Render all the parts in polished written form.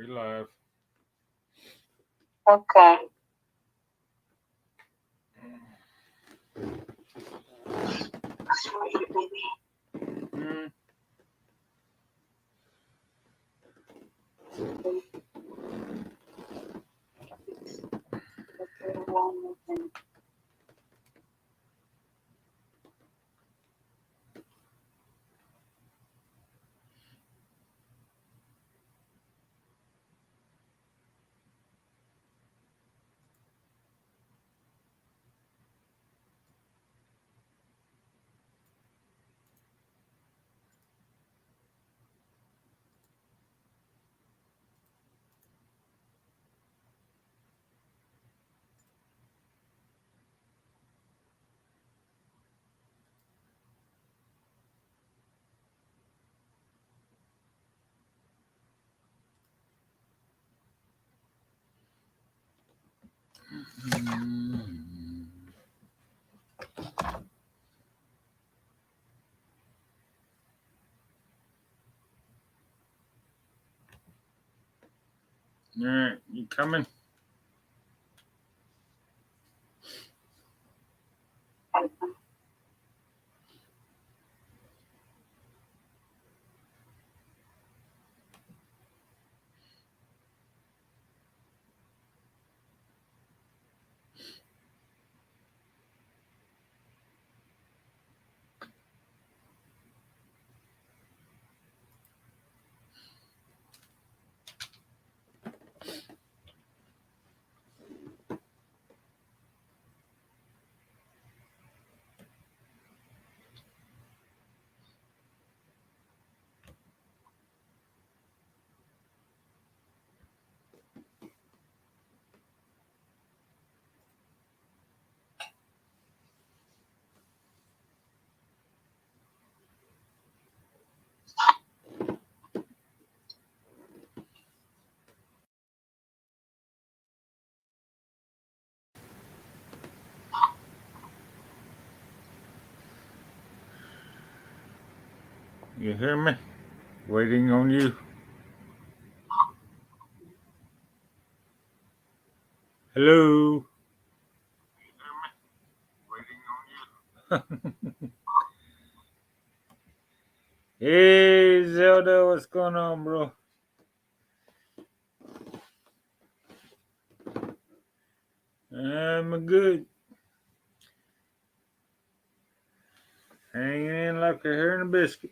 We live. Okay. Sorry, baby. Mm. All right, you coming? You hear me? Waiting on you. Hello. Hey Zelda, what's going on, bro? I'm good. Hanging in like a hair in a biscuit.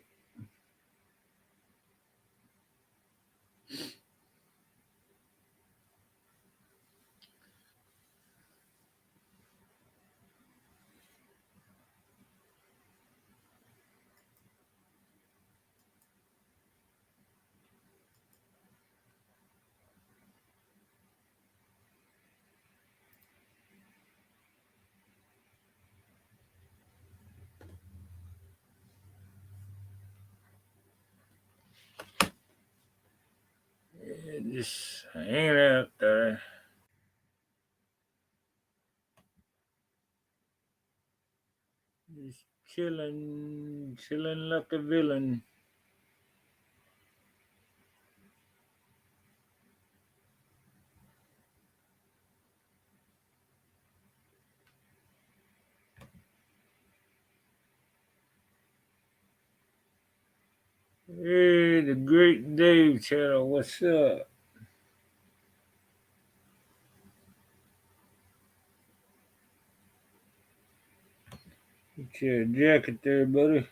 Just hanging out there. Just chilling like a villain. Hey, the great Dave Channel, what's up? Get your jacket there, buddy.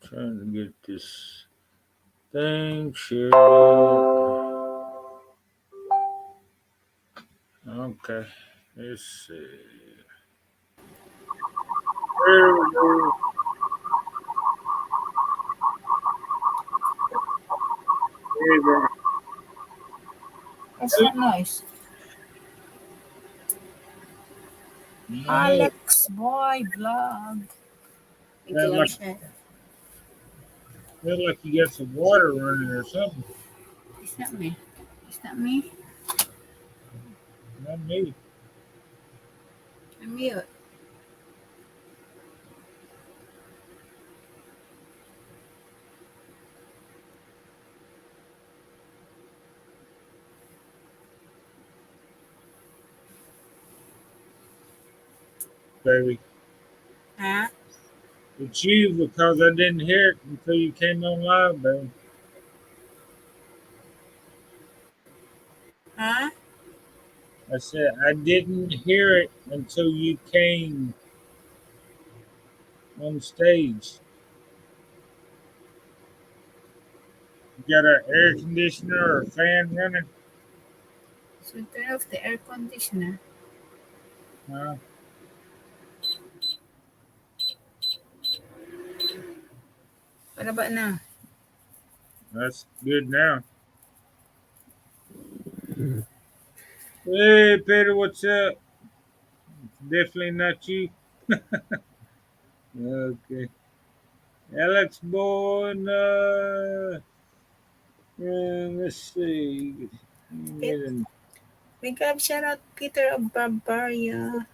Trying to get this thing shared. Okay, let's see. There we go. Hey there. What's that noise? Oh, Alex Boy Vlog. sound like Siya. feel like you got some water running or something. Is that me? Is that me? Not me. I'm mute. Baby. Huh? It's you because I didn't hear it until you came on live, baby. Huh? I said I didn't hear it until you came on stage. You got an air conditioner or a fan running? So turn off the air conditioner. Huh? What about now? That's good now. Hey, Peter, what's up? Definitely not you. Okay. Alex Bourne, let's see. Pit, big up shout out Peter of Barbaria.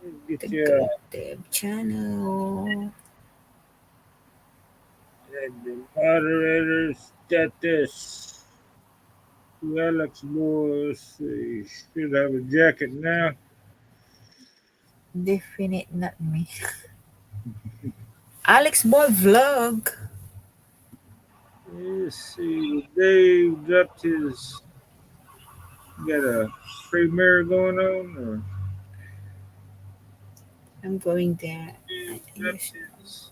The Get your Great Dev channel. the moderator status. Alex Bourne, let's see. Should have a jacket now. Definite not me. Alex Boy Vlog. Let's see. Dave dropped his. Got a premiere going on, or I'm going there. Dave You dropped should, his.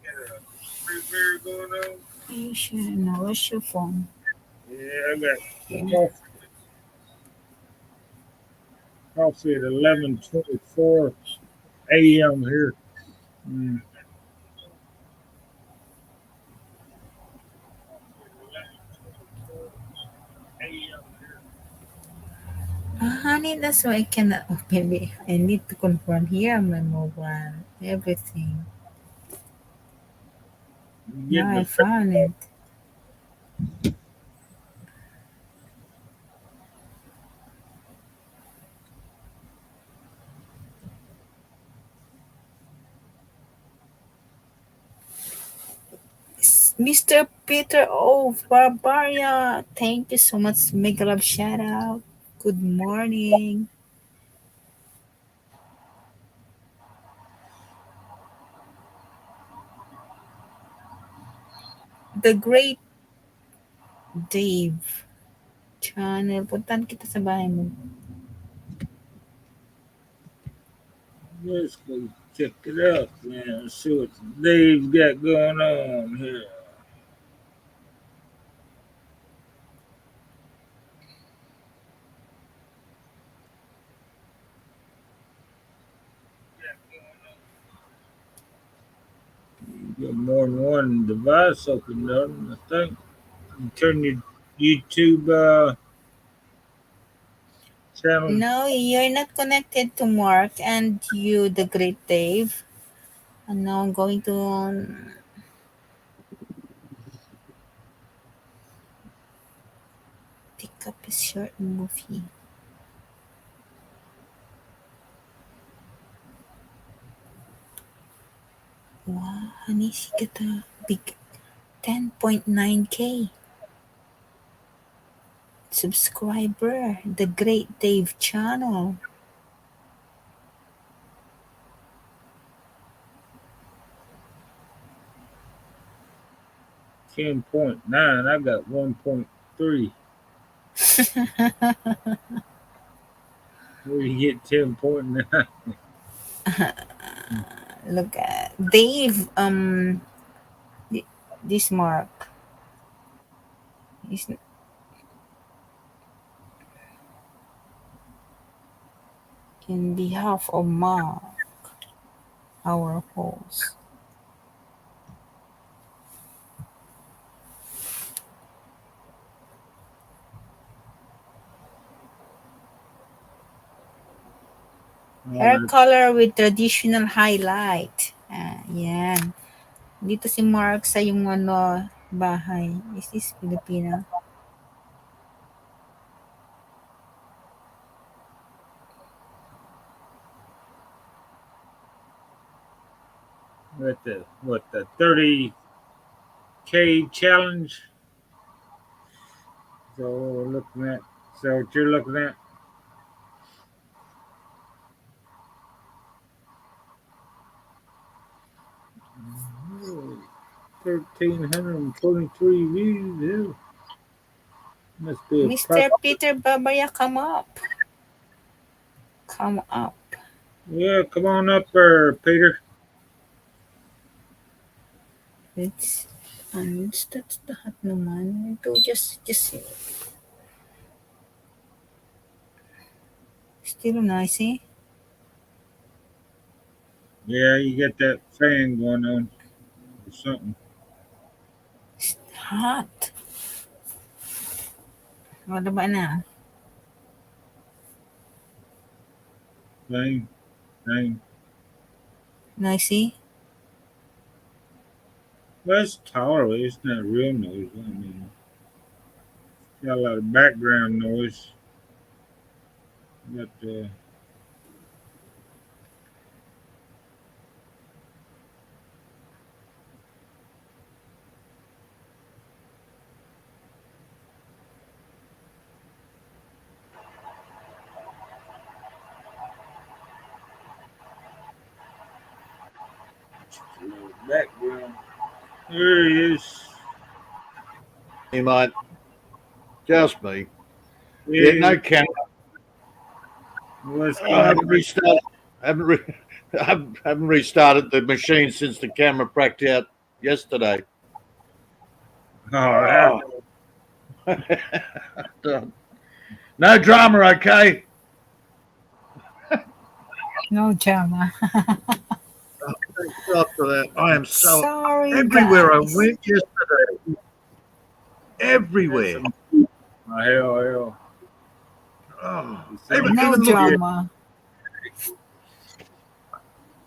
Got a premiere going on. you should know. What's your phone? Yeah, I got Yeah. coffee at 11:24 a.m. here. Mm. Honey, that's why I cannot open it. I need to confirm here on my mobile. Everything. You Now getting I the found it. Mr. Peter of Barbaria. Thank you so much. Mega love shout out. Good morning. The Great Dave channel. Puntahan kita sa bahay mo. Let's go check it out, man. See what Dave's got going on here. You got more than one device open, though, I think. You turn your YouTube channel. No, you're not connected to Mark and you, the Great Dave. And now I'm going to pick up a short movie. Wow, honey, she got a big 10.9K subscriber. The Great Dave channel. 10.9. I got 1.3. Where you get 10.9? Look at Dave. This Mark is in behalf of Mark, our host. Oh, Hair color with traditional highlight. Yan. Dito si Mark sa yung bahay. Is this Filipino? with the 30K challenge. So looking at so what you're looking at. 1,323 views. Yeah. Must be a Mr. Peter Babaya, come up. Come up. Yeah, come on up there, Peter. It's that's lahat naman. Ito, just still noisy. Yeah, you get that fan going on or something. It's hot. Wala ba na? Thing. Noisy? Well, it's tolerable. It's not real noise. I mean, got a lot of background noise. But background. There he is. You might just me. Yeah, Yeah, no camera. what's I going haven't on? restarted. Haven't restarted the machine since the camera cracked out yesterday. Oh, No drama, okay? No drama. Thank God for that. I am so Sorry, everywhere guys. I went yesterday. Everywhere. hell. Oh, No drama.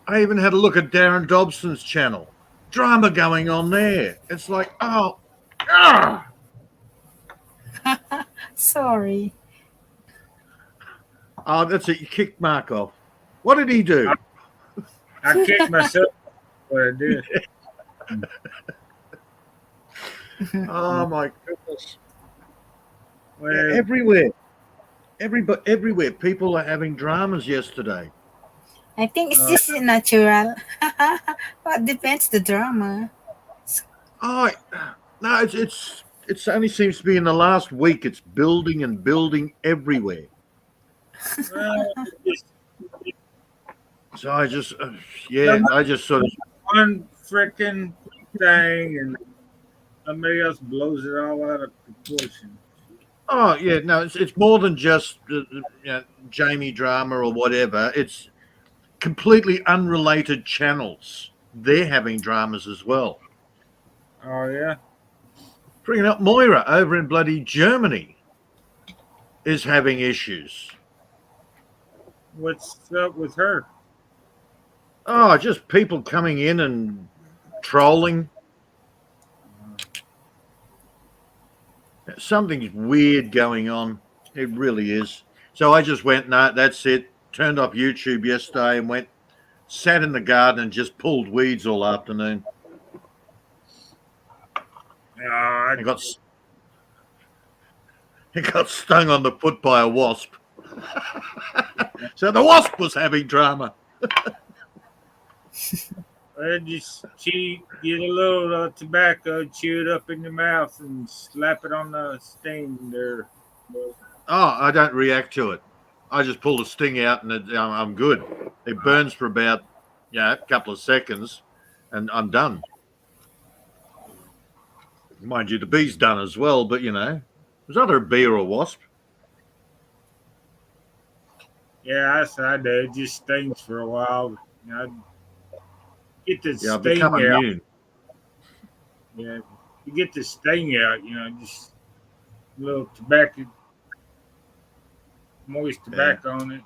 I even had a look at Darren Dobson's channel. Drama going on there. It's like, Sorry. Oh, that's it. You kicked Mark off. What did he do? I kicked myself. What I did. Oh my goodness. Well, Everywhere. Everywhere. People are having dramas yesterday. I think it's just natural. What depends the drama? Oh no, it's only seems to be in the last week. It's building and building everywhere. well, it's So I just I just sort of one freaking thing, and somebody else blows it all out of proportion. no, it's more than just Jamie drama or whatever. It's completely unrelated channels. They're having dramas as well. Oh yeah. Bringing up Moira over in bloody Germany is having issues. What's up with her? Oh, just people coming in and trolling. Something's weird going on. It really is. So I just went, no, that's it. Turned off YouTube yesterday and went, sat in the garden and just pulled weeds all afternoon. I I got stung on the foot by a wasp. So the wasp was having drama. just get a little tobacco, chew it up in your mouth, and slap it on the sting there. Oh, I don't react to it. I just pull the sting out and I'm good. It burns for about a couple of seconds, and I'm done. Mind you, the bee's done as well, but was either a bee or a wasp. Yeah, I did. It just stings for a while. Get the Yeah, I've sting become out. immune. Yeah, you get the sting out. Just a little tobacco, moist tobacco on it.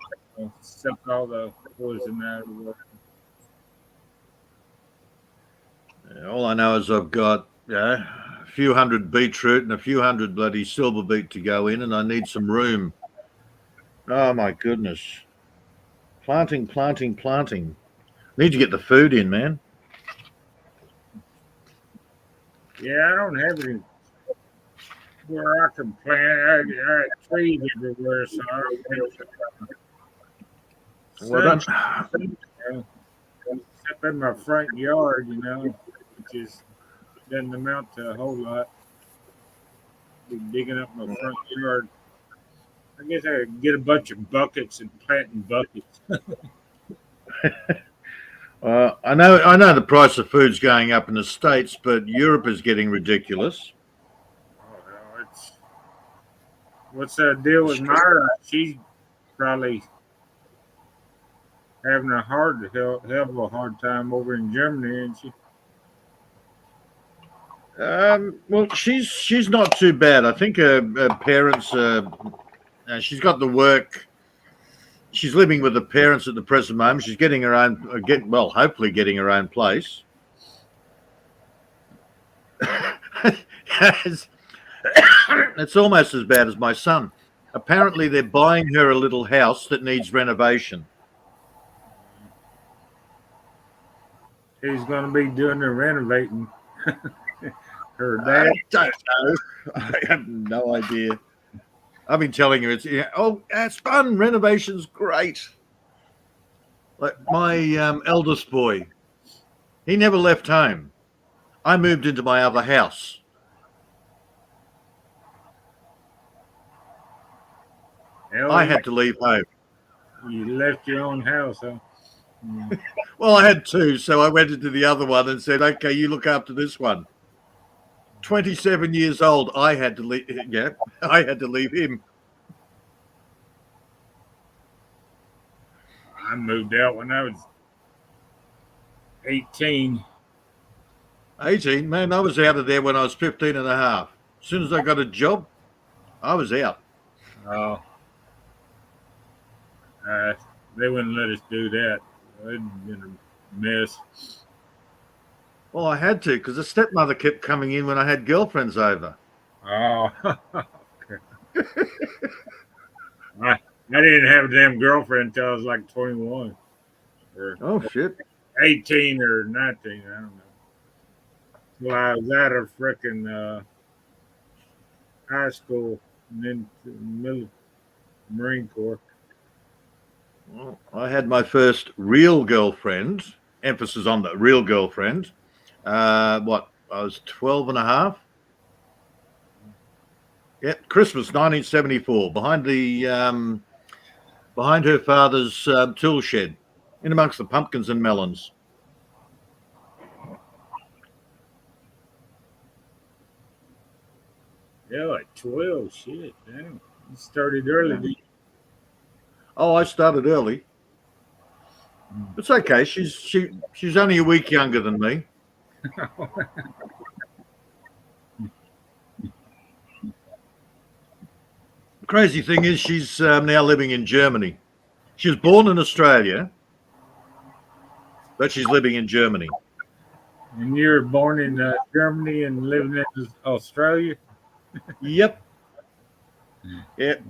suck all the poison out of the All I know is I've got a few hundred beetroot and a few hundred bloody silver beet to go in, and I need some room. Oh my goodness. Planting. Need to get the food in, man. Yeah, I don't have any where I can plant. I got trees everywhere, so I don't think Well so. Except in my front yard, which is doesn't amount to a whole lot. Be digging up my front yard. I guess I could get a bunch of buckets and plant in buckets. I know the price of food's going up in the States, but Europe is getting ridiculous. Oh, no, what's the deal with Myra? She's probably having a hell of a hard time over in Germany, isn't she? Well, she's not too bad. I think her parents, she's got the work. She's living with her parents at the present moment. She's getting her own, hopefully getting her own place. It's almost as bad as my son. Apparently, they're buying her a little house that needs renovation. Who's going to be doing the renovating? Her I dad? don't know. I have no idea. I've been telling her it's fun. Renovation's great. Like my eldest boy, he never left home. I moved into my other house. I had to leave home. You left your own house, huh? Well, I had two, so I went into the other one and said, "Okay, you look after this one." 27 years old, I had to leave. Yeah, I had to leave him. I moved out when I was 18. 18, man, I was out of there when I was 15 and a half. As soon as I got a job, I was out. Oh. They wouldn't let us do that. It'd been a mess. Well, I had to because the stepmother kept coming in when I had girlfriends over. Oh. Okay. I didn't have a damn girlfriend until I was like 21 or Oh, shit. 18 or 19. I don't know. Well, I was out of frickin' high school and then to the Marine Corps. Well, I had my first real girlfriend, emphasis on the real girlfriend. I was 12 and a half. Yeah, Christmas 1974, behind her father's tool shed, in amongst the pumpkins and melons. Yeah, like 12. Shit, damn. You started early. Didn't you? Oh, I started early. It's okay. She's only a week younger than me. The crazy thing is she's now living in Germany. She was born in Australia, but she's living in Germany. And you were born in Germany and living in Australia? Yep. Yep.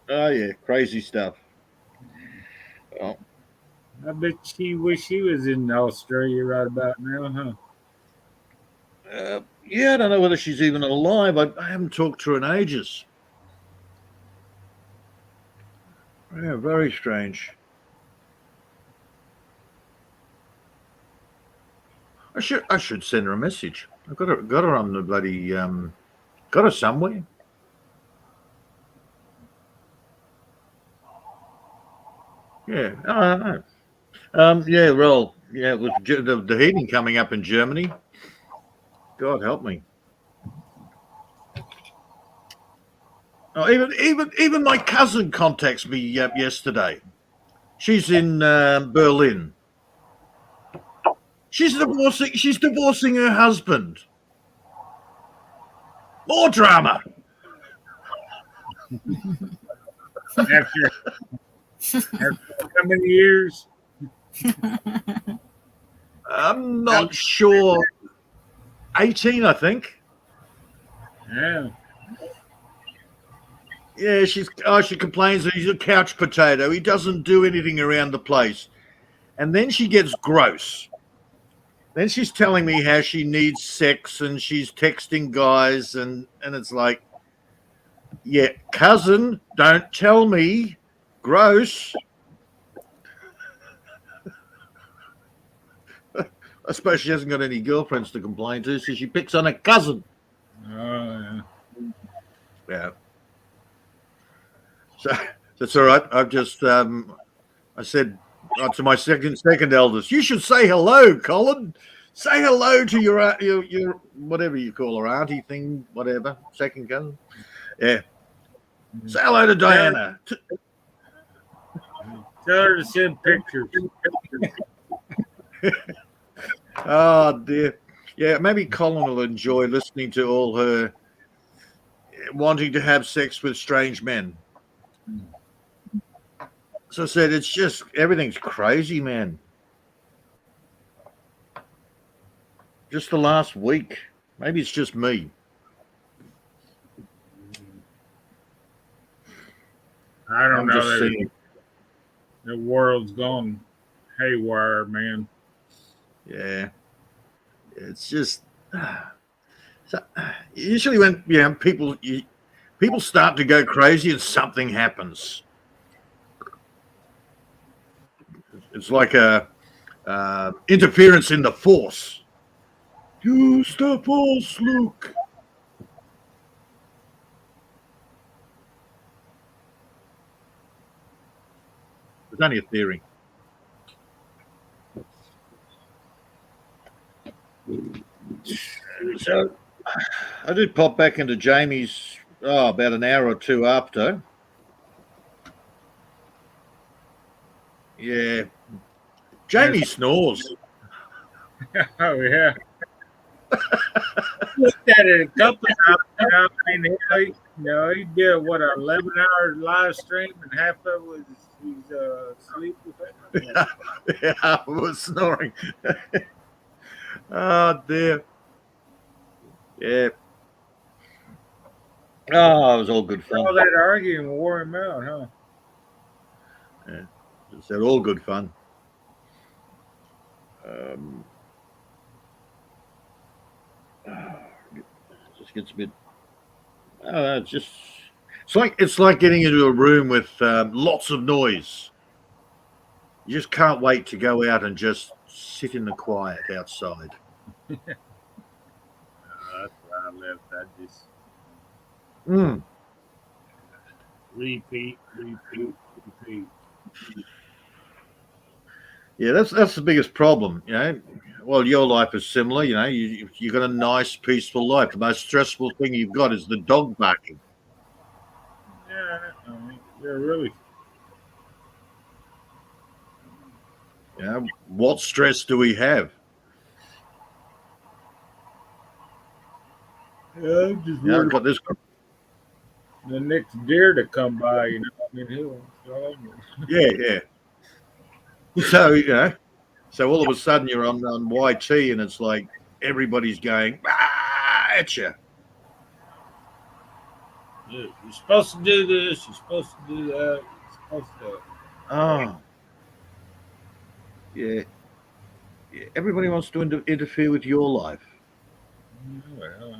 Oh, yeah. Crazy stuff. Oh. I bet she wish she was in Australia right about now, huh? Yeah, I don't know whether she's even alive. I haven't talked to her in ages. Yeah, very strange. I should send her a message. I've got her on the bloody got her somewhere. Yeah. Yeah, well, yeah, with the heating coming up in Germany. God help me. Oh, even my cousin contacts me yesterday. She's in Berlin. She's divorcing her husband. More drama. After how many years? I'm not sure. 18, I think. Yeah. Yeah, she complains that he's a couch potato. He doesn't do anything around the place. And then she gets gross. Then she's telling me how she needs sex and she's texting guys and it's like, yeah, cousin, don't tell me. Gross. I suppose she hasn't got any girlfriends to complain to, so she picks on her cousin. Oh, yeah. Yeah. So that's all right. I've just I said to my second eldest, you should say hello, Colin. Say hello to your whatever you call her, auntie thing, whatever, second cousin. Yeah. Say hello to Diana. Tell her to send pictures. Oh dear. Yeah, maybe Colin will enjoy listening to all her wanting to have sex with strange men. So I said, it's just everything's crazy, man. Just the last week. Maybe it's just me. I don't I'm know. just seeing. The world's gone haywire, man. Yeah. It's just so, usually when people start to go crazy and something happens. It's like a interference in the force. Use the force, Luke. It's only a theory. So I did pop back into Jamie's about an hour or two after. Yeah. Jamie snores. Oh, yeah. Looked at it a couple of times. I mean, he did what, an 11-hour live stream, and half of it was he's asleep with it. Yeah, I was snoring. Oh dear. Yeah. Oh, it was all good fun. All that arguing wore him out, huh? Yeah, it's all good fun. Just gets a bit. It's like getting into a room with lots of noise. You just can't wait to go out and just sit in the quiet outside. That's where I left. I just repeat. Yeah, that's the biggest problem. Well, your life is similar. You got a nice, peaceful life. The most stressful thing you've got is the dog barking. Yeah, I mean, they're really. What stress do we have? Yeah, just I've got this. the next deer to come by, I mean, he'll. Yeah. So all of a sudden you're on YT and it's like everybody's going at you. You're supposed to do this. You're supposed to do that. You're supposed to. Oh, yeah. Everybody wants to interfere with your life. Well,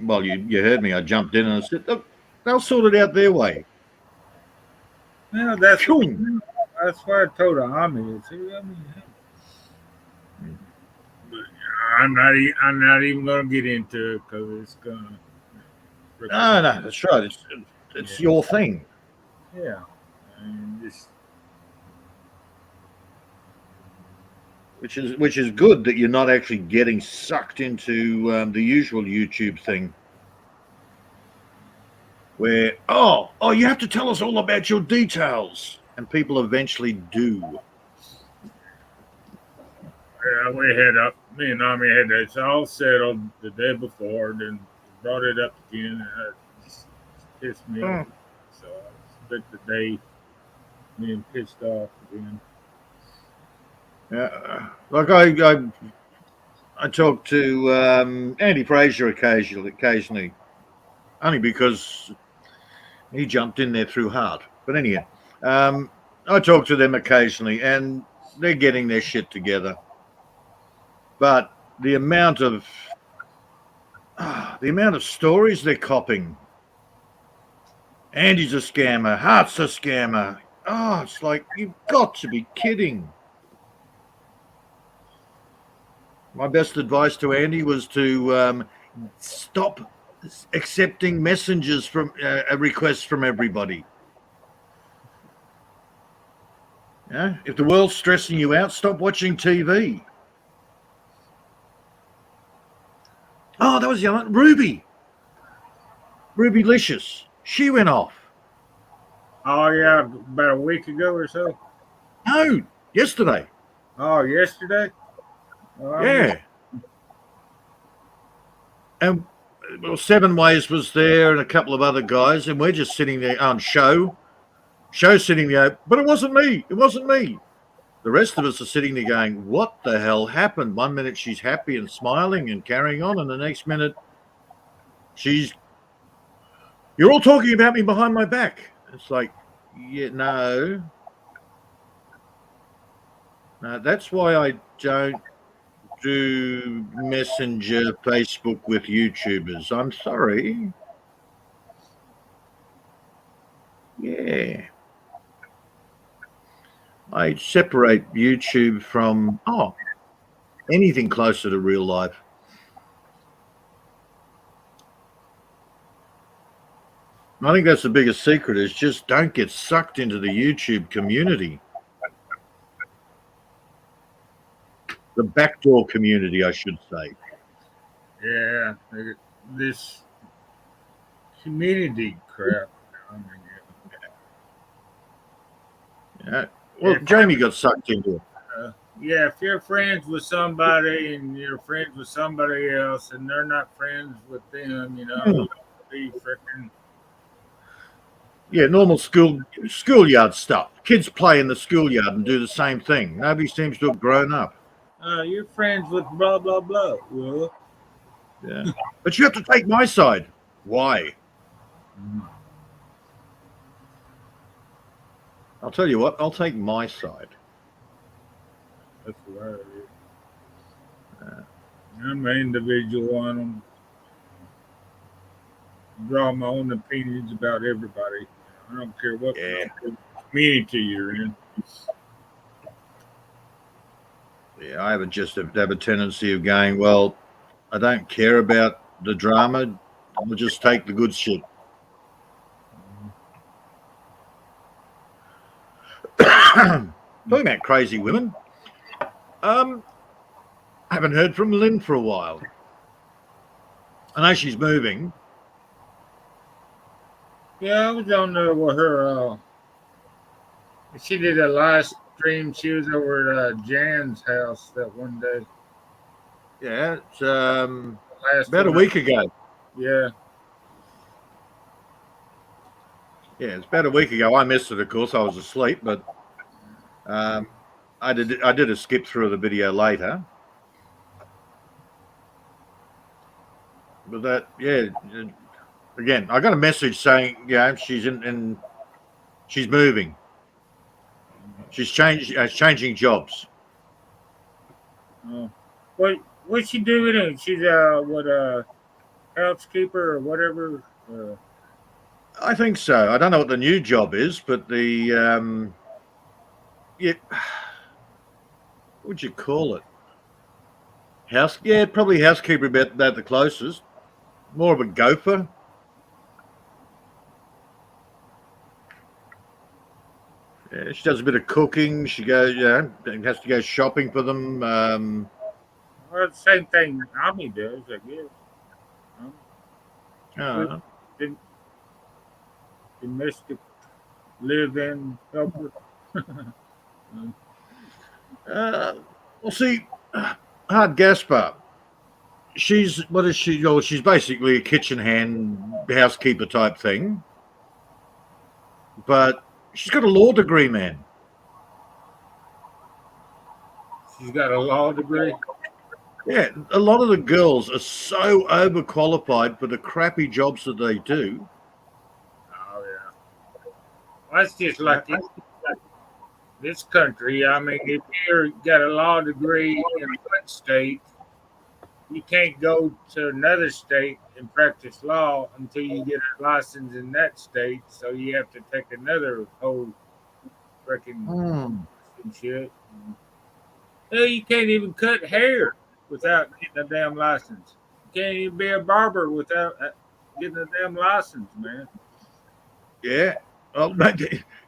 Well, you heard me. I jumped in and I said, look, they'll sort it out their way. yeah, that's why I told Ami. But I'm not even gonna get into it because it's gonna. No, that's right. It's your thing. Yeah, I mean, just. Which is good that you're not actually getting sucked into the usual YouTube thing, where you have to tell us all about your details, and people eventually do. Yeah, me and Ami had that all settled the day before, then brought it up again. pissed me Mm. off. So I spent the day being pissed off again. Yeah, like I talk to Andy Fraser occasionally, only because he jumped in there through Hart. But anyhow, I talk to them occasionally, and they're getting their shit together. But the amount of stories they're copying. Andy's a scammer. Hart's a scammer. Oh, it's like, you've got to be kidding. My best advice to Andy was to stop accepting messages from requests from everybody. Yeah? If the world's stressing you out, stop watching TV. Oh, that was the other one. Ruby Licious. She went off. Oh yeah, about a week ago or so. No, yesterday. Oh, yesterday. Oh, I Yeah. And well, Seven Ways was there and a couple of other guys, and we're just sitting there on show sitting there, but it wasn't me. It wasn't me. The rest of us are sitting there going, what the hell happened? One minute she's happy and smiling and carrying on, and the next minute you're all talking about me behind my back. It's like, yeah, no. No, that's why I don't do Messenger Facebook with YouTubers. I'm sorry. Yeah. I separate YouTube from anything closer to real life. I think that's the biggest secret, is just don't get sucked into the YouTube community. The backdoor community, I should say. Yeah, this community crap. I mean, Yeah. Well, Jamie got sucked into it. yeah, if you're friends with somebody and you're friends with somebody else and they're not friends with them, you know, be freaking. Yeah, normal schoolyard stuff. Kids play in the schoolyard and do the same thing. Nobody seems to have grown up. You're friends with blah blah blah. Well, Yeah. But you have to take my side. Why? I'll tell you what, I'll take my side. that's right. I'm an individual on them. Draw my own opinions about everybody. I don't care what community you're in. Yeah, I have a tendency of going, well, I don't care about the drama. I'll just take the good shit. Talking about crazy women, I haven't heard from Lynn for a while. I know she's moving. Yeah, I was on there with her. She did a live stream. She was over at Jan's house that one day. Yeah, it's Last about a one. week ago. Yeah. Yeah, it's about a week ago. I missed it, of course. I was asleep, but I did a skip through the video later. But that, yeah, again, I got a message saying, yeah, she's she's moving. She's changing jobs. What's she doing? She's housekeeper or whatever. I think so. I don't know what the new job is, but the what would you call it? Probably housekeeper, about the closest. More of a gopher. Yeah, she does a bit of cooking. She goes, has to go shopping for them. Well, the same thing Ami does, I guess. Domestic live-in helper. Well, see, Hard Gaspar. What is she? Oh, she's basically a kitchen hand, housekeeper type thing. but she's got a law degree, man. She's got a law degree. Yeah, a lot of the girls are so overqualified for the crappy jobs that they do. Oh yeah. That's just like this country. I mean, if you got a law degree in one state, you can't go to another state and practice law until you get a license in that state. So you have to take another whole freaking shit. Hell, you can't even cut hair without getting a damn license. You can't even be a barber without getting a damn license, man. Yeah. Well,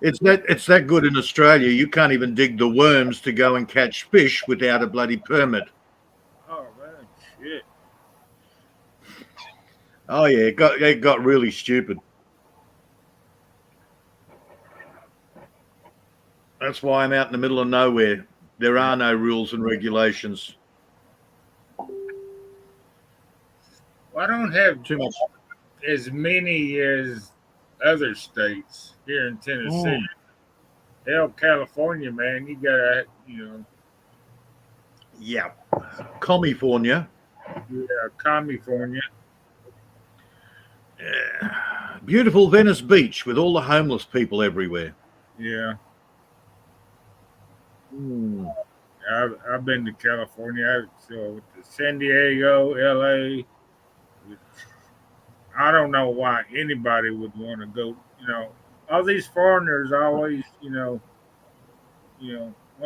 it's that good in Australia. You can't even dig the worms to go and catch fish without a bloody permit. Oh man, shit. Oh yeah, it got really stupid. That's why I'm out in the middle of nowhere. There are no rules and regulations. Well, I don't have Too much. as many as other states here in Tennessee. Hell, California, man, you gotta, Yeah. California. California. Yeah. Beautiful Venice Beach with all the homeless people everywhere. Yeah, Mm. I've been to California. So to San Diego, LA. I don't know why anybody would want to go. All these foreigners always, want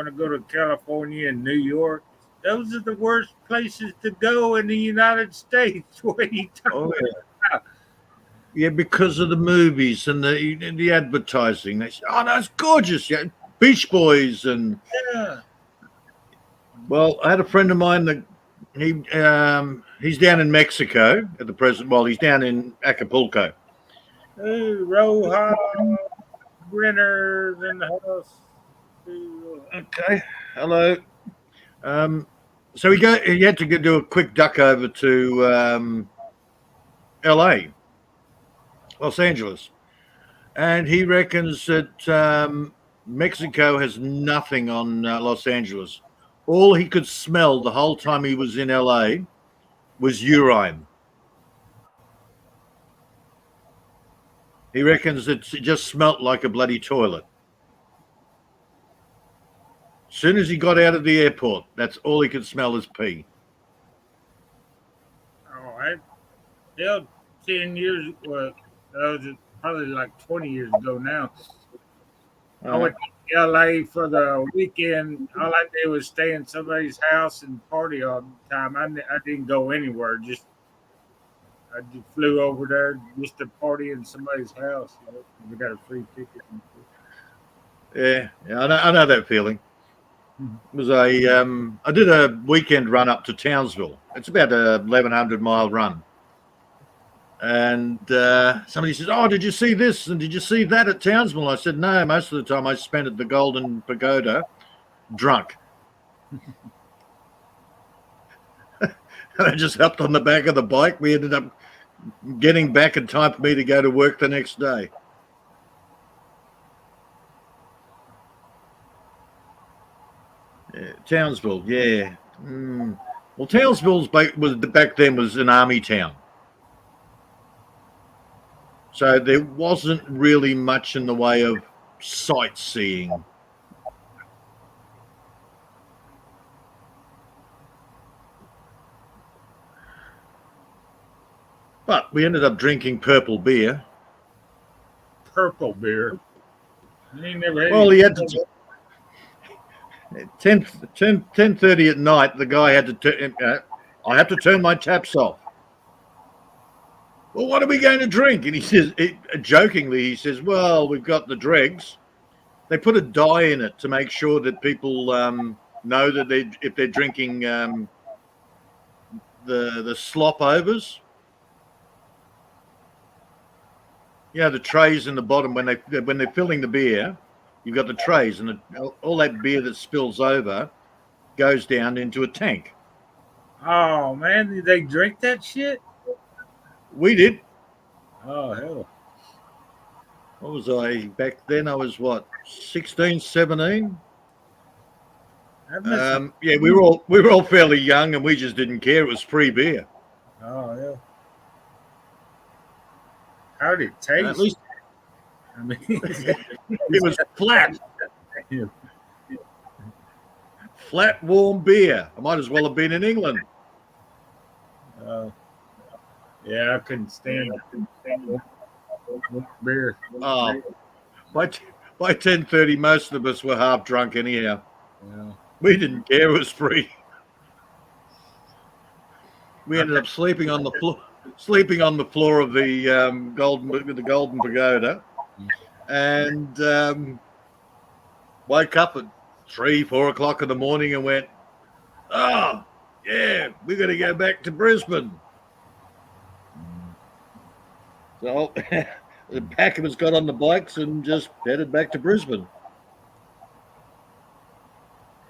to go to California and New York. Those are the worst places to go in the United States. What are you talking Oh, yeah. about? Yeah, because of the movies and the advertising. They say, "Oh, no, it's gorgeous." Yeah, Beach Boys and Yeah. well, I had a friend of mine that he's down in Mexico at the present. Well, he's down in Acapulco. Hey, Roja, Brenner's in the house. Okay, hello. So he had to go do a quick duck over to L.A., Los Angeles, and he reckons that Mexico has nothing on Los Angeles. All he could smell the whole time he was in LA was urine. He reckons it just smelt like a bloody toilet. As soon as he got out of the airport, that's all he could smell is pee. Oh, hell, 10 years, well, that was probably like 20 years ago now. I went to LA for the weekend. All I did was stay in somebody's house and party all the time. I didn't go anywhere. I just flew over there just to party in somebody's house. We got a free ticket. Yeah, I know that feeling. It was I did a weekend run up to Townsville. It's about a 1,100-mile run. And somebody says, "Oh, did you see this and did you see that at Townsville?" I said, "No, most of the time I spent at the Golden Pagoda drunk." I just hopped on the back of the bike. We ended up getting back in time for me to go to work the next day. Yeah, Townsville, yeah. Well, Townsville's back then was an army town. So there wasn't really much in the way of sightseeing. But we ended up drinking purple beer. Purple beer. Well, he had to. 10:30 at night, the guy had to. I have to turn my taps off. Well, what are we going to drink? And he says, jokingly, he says, "Well, we've got the dregs. They put a dye in it to make sure that people know that if they're drinking the slop overs. Yeah, the trays in the bottom when they're filling the beer, you've got the trays, and all that beer that spills over goes down into a tank." Oh man, did they drink that shit? We did. Oh hell. What was I back then? I was what, 16, 17? That must Yeah, we were all fairly young, and we just didn't care. It was free beer. oh yeah. How did it At taste? least I mean, it was flat, warm beer. I might as well have been in England. uh, yeah, I couldn't stand beer. Oh, by 10:30, most of us were half drunk anyhow. Yeah. We didn't care. It was free. We ended up sleeping on the floor of the Golden Pagoda, and woke up at 3, 4 o'clock in the morning and went, "Oh, yeah, we're going to go back to Brisbane." So the pack of us got on the bikes and just headed back to Brisbane.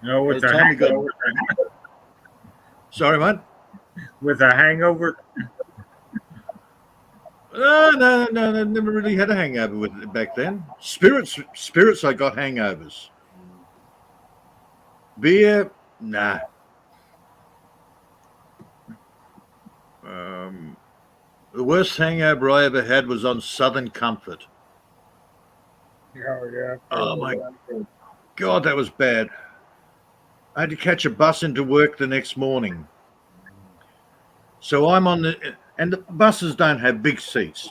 You know, with By a the time we got- hangover, Sorry, mate. with a hangover. No, never really had a hangover with it back then. Spirits, I got hangovers. Beer, nah. The worst hangover I ever had was on Southern Comfort. Oh yeah. Oh my God, that was bad. I had to catch a bus into work the next morning. So I'm on and the buses don't have big seats.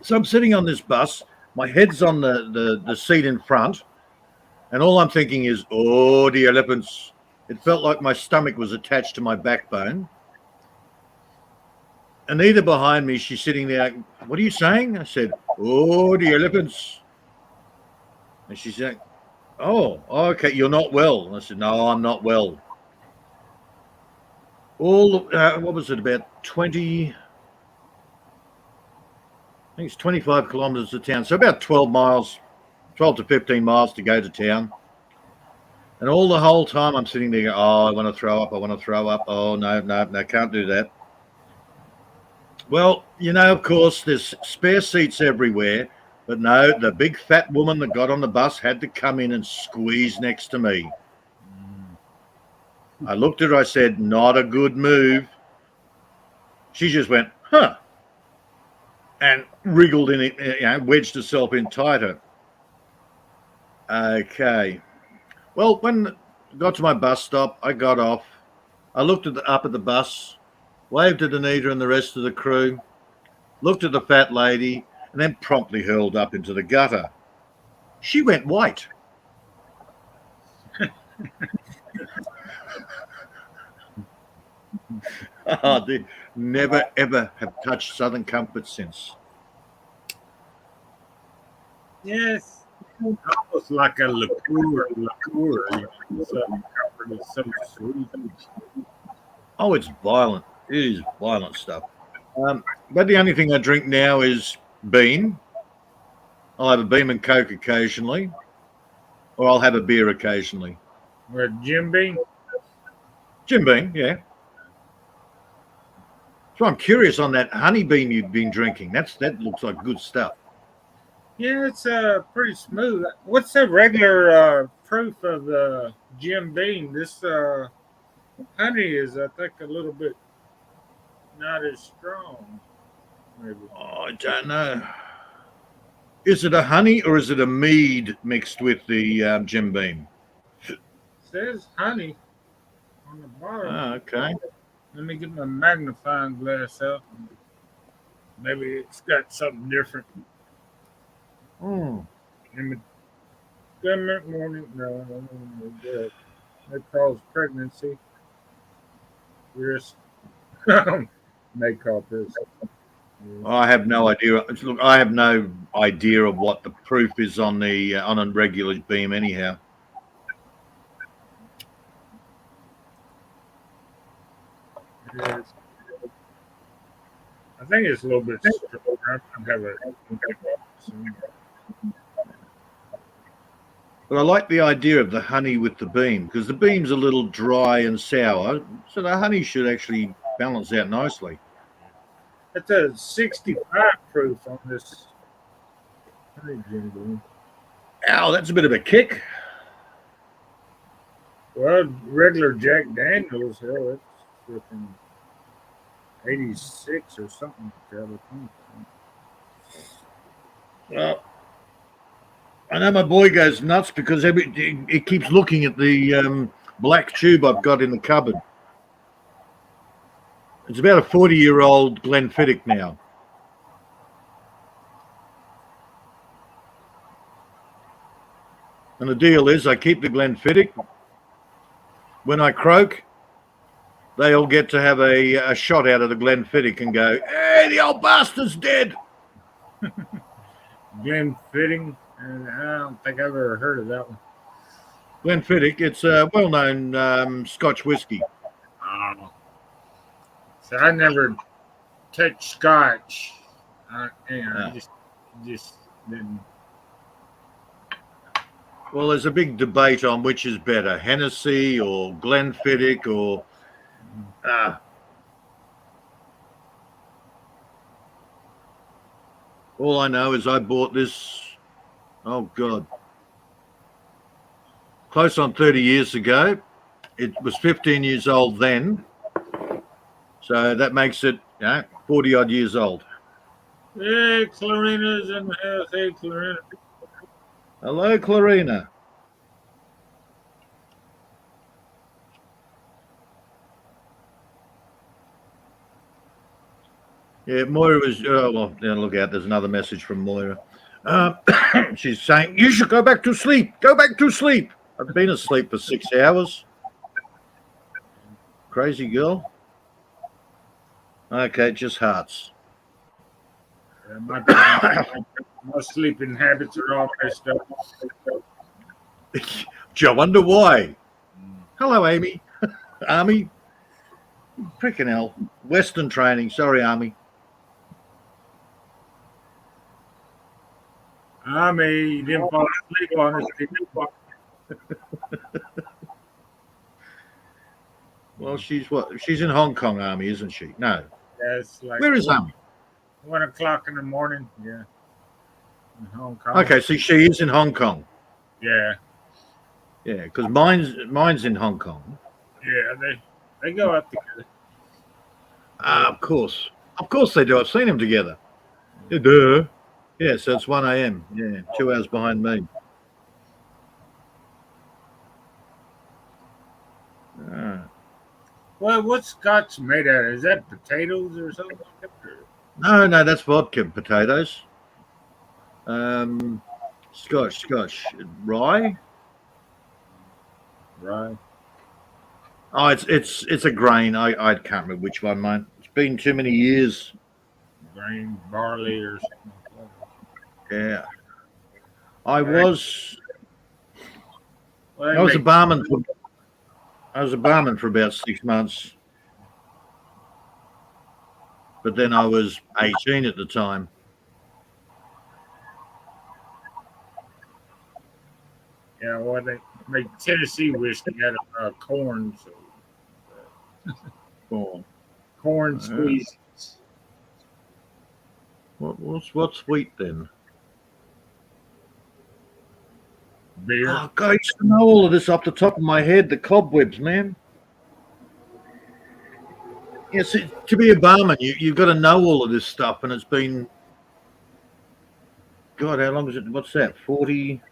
So I'm sitting on this bus, my head's on the seat in front, and all I'm thinking is, oh, the elephants. It felt like my stomach was attached to my backbone. Anita behind me, she's sitting there, what are you saying? I said, oh, the elephants. And she said, oh, okay, you're not well. And I said, no, I'm not well. What was it, about 20, I think it's 25 kilometres to town. So about 12 to 15 miles to go to town. And all the whole time I'm sitting there going, oh, I want to throw up. Oh, no, can't do that. Well, of course, there's spare seats everywhere. But no, the big fat woman that got on the bus had to come in and squeeze next to me. I looked at her, I said, not a good move. She just went, huh, and wriggled in it, wedged herself in tighter. Okay. Well, when I got to my bus stop, I got off. I looked up at the bus, waved at Anita and the rest of the crew, looked at the fat lady, and then promptly hurled up into the gutter. She went white. They never, ever have touched Southern Comfort since. Yes. Almost like a liqueur. Southern Comfort is so sweet. Oh, it's violent. It is violent stuff. But the only thing I drink now is Beam. I'll have a Beam and Coke occasionally, or I'll have a beer occasionally. With Jim Beam? Jim Beam, yeah. So I'm curious on that honey bean you've been drinking. That looks like good stuff. Yeah, it's pretty smooth. What's the regular proof of the Jim Beam? This honey is, I think, a little bit not as strong. Maybe. Oh, I don't know. Is it a honey or is it a mead mixed with the Jim Beam? It says honey on the bottom. Oh, okay. Let me get my magnifying glass out. Maybe it's got something different. Government warning. No, that cause pregnancy risk. May cause this. I have no idea. Look, I have no idea of what the proof is on the on a regular Beam anyhow. I think it's a little bit stronger. I have a. But I like the idea of the honey with the Beam because the Beam's a little dry and sour, so the honey should actually balance out nicely. That's a 65 proof on this honey Jim Beam. Ow, that's a bit of a kick. Well, regular Jack Daniels, hell, it's freaking 86 or something like that. I think. Well, I know my boy goes nuts because he keeps looking at the black tube I've got in the cupboard. It's about a 40-year-old Glenfiddich now. And the deal is I keep the Glenfiddich. When I croak, they all get to have a shot out of the Glenfiddich and go, hey, the old bastard's dead. Glenfiddich, and I don't think I've ever heard of that one. Glenfiddich, it's a well-known Scotch whiskey. Oh. So I never touched Scotch. I just didn't. Well, there's a big debate on which is better, Hennessy or Glenfiddich or... All I know is I bought this, oh God, close on 30 years ago. It was 15 years old then. So that makes it 40 odd years old. Hey, Clarina's in the house. Hey, Clarina. Hello, Clarina. Yeah, Moira was, look out, there's another message from Moira. She's saying, you should go back to sleep. Go back to sleep. I've been asleep for 6 hours. Crazy girl. Okay, just hearts. My sleeping habits are all messed up. Joe, wonder why. Hello, Amy. Army. Freaking hell. Western training. Sorry, Army. You didn't fall asleep on us. Well, she's what? She's in Hong Kong, Army, isn't she? No. That's like Where is Army? 1 o'clock in the morning. Yeah. In Hong Kong. Okay, so she is in Hong Kong. Yeah. Yeah, because mine's in Hong Kong. Yeah, they go up together. Of course they do. I've seen them together. Yeah, duh. Yeah, so it's 1 a.m. Yeah, 2 hours behind me. Well, what's Scotch made out of? Is that potatoes or something like No, that? that's vodka potatoes. Scotch, rye. Right. Oh, it's a grain. I can't remember which one, mate. It's been too many years. Grain, barley, or something like that. Yeah, I was Well, I was a barman for about 6 months, but then I was 18 at the time. Yeah, well, they make Tennessee whiskey out of corn, so corn squeeze. What's wheat then? Beer. Oh, God, I used to know all of this off the top of my head. The cobwebs, man. Yes, to be a barman, you've got to know all of this stuff, and it's been, God, how long is it? What's that? 40.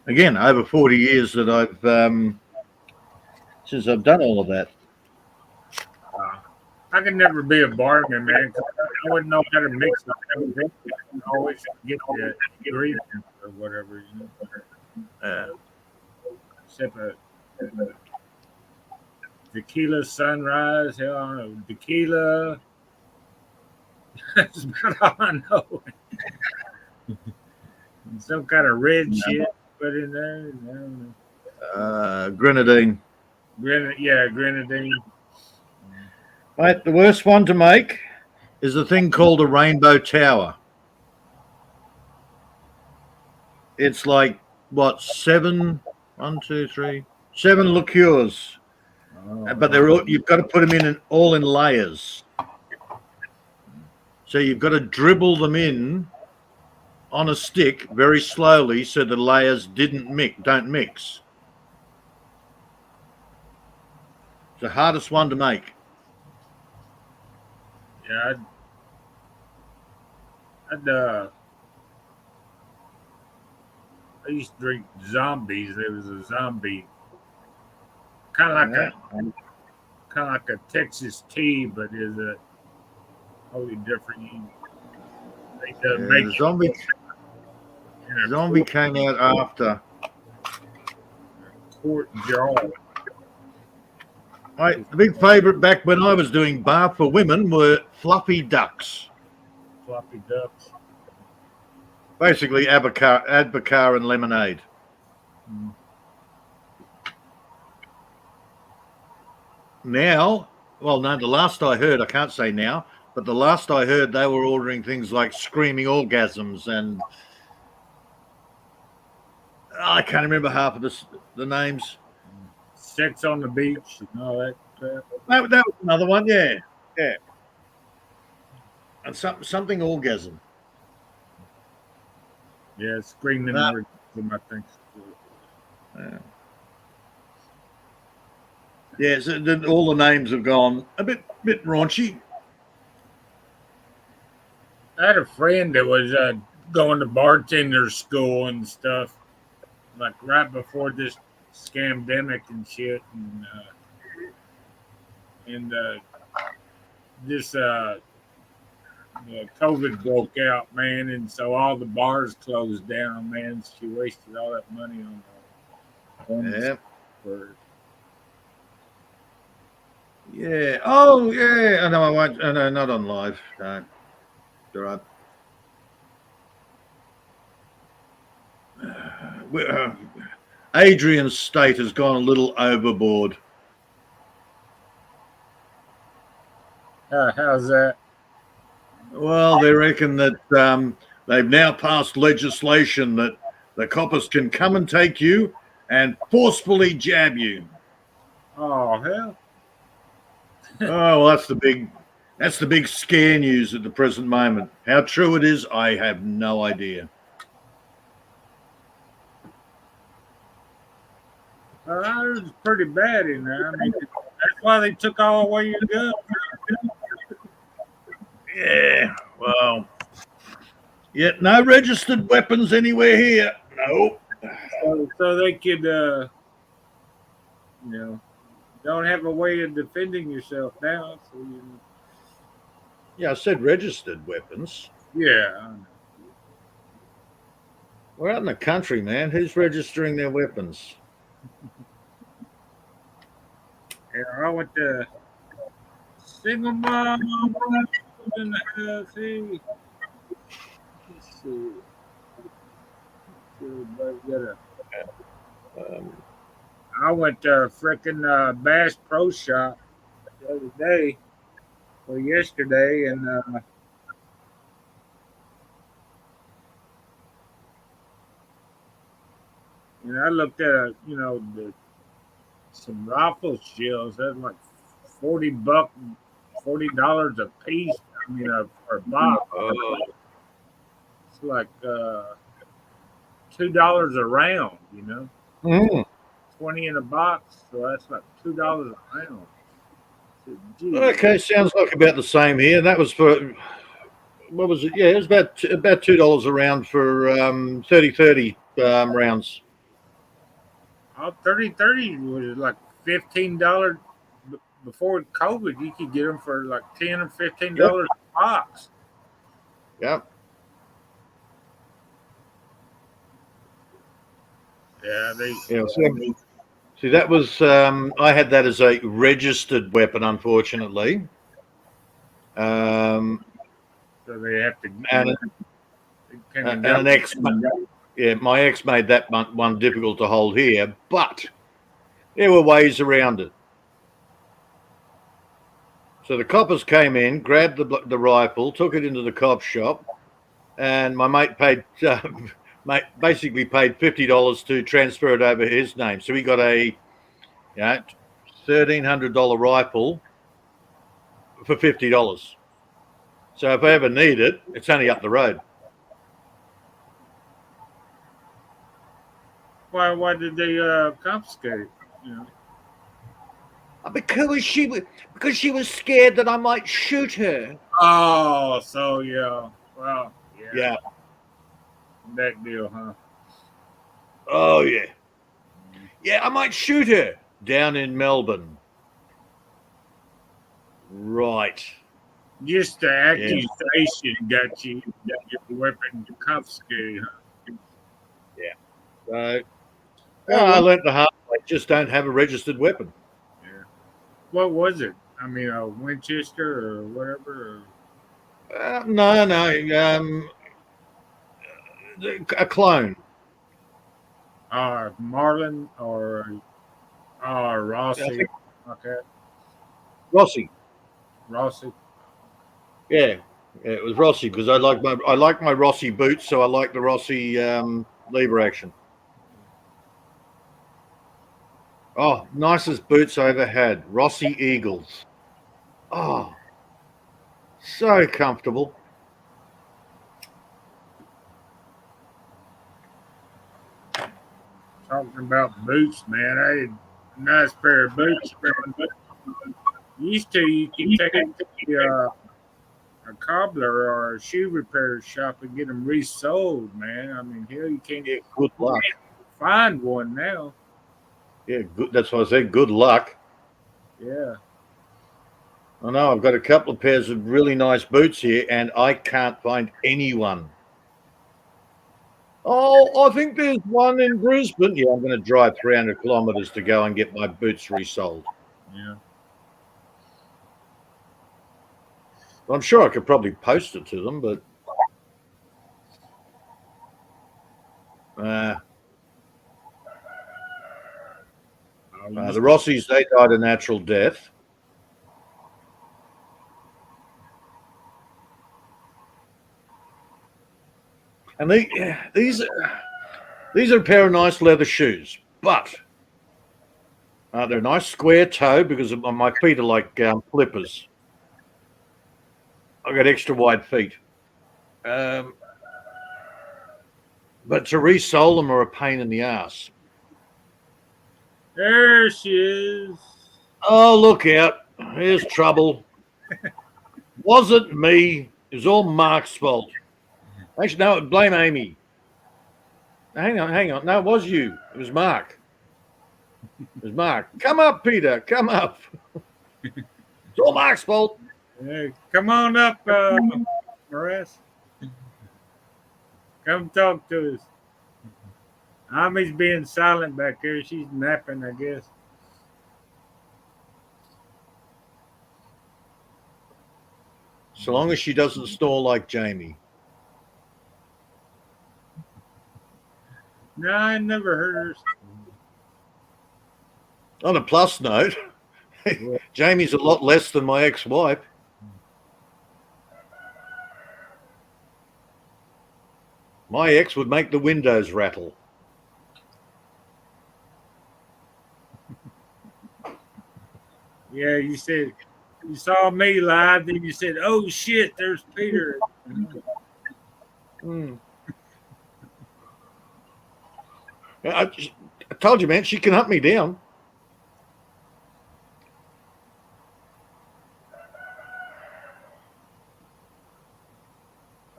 Again, over 40 years that I've since I've done all of that. I could never be a barman, man. 'Cause I wouldn't know how to mix it. I would always get the ingredients or whatever, you know. Except a tequila sunrise, hell, I don't know, tequila. That's about all I know. Some kind of red shit put in there. I don't know. Grenadine. Grenadine. Mate, the worst one to make is a thing called a rainbow tower. It's like, what, 7 liqueurs. But they're all, you've got to put them all in layers. So you've got to dribble them in on a stick very slowly so the layers don't mix. It's the hardest one to make. Yeah, I used to drink zombies. There was a zombie, kind of like a Texas tea, but is a totally different. They make The zombie came out after. quart jar. The big favourite back when I was doing bar for women were fluffy ducks. Floppy ducks. Basically, Advocaat and lemonade. Mm. Now, well, no, the last I heard, I can't say now, but the last I heard, they were ordering things like screaming orgasms and I can't remember half of the names. Sex on the beach and all that crap. That was another one, yeah. And something orgasm. Yeah, screaming orgasm, I think. Yeah, so all the names have gone a bit raunchy. I had a friend that was going to bartender school and stuff, like right before this scamdemic and shit, and this COVID broke out, man, and so all the bars closed down, man. She wasted all that money on Yeah. for Yeah. Oh, yeah. I know. I won't. I know. Not on live. No. All right. Adrian's state has gone a little overboard. how's that? Well, they reckon that they've now passed legislation that the coppers can come and take you and forcefully jab you. Oh hell! Oh, well, that's the big scare news at the present moment. How true it is, I have no idea. Well, it was pretty bad in there. I mean, that's why they took all away your guns. Yeah, well, yet no registered weapons anywhere here. No. So they could, don't have a way of defending yourself now. So Yeah, I said registered weapons. yeah. We're out in the country, man. Who's registering their weapons? Yeah, I went to single mom in the house. See. Let's see. I went to a freaking Bass Pro Shop the other day or yesterday, and I looked at some rifle shells. That's like $40 a piece. I mean, or a box. It's like $2 a round. 20 in a box, so that's like $2 a round. Okay, sounds like about the same here. That was for what was it? Yeah, it was about $2 a round for 30-30 rounds. 30 was like $15 before COVID. You could get them for like $10 or $15 a box. Yep. Yeah, See, that was I had that as a registered weapon, unfortunately. So they have to. And an ex, my ex made that one difficult to hold here, but there were ways around it. So the coppers came in, grabbed the rifle, took it into the cop shop, and my mate basically paid $50 to transfer it over his name. So he got a $1,300 rifle for $50. So if I ever need it, it's only up the road. Why did they confiscate it? You know? Because she was scared that I might shoot her. Oh, so yeah. Well, yeah. Yeah. That deal, huh? Oh yeah. Yeah, I might shoot her down in Melbourne. Right. Just the accusation got you your weapon confiscated, huh? So I learnt the hard way. Just don't have a registered weapon. Yeah. What was it? I mean, a Winchester or whatever? No. A clone. Marlin or Rossi? Okay. Rossi. Rossi. Yeah, it was Rossi because I like my Rossi boots, so I like the Rossi lever action. Oh, nicest boots I ever had. Rossi Eagles. Oh, so comfortable. Talking about boots, man. I had a nice pair of boots. Used to, you can take it to a cobbler or a shoe repair shop and get them resold, man. I mean, hell, you can't Yeah, good luck. find one now. Yeah, good. That's what I said. Good luck. Yeah. I know I've got a couple of pairs of really nice boots here, and I can't find anyone. Oh, I think there's one in Brisbane. Yeah, I'm going to drive 300 kilometres to go and get my boots resold. Yeah. Well, I'm sure I could probably post it to them, but the Rossies, they died a natural death. And these are a pair of nice leather shoes, but they're a nice square toe because my feet are like flippers. I've got extra wide feet. But to resole them are a pain in the ass. There she is. Oh, look out. Here's trouble. Wasn't me. It was all Mark's fault. Actually, no, blame Amy. Hang on. No, it was you. It was Mark. It was Mark. Come up, Peter. Come up. It's all Mark's fault. Hey, come on up, Morris. Come talk to us. Amy's being silent back there. She's napping, I guess. So long as she doesn't snore like Jamie. No, I never heard her. On a plus note, Jamie's a lot less than my ex-wife. My ex would make the windows rattle. Yeah, you said you saw me live, then you said, "Oh shit, there's Peter." I told you, man, she can hunt me down.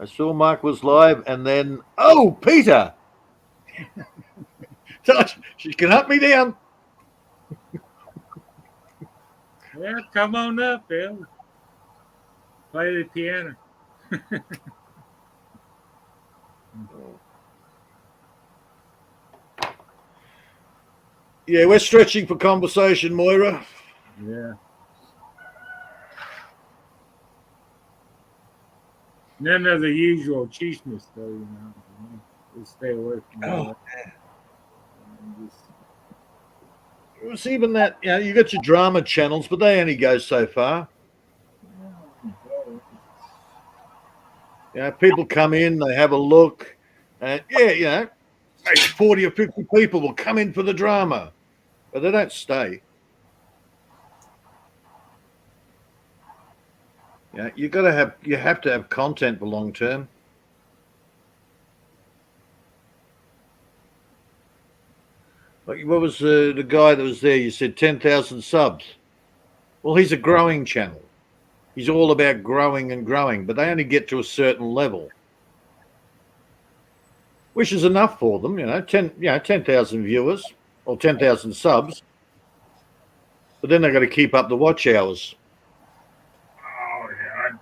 I saw Mark was live, and then, oh, Peter! She can hunt me down. Yeah, come on up, Bill. Play the piano. Yeah, we're stretching for conversation, Moira. Yeah. None of the usual cheesiness, though, you know. We stay away from that. It's even that, you know, you got your drama channels, but they only go so far. You know, people come in, they have a look, and yeah, you know, 40 or 50 people will come in for the drama, but they don't stay. Yeah, you have to have content for long term. Like, what was the guy that was there? You said 10,000 subs. Well, he's a growing channel. He's all about growing and growing, but they only get to a certain level, which is enough for them. 10,000 viewers or 10,000 subs, but then they've got to keep up the watch hours. Oh yeah.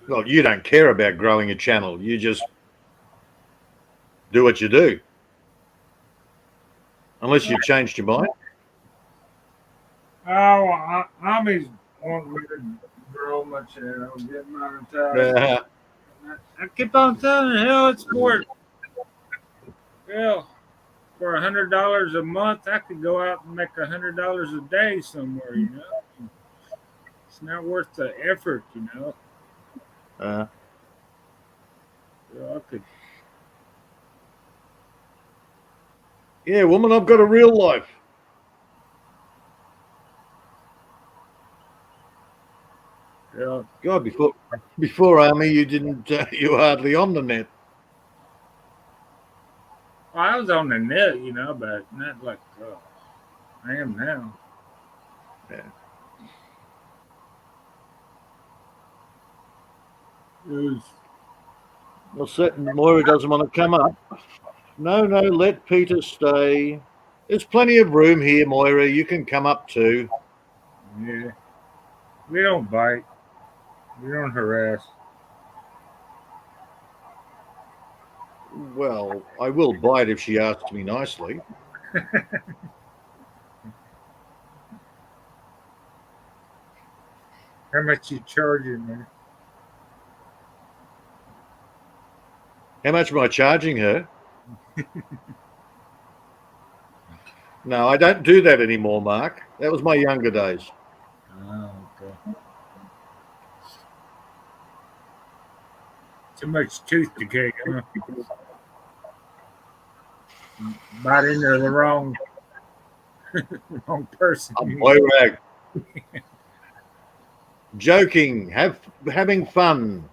Well, you don't care about growing a channel. You just do what you do. Unless you've changed your mind. Oh, Amis want me to grow my channel, get monetized. I keep on telling her, hell, it's worth. Hell, for $100 a month, I could go out and make $100 a day somewhere. It's not worth the effort. Uh, I could. yeah, woman, I've got a real life. Yeah. God, before Army, you didn't. You were hardly on the net. Well, I was on the net, but not like I am now. Yeah. Well, certain Moira doesn't want to come up. No, let Peter stay. There's plenty of room here, Moira. You can come up too. Yeah. We don't bite. We don't harass. Well, I will bite if she asks me nicely. How much you charging, man? How much am I charging her? No, I don't do that anymore, Mark. That was my younger days. Oh, okay. Too much tooth decay, huh? Bite into the wrong person. Moira. Joking, having fun.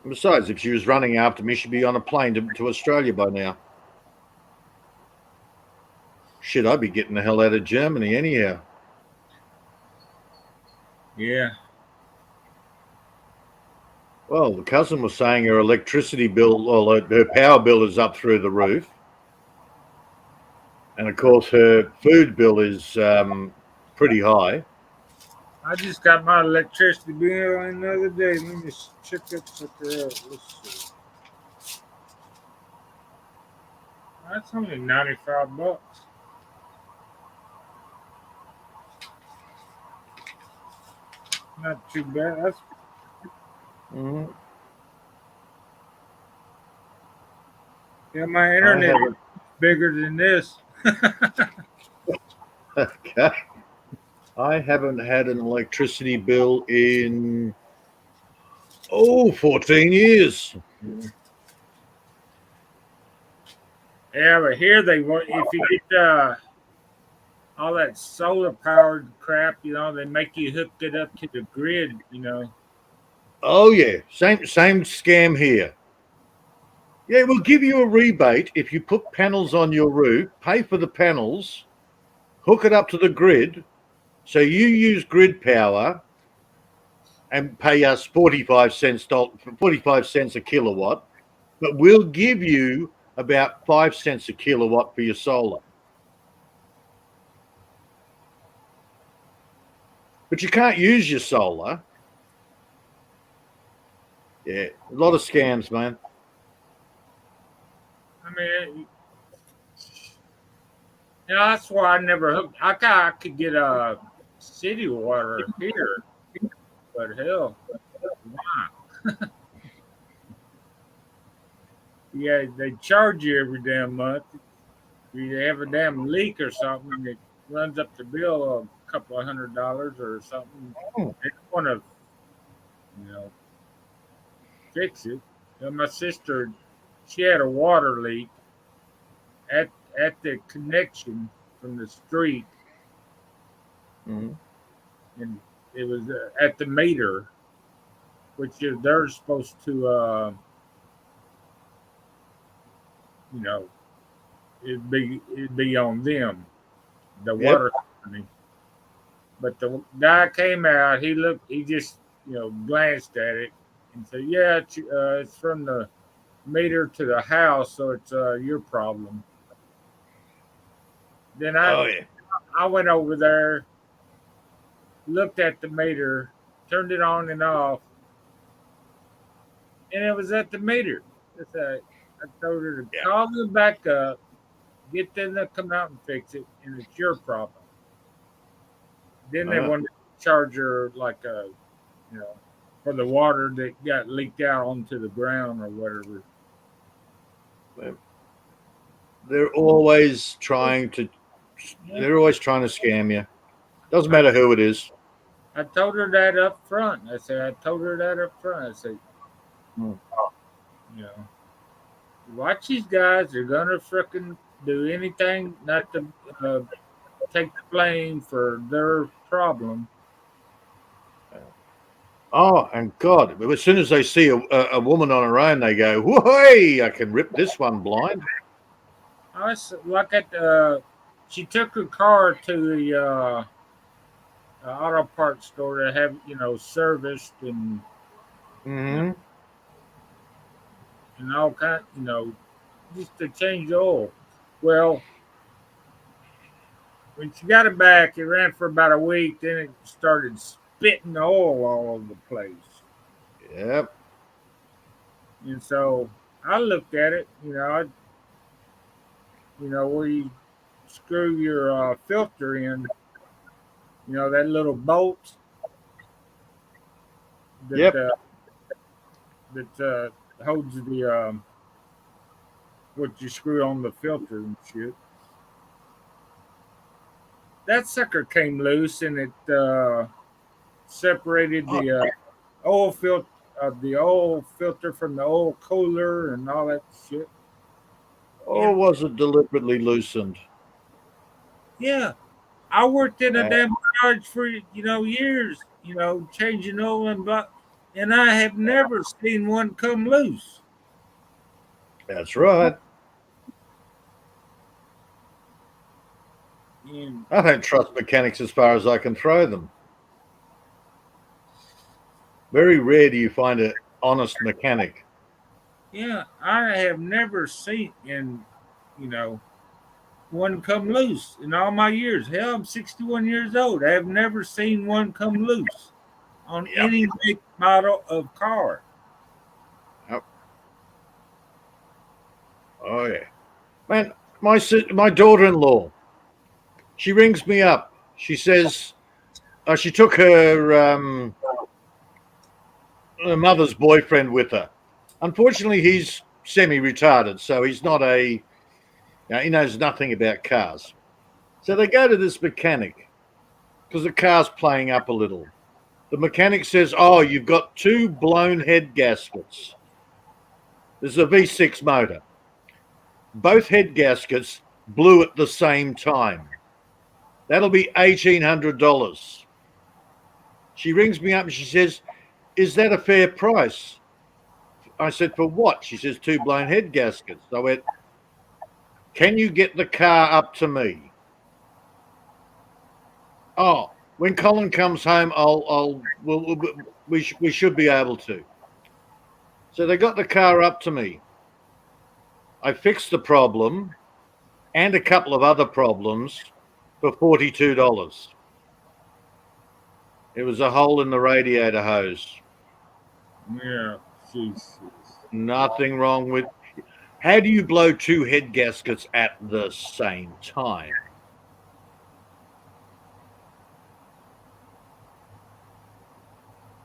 Besides, if she was running after me, she'd be on a plane to Australia by now. Shit, I'd be getting the hell out of Germany anyhow. Yeah. Well, the cousin was saying her electricity bill, or her power bill is up through the roof. And of course, her food bill is pretty high. I just got my electricity bill another day. Let me check that sucker out. Let's see. That's only $95. Not too bad. That's yeah. My internet is bigger than this. Okay. I haven't had an electricity bill in 14 years. Yeah, but here they want if you get all that solar powered crap, they make you hook it up to the grid. Oh yeah, same scam here. Yeah, we'll give you a rebate if you put panels on your roof, pay for the panels, hook it up to the grid, so you use grid power and pay us 45 cents a kilowatt, but we'll give you about 5 cents a kilowatt for your solar. But you can't use your solar. Yeah, a lot of scams, man. I mean, that's why I never hooked. I could get city water here, but hell, why? Yeah, they charge you every damn month. If you have a damn leak or something, it runs up the bill a couple of $100 or something. They don't want to, fix it. My sister she had a water leak at the connection from the street, Mhm. and it was at the meter, which is they're supposed to, you know, it'd be on them, the Yep. water company. But the guy came out. He looked. He just glanced at it and said, "Yeah, it's from the meter to the house, so it's your problem." Then Oh yeah. I went over there, looked at the meter, turned it on and off, and it was at the meter. I told her to Yeah. call them back up, get them to come out and fix it, and it's your problem. Then they Uh-huh. wanted to charge her like you know, for the water that got leaked out onto the ground or whatever. They're always trying to. They're always trying to scam you. Doesn't matter who it is. I told her that up front. I told her that up front. I said, Hmm. you know, watch these guys. They're gonna frickin' do anything not to take the blame for their problem. Oh, and God, as soon as they see a woman on her own, they go, "Whoa, I can rip this one blind." I was like she took her car to the auto parts store to have serviced Hmm. and all kind, just to change the oil. Well, when she got it back, it ran for about a week. Then it started spitting the oil all over the place. Yep. And so I looked at it, where you screw your filter in, that little bolt that Yep. that holds the what you screw on the filter and shit. That sucker came loose and it separated the oil filter. The oil filter from the oil cooler and all that shit. Or was it deliberately loosened? Yeah, I worked in a Uh, damn garage for years, changing oil and I have never seen one come loose. That's right. And I don't trust mechanics as far as I can throw them. Very rare do you find an honest mechanic. yeah, I have never seen one come loose in all my years. Hell, I'm 61 years old. I have never seen one come loose on Yep. any make model of car. Yep. Oh yeah, man. My daughter-in-law. She rings me up. She says she took her mother's boyfriend with her. Unfortunately, he's semi-retarded, so he's not he knows nothing about cars. So they go to this mechanic because the car's playing up a little. The mechanic says, "Oh, you've got two blown head gaskets. This is a V6 motor. Both head gaskets blew at the same time. That'll be $1,800. She rings me up and she says, "Is that a fair price?" I said, "For what?" She says, "Two blown head gaskets." I went, "Can you get the car up to me?" "Oh, when Colin comes home, we should be able to." So they got the car up to me. I fixed the problem and a couple of other problems for $42. It was a hole in the radiator hose. Yeah, Jesus. Nothing wrong with. How do you blow two head gaskets at the same time?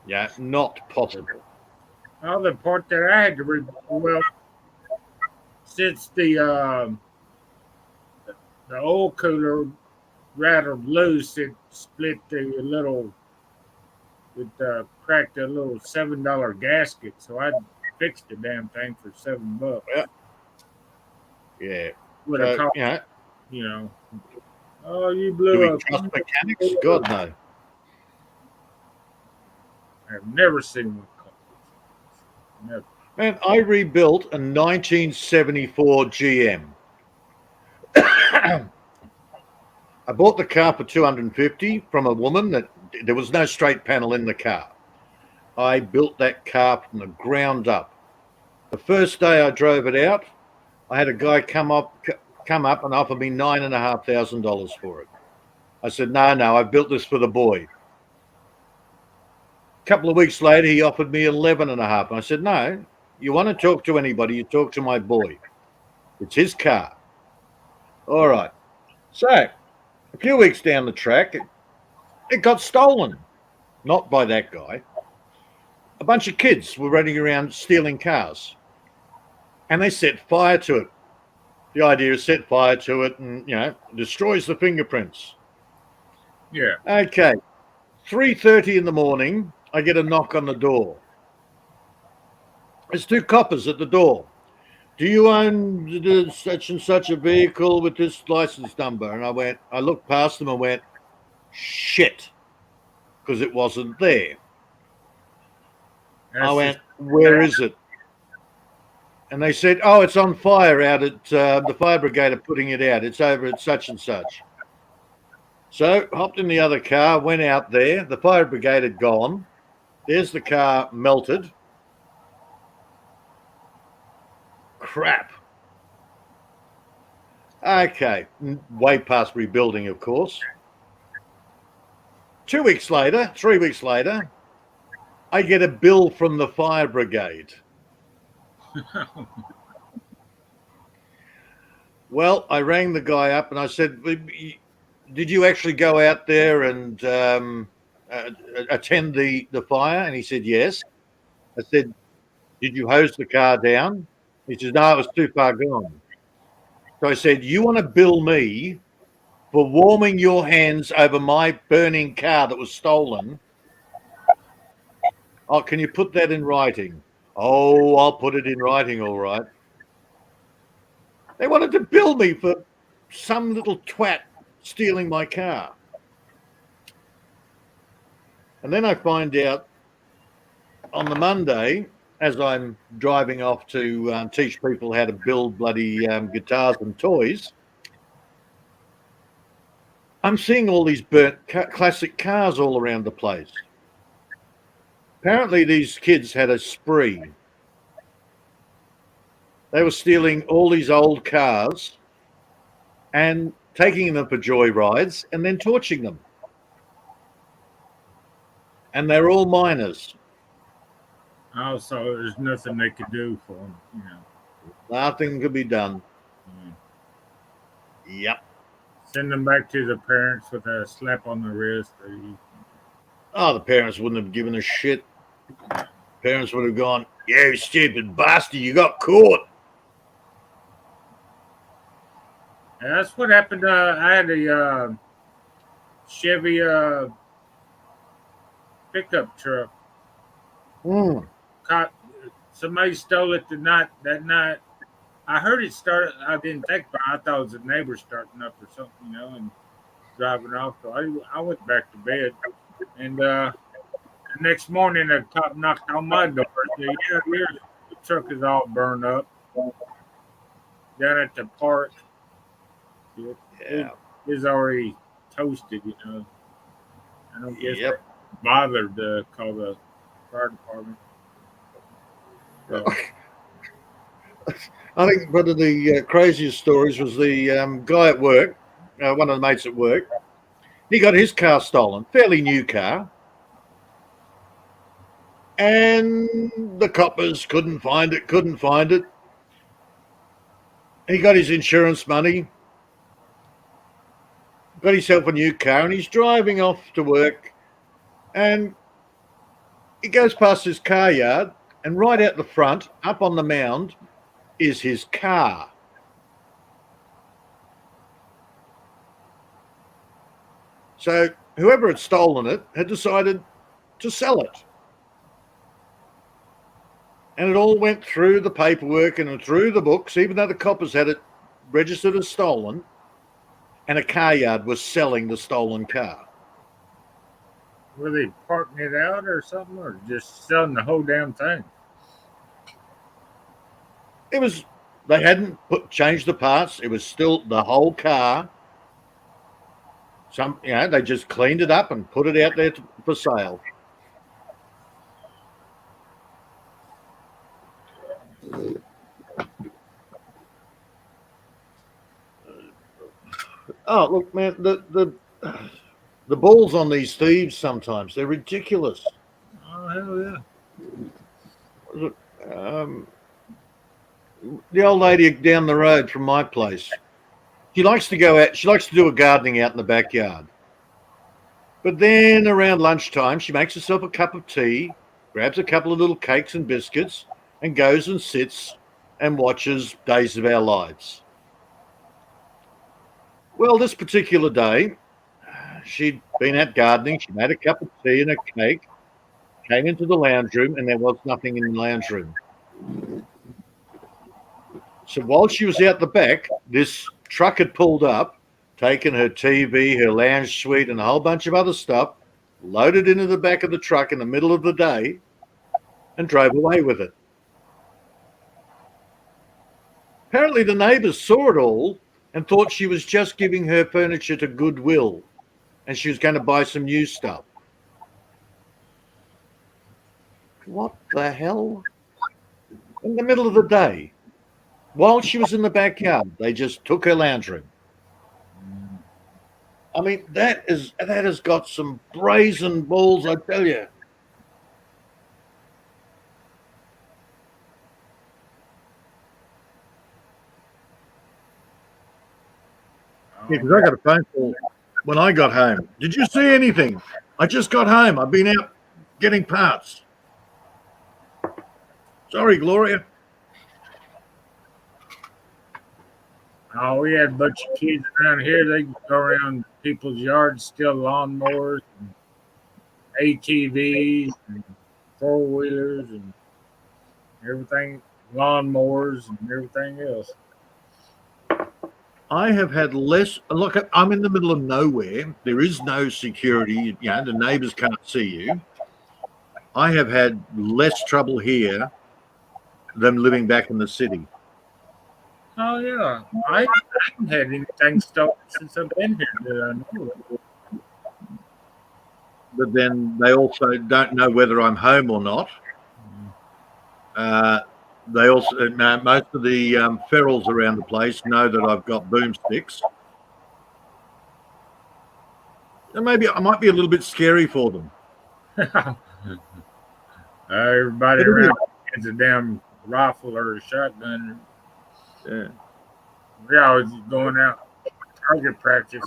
Yeah, not possible. Well, the part that I had to well, since the oil cooler rattled loose, it split it cracked a little $7 gasket. So I fixed the damn thing for $7. Yeah. Would have So, cost, oh, you do blew we up. trust mechanics? God, no. I've never seen one cost. Never. Man, I rebuilt a 1974 GM. I bought the car for $250 from a woman that there was no straight panel in the car. I built that car from the ground up. The first day I drove it out, I had a guy come up and offer me $9,500 for it. I said, no, I built this for the boy. A couple of weeks later, he offered me $11,500. And I said, no, you want to talk to anybody, you talk to my boy. It's his car. All right. So a few weeks down the track, it got stolen. Not by that guy. A bunch of kids were running around stealing cars. And they set fire to it. The idea is set fire to it and, destroys the fingerprints. Yeah. Okay. 3:30 in the morning, I get a knock on the door. There's two coppers at the door. Do you own such and such a vehicle with this license number? And I looked past them and went, shit, because it wasn't there. I went, where is it? And they said, oh, it's on fire out at the fire brigade are putting it out. It's over at such and such. So hopped in the other car, went out there. The fire brigade had gone. There's the car melted. Crap. Okay. Way past rebuilding, of course. 3 weeks later, I get a bill from the fire brigade. Well, I rang the guy up and I said, did you actually go out there and attend the fire? And he said, yes. I said, did you hose the car down? He said, no, it was too far gone. So I said, you want to bill me for warming your hands over my burning car that was stolen? Oh, can you put that in writing? Oh, I'll put it in writing, all right. They wanted to bill me for some little twat stealing my car. And then I find out on the Monday, as I'm driving off to teach people how to build bloody guitars and toys, I'm seeing all these burnt classic cars all around the place. Apparently these kids had a spree. They were stealing all these old cars and taking them for joyrides and then torching them. And they're all minors. Oh, so there's nothing they could do for them, Nothing could be done. Yep. Send them back to the parents with a slap on the wrist. Oh, the parents wouldn't have given a shit. Parents would have gone, you stupid bastard, you got caught. Yeah, that's what happened. I had a Chevy pickup truck. Somebody stole it that night. I heard it started. I didn't think about it. I thought it was a neighbor starting up or something, and driving off. So I went back to bed. And the next morning, the cop knocked on my door and said, yeah, your truck is all burned up down at the park. It's already toasted, I don't guess they bothered to call the fire department. So. I think one of the craziest stories was the guy at work, one of the mates at work. He got his car stolen, fairly new car. And the coppers couldn't find it. He got his insurance money, got himself a new car, and he's driving off to work. And he goes past his car yard, and right out the front, up on the mound, is his car. So whoever had stolen it had decided to sell it. And it all went through the paperwork and through the books, even though the coppers had it registered as stolen, and a car yard was selling the stolen car. Were they parking it out or something, or just selling the whole damn thing? It was, they hadn't changed the parts. It was still the whole car. They just cleaned it up and put it out there for sale. Oh, look, man, the balls on these thieves sometimes, they're ridiculous. Oh, hell yeah. The old lady down the road from my place, she likes to go out, she likes to do a gardening out in the backyard. But then around lunchtime, she makes herself a cup of tea, grabs a couple of little cakes and biscuits, and goes and sits and watches Days of Our Lives. Well, this particular day, she'd been out gardening, she made a cup of tea and a cake, came into the lounge room, and there was nothing in the lounge room. So while she was out the back, this truck had pulled up, taken her TV, her lounge suite, and a whole bunch of other stuff, loaded into the back of the truck in the middle of the day, and drove away with it. Apparently the neighbours saw it all and thought she was just giving her furniture to Goodwill and she was going to buy some new stuff. What the hell? In the middle of the day, while she was in the backyard, they just took her lounge room. I mean, that has got some brazen balls, I tell you. Because I got a phone call when I got home. Did you see anything? I just got home. I've been out getting parts. Sorry, Gloria. Oh, we had a bunch of kids around here. They go around people's yards, steal lawnmowers, and ATVs, and 4-wheelers, and everything, lawnmowers, and everything else. I have had less. Look, I'm in the middle of nowhere. There is no security. The neighbours can't see you. I have had less trouble here than living back in the city. Oh, yeah. I haven't had anything stolen since I've been here that I know of. But then they also don't know whether I'm home or not. They also, most of the ferals around the place know that I've got boomsticks. And maybe I might be a little bit scary for them. Everybody around has a damn rifle or a shotgun. Yeah. We're always going out target practice.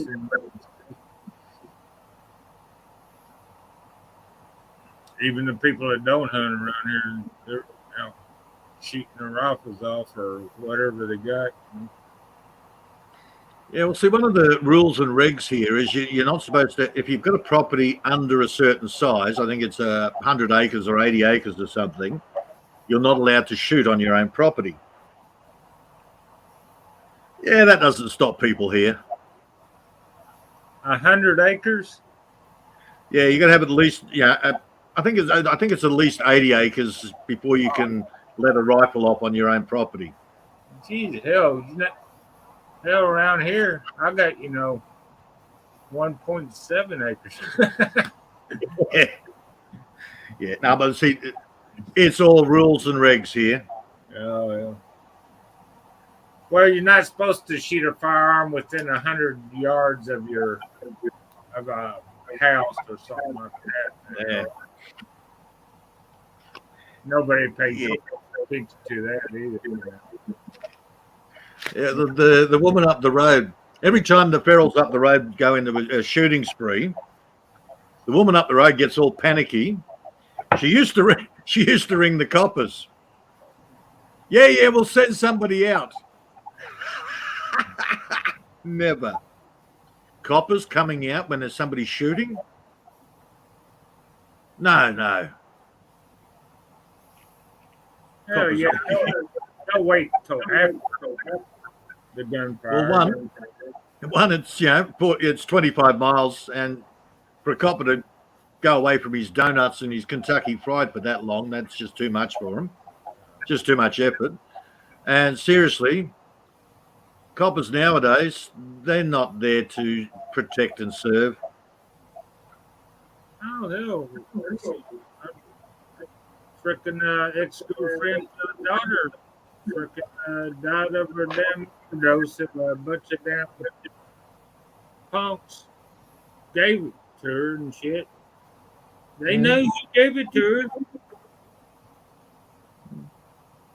Even the people that don't hunt around here, they're shooting their rifles off or whatever they got. Yeah, well, see, one of the rules and regs here is you're not supposed to, if you've got a property under a certain size, I think it's 100 acres or 80 acres or something, you're not allowed to shoot on your own property. Yeah, that doesn't stop people here. 100 acres? Yeah, you got to have at least, I think it's at least 80 acres before you can let a rifle off on your own property. Geez, hell around here, I got, 1.7 acres. Yeah, no, but see, it's all rules and regs here. Oh, yeah. Well, you're not supposed to shoot a firearm within 100 yards of a house or something like that. Yeah. Nobody pays attention to that either. Yeah, the woman up the road, every time the ferals up the road go into a shooting spree, the woman up the road gets all panicky. She used to ring the coppers. Yeah, we'll send somebody out. Never. Coppers coming out when there's somebody shooting? No. Hell Coppers. yeah. They'll wait till after the gunfire. Well, one, it's 25 miles, and for a copper to go away from his donuts and his Kentucky Fried for that long, that's just too much for him. Just too much effort. And seriously, coppers nowadays, they're not there to protect and serve. Oh, hell. Freaking ex-girlfriend's daughter freaking died of her damn overdose of a bunch of damn punks gave it to her and shit. They know you gave it to her.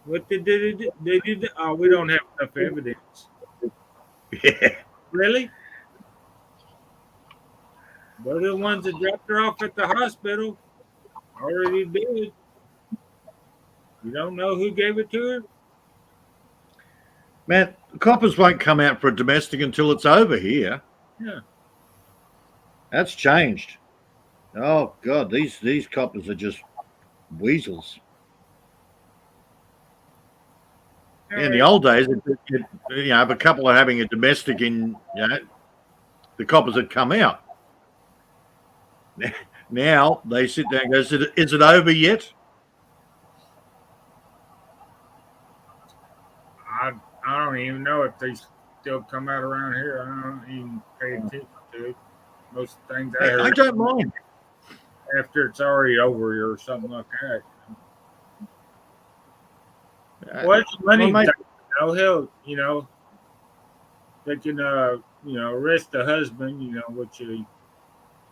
What they did? They did. Oh, we don't have enough evidence. Yeah. Really? They're the ones that dropped her off at the hospital. Already did. You don't know who gave it to her? Man, coppers won't come out for a domestic until it's over here. Yeah. That's changed. Oh God, these coppers are just weasels. In the old days, if a couple are having a domestic the coppers had come out. Now they sit there and go, is it over yet? I don't even know if they still come out around here. I don't even pay attention to it. Most things I heard I don't mind. after it's already over or something like that. What's money? Well, mate, hell, they can, arrest the husband, which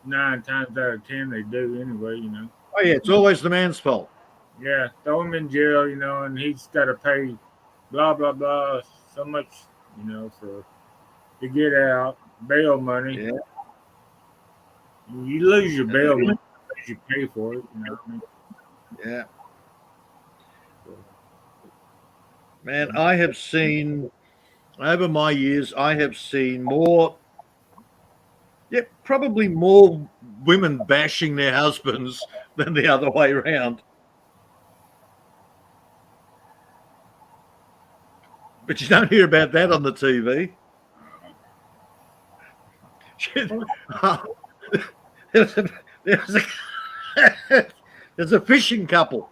9 times out of 10 they do anyway, oh yeah, it's always the man's fault. Yeah, throw him in jail, and he's got to pay blah, blah, blah, so much, to get out, bail money. Yeah. You lose your bail money because you pay for it, Yeah. Man, I have seen, over my years, probably more women bashing their husbands than the other way around. But you don't hear about that on the TV. There's a fishing couple.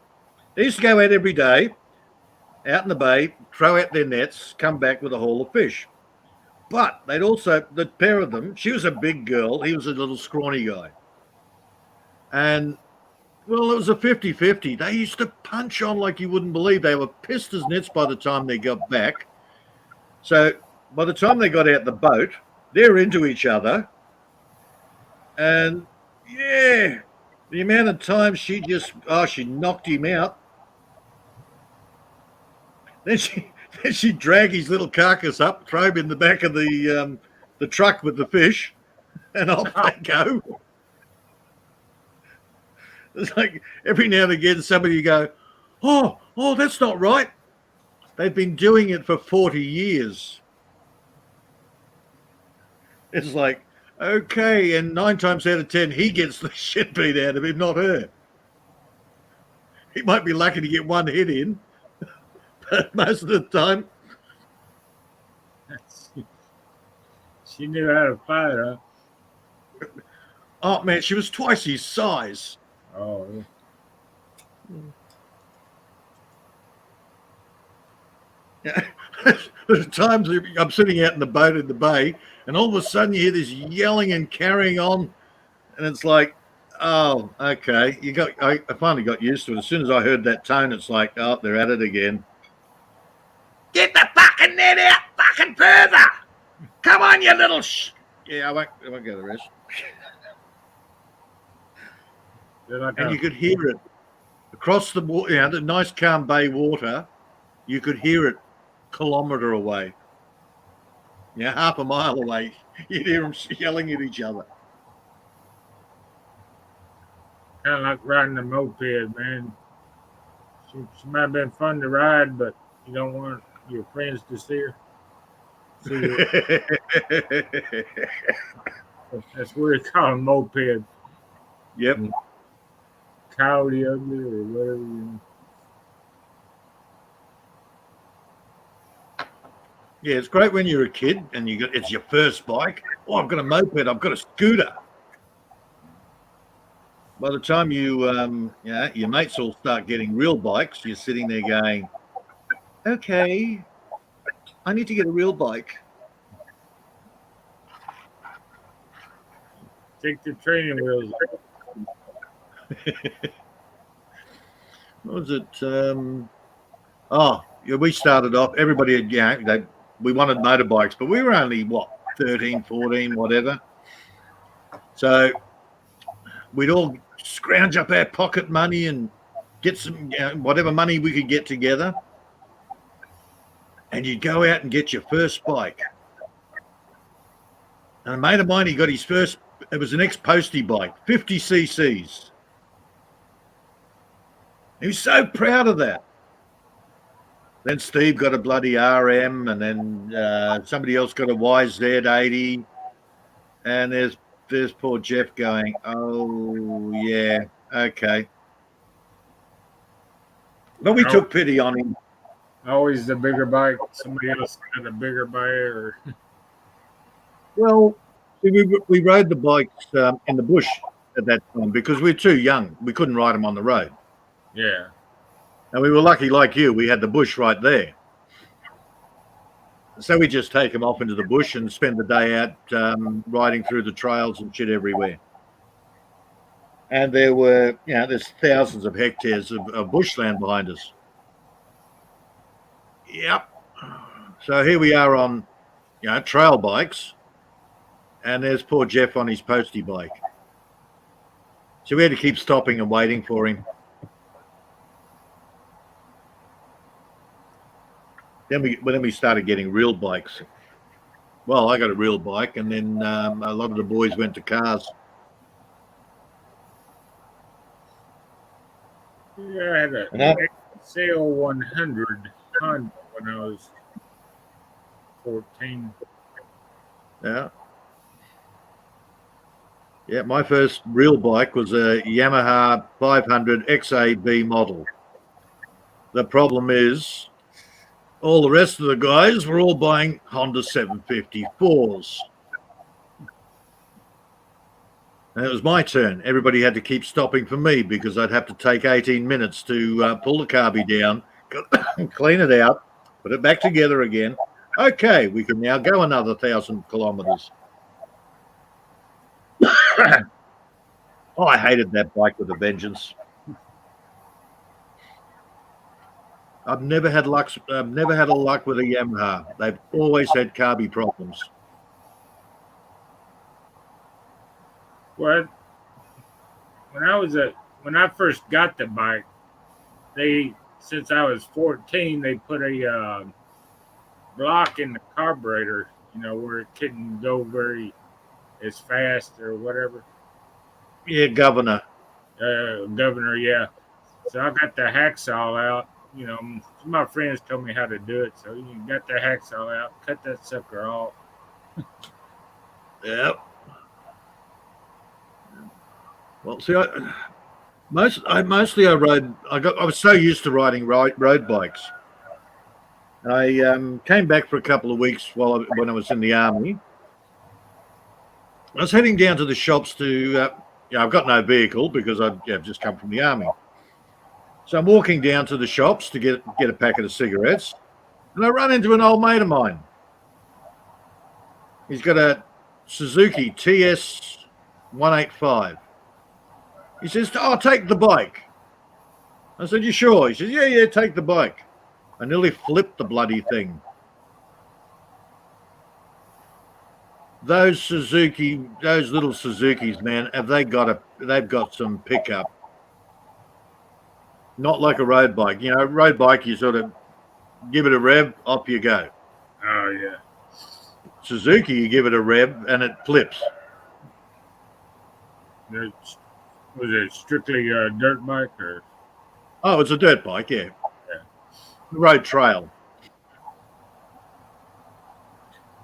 They used to go out every day, out in the bay, throw out their nets, come back with a haul of fish. But they'd also, the pair of them, she was a big girl, he was a little scrawny guy. And, well, it was a 50-50. They used to punch on like you wouldn't believe. They were pissed as nits by the time they got back. So by the time they got out the boat, they're into each other. And, yeah, the amount of times she knocked him out. Then she'd drag his little carcass up, throw him in the back of the truck with the fish, and off they go. It's like every now and again somebody go, oh, that's not right. They've been doing it for 40 years. It's like, okay, and 9 times out of 10, he gets the shit beat out of him, not her. He might be lucky to get one hit in, but most of the time. She knew how to fight, huh? Oh, man, she was twice his size. Oh, yeah. There's times I'm sitting out in the boat in the bay, and all of a sudden you hear this yelling and carrying on, and it's like, oh, okay. I finally got used to it. As soon as I heard that tone, it's like, oh, they're at it again. Get the fucking net out fucking further! Come on, you little Yeah, I won't go the rest. And you could hear it across the water, the nice calm bay water. You could hear it a kilometre away. Yeah, half a mile away. You'd hear them yelling at each other. Kind of like riding a moped, man. She might have been fun to ride, but you don't want your friends to see her. That's what they call a moped. Yep. Coyote ugly or whatever. Yeah, it's great when you're a kid and it's your first bike. Oh, I've got a moped. I've got a scooter. By the time your mates all start getting real bikes, you're sitting there going, okay, I need to get a real bike. Take the training wheels off. What was it? Yeah, we started off, everybody had, we wanted motorbikes, but we were only, 13, 14, whatever. So we'd all scrounge up our pocket money and get some, whatever money we could get together. And you'd go out and get your first bike. And a mate of mine, he got his first, it was an ex-postie bike, 50 cc's. He was so proud of that. Then Steve got a bloody RM, and then somebody else got a YZ80. And there's poor Jeff going, oh, yeah, okay. But we took pity on him. Always the bigger bike. Somebody else had a bigger bike, or Well, we rode the bikes in the bush at that time because we were too young. We couldn't ride them on the road. yeah. And we were lucky, like you, we had the bush right there. So we just take them off into the bush and spend the day out riding through the trails and shit everywhere. And there's thousands of hectares of bushland behind us. Yep. So here we are on, trail bikes. And there's poor Jeff on his postie bike. So we had to keep stopping and waiting for him. Then we started getting real bikes. Well, I got a real bike, and then a lot of the boys went to cars. Yeah, I had a Sail 100 Honda when I was 14. Yeah. Yeah, my first real bike was a Yamaha 500 XAB model. The problem is, all the rest of the guys were all buying Honda 754s. And it was my turn. Everybody had to keep stopping for me because I'd have to take 18 minutes to pull the carby down, clean it out, put it back together again. Okay, we can now go another 1,000 kilometers. I hated that bike with a vengeance. I've never had luck with a Yamaha. They've always had carby problems. Well, when I first got the bike, since I was 14, they put a block in the carburetor, where it couldn't go very as fast or whatever. Yeah, governor. Governor, yeah. So I got the hacksaw out. My friends told me how to do it. So you got the hacksaw out, cut that sucker off. Yep. Well, see, I was so used to riding road bikes. And I came back for a couple of weeks when I was in the army. I was heading down to the shops to, I've got no vehicle because I've just come from the army. So I'm walking down to the shops to get a packet of cigarettes, and I run into an old mate of mine. He's got a Suzuki TS 185. He says, "Oh, take the bike." I said, "You sure?" He says, "Yeah, take the bike." I nearly flipped the bloody thing. Those little Suzukis, man, they've got some pickup. Not like a road bike. Road bike, you sort of give it a rev, off you go. Oh, yeah. Suzuki, you give it a rev and it flips. Was it strictly a dirt bike or? Oh, it's a dirt bike, yeah. Road trail.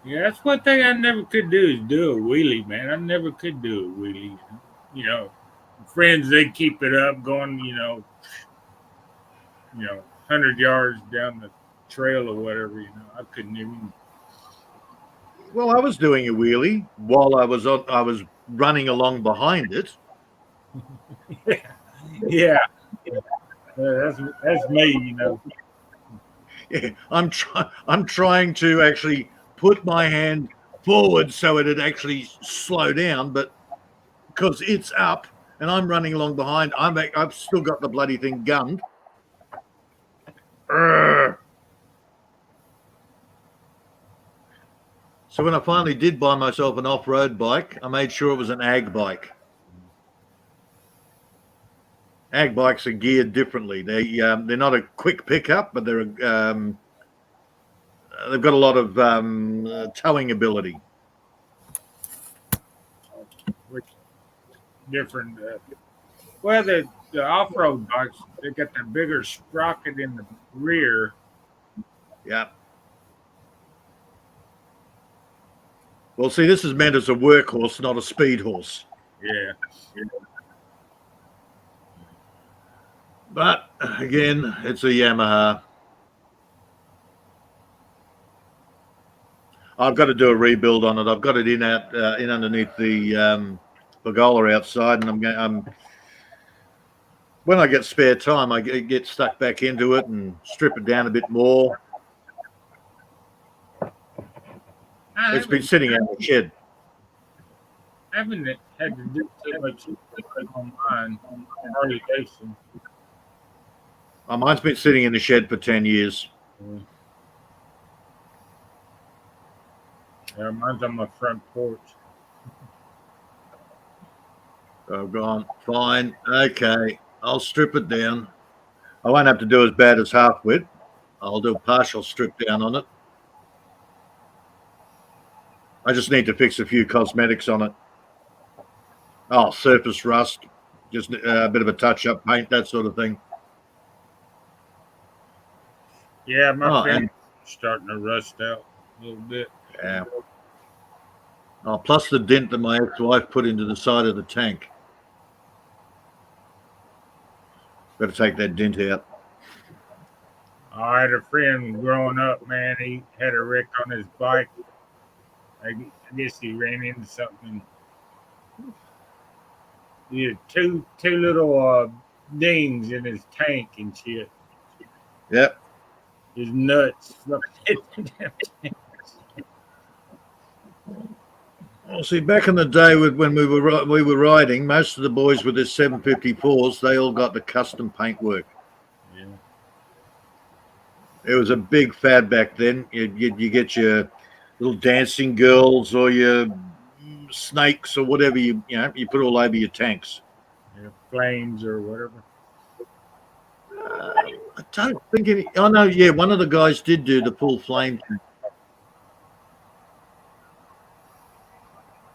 Yeah, that's one thing I never could do is do a wheelie, man. I never could do a wheelie. Friends, they keep it up going, 100 yards down the trail or whatever, I couldn't even Well, I was doing a wheelie while I was running along behind it. Yeah, that's me. You know. Yeah, I'm trying to actually put my hand forward so it'd actually slow down, but because it's up and I'm running along behind, I've still got the bloody thing gunned. Urgh. So when I finally did buy myself an off-road bike, I made sure it was an ag bike. Ag bikes are geared differently. They're not a quick pickup, but they've got a lot of towing ability. Which different. Well, the off-road bikes, they got the bigger sprocket in the rear. Yeah. Well, see, this is meant as a workhorse, not a speed horse. Yeah. But again, it's a Yamaha. I've got to do a rebuild on it. I've got it in underneath the pergola outside, and when I get spare time, I get stuck back into it and strip it down a bit more. It's been sitting out in the shed. I haven't had to do too much on mine on Harley Davidson. Mine's been sitting in the shed for 10 years. Yeah, mine's on my front porch. I've gone, fine, okay, I'll strip it down. I won't have to do as bad as half wit. I'll do a partial strip down on it. I just need to fix a few cosmetics on it. Oh, surface rust, just a bit of a touch-up paint, that sort of thing. Yeah, my fender's starting to rust out a little bit. Yeah. Oh, plus the dent that my ex-wife put into the side of the tank. Got to take that dent out. I had a friend growing up, man. He had a wreck on his bike. I guess he ran into something. He had two little dings in his tank and shit. Yep. His nuts. Well, see, back in the day when we were riding, most of the boys with their 754s, they all got the custom paint work. Yeah. It was a big fad back then. You get your little dancing girls or your snakes or whatever you put all over your tanks. Yeah, flames or whatever. I don't think any. Oh no, yeah, one of the guys did do the full flame.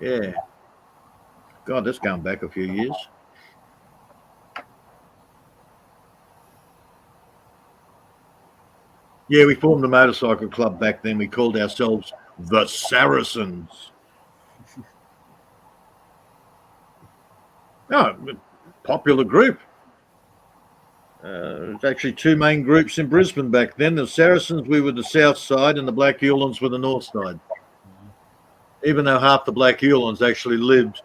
Yeah. God, that's going back a few years. Yeah, we formed a motorcycle club back then. We called ourselves the Saracens. Oh, popular group. There's actually two main groups in Brisbane back then. The Saracens, we were the south side, and the Black Hewlins were the north side. Even though half the Black Hewlins actually lived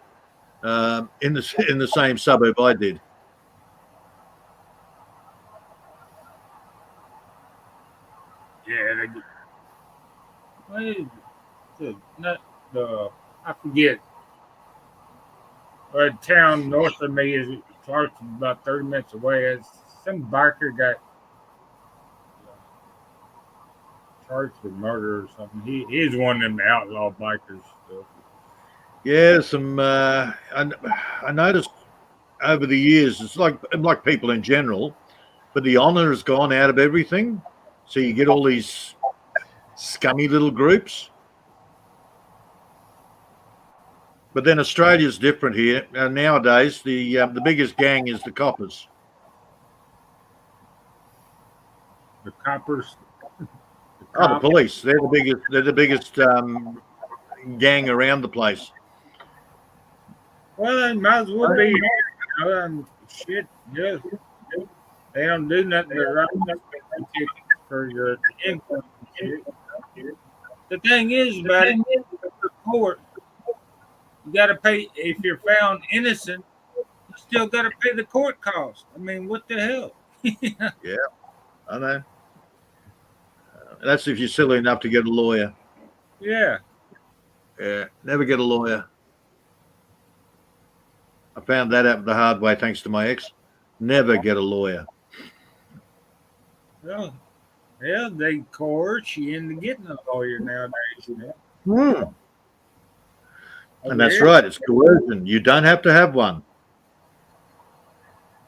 in the same suburb I did. Yeah, I forget. A town north of me is about 30 minutes away. Some biker got charged with murder or something. He's one of them outlaw bikers. So. Yeah, I noticed over the years, it's like people in general, but the honour has gone out of everything. So you get all these scummy little groups. But then Australia's different here. Nowadays, the biggest gang is the coppers. The coppers. The police. They're the biggest gang around the place. Well, they might as well be. Shit, yeah. They don't do nothing but write for your income. The thing is about it, court, you got to pay. If you're found innocent, you still got to pay the court cost. I mean, what the hell? I know. That's if you're silly enough to get a lawyer. Yeah. Yeah, never get a lawyer. I found that out the hard way thanks to my ex. Never get a lawyer. Well, they coerce you into getting a lawyer nowadays. You know? And that's right. It's coercion. You don't have to have one.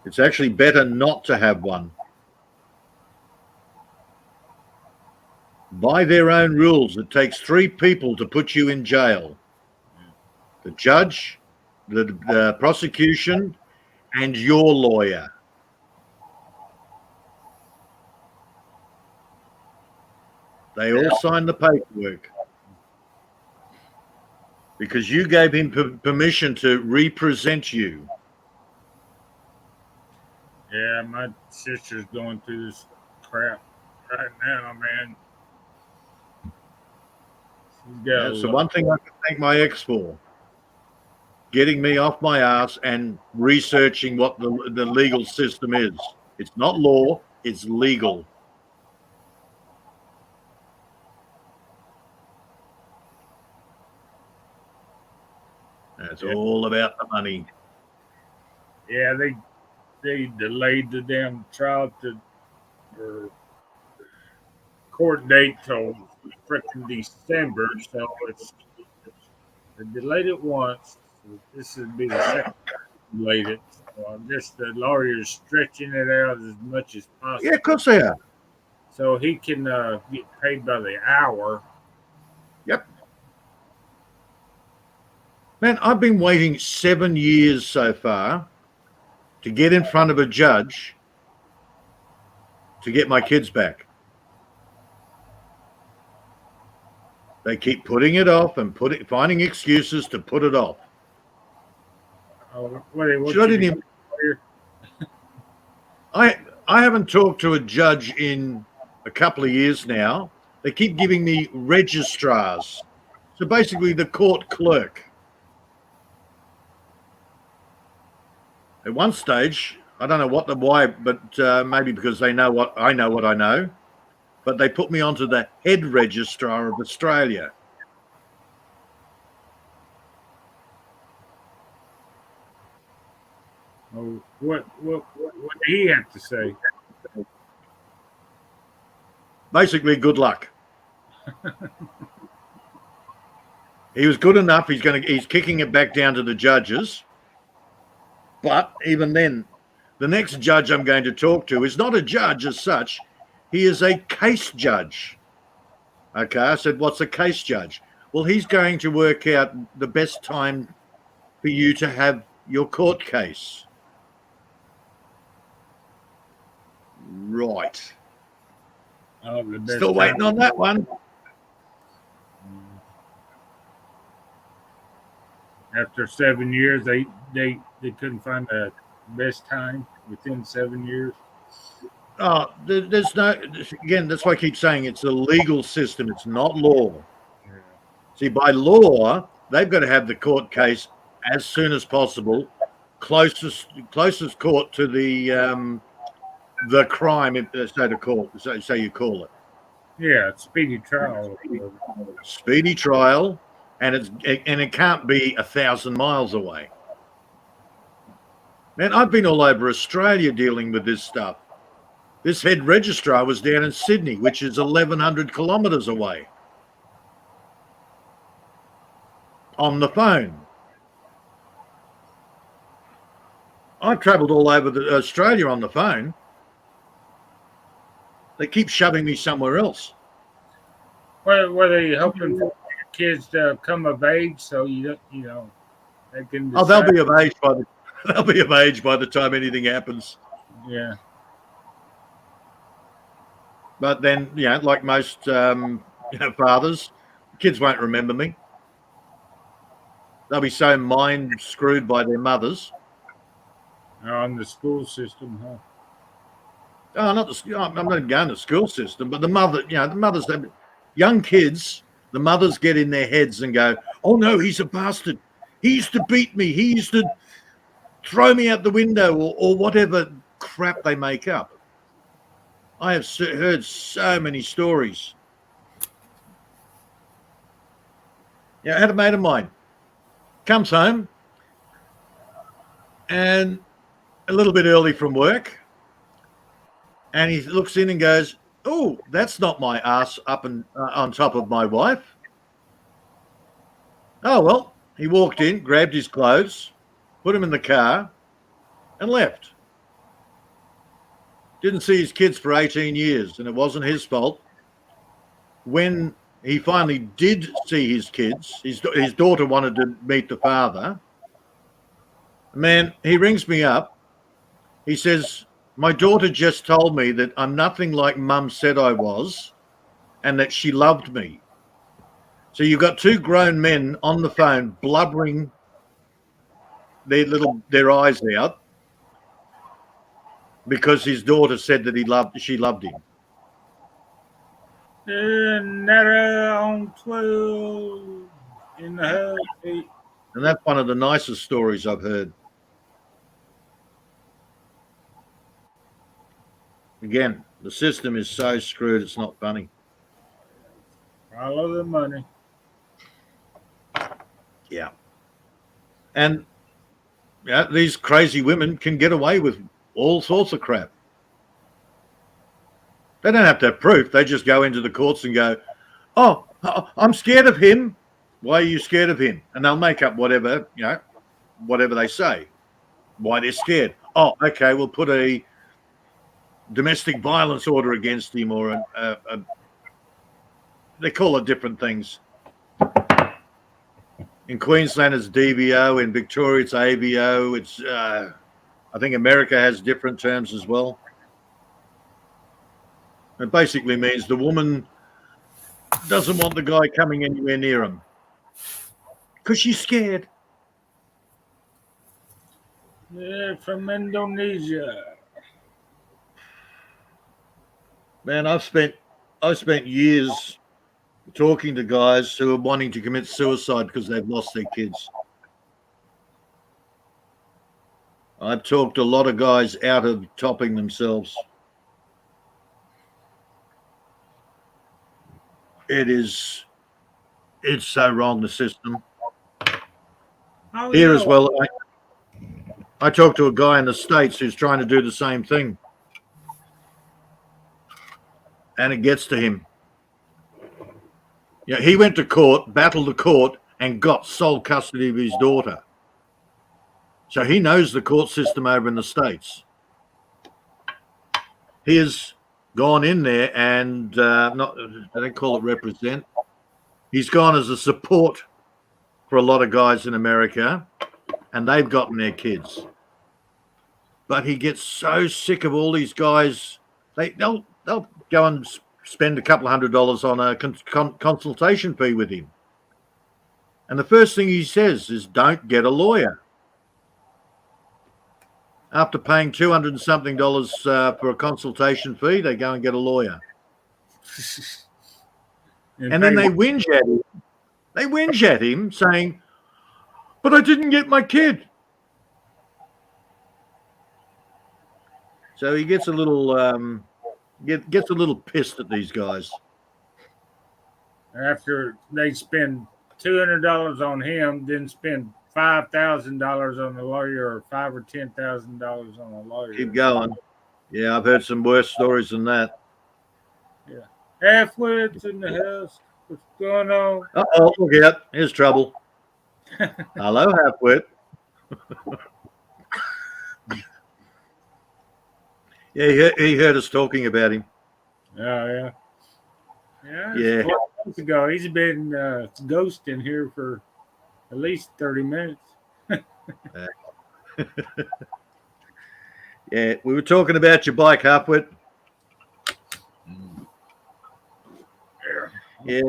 It's actually better not to have one. By their own rules, it takes 3 people to put you in jail. The judge, the prosecution, and your lawyer. They all sign the paperwork. Because you gave him permission to represent you. Yeah, my sister's going through this crap right now, man. That's the one thing I can thank my ex for. Getting me off my ass and researching what the legal system is. It's not law, it's legal. It's all about the money. Yeah, they delayed the damn trial for court date till freaking December, so they delayed it once. So this would be the second time they delayed it. So I guess the lawyer's stretching it out as much as possible. Yeah, of course they are. So he can get paid by the hour. Yep. Man, I've been waiting 7 years so far to get in front of a judge to get my kids back. They keep putting it off and finding excuses to put it off. I haven't talked to a judge in a couple of years now. They keep giving me registrars. So basically the court clerk. At one stage, I don't know why, but maybe because they know what I know, but they put me onto the head registrar of Australia. Oh, what did he have to say? Basically, good luck. He was good enough. He's kicking it back down to the judges. But even then, the next judge I'm going to talk to is not a judge as such. He is a case judge. Okay, I said, what's a case judge? Well, he's going to work out the best time for you to have your court case. Right. Still waiting on that one. After 7 years, they couldn't find the best time within 7 years. Oh, there's no. Again, that's why I keep saying it's a legal system. It's not law. Yeah. See, by law, they've got to have the court case as soon as possible, closest court to the crime, say you call it. Yeah, speedy trial. Speedy trial, and it can't be 1,000 miles away. Man, I've been all over Australia dealing with this stuff. This head registrar was down in Sydney, which is 1,100 kilometres away. On the phone. I've travelled all over Australia on the phone. They keep shoving me somewhere else. Were they hoping for kids to come of age so they can decide? Oh, they'll be of age by the time anything happens. Yeah. But then, like most fathers, kids won't remember me. They'll be so mind screwed by their mothers. On the school system, huh? Oh, I'm not going to the school system, but the mothers, young kids, the mothers get in their heads and go, Oh no, he's a bastard. He used to beat me. He used to throw me out the window or whatever crap they make up. I have heard so many stories. Yeah, I had a mate of mine comes home and a little bit early from work, and he looks in and goes, "Oh, that's not my ass up and on top of my wife." Oh well, he walked in, grabbed his clothes, put them in the car, and left. Didn't see his kids for 18 years, and it wasn't his fault. When he finally did see his kids, his daughter wanted to meet the father. Man, he rings me up. He says, "My daughter just told me that I'm nothing like Mum said I was, and that she loved me." So you've got two grown men on the phone blubbering their eyes out because his daughter said that she loved him. Another on 12 in the house. And that's one of the nicest stories I've heard. Again, the system is so screwed, it's not funny. Follow the money. Yeah. And yeah, these crazy women can get away with all sorts of crap. They don't have to have proof. They just go into the courts and go, "Oh, I'm scared of him." "Why are you scared of him?" And they'll make up whatever they say, why they're scared. "Oh, okay, we'll put a domestic violence order against him," or they call it different things. In Queensland, it's DVO. In Victoria, it's AVO. It's I think America has different terms as well. It basically means the woman doesn't want the guy coming anywhere near him because she's scared. Yeah, from Indonesia. Man, I've spent years talking to guys who are wanting to commit suicide because they've lost their kids. I've talked a lot of guys out of topping themselves. It's so wrong, the system. Oh, Here yeah. as well, I talked to a guy in the States who's trying to do the same thing. And it gets to him. Yeah, he went to court, battled the court, and got sole custody of his daughter. So he knows the court system over in the States. He has gone in there and they don't call it represent. He's gone as a support for a lot of guys in America, and they've gotten their kids. But he gets so sick of all these guys. They'll go and spend a couple of $100 on a consultation fee with him. And the first thing he says is, "Don't get a lawyer." After paying $200 and something for a consultation fee, they go and get a lawyer. And then they whinge at him. They whinge at him saying, "But I didn't get my kid." So he gets a little gets a little pissed at these guys. After they spend $200 on him, then spend $5,000 on the lawyer, or $5,000 or $10,000 on a lawyer. Keep going. Yeah, I've heard some worse stories than that. Yeah. Halfwits in the house. What's going on? Uh-oh, look out. Here's trouble. Hello, Halfwit. Yeah, he heard us talking about him. Yeah. Yeah. 4 months ago, he's been ghosting here for at least 30 minutes. Yeah, we were talking about your bike, Halfwit. Yeah.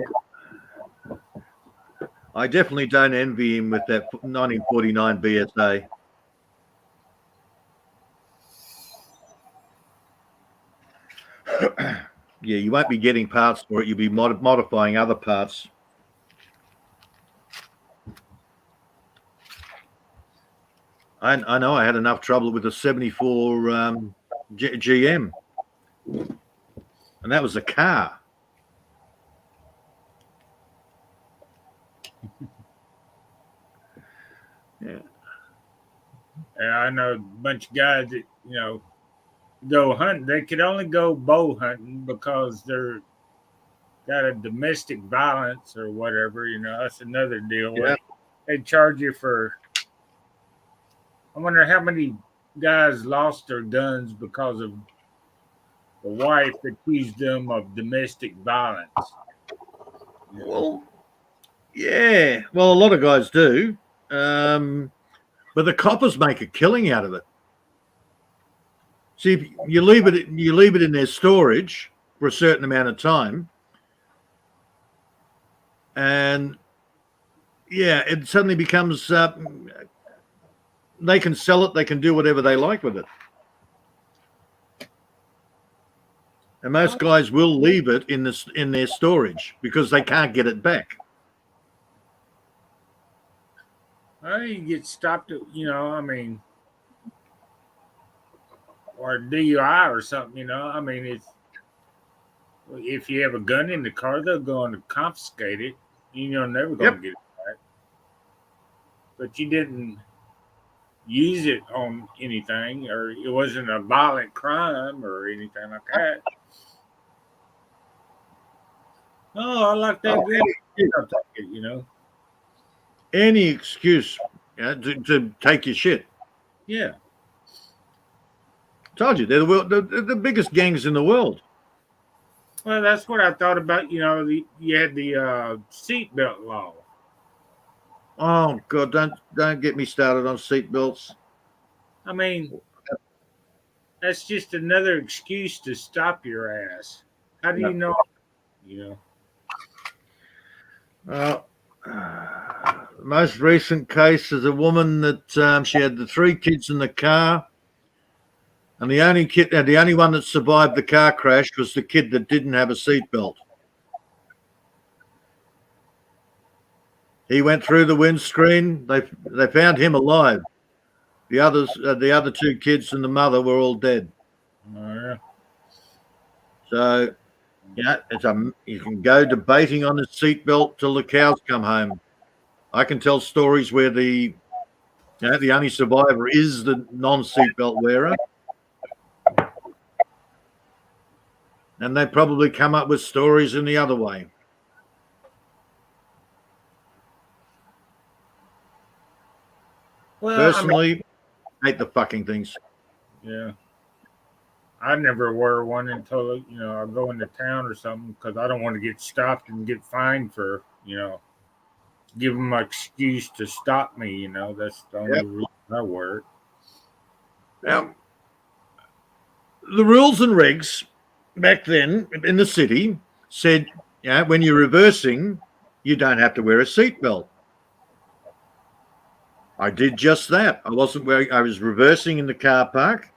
I definitely don't envy him with that 1949 BSA. Yeah, you won't be getting parts for it. You'll be modifying other parts. I know I had enough trouble with the 74 GM, and that was a car. Yeah. And I know a bunch of guys that, go hunting. They could only go bow hunting because they're got a domestic violence or whatever. That's another deal. Yeah. They charge you for. I wonder how many guys lost their guns because of the wife accused them of domestic violence. Well, yeah. Well, a lot of guys do, but the coppers make a killing out of it. See, if you leave it in their storage for a certain amount of time, and yeah, it suddenly becomes. They can sell it. They can do whatever they like with it. And most guys will leave it in their storage because they can't get it back. Well, you get stopped at, or DUI or something, it's if you have a gun in the car, they're going to confiscate it. You're never going to get it back. But you didn't use it on anything, or it wasn't a violent crime or anything like that. Oh, I like that. I'll take it, Any excuse to take your shit. Yeah. Told you, they're the biggest gangs in the world. Well, that's what I thought about. You had the seatbelt law. Oh God, don't get me started on seatbelts. I mean, that's just another excuse to stop your ass. How do you know? Most recent case is a woman that she had the 3 kids in the car, and the only one that survived the car crash was the kid that didn't have a seatbelt. He went through the windscreen. They found him alive. The other 2 kids and the mother were all dead. Yeah. So, you can go debating on the seatbelt till the cows come home. I can tell stories where the only survivor is the non-seatbelt wearer, and they probably come up with stories in the other way. Well, Personally, hate the fucking things. Yeah. I never wear one until, I go into town or something because I don't want to get stopped and get fined for, give them an excuse to stop me. That's the only reason I wear it. Now, the rules and regs back then in the city said, when you're reversing, you don't have to wear a seatbelt. I did just that. I was reversing in the car park,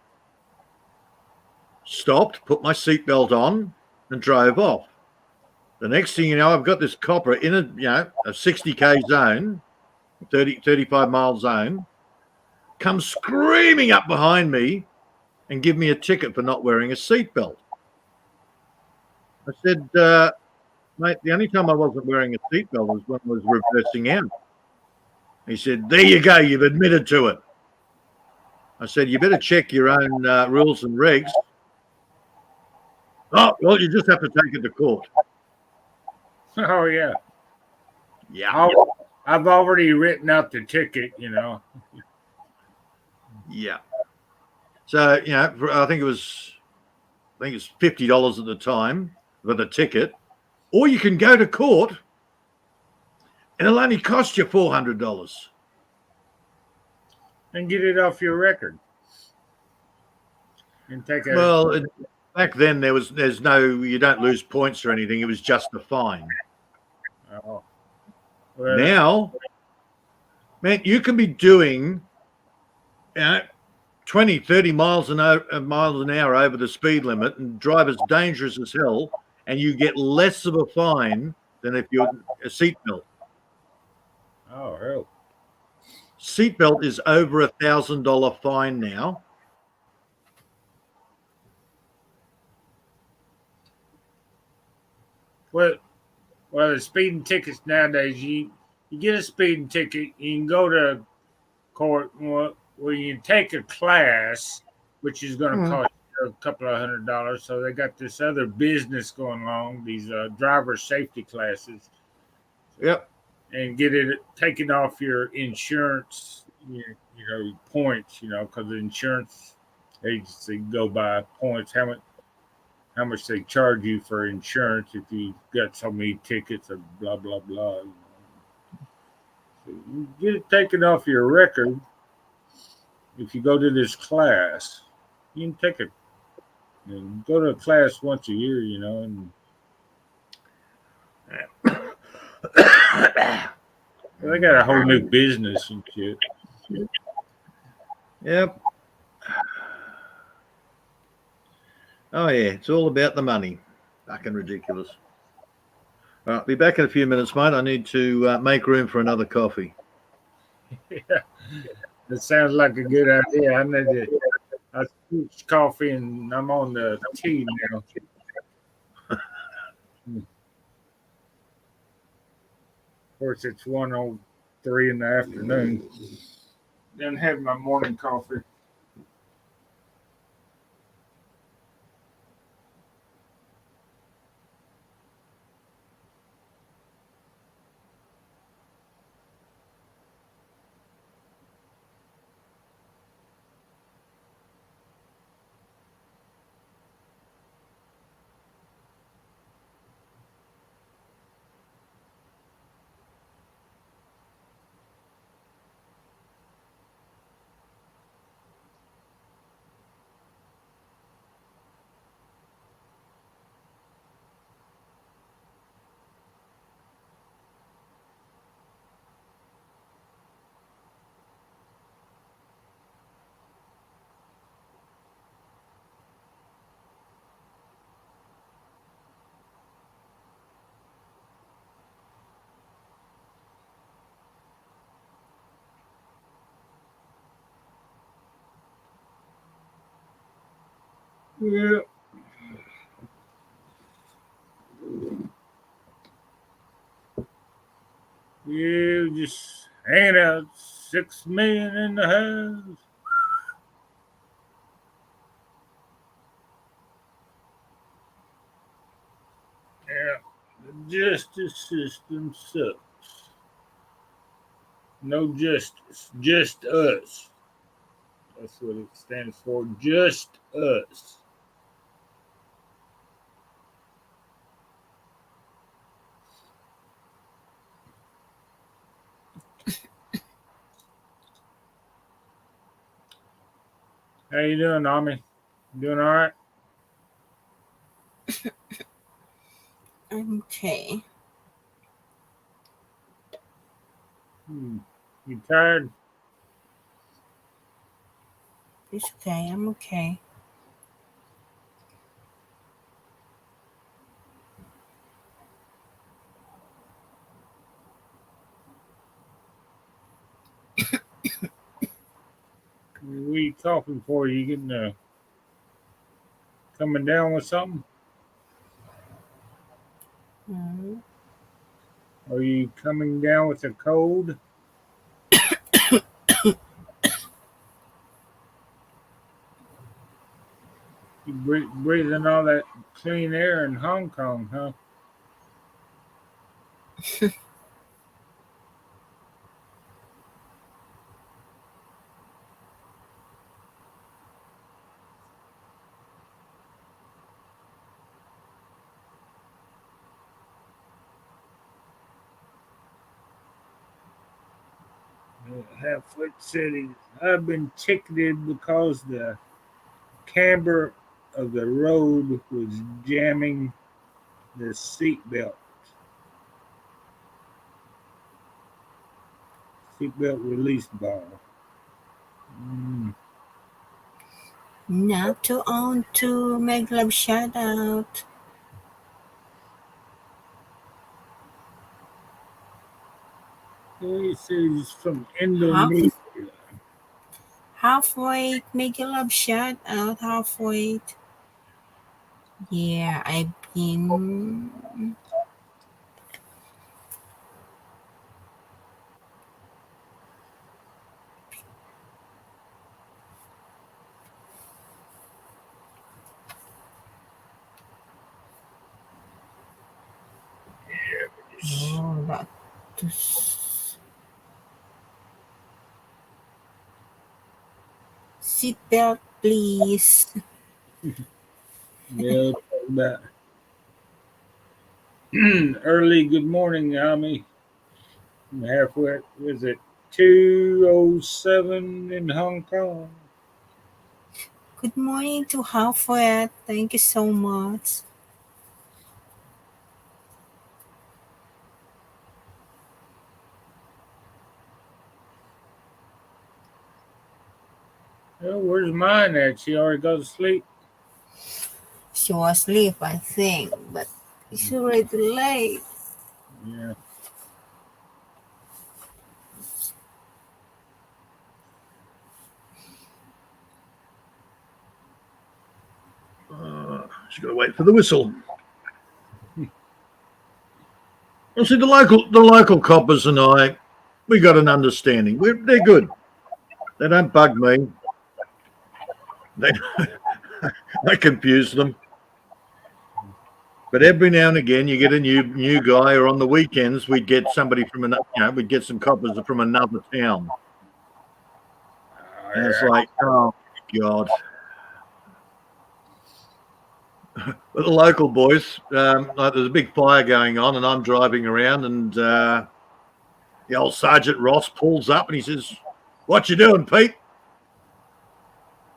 stopped, put my seatbelt on, and drove off. The next thing you know, I've got this copper in a 60k zone, 35 mile zone, comes screaming up behind me and give me a ticket for not wearing a seatbelt. I said, mate, the only time I wasn't wearing a seatbelt was when I was reversing out. He said, there you go, you've admitted to it. I said, you better check your own rules and regs. Oh, well, you just have to take it to court. Oh, yeah. Yeah. I've already written out the ticket, Yeah. So, I think it's $50 at the time for the ticket. Or you can go to court and it'll only cost you $400. And get it off your record. And take a Well, back then there's no, you don't lose points or anything. It was just a fine. Oh. Well, Now, man, you can be doing 20, 30 miles an hour over the speed limit and drive as dangerous as hell, and you get less of a fine than if you're a seatbelt. Oh, really? Seatbelt is over $1,000 fine now. Well, the speeding tickets nowadays, you get a speeding ticket, you can go to court where you take a class, which is going to cost you a couple of $100. So they got this other business going along, these driver safety classes. Yep. And get it taken off your insurance, points, because the insurance agency go by points, how much they charge you for insurance if you got so many tickets or blah blah blah. So you get it taken off your record if you go to this class. You can take it and go to a class once a year, and they got a whole new business and shit. Yep. Oh, yeah. It's all about the money. Fucking ridiculous. All right. Be back in a few minutes, mate. I need to make room for another coffee. Yeah. That sounds like a good idea. I switched coffee and I'm on the tea now. Of course, it's 1:03 in the afternoon. Didn't have my morning coffee. Yeah. You just hanging out 6 million in the house. Yeah. The justice system sucks. No justice. Just us. That's what it stands for. Just us. How you doing, Nami? Doing all right? Okay. You tired? It's okay. I'm okay. What are you talking for? You getting coming down with something? Mm. Are you coming down with a cold? You breathing all that clean air in Hong Kong, huh? Halfwit City. I've been ticketed because the camber of the road was jamming the seatbelt. Seatbelt release bar. Not to on to make love shout out. He says he's from Half Indonesia. halfway, make a love shout out halfway. Yeah, I've been. Oh, seatbelt, please. Yeah, about early good morning, Ami. I'm halfway. Was it 2:07 in Hong Kong? Good morning to halfway. Thank you so much. Oh, where's mine at? She already go to sleep. She was asleep, I think, but it's already late. Yeah. She's got to wait for the whistle. Well, see, the local coppers and I, we got an understanding. They're good. They don't bug me. They I confuse them. But every now and again, you get a new guy, or on the weekends, we'd get somebody from we'd get some coppers from another town, and it's like, oh God. But the local boys, like there's a big fire going on, and I'm driving around, and the old Sergeant Ross pulls up and he says, "What you doing, Pete?"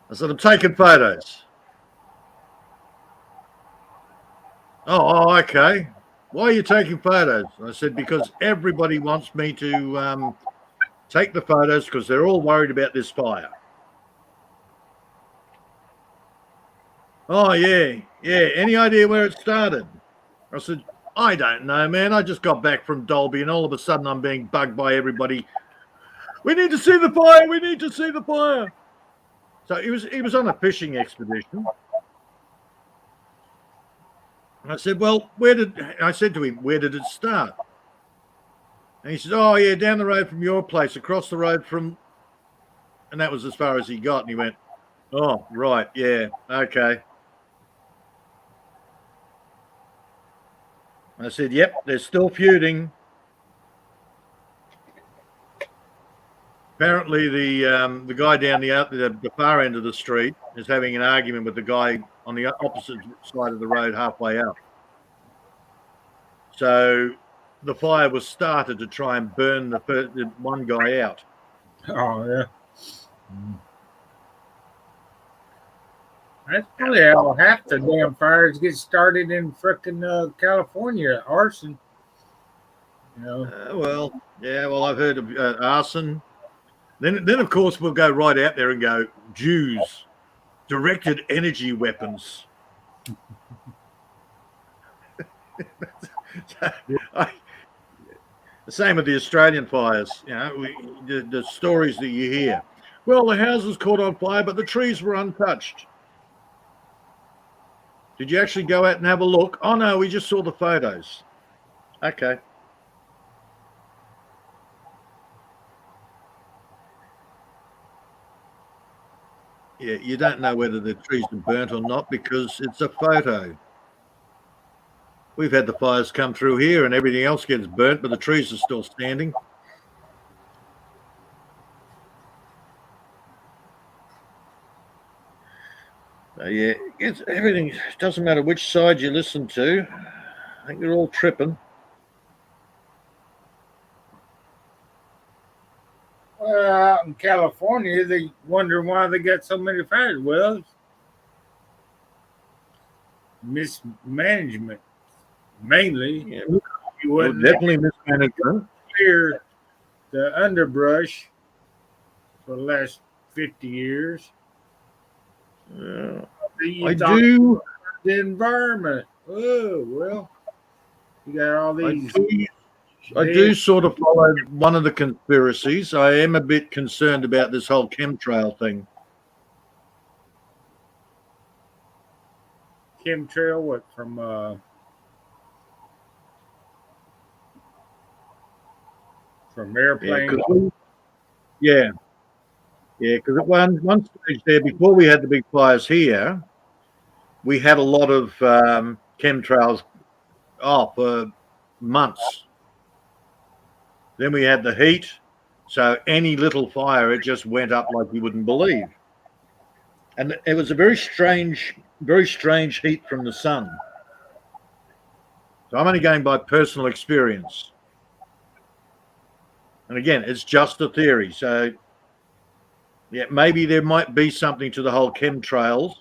I said, "I'm taking photos." Oh, okay. Why are you taking photos? I said, because everybody wants me to take the photos because they're all worried about this fire. Oh, yeah. Any idea where it started? I said, I don't know, man. I just got back from Dolby and all of a sudden I'm being bugged by everybody. We need to see the fire. We need to see the fire. So he was on a fishing expedition. I said, well, I said to him, where did it start? And he said, oh, yeah, down the road from your place, across the road from, and that was as far as he got. And he went, oh, right, yeah, okay. I said, yep, they're still feuding. Apparently, the guy down the far end of the street is having an argument with the guy on the opposite side of the road halfway up. So the fire was started to try and burn the one guy out. Oh, yeah. That's probably how half the damn fires get started in frickin' California. Arson. You know. Well, yeah. Well, I've heard of arson. Then of course we'll go right out there and go Jews, directed energy weapons. The same with the Australian fires. You know, the stories that you hear. Well, the house was caught on fire, but the trees were untouched. Did you actually go out and have a look? Oh no, we just saw the photos. Okay. Yeah, you don't know whether the trees are burnt or not because it's a photo. We've had the fires come through here and everything else gets burnt, but the trees are still standing. Yeah, everything. Doesn't matter which side you listen to. I think they're all tripping. Out in California, they wonder why they got so many fires. Well, it's mismanagement, mainly. Yeah, You wouldn't definitely mismanagement. clear the underbrush for the last 50 years. Yeah, You I thought do. the environment. Oh, well, you got all these I do sort of follow one of the conspiracies. I am a bit concerned about this whole chemtrail thing. Chemtrail, what from airplanes? Yeah, because at one stage there, before we had the big fires here, we had a lot of chemtrails for months. Then we had the heat, so any little fire, it just went up like you wouldn't believe. And it was a very strange heat from the sun. So I'm only going by personal experience. And again, it's just a theory. So, yeah, maybe there might be something to the whole chemtrails.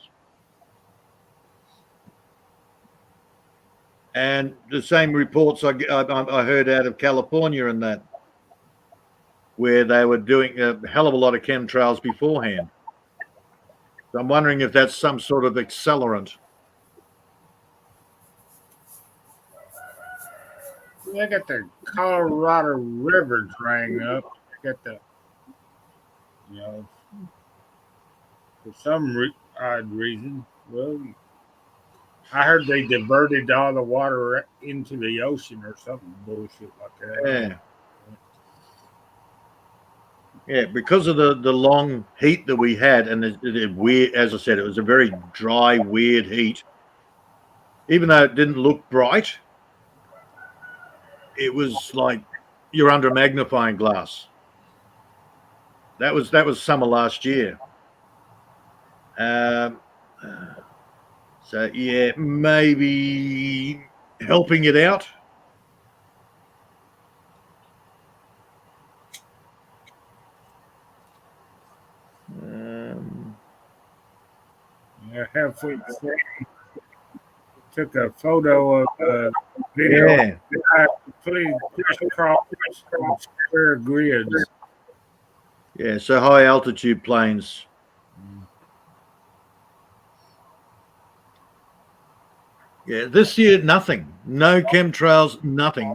And the same reports I heard out of California and that, where they were doing a hell of a lot of chemtrails beforehand. So I'm wondering if that's some sort of accelerant. I got the Colorado River drained up. I got the, for some odd reason. Well, I heard they diverted all the water into the ocean or something bullshit like that. Yeah, because of the long heat that we had, and the weird, as I said, it was a very dry, weird heat. Even though it didn't look bright, it was like you're under a magnifying glass. That was summer last year. So yeah, maybe helping it out. Halfway took a photo of a video. Yeah. Please crisscross square grids. Yeah, so high altitude planes. Yeah, this year nothing. No chemtrails, nothing.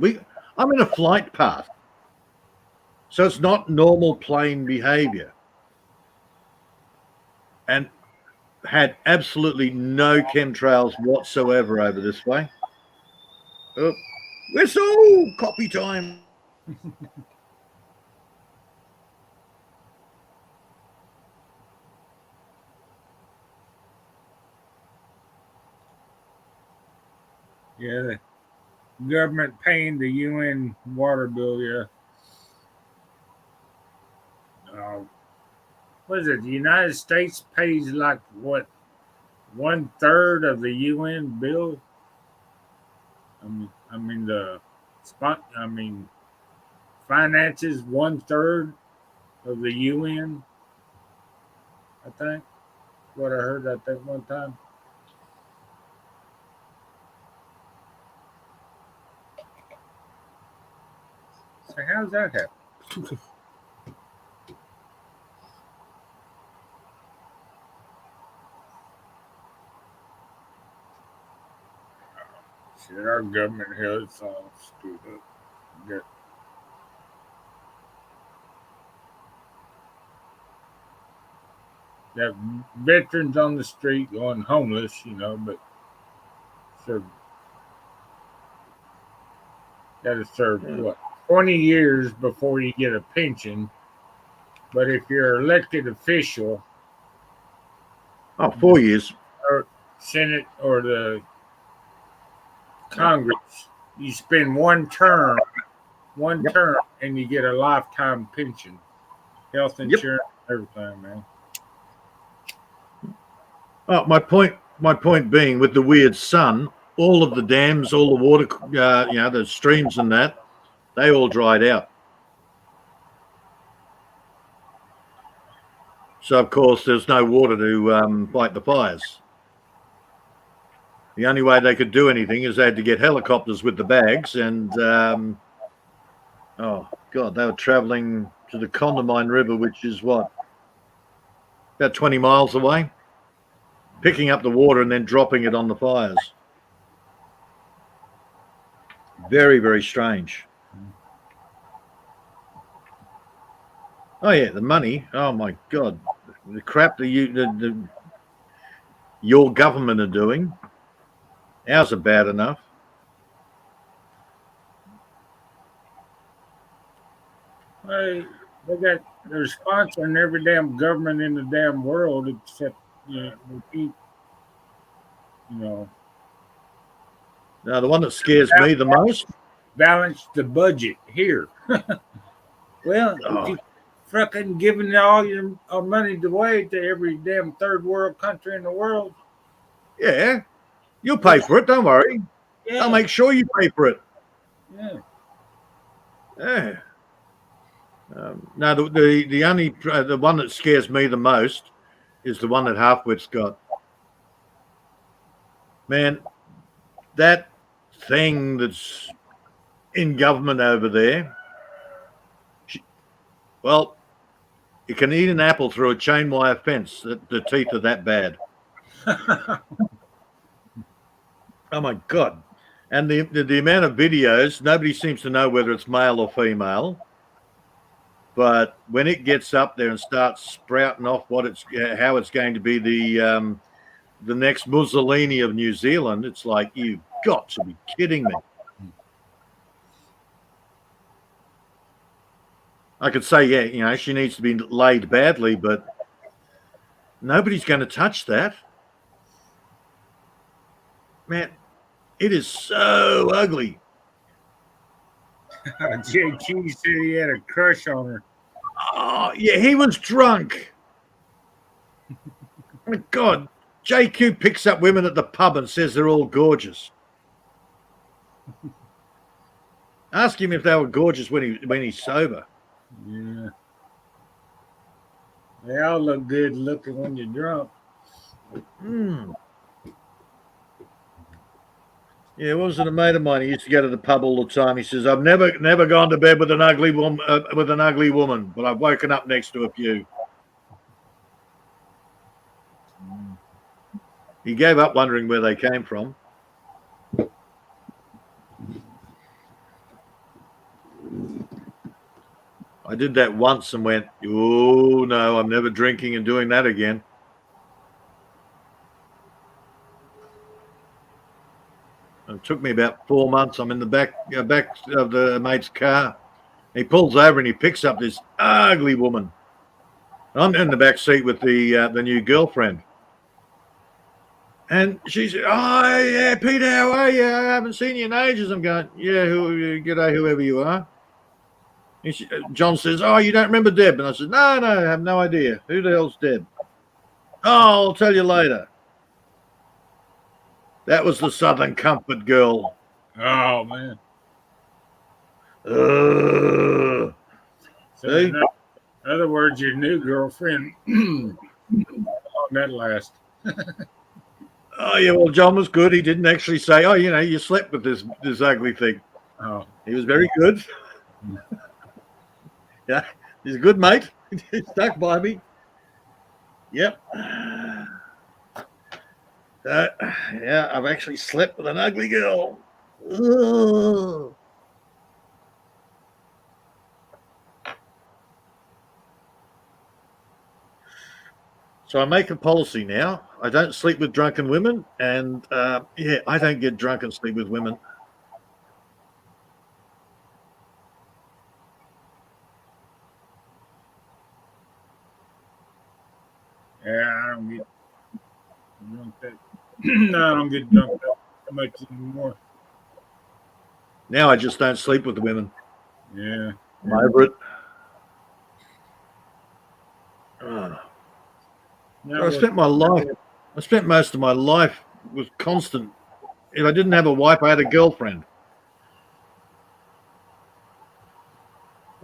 I'm in a flight path. So it's not normal plane behavior. And had absolutely no chemtrails whatsoever over this way. Oh, whistle! Copy time. Yeah, the government paying the UN water bill, yeah. What is it? The United States pays like what, 1/3 of the UN bill? I mean the finances 1/3 of the UN. I think what I heard that one time. So how's that happen? Shit, our government here is all stupid. Got veterans on the street going homeless, but gotta serve what, 20 years before you get a pension. But if you're elected official, 4 years. Or Senate or the Congress, you spend one term, and you get a lifetime pension, health insurance, everything, man. Oh, my point being, with the weird sun, all of the dams, all the water, the streams and that, they all dried out. So of course there's no water to fight the fires. The only way they could do anything is they had to get helicopters with the bags, and oh God, they were traveling to the Condamine River, which is what, about 20 miles away, picking up the water and then dropping it on the fires. Very, very strange. Oh yeah, the money. Oh my God, the crap that your government are doing. Ours are bad enough. Hey, they're sponsoring every damn government in the damn world except we keep, you know, Now the one that scares me the most. balance the budget here. Well, if Oh you fucking giving all your money away to every damn third world country in the world, yeah, you'll pay for it. Don't worry. I'll yeah, make sure you pay for it. yeah. Yeah. No, the only the one that scares me the most is the one that Halfwit's got. Man, that thing that's in government over there. Well, you can eat an apple through a chain wire fence. The teeth are that bad. Oh my God! And the amount of videos, nobody seems to know whether it's male or female. But when it gets up there and starts sprouting off how it's going to be the next Mussolini of New Zealand, it's like, you've got to be kidding me. I could say, yeah, she needs to be laid badly, but nobody's going to touch that. Man, it is so ugly. JQ said he had a crush on her. Oh, yeah, he was drunk. My God, JQ picks up women at the pub and says they're all gorgeous. Ask him if they were gorgeous when he's sober. Yeah. They all look good looking when you're drunk. Yeah, what was it? A mate of mine. He used to go to the pub all the time. He says, "I've never gone to bed with an ugly woman, but I've woken up next to a few." He gave up wondering where they came from. I did that once and went, "Oh no, I'm never drinking and doing that again." It took me about 4 months. I'm in the back of the mate's car. He pulls over and he picks up this ugly woman. I'm in the back seat with the new girlfriend. And she said, "Oh, yeah, Peter, how are you? I haven't seen you in ages." I'm going, "Yeah, g'day, whoever you are." John says, "Oh, you don't remember Deb?" And I said, No, I have no idea. Who the hell's Deb? "Oh, I'll tell you later." That was the Southern Comfort girl. Oh, man. Uh, So See? in other words, your new girlfriend, how long that last? Oh, yeah, well, John was good. He didn't actually say, "Oh, you slept with this ugly thing." Oh, He was very good. Yeah, he's a good mate. He stuck by me. Yep. Yeah, I've actually slept with an ugly girl. Ugh. So I make a policy now. I don't sleep with drunken women, and I don't get drunk and sleep with women. yeah, I don't get drunk that. No, I don't get drunk that much anymore. Now I just don't sleep with the women. Yeah. I'm over it. Now I spent most of my life with constant. If I didn't have a wife, I had a girlfriend.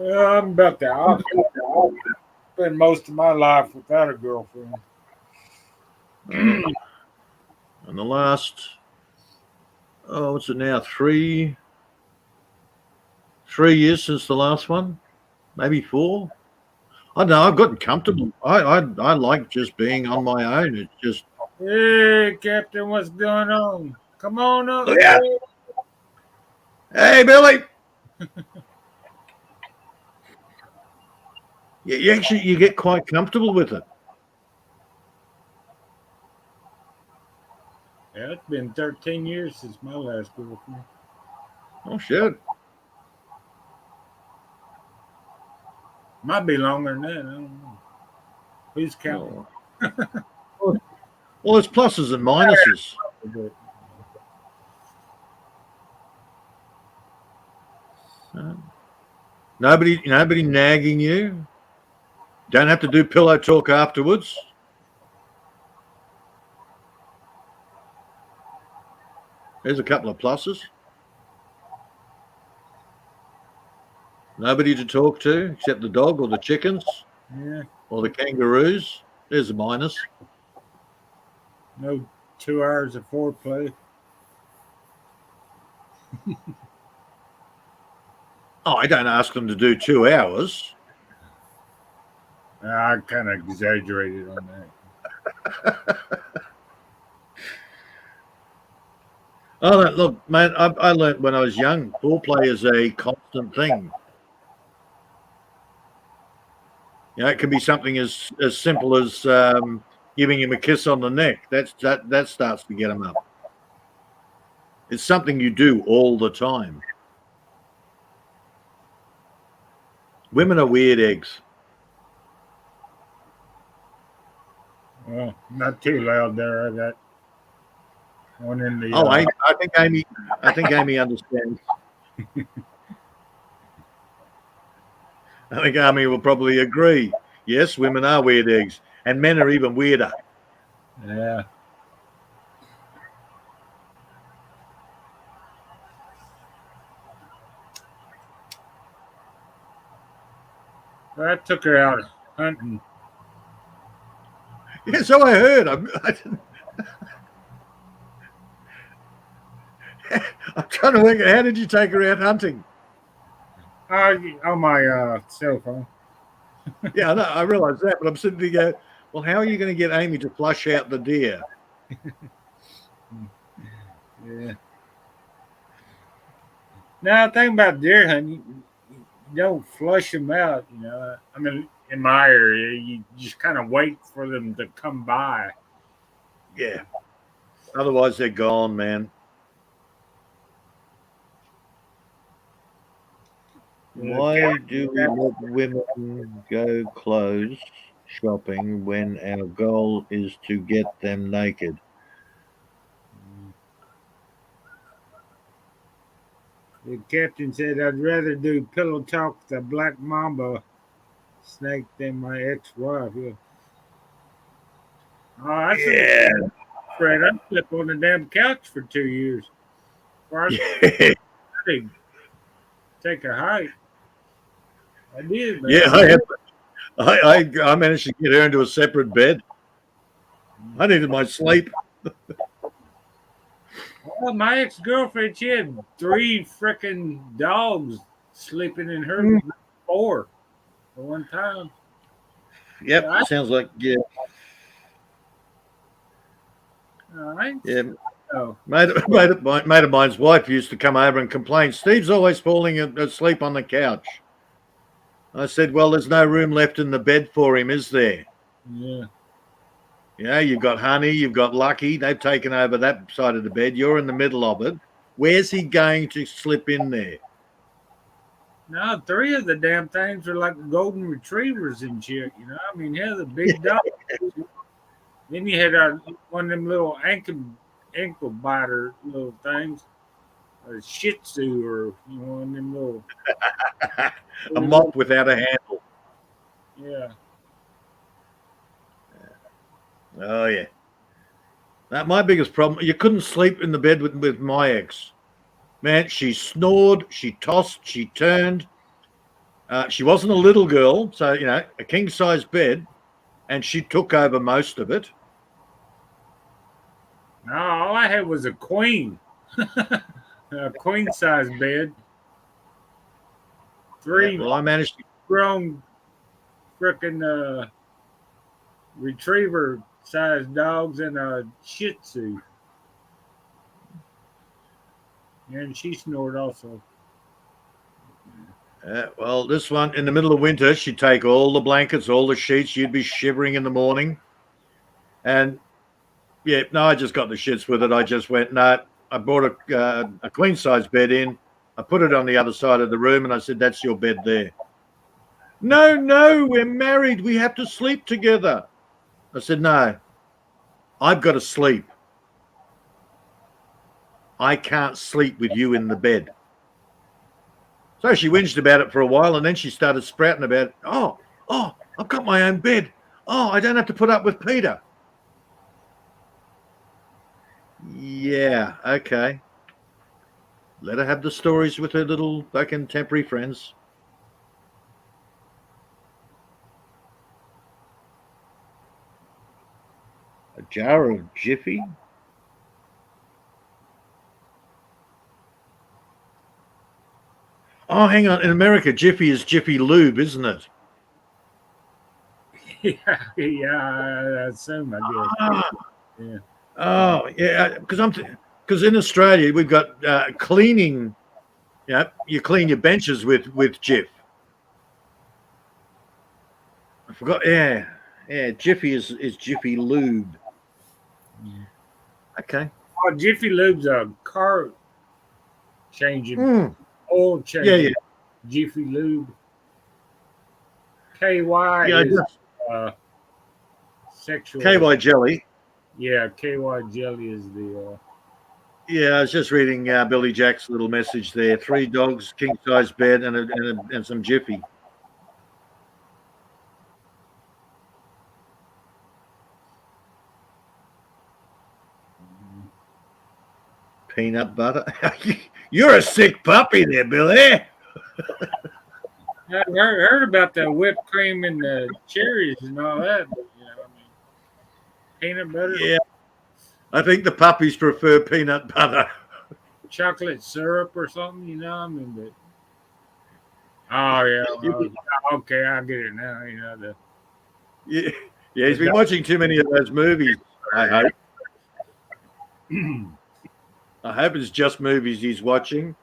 well, I'm about the opposite. I spent most of my life without a girlfriend. And the last, what's it now? 3 years since the last one, maybe 4. I don't know. I've gotten comfortable. I like just being on my own. It's just, Hey, Captain, what's going on? Come on up. look out. Hey, Billy. You get quite comfortable with it. Yeah, it's been 13 years since my last girlfriend. Oh shit! Might be longer than that. I don't know. Who's counting? Oh. Well, there's pluses and minuses. But Nobody nagging you. Don't have to do pillow talk afterwards. There's a couple of pluses. Nobody to talk to except the dog or the chickens yeah, or the kangaroos. There's a minus. no 2 hours of foreplay. Oh, I don't ask them to do 2 hours. I kind of exaggerated on that. Oh, look, man, I learned when I was young, foreplay is a constant thing. You know, it can be something as simple as giving him a kiss on the neck. That starts to get him up. It's something you do all the time. Women are weird eggs. Well, not too loud there. I got one in the. Oh, I think Amy understands. I think Amy will probably agree. Yes, women are weird eggs, and men are even weirder. Yeah. I took her out hunting. Yeah, so I heard. I'm trying to work out, how did you take her out hunting? On my cell phone. Yeah, I realise that, but I'm sitting there going, well, how are you going to get Amy to flush out the deer? Yeah. Now, the thing about deer hunting, you don't flush them out. You know, I mean, in my area, you just kind of wait for them to come by. Yeah. Otherwise, they're gone, man. Why do we let women go clothes shopping when our goal is to get them naked? The captain said, I'd rather do pillow talk with a black mamba snake than my ex-wife. Yeah. Oh, that's Fred, I slept on the damn couch for 2 years. Before I could take a hike. I did, man. Yeah, I managed to get her into a separate bed. I needed my sleep. Well, my ex-girlfriend, she had 3 freaking dogs sleeping in her 4 at one time. Yep, Yeah, sounds like, yeah. All right. Yeah. Oh. Mate of mine's wife used to come over and complain, Steve's always falling asleep on the couch. I said, well, there's no room left in the bed for him, is there? Yeah. You know, you've got Honey, you've got Lucky. They've taken over that side of the bed. You're in the middle of it. Where's he going to slip in there? No, 3 of the damn things are like golden retrievers and shit. You know, I mean, hell, the big dog. Then you had one of them little ankle biter little things, a Shih Tzu, or one of them little. A mop without a handle. Yeah. Oh yeah. Now, my biggest problem, you couldn't sleep in the bed with my ex. Man, she snored, she tossed, she turned. She wasn't a little girl, so you know, a king size bed, and she took over most of it. No, all I had was a queen, a queen size bed. 3 Well, I managed to. grown frickin' retriever sized dogs and a Shih Tzu. And she snored also. Well, this one in the middle of winter, she'd take all the blankets, all the sheets. You'd be shivering in the morning. And yeah, no, I just got the shits with it. I just went, no, I brought a queen size bed in. I put it on the other side of the room and I said, that's your bed there. No, we're married. We have to sleep together. I said, no, I've got to sleep. I can't sleep with you in the bed. So she whinged about it for a while and then she started sprouting about it. Oh, I've got my own bed. Oh, I don't have to put up with Peter. Yeah, okay. Let her have the stories with her little fucking temporary friends. A jar of Jiffy? Oh, hang on. In America, Jiffy is Jiffy Lube, isn't it? Yeah, I assume, I guess. Ah, Yeah. oh, yeah. Because in Australia we've got cleaning. Yeah, you clean your benches with Jif. I forgot. Yeah. Jiffy is Jiffy Lube. Yeah. Okay. Oh, Jiffy Lube's a car changing, Mm. oil changing. Yeah. Jiffy Lube. KY Yeah. is sexual. KY jelly. Yeah, KY jelly is the. Yeah, I was just reading Billy Jack's little message there. 3 dogs, king size bed, and some Jiffy. Peanut butter. You're a sick puppy there, Billy. I heard about the whipped cream and the cherries and all that. But, peanut butter, Yeah. I think the puppies prefer peanut butter. chocolate syrup or something. But oh yeah, okay, I get it now. Yeah, he's been watching too many of those movies. I hope. I hope it's just movies he's watching.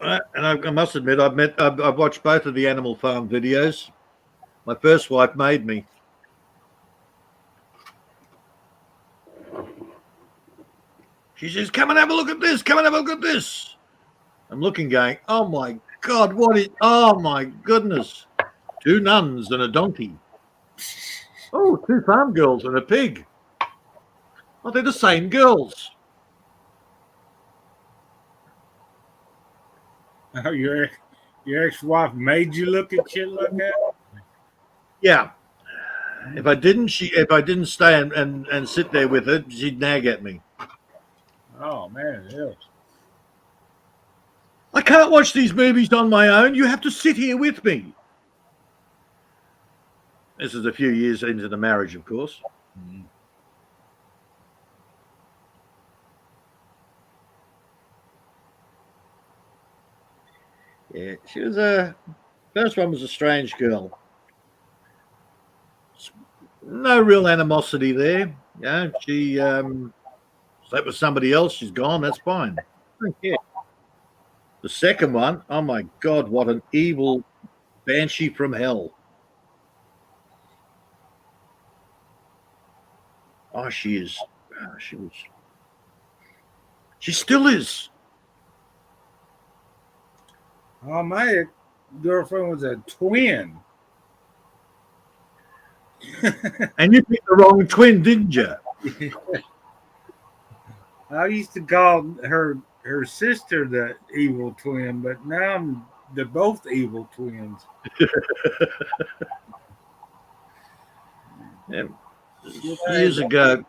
And I must admit, I've watched both of the Animal Farm videos. My first wife made me. She says, "Come and have a look at this. Come and have a look at this." I'm looking, going, "Oh my God, oh my goodness. 2 nuns and a donkey. Oh, 2 farm girls and a pig. Oh, they're the same girls." Oh, your ex-wife made you look at shit like that? Yeah. If I didn't stay and sit there with her, she'd nag at me. Oh man, yeah. I can't watch these movies on my own. You have to sit here with me. This is a few years into the marriage, of course. Mm-hmm. Yeah, she was first one was a strange girl. No real animosity there. Yeah, she slept with somebody else. She's gone. That's fine. Yeah. The second one, oh my God, what an evil banshee from hell. Oh, she is. She was. She still is. Oh, my girlfriend was a twin. And you picked the wrong twin, didn't you? I used to call her sister the evil twin, but now they're both evil twins. Yeah. Years ago.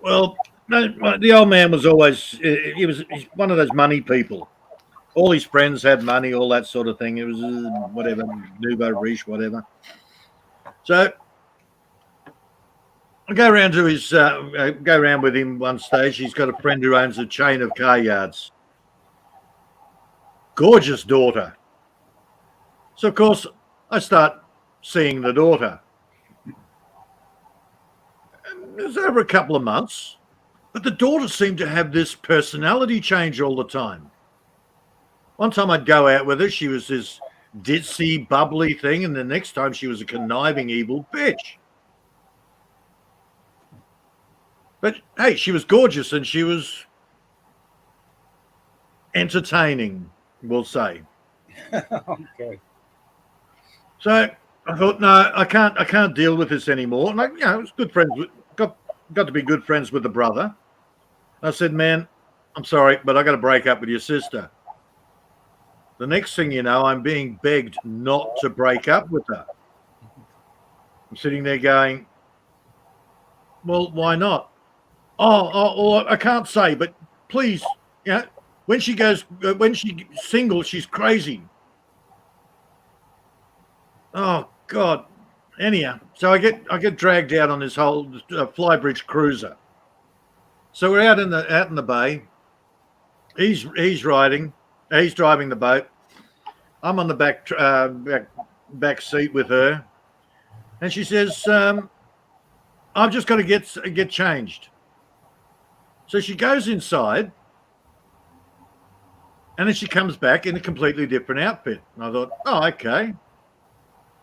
Well, no, the old man was always, he's one of those money people. All his friends had money, all that sort of thing. It was whatever, nouveau riche, whatever. So I go around to his, go around with him one stage. He's got a friend who owns a chain of car yards. Gorgeous daughter. So, of course, I start seeing the daughter. it was over a couple of months. But the daughter seemed to have this personality change all the time. One time I'd go out with her, she was this ditzy, bubbly thing, and the next time she was a conniving, evil bitch. But hey, she was gorgeous and she was entertaining, we'll say. Okay. So I thought, no, I can't deal with this anymore. And I was good friends with, got to be good friends with the brother. I said, man, I'm sorry, but I got to break up with your sister. The next thing you know, I'm being begged not to break up with her. I'm sitting there going, well, why not? Oh, I can't say, but please, when she's single, she's crazy. Oh God. Anyhow, so I get dragged out on this whole Flybridge cruiser. So we're out in the bay. He's driving the boat. I'm on the back seat with her, and she says, "I've just got to get changed." So she goes inside, and then she comes back in a completely different outfit. And I thought, oh, okay.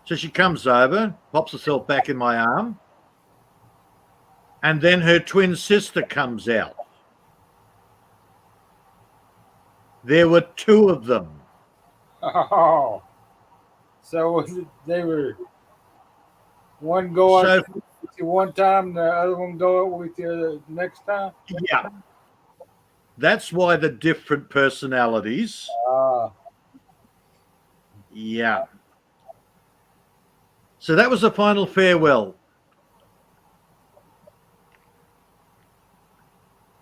So she comes over, pops herself back in my arm, and then her twin sister comes out. There were two of them. Oh. So was it, they were one go out with you one time, the other one go out with you the next time? Yeah. That's why the different personalities. Yeah. So that was the final farewell.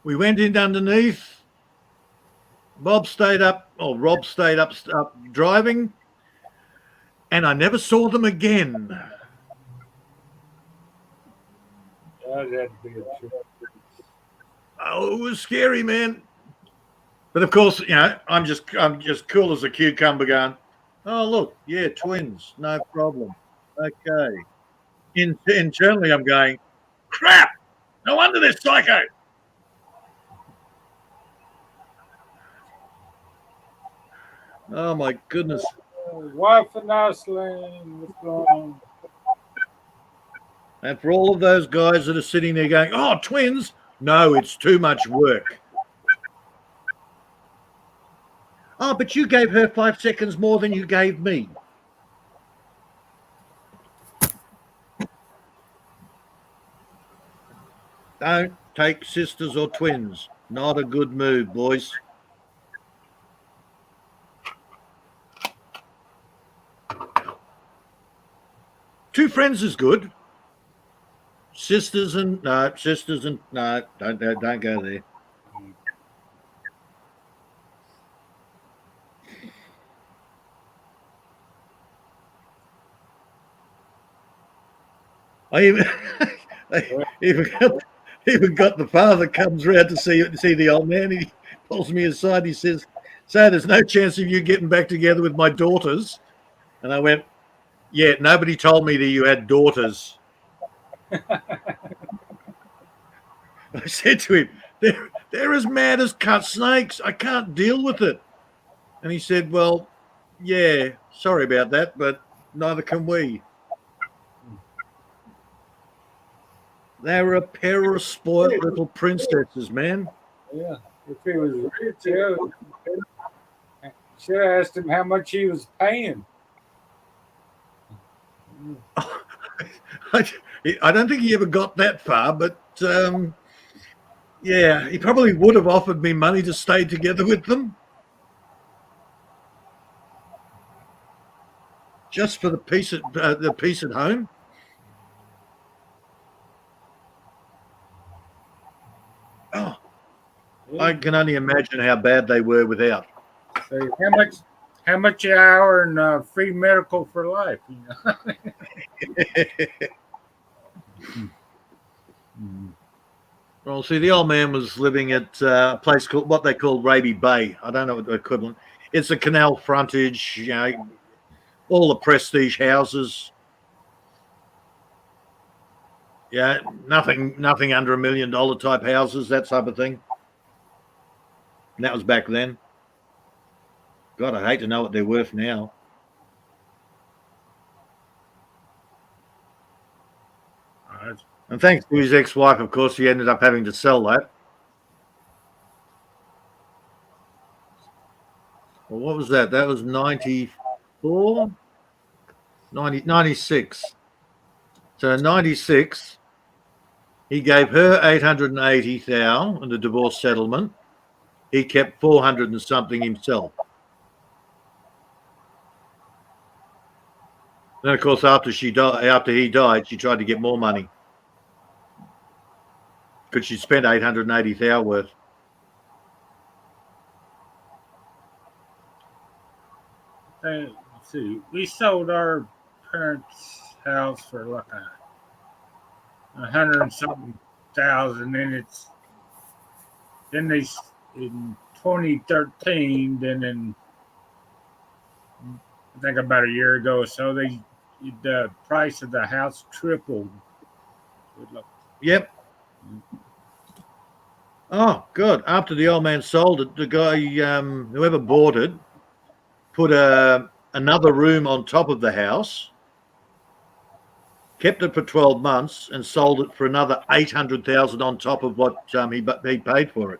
We went in underneath. Rob stayed up driving, and I never saw them again. That'd be a trip. Oh, it was scary, man. But of course, I'm just cool as a cucumber going, oh, look, yeah, twins, no problem. Okay. Internally, I'm going, crap, no wonder they're psycho. Oh, my goodness. Wife and Iceland, what's going on? And for all of those guys that are sitting there going, oh, twins, no, it's too much work. Oh, but you gave her 5 seconds more than you gave me. Don't take sisters or twins. Not a good move, boys. Two friends is good. Sisters and no, don't go there. I even got the father comes round to see the old man. He pulls me aside. He says, "So there's no chance of you getting back together with my daughters?" And I went, "Yeah, nobody told me that you had daughters." I said to him, they're as mad as cut snakes. I can't deal with it. And he said, well, yeah, sorry about that, but neither can we. They were a pair of spoiled little princesses, man. Yeah, if he was rich, should have asked him how much he was paying. I don't think he ever got that far, but yeah, he probably would have offered me money to stay together with them. Just for the peace at home. Oh, yeah. I can only imagine how bad they were without. So how much an hour and free medical for life? Well, see, the old man was living at a place called what they call Raby Bay. I don't know what the equivalent. It's a canal frontage, all the prestige houses. Yeah, nothing under $1 million type houses, that type of thing. And that was back then. God, I hate to know what they're worth now. And thanks to his ex-wife, of course, he ended up having to sell that. Well, what was that? That was 94? 96. So in 96, he gave her 880,000 in the divorce settlement. He kept 400 and something himself. Then, of course, after he died, she tried to get more money because she spent 880,000 worth. Let's see. We sold our parents' house for like $100 and something thousand, and then they in 2013. Then I think about a year ago or so, the price of the house tripled. Yep. Oh, good. After the old man sold it, the guy, whoever bought it, put another room on top of the house, kept it for 12 months, and sold it for another 800,000 on top of what he paid for it.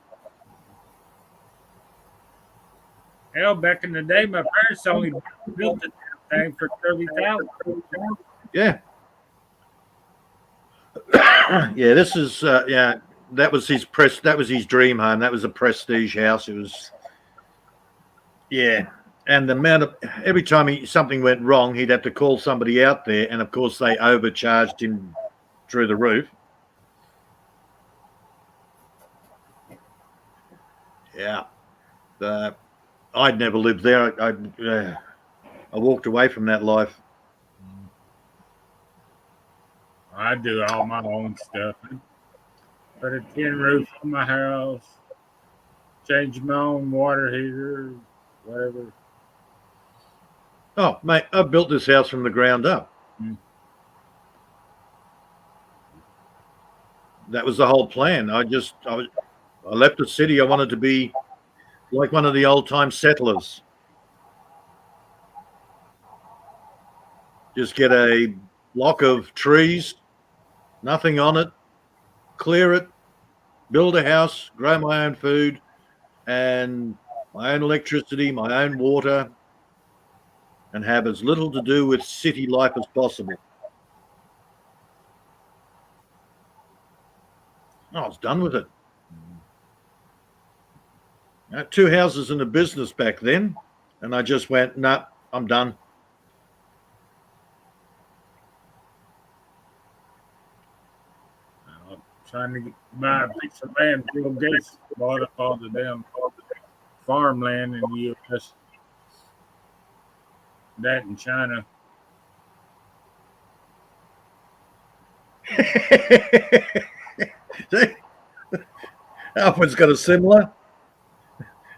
Hell, back in the day, my parents only built the thing for $30,000. Yeah. Yeah, this is that was his dream home. That was a prestige house. It was, yeah. And the amount of every time something went wrong, he'd have to call somebody out there, and of course they overcharged him through the roof. Yeah. I'd never lived there. I walked away from that life. I do all my own stuff. Put a tin roof on my house. Change my own water heater, whatever. Oh, mate, I built this house from the ground up. That was the whole plan. I left the city. I wanted to be like one of the old-time settlers. Just get a block of trees, nothing on it, clear it, build a house, grow my own food, and my own electricity, my own water, and have as little to do with city life as possible. I was done with it. I had 2 houses in the business back then, and I just went, nah, I'm done. Trying to buy a piece of land. Bill Gates bought up all the damn farmland in the U.S. That in China. Alfred's got a similar,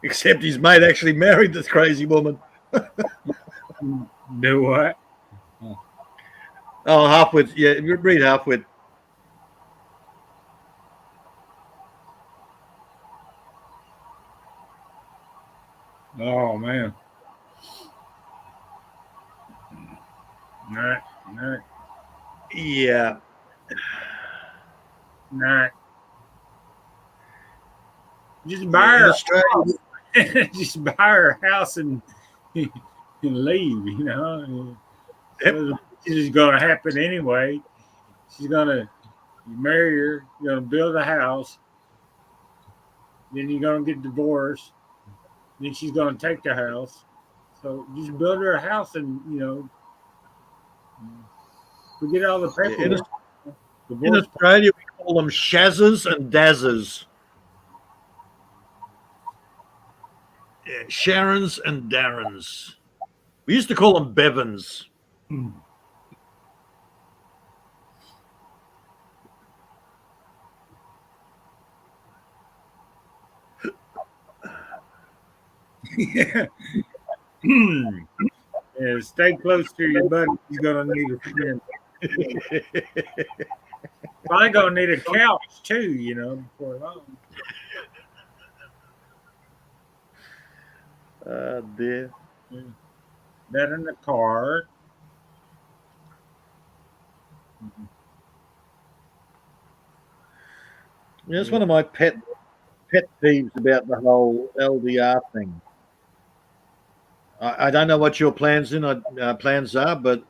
except his mate actually married this crazy woman. Do what? Oh, Halfwit. Yeah, read Halfwit. Oh man. Not. Yeah. Not. Just buy her Australia. just buy her house and leave, you know. Yep. This is gonna happen anyway. She's gonna marry her, you're gonna build a house, then you're gonna get divorced, then she's gonna take the house. So just build her a house and forget all the paperwork. In Australia, we call them shazzers and dazzers. Yeah, Sharons and Darrens. We used to call them Bevans. Yeah. Yeah, stay close to your buddy. He's gonna need a friend. Probably gonna need a couch too, you know, before long. Dear. Yeah. That in the car. Yeah, it's one of my pet peeves about the whole LDR thing. I don't know what your plans plans are, but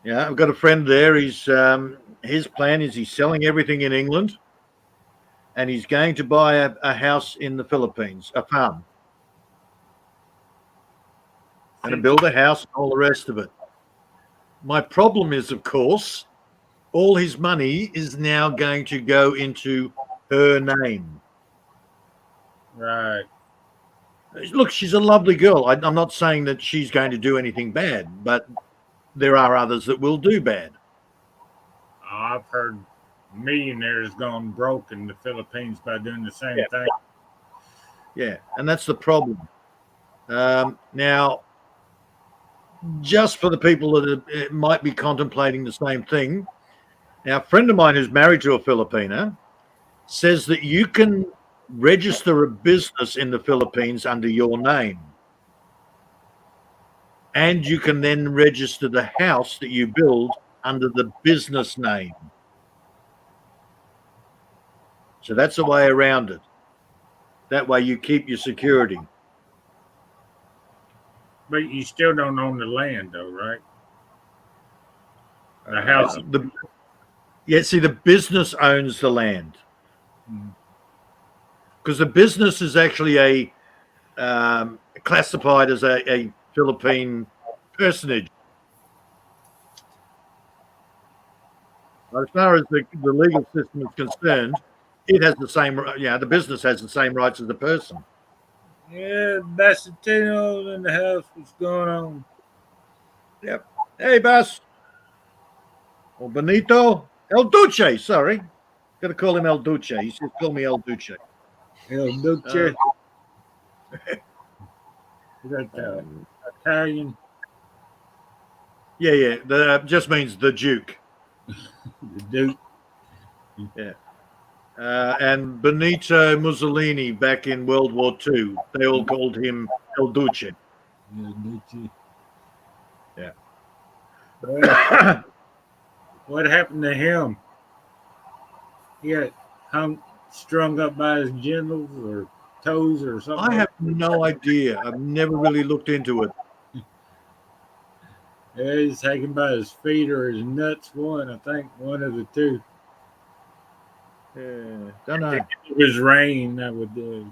yeah, I've got a friend there. His plan is he's selling everything in England, and he's going to buy a house in the Philippines, a farm, and to build a house and all the rest of it. My problem is, of course, all his money is now going to go into her name. Right. Look, she's a lovely girl. I'm not saying that she's going to do anything bad, but there are others that will do bad. I've heard millionaires gone broke in the Philippines by doing the same thing. Yeah, and that's the problem. Now, just for the people that might be contemplating the same thing, now, a friend of mine who's married to a Filipina says that you can register a business in the Philippines under your name. And you can then register the house that you build under the business name. So that's a way around it. That way you keep your security. But you still don't own the land, though, right? The house. See, the business owns the land. Because the business is actually classified as a Philippine personage. As far as the legal system is concerned, it has the same. The business has the same rights as the person. Yeah, Bassatino in the house. What's going on? Yep. Hey, Bas. Or Benito. El Duce. Sorry, got to call him El Duce. He says, "Call me El Duce." El Duce. Is that Italian? Yeah. That just means the Duke. The Duke. Yeah. And Benito Mussolini back in World War II, they all called him El Duce. El Duce. Yeah. Well, what happened to him? He got strung up by his genitals or toes or something. I have no idea. I've never really looked into it. Yeah, he's taken by his feet or his nuts. I think one of the two. Yeah, don't know. If it was rain, that would do.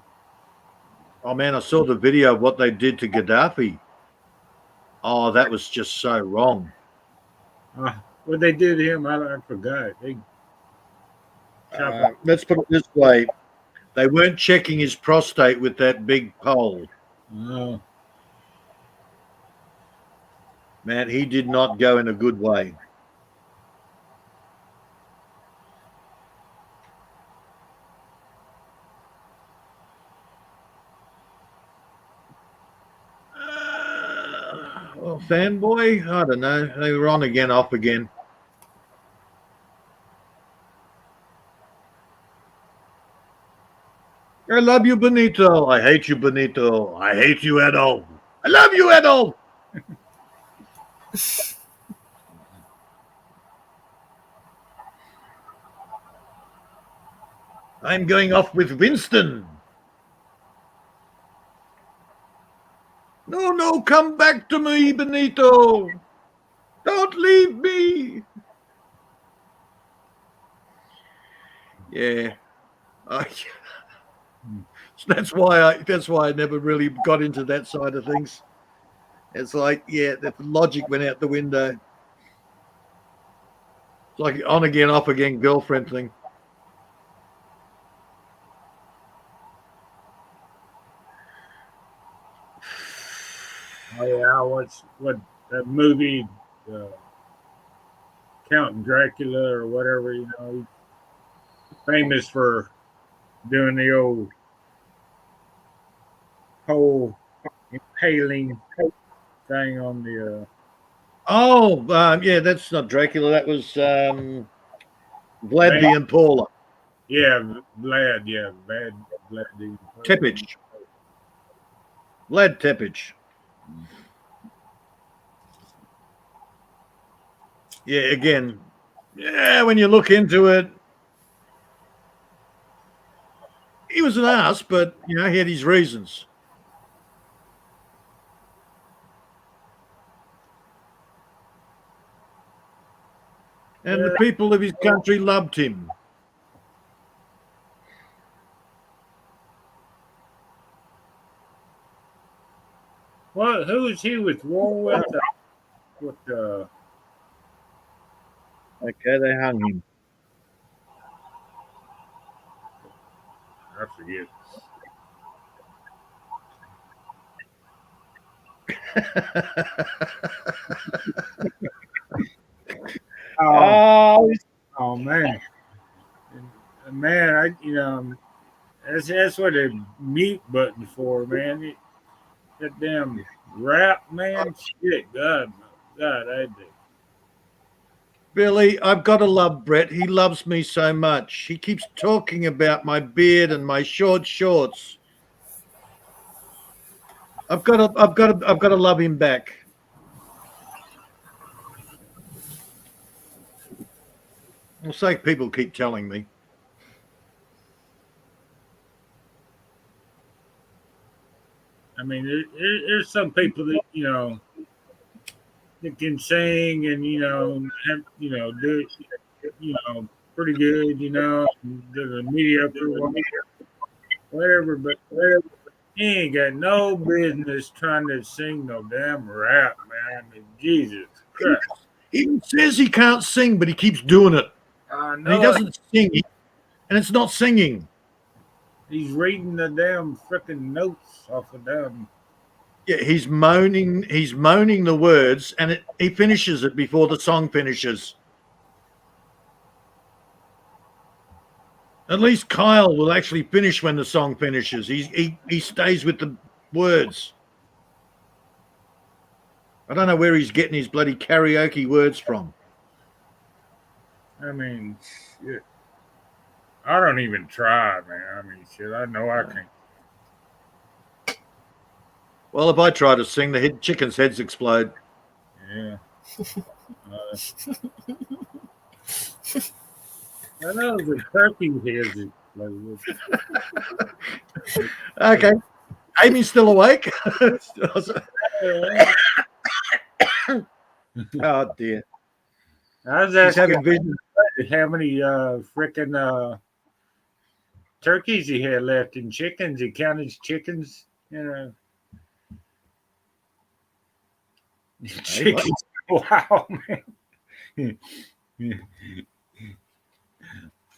Oh man, I saw the video of what they did to Gaddafi. Oh, that was just so wrong. What they did to him, I forgot. Let's put it this way: they weren't checking his prostate with that big pole. Man, he did not go in a good way. Well, fanboy, I don't know. They were on again, off again. I love you, Benito. I hate you, Benito. I hate you, Adolf. I love you, Adolf. I'm going off with Winston. No, come back to me, Benito. Don't leave me. Yeah. That's why I never really got into that side of things. It's like, the logic went out the window. It's like on again, off again girlfriend thing. Oh yeah, I watched that movie, Count Dracula or whatever. You know, he's famous for doing the old whole impaling thing on the. Yeah, that's not Dracula. That was Vladdy and Paula. Yeah, Vlad. Yeah, Vlad. Tepich. Vlad Tepich. Yeah, again, yeah, when you look into it, he was an ass, but, he had his reasons. And the people of his country loved him. Well, who was he with war with? Okay, they hung him. I forget. Oh man, man! That's what a mute button for, man. That damn rap, man. Shit, God, I do. Billy, I've got to love Brett. He loves me so much. He keeps talking about my beard and my short shorts. I've got to love him back. It's like people keep telling me. I mean, there's some people that that can sing and have, do pretty good, the mediocre one, whatever. But he ain't got no business trying to sing no damn rap, man. I mean, Jesus Christ. He says he can't sing, but he keeps doing it. I And he know doesn't sing, and it's not singing. he's reading the damn freaking notes off of them. Yeah, he's moaning the words, and he finishes it before the song finishes. At least Kyle will actually finish when the song finishes. He stays with the words. I don't know where he's getting his bloody karaoke words from. I mean, shit. I don't even try, man. I mean, shit. I know I can't. Well, if I try to sing, the chicken's heads explode. Yeah. I know the turkey heads explode. Okay. Amy's still awake. Oh dear. I was He's asking having visions. how many freaking turkeys he had left and chickens. He counted chickens, Chickens. Wow, man.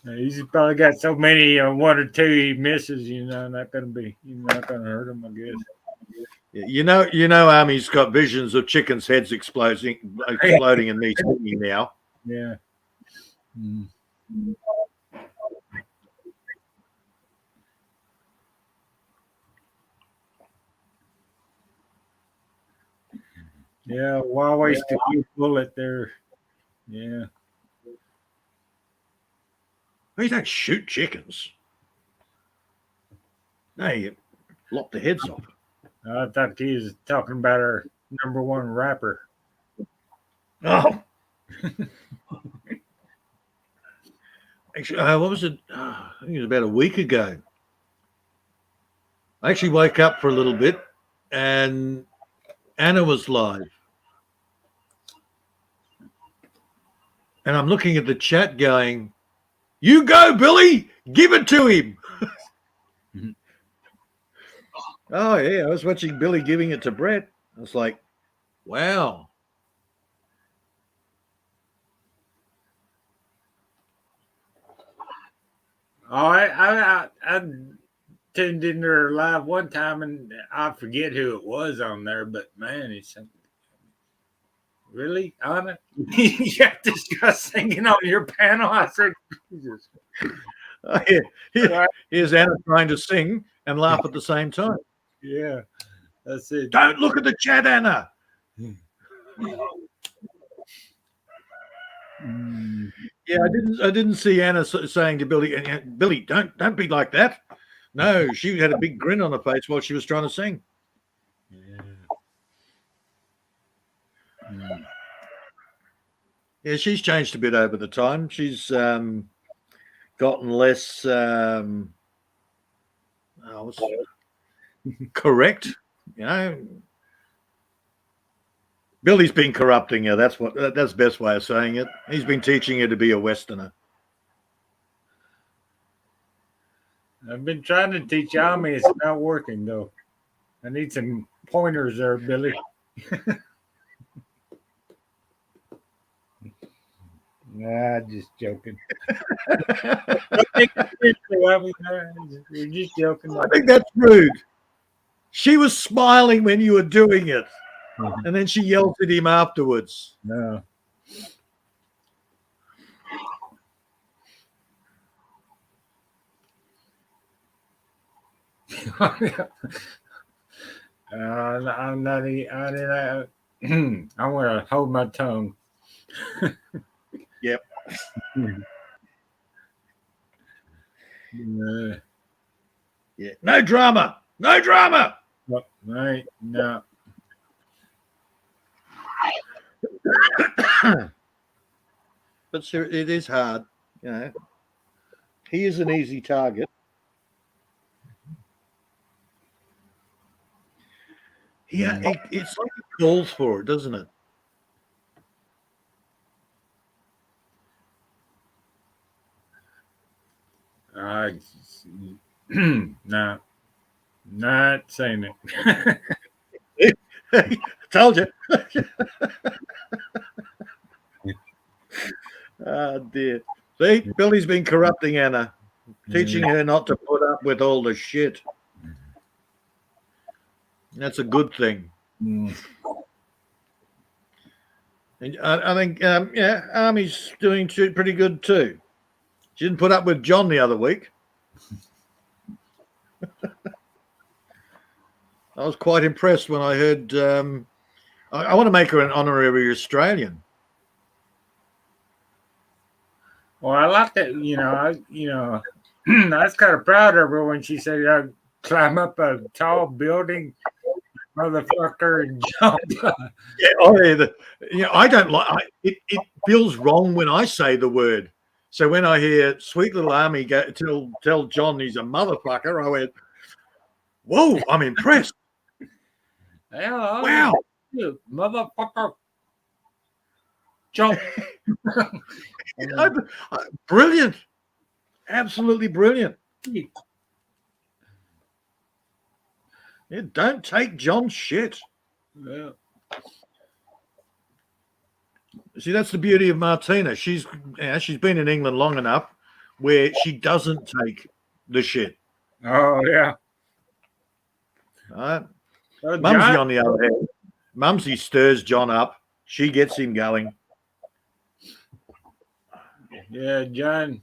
He's probably got so many, one or two he misses. Not gonna hurt him, I guess. You know, Amy's got visions of chickens' heads exploding, and me singing now. Yeah. Mm. Yeah, why waste a good bullet there? Yeah. You don't shoot chickens. No, you lop the heads off. I thought he was talking about our number one rapper. Oh. Actually, what was it? I think it was about a week ago. I actually woke up for a little bit and Anna was live. And I'm looking at the chat going, "You go, Billy, give it to him." Oh, yeah, I was watching Billy giving it to Brett. I was like, wow. Oh, I tuned in there live one time, and I forget who it was on there, but man, it's really, Anna, you got this guy singing on your panel. I said, Jesus. Oh, yeah. Here's Anna trying to sing and laugh at the same time. Yeah, that's it. Don't look at the chat, Anna. Yeah, Yeah, I didn't see Anna saying to Billy, Billy, don't be like that. No, she had a big grin on her face while she was trying to sing. Yeah. Mm. Yeah, she's changed a bit over the time. She's gotten less correct. You know, Billy's been corrupting her. That's the best way of saying it. He's been teaching her to be a Westerner. I've been trying to teach Ami. It's not working though. I need some pointers there, Billy. Nah, just joking. We're just joking. I think that's rude. She was smiling when you were doing it, and then she yelled at him afterwards. No. I'm not. I'm gonna hold my tongue. Yep. Yeah. No drama. No drama. Right. No. But sir, it is hard. You know, he is an easy target. Yeah, it's like he calls for it, doesn't it? No, not saying it. I told you. Oh dear. See, Billy's been corrupting Anna, teaching her not to put up with all the shit. That's a good thing. Mm. And I think, yeah, Army's doing pretty good too. She didn't put up with John the other week. I was quite impressed when I heard. I want to make her an honorary Australian. Well, I like that. I was kind of proud of her when she said, "I'd climb up a tall building, motherfucker, and jump." Yeah, I don't like. It feels wrong when I say the word. So when I hear sweet little Army tell John he's a motherfucker, I went, "Whoa!" I'm impressed. Yeah, Wow, motherfucker, jump! Brilliant, absolutely brilliant. Yeah, don't take John's shit. Yeah. See, that's the beauty of Martina. She's been in England long enough where she doesn't take the shit. Oh yeah. Right? Well, Mumsy, on the other hand, Mumsy stirs John up. She gets him going. Yeah, John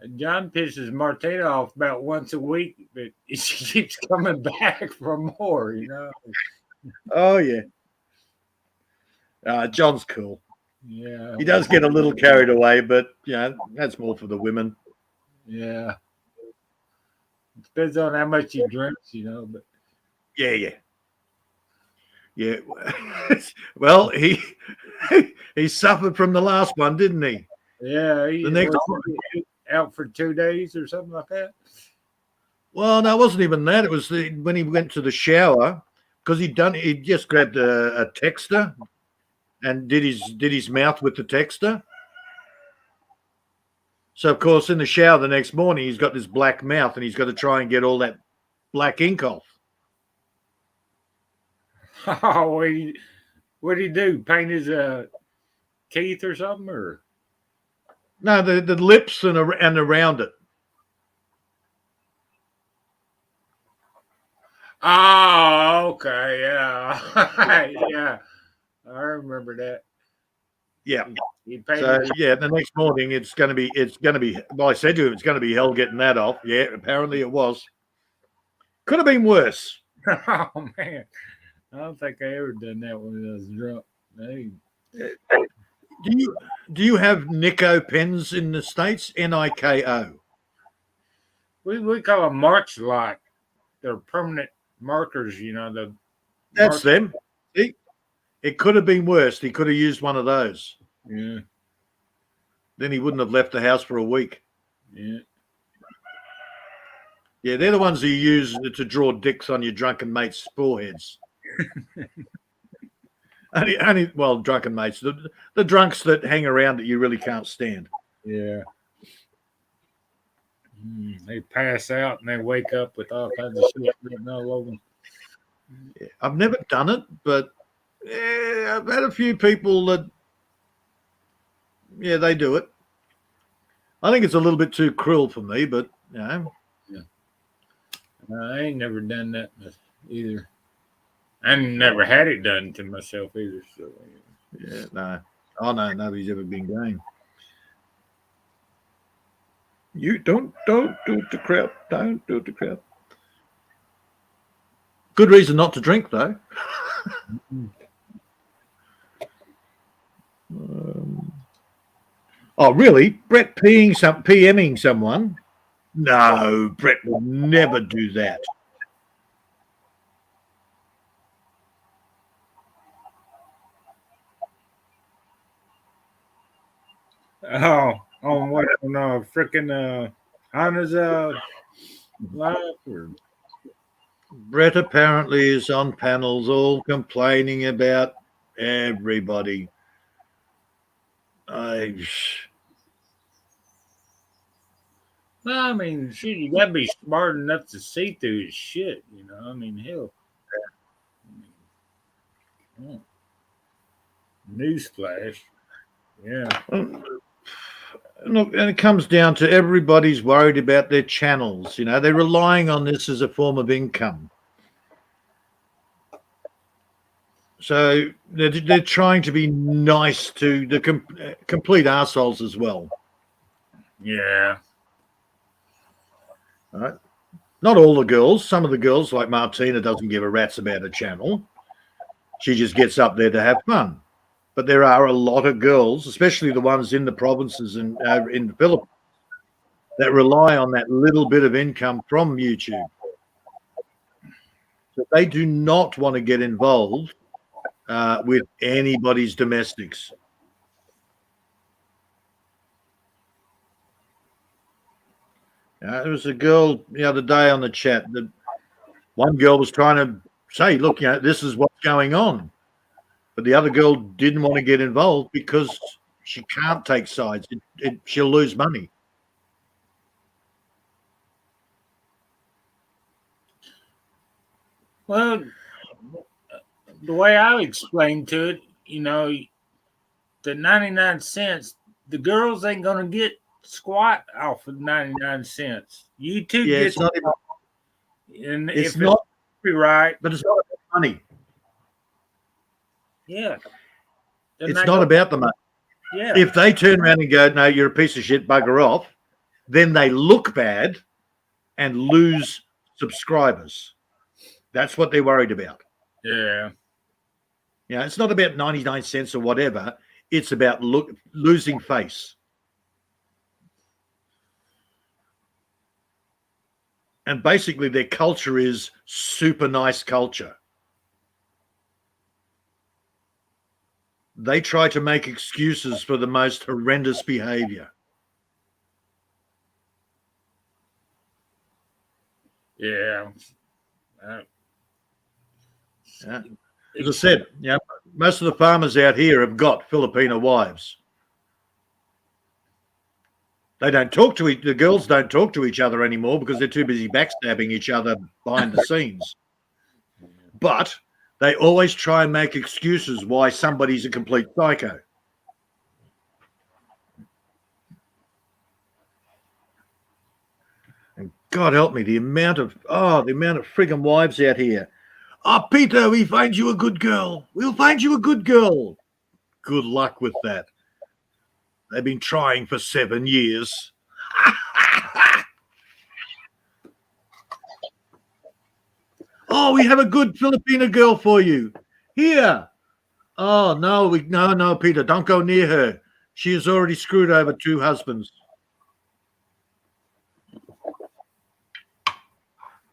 pisses Martina off about once a week, but she keeps coming back for more. Oh yeah. John's cool. Yeah. He does get a little carried away, but that's more for the women. Yeah. It depends on how much he drinks, but Yeah. Well, he suffered from the last one, didn't he? Yeah, the next one. Out for 2 days or something like that. Well, no, it wasn't even that. It was when he went to the shower because he just grabbed a texter and did his mouth with the texter. So of course, in the shower the next morning, he's got this black mouth and he's got to try and get all that black ink off. Oh, what did he do? Paint his teeth or something, or no, the lips and around it. Oh, okay, yeah, yeah, I remember that. Yeah. So the next morning it's going to be. Well, I said to him, it's going to be hell getting that off. Yeah, apparently it was. Could have been worse. Oh man, I don't think I ever done that when I was drunk. Hey. Do you have Nico pens in the States? Niko. We call them march light. They're permanent markers, you know. That's mark- them. See, it could have been worse. He could have used one of those. Yeah, Then he wouldn't have left the house for a week. yeah. Yeah, they're the ones you use to draw dicks on your drunken mates' foreheads. Well, drunken mates, the drunks that hang around that you really can't stand. Yeah. They pass out and they wake up with all kinds of shit written all over them. Yeah, I've never done it, but I've had a few people that, yeah, they do it. I think it's a little bit too cruel for me, but you know. I ain't never done that either. I never had it done to myself either. So Yeah, no. Oh no, nobody's ever been going. You don't do it to crowd. Don't do it to crowd. Good reason not to drink though. Oh really? Brett PMing someone? No, Brett will never do that. oh, on what? No, freaking Anna's live or Brett apparently is on panels all complaining about everybody. well, I mean, shit, you gotta be smart enough to see through his shit, you know. I mean, hell. Newsflash. Yeah. Look, and it comes down to everybody's worried about their channels. You know, they're relying on this as a form of income. So they're trying to be nice to the complete arseholes as well. Yeah. All right. Not all the girls. Some of the girls, like Martina, doesn't give a rat's about a channel. She just gets up there to have fun. But there are a lot of girls, especially the ones in the provinces and in the Philippines, that rely on that little bit of income from YouTube. So they do not want to get involved with anybody's domestics. There was a girl the other day on the chat that one girl was trying to say, look, you know, this is what's going on. But the other girl didn't want to get involved because she can't take sides. She'll lose money. Well, the way I explained to it, you know, the 99 cents, the girls ain't going to get squat off of 99 cents. YouTube Yeah, gets it's not even, and it's if not it's right. but it's not about money. Yeah. It's not about the money. Yeah. If they turn around and go, no, you're a piece of shit, bugger off, then they look bad and lose subscribers. That's what they're worried about. Yeah. Yeah, it's not about 99 cents or whatever. It's about losing face. And basically their culture is super nice culture. They try to make excuses for the most horrendous behavior. Yeah. As I said, most of the farmers out here have got Filipino wives. They don't talk to the girls don't talk to each other anymore because they're too busy backstabbing each other behind the scenes. But they always try and make excuses why somebody's a complete psycho. And God help me, the amount of friggin' wives out here. Oh, Peter, we find you a good girl. We'll find you a good girl. Good luck with that. They've been trying for 7 years. Oh, we have a good Filipino girl for you. Here. Oh no, no, Peter, don't go near her. She has already screwed over 2 husbands.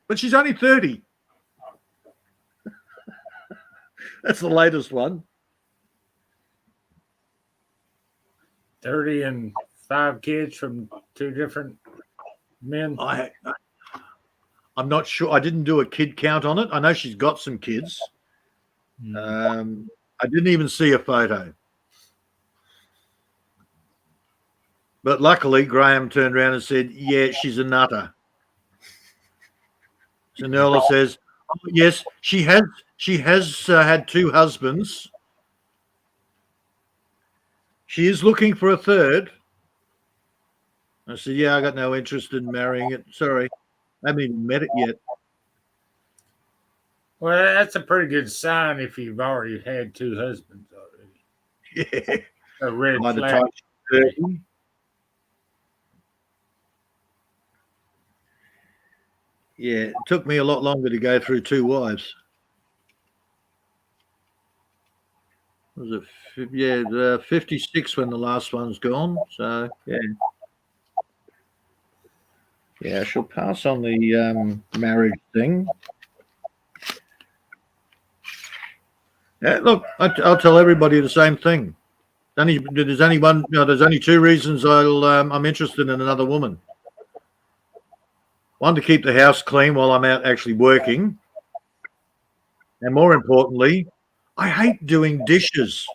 But she's only 30. That's the latest one. 30 and 5 kids from 2 different men. I'm not sure. I didn't do a kid count on it. I know she's got some kids. I didn't even see a photo. But luckily, Graham turned around and said, yeah, she's a nutter. So Nerla says, oh, yes, she has had 2 husbands. She is looking for a third. I said, yeah, I got no interest in marrying it. Sorry. I haven't even met it yet. Well, that's a pretty good sign if you've already had 2 husbands already. Yeah. A red By the flag. time she's 30. Yeah, it took me a lot longer to go through 2 wives. Was it? Yeah, 56 when the last one's gone. So yeah, I shall pass on the marriage thing. Yeah, look, I'll tell everybody the same thing. There's only 2 reasons I'm interested in another woman. One, to keep the house clean while I'm out actually working, and more importantly, I hate doing dishes.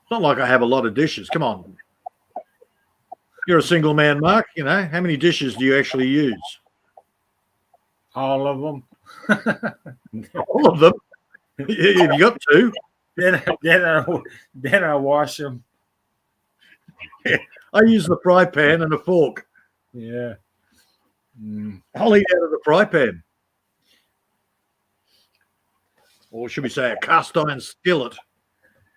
It's not like I have a lot of dishes. Come on. You're a single man, Mark. You know, how many dishes do you actually use? All of them. All of them. Yeah, you got 2. Then I wash them. I use the fry pan and a fork. Yeah. I'll eat out of the fry pan. Or should we say a cast iron skillet?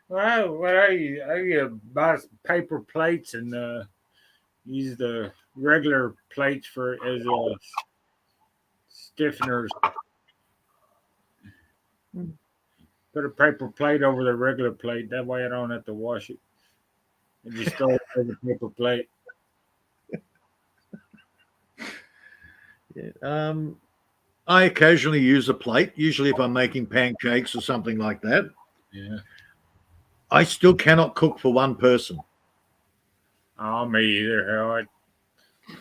Well, what I buy paper plates and use the regular plates as stiffeners. Put a paper plate over the regular plate. That way I don't have to wash it. And just throw it over the paper plate. Yeah. I occasionally use a plate, usually if I'm making pancakes or something like that. Yeah. I still cannot cook for one person. Oh, me either.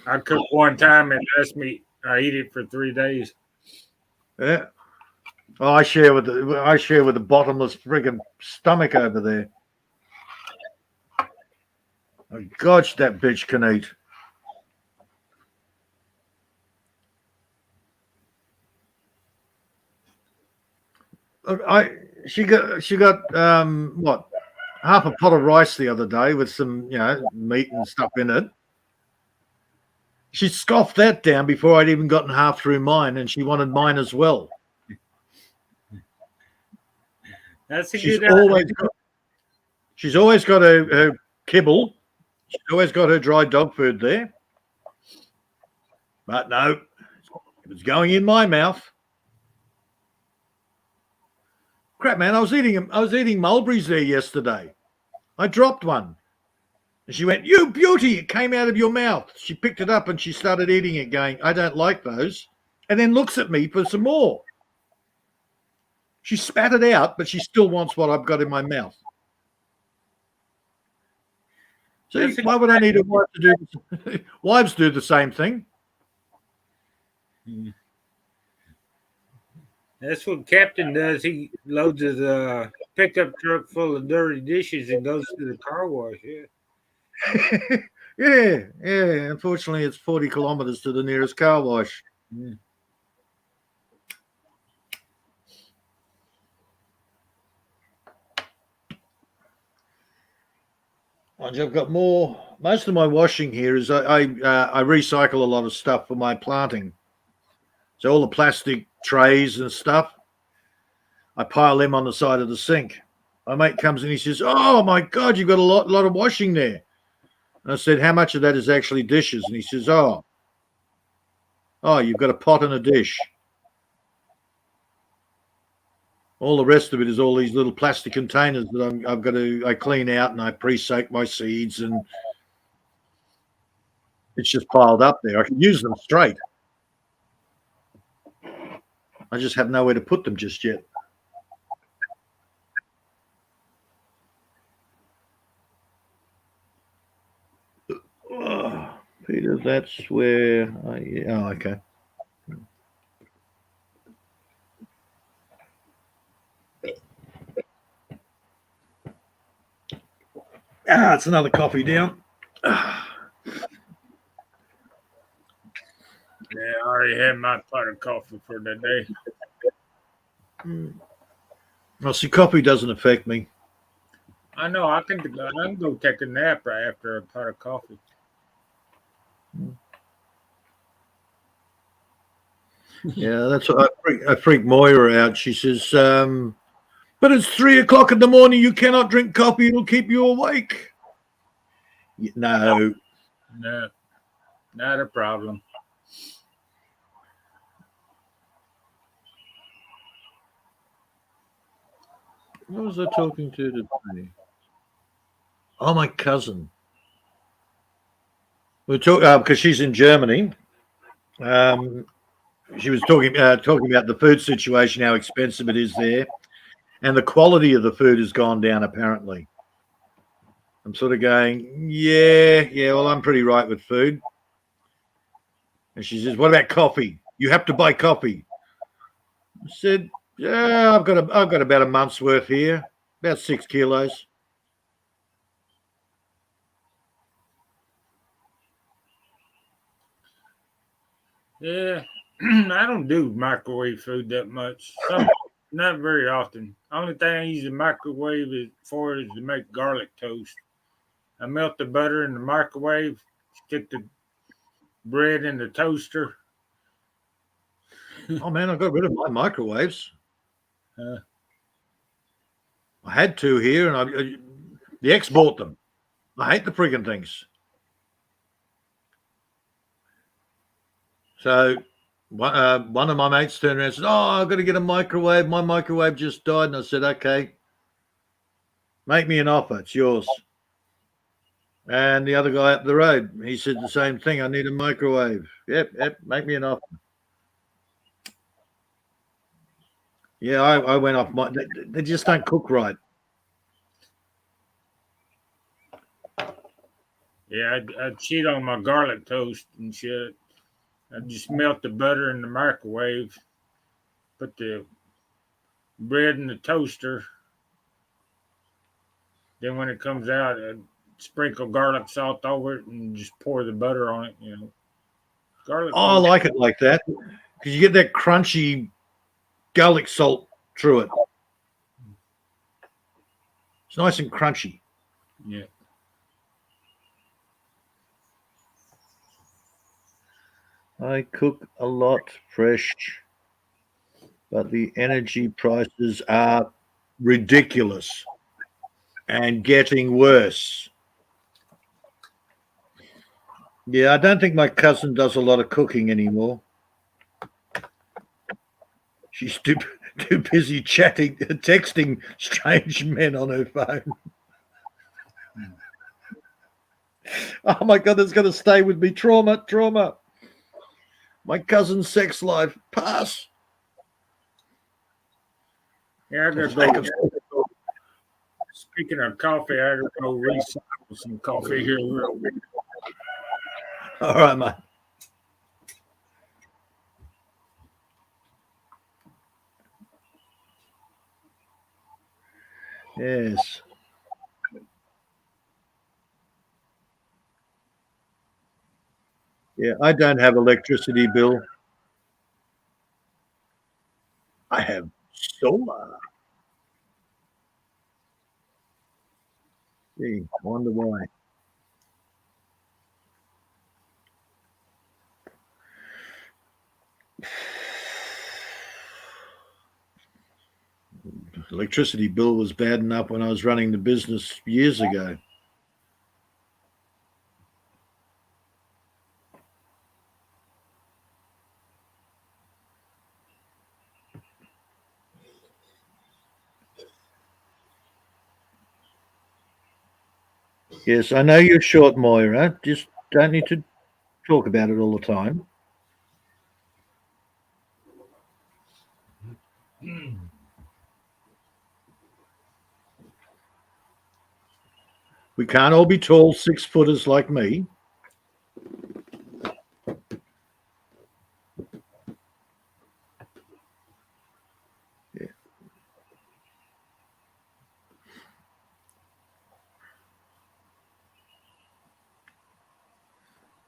I cooked one time and I eat it for 3 days. Yeah. Oh, I share with the bottomless friggin' stomach over there. Oh, gosh, that bitch can eat. She got what, half a pot of rice the other day with some meat and stuff in it. She scoffed that down before I'd even gotten half through mine, and she wanted mine as well. That's a She's good always got her kibble. She's always got her dry dog food there. But no, it was going in my mouth. Crap, man! I was eating mulberries there yesterday. I dropped one, and she went, "You beauty!" It came out of your mouth. She picked it up and she started eating it, going, "I don't like those," and then looks at me for some more. She spat it out, but she still wants what I've got in my mouth. See, why would I need a wife to do? Wives do the same thing. That's what Captain does. He loads his pickup truck full of dirty dishes and goes to the car wash. Yeah. Yeah. Unfortunately, it's 40 kilometers to the nearest car wash. Mm. I've got more. Most of my washing here is I recycle a lot of stuff for my planting. So all the plastic trays and stuff, I pile them on the side of the sink. My mate comes in, he says, "Oh my God, you've got a lot of washing there." And I said, "How much of that is actually dishes?" And he says, "Oh, you've got a pot and a dish." All the rest of it is all these little plastic containers that I clean out and I pre-soak my seeds, and it's just piled up there. I can use them straight. I just have nowhere to put them just yet. Oh, Peter, that's where oh, okay. It's another coffee down. Yeah, I already had my pot of coffee for the day. Well, see, coffee doesn't affect me. I know I can go take a nap right after a pot of coffee. Yeah, that's what I freak Moira out. She says, but it's 3 o'clock in the morning. You cannot drink coffee. It'll keep you awake. No. No, not a problem. What was I talking to today? Oh, my cousin. We talk because she's in Germany. She was talking about the food situation, how expensive it is there, and the quality of the food has gone down. Apparently, I'm sort of going, yeah. Well, I'm pretty right with food. And she says, "What about coffee? You have to buy coffee." I said, "Yeah, I've got about a month's worth here, about 6 kilos." Yeah, I don't do microwave food that much. Not very often. Only thing I use the microwave for is to make garlic toast. I melt the butter in the microwave, stick the bread in the toaster. Oh man, I got rid of my microwaves. Uh, I had two here, and the ex bought them. I hate the friggin' things. So one of my mates turned around and said, "Oh, I've got to get a microwave. My microwave just died." And I said, "Okay, make me an offer. It's yours." And the other guy up the road, he said the same thing. "I need a microwave." Yep, make me an offer. Yeah, I went off my. They just don't cook right. yeah, I cheat on my garlic toast and shit. I just melt the butter in the microwave, put the bread in the toaster. Then when it comes out, I sprinkle garlic salt over it and just pour the butter on it. Garlic. Oh, I like it like that because you get that crunchy garlic salt through it. It's nice and crunchy. Yeah. I cook a lot fresh, but the energy prices are ridiculous and getting worse. Yeah, I don't think my cousin does a lot of cooking anymore. She's too busy texting strange men on her phone. Oh my God, that's going to stay with me. Trauma. My cousin's sex life. Pass. Yeah, I gotta go. Speaking of coffee, I gotta go recycle some coffee here real quick. All right, mate. Yes. Yeah, I don't have electricity bill. I have solar. Gee, wonder why. Electricity bill was bad enough when I was running the business years ago. Yes, I know you're short, Moira. Just don't need to talk about it all the time. We can't all be tall 6-footers like me.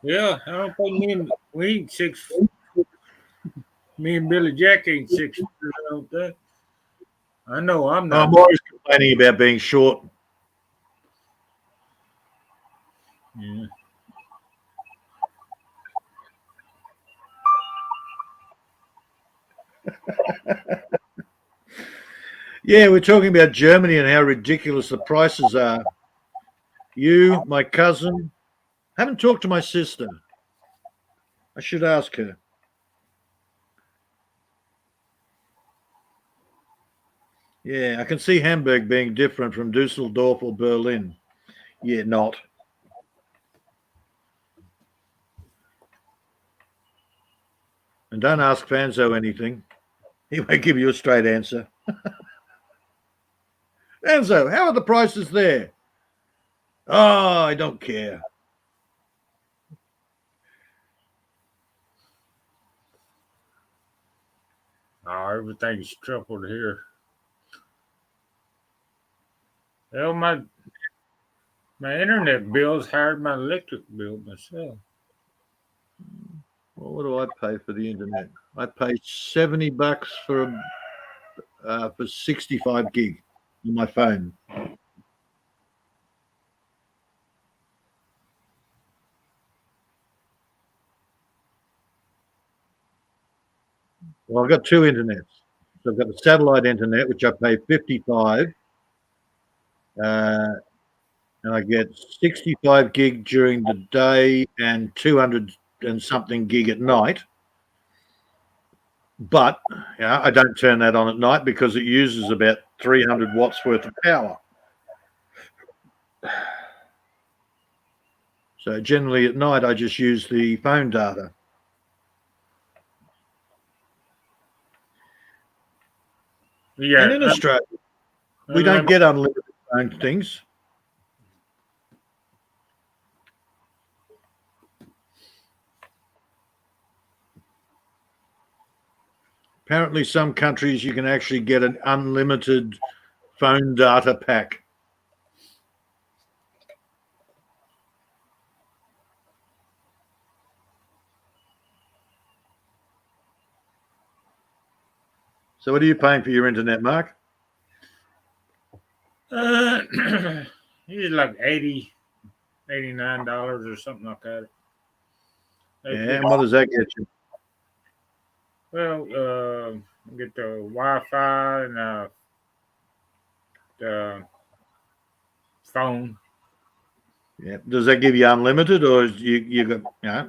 Yeah, I don't think we ain't 6 foot. Me and Billy Jack ain't 6 foot. I don't think. I know I'm Oh, not. Moira's complaining about being short. Yeah. Yeah, we're talking about Germany and how ridiculous the prices are. You, my cousin, haven't talked to my sister. I should ask her. Yeah, I can see Hamburg being different from Dusseldorf or Berlin. Yeah, not. And don't ask Fanzo anything. He won't give you a straight answer. Fanzo, how are the prices there? Oh, I don't care. Oh, everything's tripled here. Well, my internet bill's higher than my electric bill myself. Well, what do I pay for the internet? I pay $70 for 65 gig on my phone. Well, I've got two internets. So I've got the satellite internet, which I pay 55, and I get 65 gig during the day and 200 and something gig at night. But I don't turn that on at night because it uses about 300 watts worth of power. So generally at night, I just use the phone data. Yeah, And in Australia, we don't get unlimited phone things. Apparently, some countries you can actually get an unlimited phone data pack. So what are you paying for your internet, Mark? He's like $89 or something like that. Yeah, and what does that get you? Well, get the Wi-Fi and the phone. Yeah, does that give you unlimited, or is you got Yeah,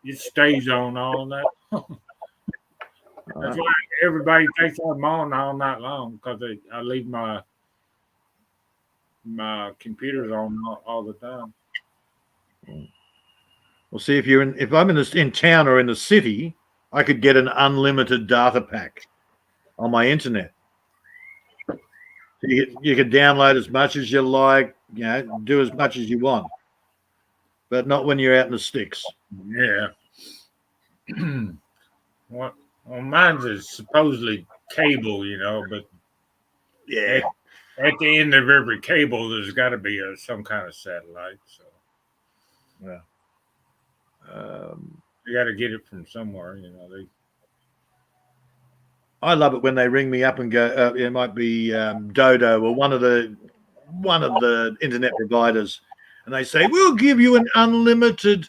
it stays on all night. That's why everybody thinks I'm on all night long because I leave my computers on all the time. Well, see, if I'm in town or in the city, I could get an unlimited data pack on my internet. So you could download as much as you like, do as much as you want, but not when you're out in the sticks. Yeah. Well, mine's is supposedly cable, but Yeah. At the end of every cable, there's got to be some kind of satellite. So Yeah. you got to get it from somewhere. I love it when they ring me up and go, it might be Dodo or one of the internet providers, and they say, we'll give you an unlimited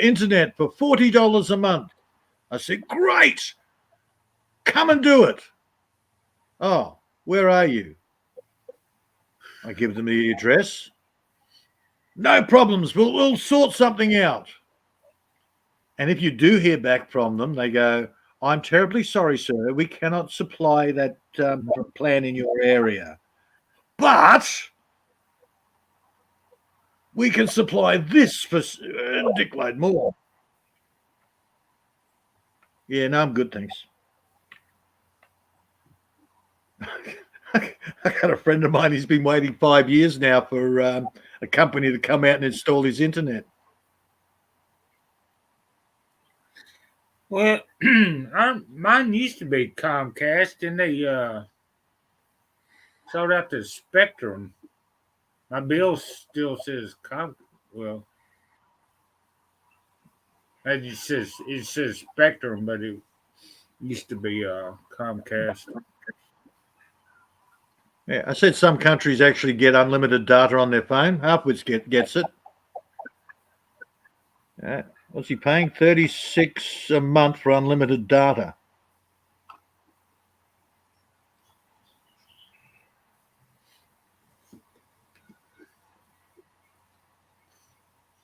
internet for $40 a month. I said, great, come and do it. Oh, where are you? I give them the address. No problems. We'll sort something out. And if you do hear back from them, they go, I'm terribly sorry, sir. We cannot supply that plan in your area. But we can supply this for Dick Load more. Yeah, no, I'm good, thanks. I got a friend of mine. He's been waiting 5 years now for a company to come out and install his internet. Well, mine used to be Comcast, and they sold out to Spectrum. My bill still says Well, it says Spectrum, but it used to be Comcast. Yeah, I said some countries actually get unlimited data on their phone. Halfwoods gets it. What's he paying? $36 a month for unlimited data.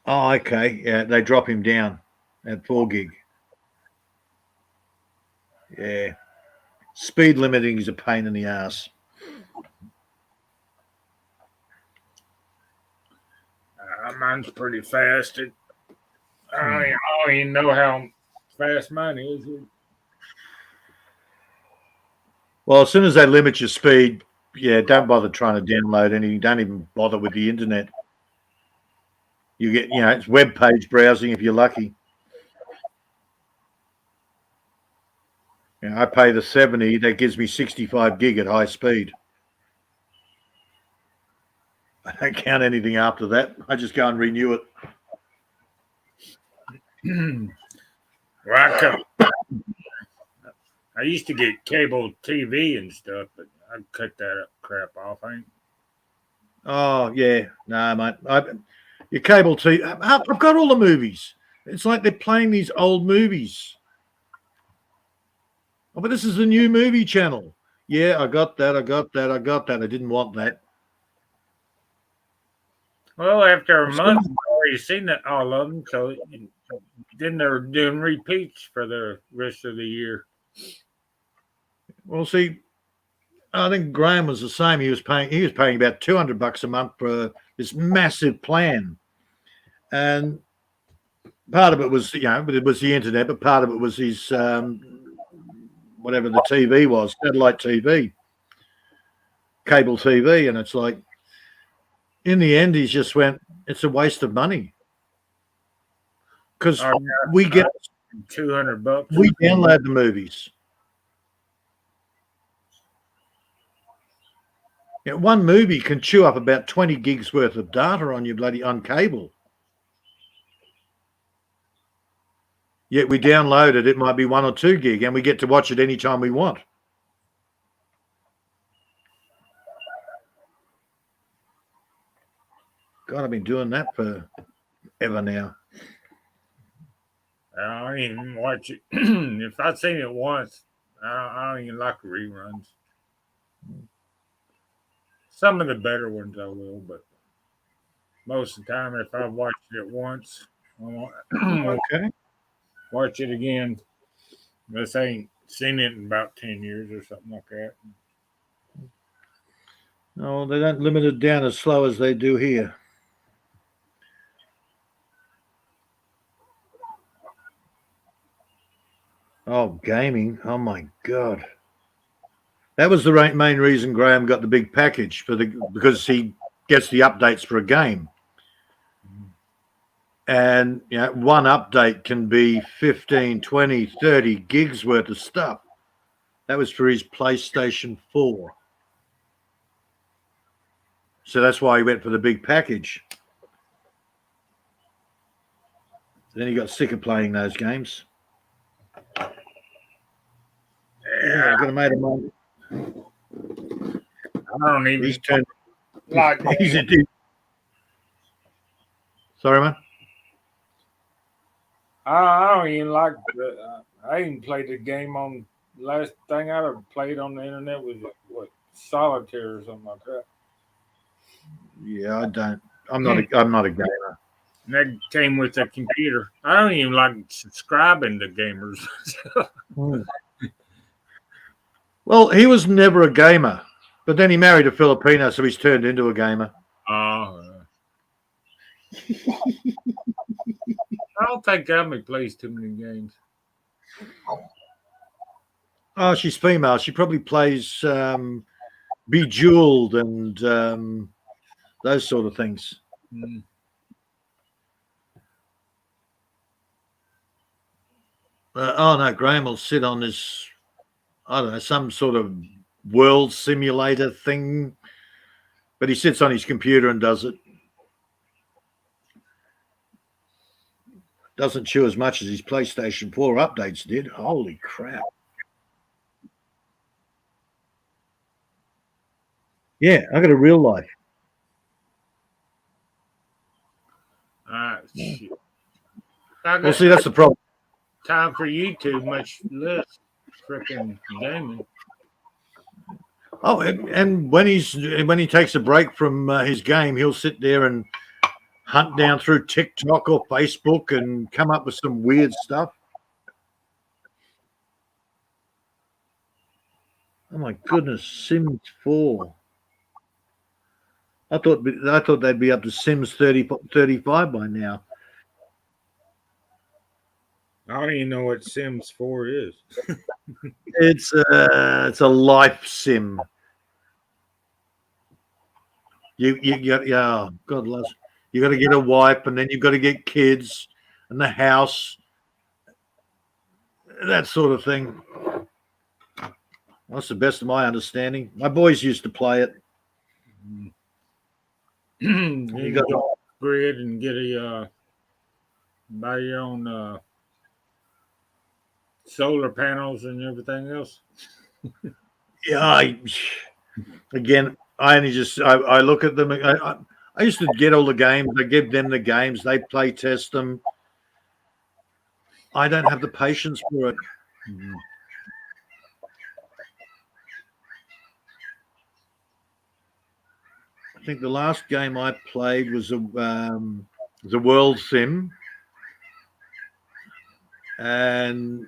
Oh, okay. Yeah, they drop him down at 4 gig. Yeah. Speed limiting is a pain in the ass. Mine's pretty fast. I don't even know how fast mine is. Well, as soon as they limit your speed, yeah, don't bother trying to download anything. Don't even bother with the internet. You get, it's web page browsing if you're lucky. I pay the 70. That gives me 65 gig at high speed. I don't count anything after that. I just go and renew it. Well, I used to get cable TV and stuff, but I cut that crap off. Oh, yeah. No, mate. Your cable TV. I've got all the movies. It's like they're playing these old movies. Oh, but this is the new movie channel. Yeah, I got that. I didn't want that. Well, after a month, I've already seen all of them. So then they're doing repeats for the rest of the year. Well, see, I think Graham was the same. He was paying about $200 a month for this massive plan, and part of it was it was the internet, but part of it was his whatever the TV was, satellite TV, cable TV, and it's like in the end, he just went, it's a waste of money because we get $200. We download the movies. One movie can chew up about 20 gigs worth of data on your on cable. Yet we download it, it might be 1 or 2 gig, and we get to watch it anytime we want. God, I've been doing that for ever now. I don't even watch it. If I've seen it once, I don't even like reruns. Some of the better ones I will, but most of the time, if I've watched it once, I won't watch it again. Unless I ain't seen it in about 10 years or something like that. No, they don't limit it down as slow as they do here. Oh, gaming. Oh, my God. That was the main reason Graham got the big package because he gets the updates for a game. And one update can be 15, 20, 30 gigs worth of stuff. That was for his PlayStation 4. So that's why he went for the big package. Then he got sick of playing those games. Yeah, I'm gonna make him on. I don't even. He's turned. Like he's a dude. Sorry, man. I don't even like. I even played the game on. Last thing I ever played on the internet was Solitaire or something like that. Yeah, I don't. I'm not a gamer. And that came with the computer. I don't even like subscribing to gamers. Well, he was never a gamer, but then he married a Filipino, so he's turned into a gamer. I don't think Emily plays too many games. Oh, she's female. She probably plays Bejeweled and those sort of things. Mm. Oh no, Graham will sit on this, I don't know, some sort of world simulator thing, but he sits on his computer and does it. Doesn't chew as much as his PlayStation 4 updates did. Holy crap. Yeah, I got a real life. Shit. Well, see, that's the problem. Time for YouTube, much less freaking gaming. Oh, and when he takes a break from his game, he'll sit there and hunt down through TikTok or Facebook and come up with some weird stuff. Oh my goodness, Sims 4. I thought they'd be up to Sims 35 by now. I don't even know what Sims 4 is. It's a life sim. You yeah, God bless. You got to get a wife, and then you've got to get kids and the house, that sort of thing. That's the best of my understanding. My boys used to play it. You got to grid and get a buy your own solar panels and everything else. Yeah, I look at them. I used to get all the games. I give them the games. They play test them. I don't have the patience for it. I think the last game I played was a World Sim, and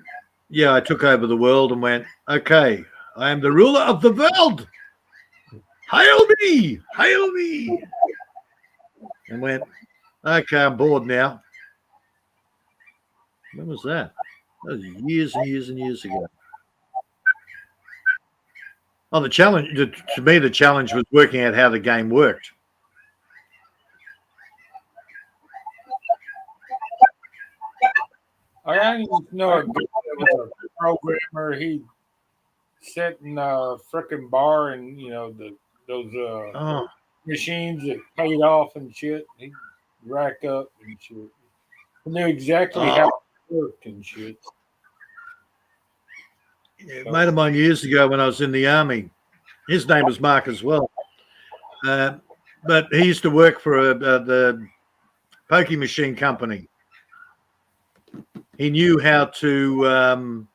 yeah, I took over the world and went, okay, I am the ruler of the world. Hail me! Hail me! And went, okay, I'm bored now. When was that? That was years and years and years ago. Oh, the challenge, to me, the challenge was working out how the game worked. I didn't know a good programmer. He sat in a freaking bar and those machines that paid off and shit. He rack up and shit. He knew exactly how it worked and shit. A mate of mine years ago when I was in the army, his name was Mark as well, but he used to work for the pokie machine company. He knew how to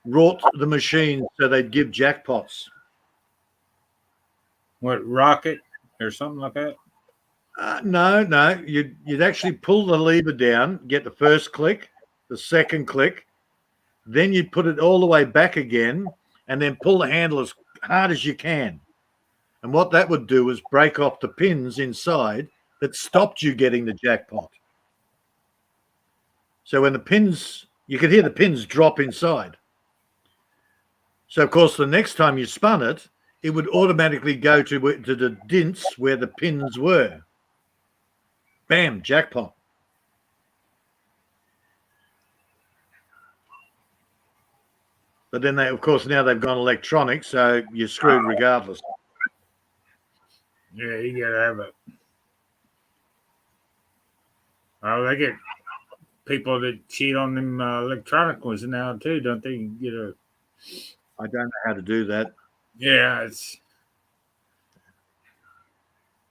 rot the machines so they'd give jackpots. What, Rocket or something like that? No. You'd actually pull the lever down, get the first click, the second click, then you'd put it all the way back again, and then pull the handle as hard as you can. And what that would do is break off the pins inside that stopped you getting the jackpot. So when the pins, you could hear the pins drop inside. So, of course, the next time you spun it, it would automatically go to the dints where the pins were. Bam, jackpot. But then, of course, now they've gone electronic, so you're screwed regardless. Yeah, you gotta have it. Oh, they get people that cheat on them electronic ones now too, don't they? I don't know how to do that. Yeah, it's.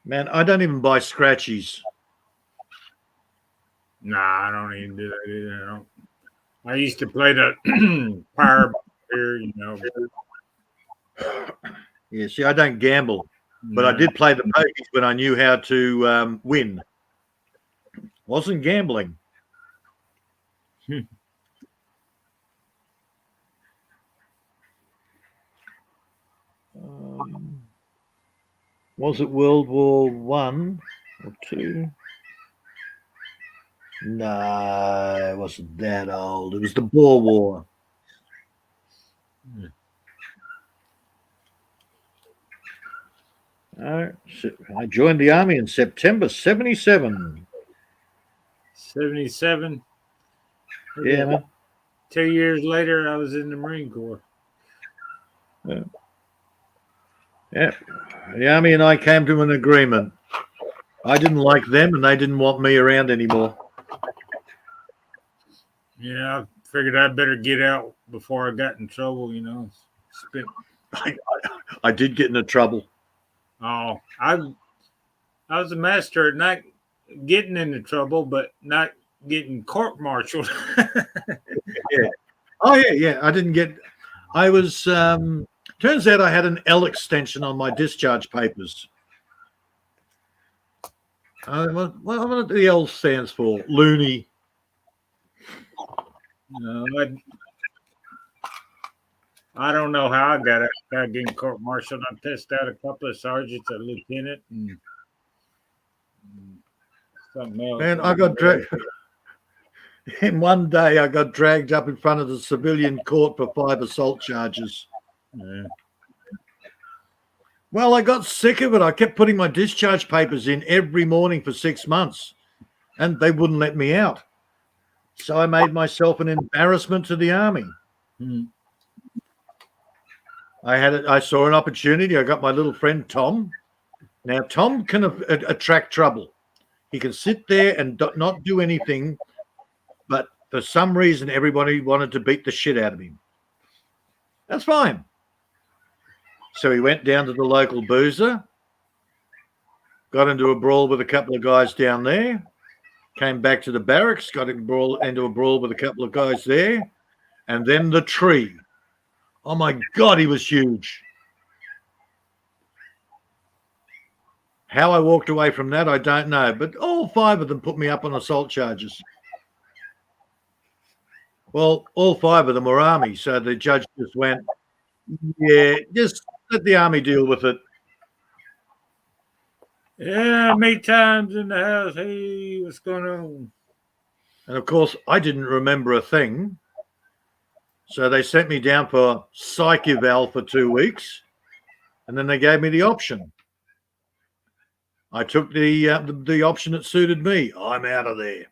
Man, I don't even buy scratchies. Nah, I don't even do that either. I used to play the Power here, Yeah, see, I don't gamble, but I did play the pokies when I knew how to win. Wasn't gambling. Was it World War One or two? No, it wasn't that old. It was the Boer War. I joined the army in September '77. 77. Yeah, man. 2 years later, I was in the Marine Corps. Yeah. The army and I came to an agreement. I didn't like them and they didn't want me around anymore. Yeah, I figured I'd better get out before I got in trouble, you know. I did get into trouble. Oh, I was a master at not getting into trouble, but not getting court-martialed. Yeah. Oh, yeah. I didn't get... I was... turns out I had an L extension on my discharge papers. What the L stands for? Loony. No, I don't know how I got getting court-martialed. I tested out a couple of sergeants, a lieutenant, and something else. Man, I got dragged. In one day, I got dragged up in front of the civilian court for 5 assault charges. Yeah. Well, I got sick of it. I kept putting my discharge papers in every morning for 6 months, and they wouldn't let me out. So I made myself an embarrassment to the army. I saw an opportunity. I got my little friend Tom. Now, Tom can attract trouble. He can sit there and not do anything, but for some reason, everybody wanted to beat the shit out of him. That's fine. So he went down to the local boozer, got into a brawl with a couple of guys down there, came back to the barracks, got into a brawl with a couple of guys there, and then the tree. Oh, my God, he was huge. How I walked away from that, I don't know, but all 5 of them put me up on assault charges. Well, all 5 of them were army, so the judge just went, yeah, just let the army deal with it. Yeah, many times in the house. Hey, what's going on? And of course, I didn't remember a thing. So they sent me down for psych eval for 2 weeks, and then they gave me the option. I took the option that suited me. I'm out of there.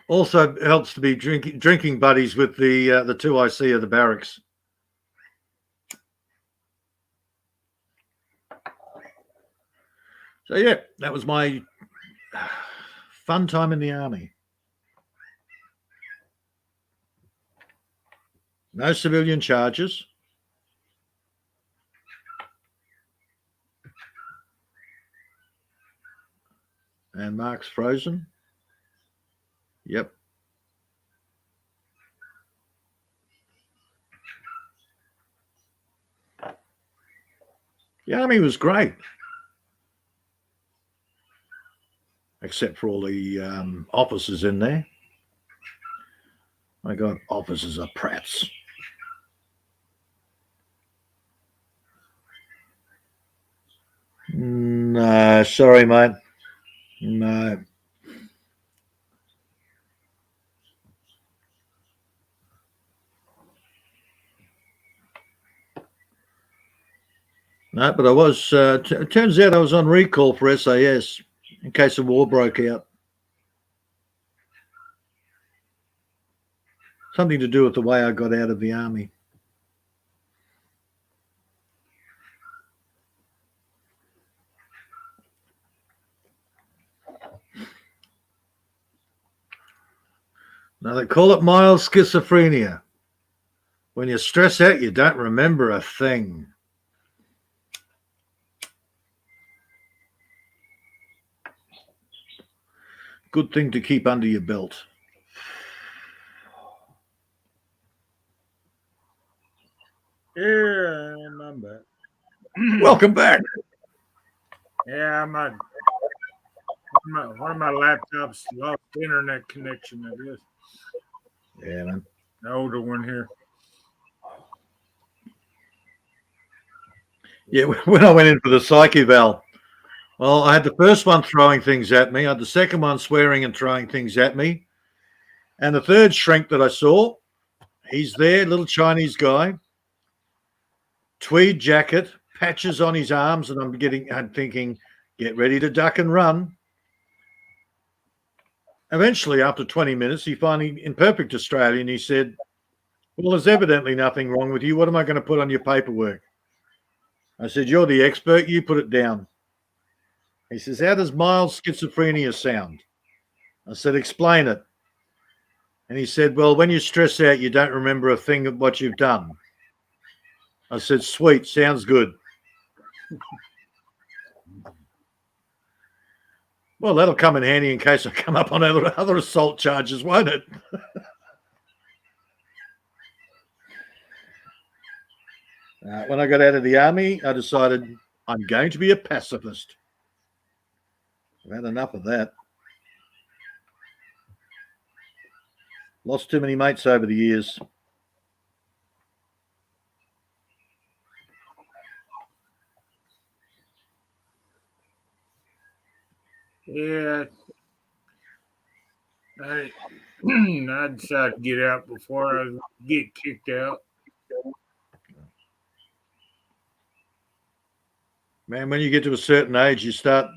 Also, it helps to be drinking buddies with the 2 IC of the barracks. So yeah, that was my fun time in the army. No civilian charges. And Mark's frozen. Yep. The army was great. Except for all the officers in there. My God, officers are prats. No, sorry, mate. No. No, but I was, it turns out I was on recall for SAS in case a war broke out. Something to do with the way I got out of the army. Now, they call it mild schizophrenia. When you stress out, you don't remember a thing. Good thing to keep under your belt. Yeah, I'm back. Welcome back. Yeah, one of my laptops lost internet connection, I guess. Yeah, man. The older one here. Yeah, when I went in for the psych eval, well, I had the first one throwing things at me. I had the second one swearing and throwing things at me. And the third shrink that I saw, he's there, little Chinese guy, tweed jacket, patches on his arms, and I'm thinking, get ready to duck and run. Eventually, after 20 minutes, he finally, in perfect Australian, he said, well, there's evidently nothing wrong with you. What am I going to put on your paperwork? I said, you're the expert. You put it down. He says, how does mild schizophrenia sound? I said, explain it. And he said, well, when you stress out, you don't remember a thing of what you've done. I said, sweet, sounds good. Well, that'll come in handy in case I come up on other assault charges, won't it? When I got out of the army, I decided I'm going to be a pacifist. I've had enough of that. Lost too many mates over the years. Yeah. I decided to get out before I get kicked out. Man, when you get to a certain age, you start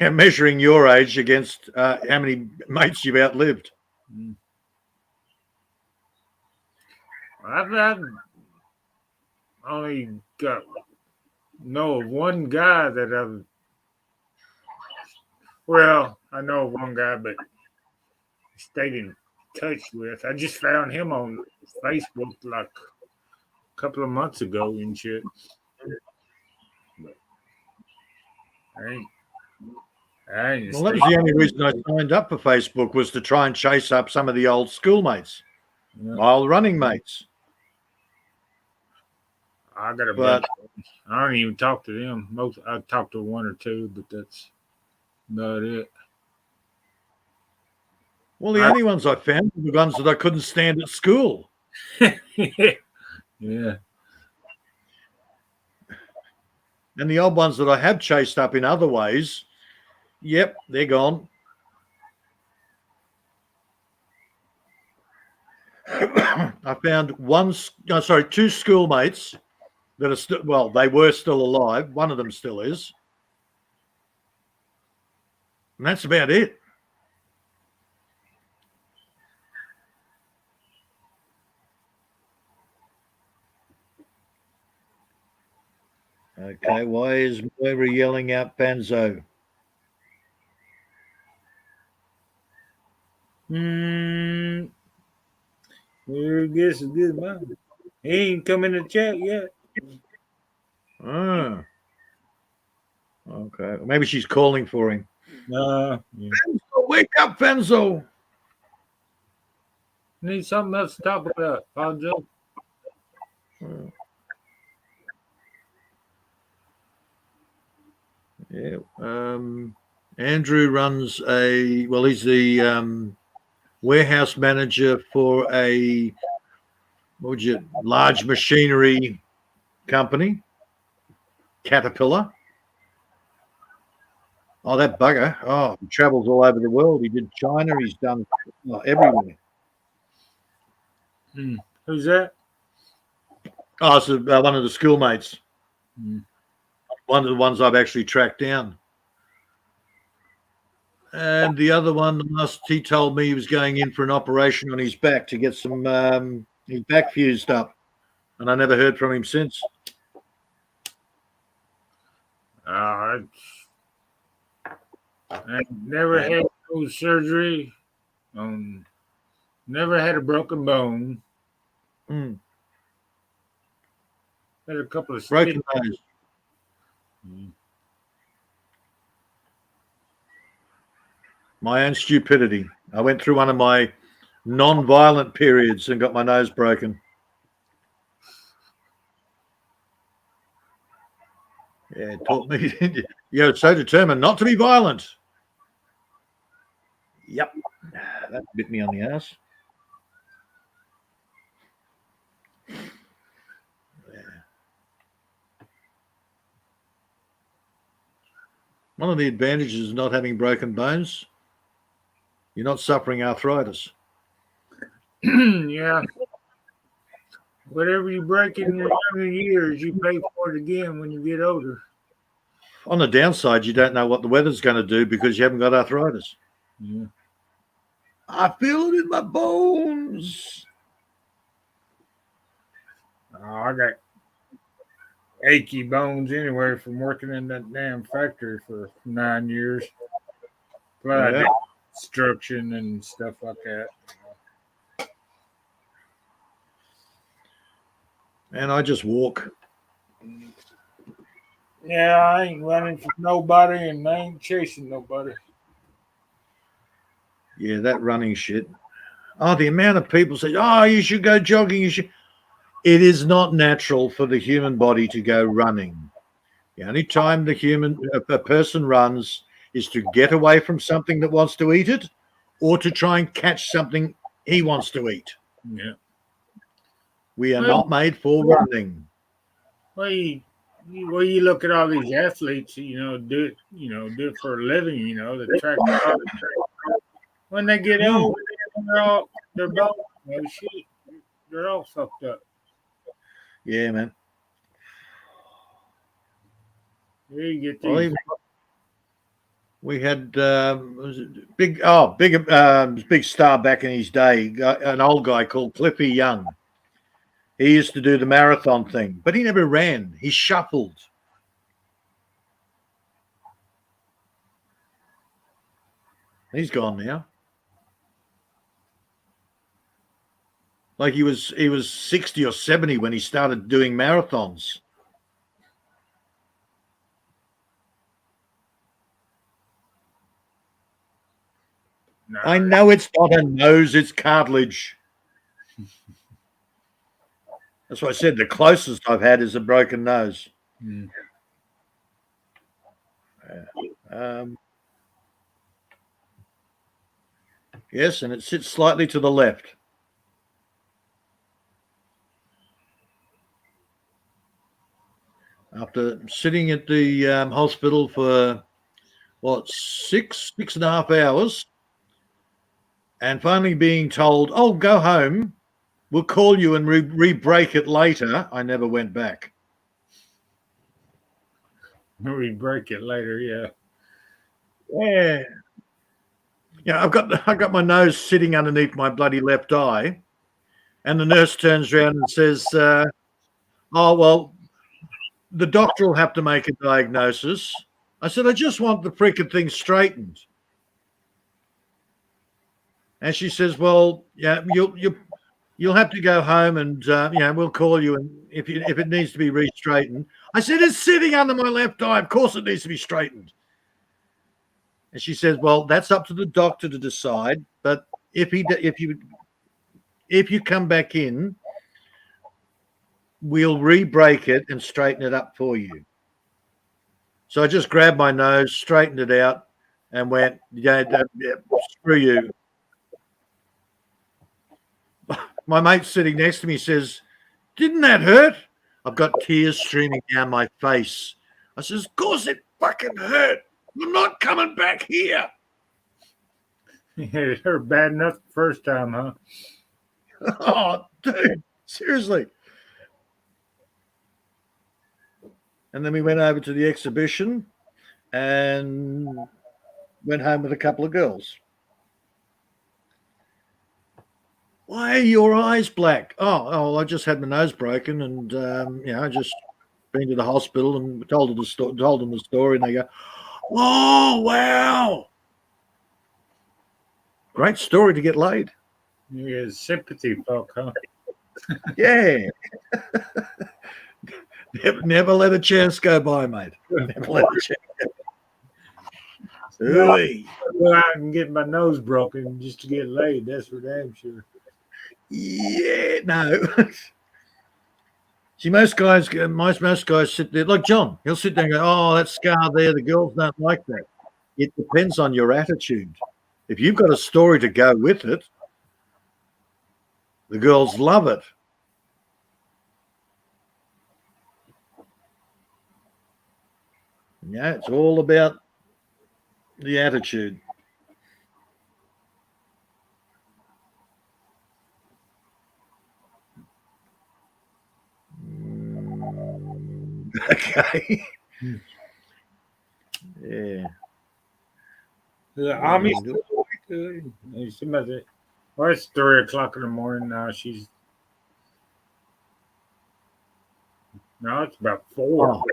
measuring your age against how many mates you've outlived. I've only know of one guy that I know of one guy, but stayed in touch with. I just found him on Facebook like a couple of months ago and shit. But I ain't Well, that was the only reason I signed up for Facebook, was to try and chase up some of the old schoolmates, my old running mates. I got a bunch. I don't even talk to them. I talk to one or two, but that's about it. Well, the only ones I found were the ones that I couldn't stand at school. Yeah. And the old ones that I have chased up in other ways, yep, they're gone. I found two schoolmates that are still, well, they were still alive. One of them still is. And that's about it. Okay, why is Moira yelling out Panzo? I guess it's good, man. He ain't come in the chat yet. Ah. Okay. Maybe she's calling for him. Yeah. Fanzo, wake up, Fanzo. Need something else to talk about, Panzo. Yeah. Andrew runs he's the warehouse manager for a large machinery company, Caterpillar. Oh, that bugger. Oh, he travels all over the world. He did China. He's done everywhere. Who's that? Oh, it's one of the schoolmates. One of the ones I've actually tracked down. And the other one, he told me he was going in for an operation on his back to get some his back fused up. And I never heard from him since. I never had no surgery. Never had a broken bone. Had a couple of broken nose. My own stupidity. I went through one of my non-violent periods and got my nose broken. Yeah, it taught me. You're so determined not to be violent. Yep. That bit me on the ass. One of the advantages of not having broken bones, you're not suffering arthritis. Yeah. Whatever you break in your younger years, you pay for it again when you get older. On the downside, you don't know what the weather's going to do because you haven't got arthritis. Yeah. I feel it in my bones. Oh, I got achy bones anyway from working in that damn factory for 9 years. But I Yeah. did construction and stuff like that. And I just walk. Yeah, I ain't running from nobody and I ain't chasing nobody. Yeah, that running shit. Oh, the amount of people say, oh, you should go jogging. You should. It is not natural for the human body to go running. The only time a person runs is to get away from something that wants to eat it or to try and catch something he wants to eat. Yeah. We are not made for running. Well, you look at all these athletes, do it for a living, the track. When they get old, they're both, shit, they're all fucked up. Yeah, man. Yeah, you get these. We had big star back in his day, an old guy called Cliffy Young. He used to do the marathon thing, but he never ran. He shuffled. He's gone now. Like he was 60 or 70 when he started doing marathons. No. I know it's not a nose, it's cartilage. That's what I said. The closest I've had is a broken nose. Mm. Yes, and it sits slightly to the left. After sitting at the hospital for, six and a half hours, and finally being told, oh, go home, we'll call you and re-break it later, I never went back. Re-break it later, yeah. Yeah. Yeah, I've got my nose sitting underneath my bloody left eye, and the nurse turns around and says, oh, well, the doctor will have to make a diagnosis. I said, I just want the freaking thing straightened. And she says, well, yeah, you'll have to go home and we'll call you, and if it needs to be re-straightened. I said, it's sitting under my left eye. Of course it needs to be straightened. And she says, well, that's up to the doctor to decide. But if you come back in, we'll re-break it and straighten it up for you. So I just grabbed my nose, straightened it out, and went, yeah, screw you. My mate sitting next to me says, didn't that hurt? I've got tears streaming down my face. I says, of course it fucking hurt. I'm not coming back here. It hurt bad enough the first time, huh? Oh, dude, seriously. And then we went over to the exhibition and went home with a couple of girls. Why are your eyes black? Oh, I just had my nose broken, and I just been to the hospital and told them the story, and they go, "Oh, wow, great story to get laid." Yeah, sympathy folk, huh? Yeah. Never let a chance go by, mate. Never let a chance go by. Well, I can get my nose broken just to get laid. That's for damn sure. Yeah, no. See, most guys sit there like John. He'll sit there and go, "Oh, that scar there. The girls don't like that." It depends on your attitude. If you've got a story to go with it, the girls love it. Yeah, it's all about the attitude. Okay. Yeah. The army. Somebody. Well, it's 3:00 in the morning now. No, it's about 4. Oh,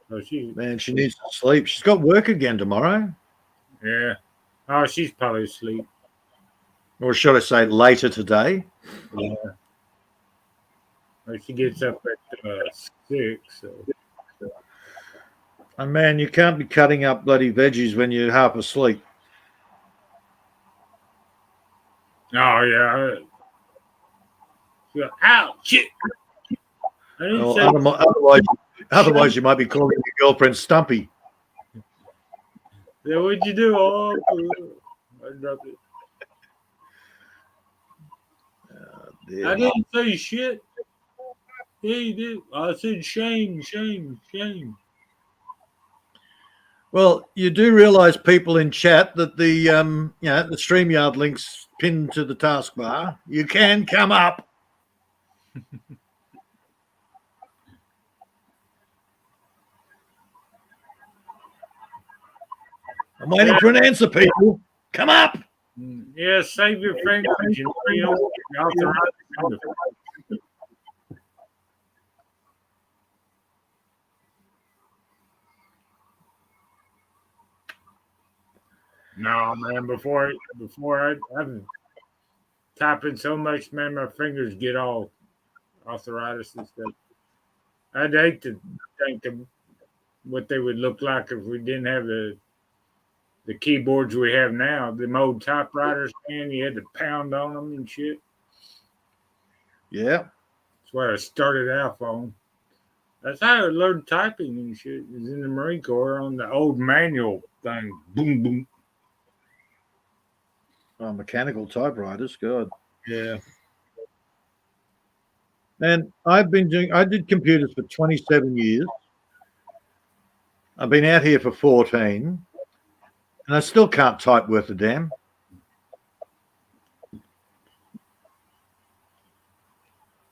So man, she needs to sleep. She's got work again tomorrow. yeah. Oh, she's probably asleep. Or should I say later today? Yeah. Well, she gets up at 6. So. And man, you can't be cutting up bloody veggies when you're half asleep. Oh yeah. She goes, ow, shit. I didn't Well, say. otherwise, you might be calling your girlfriend Stumpy. Yeah, what'd you do? Oh, I dropped it. Yeah. I didn't say shit. Yeah, you did. I said shame, shame, shame. Well, you do realise, people in chat, that the the StreamYard link's pinned to the taskbar. You can come up. I'm waiting for an answer, people. Come up. Yeah, save your fingers. You know, no, man. Before I'm typing so much, man, my fingers get all arthritis and stuff. I'd hate to think of what they would look like if we didn't have the keyboards we have now. The old typewriters, man, you had to pound on them and shit. Yeah. That's what I started out on. That's how I learned typing and shit. It was in the Marine Corps on the old manual thing. Boom, boom. Oh, mechanical typewriters, God. Yeah. And I did computers for 27 years. I've been out here for 14, and I still can't type worth a damn.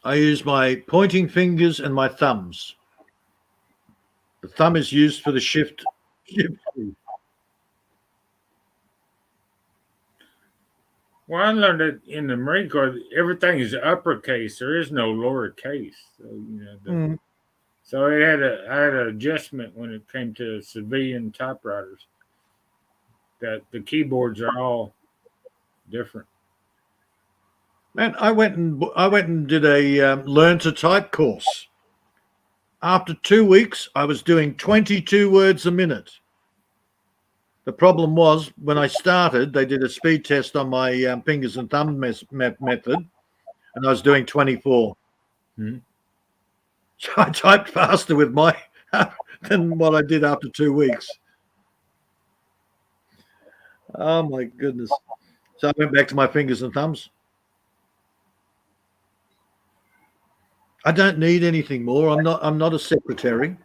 I use my pointing fingers and my thumbs. The thumb is used for the shift key. Well, I learned that in the Marine Corps, everything is uppercase. There is no lowercase. So, you know, so I had an adjustment when it came to civilian typewriters. That the keyboards are all different. Man, I went and did a learn to type course. After 2 weeks, I was doing 22 words a minute. The problem was, when I started, they did a speed test on my fingers and thumb method, and I was doing 24. Mm-hmm. So I typed faster with my than what I did after 2 weeks. Oh my goodness! So I went back to my fingers and thumbs. I don't need anything more. I'm not a secretary.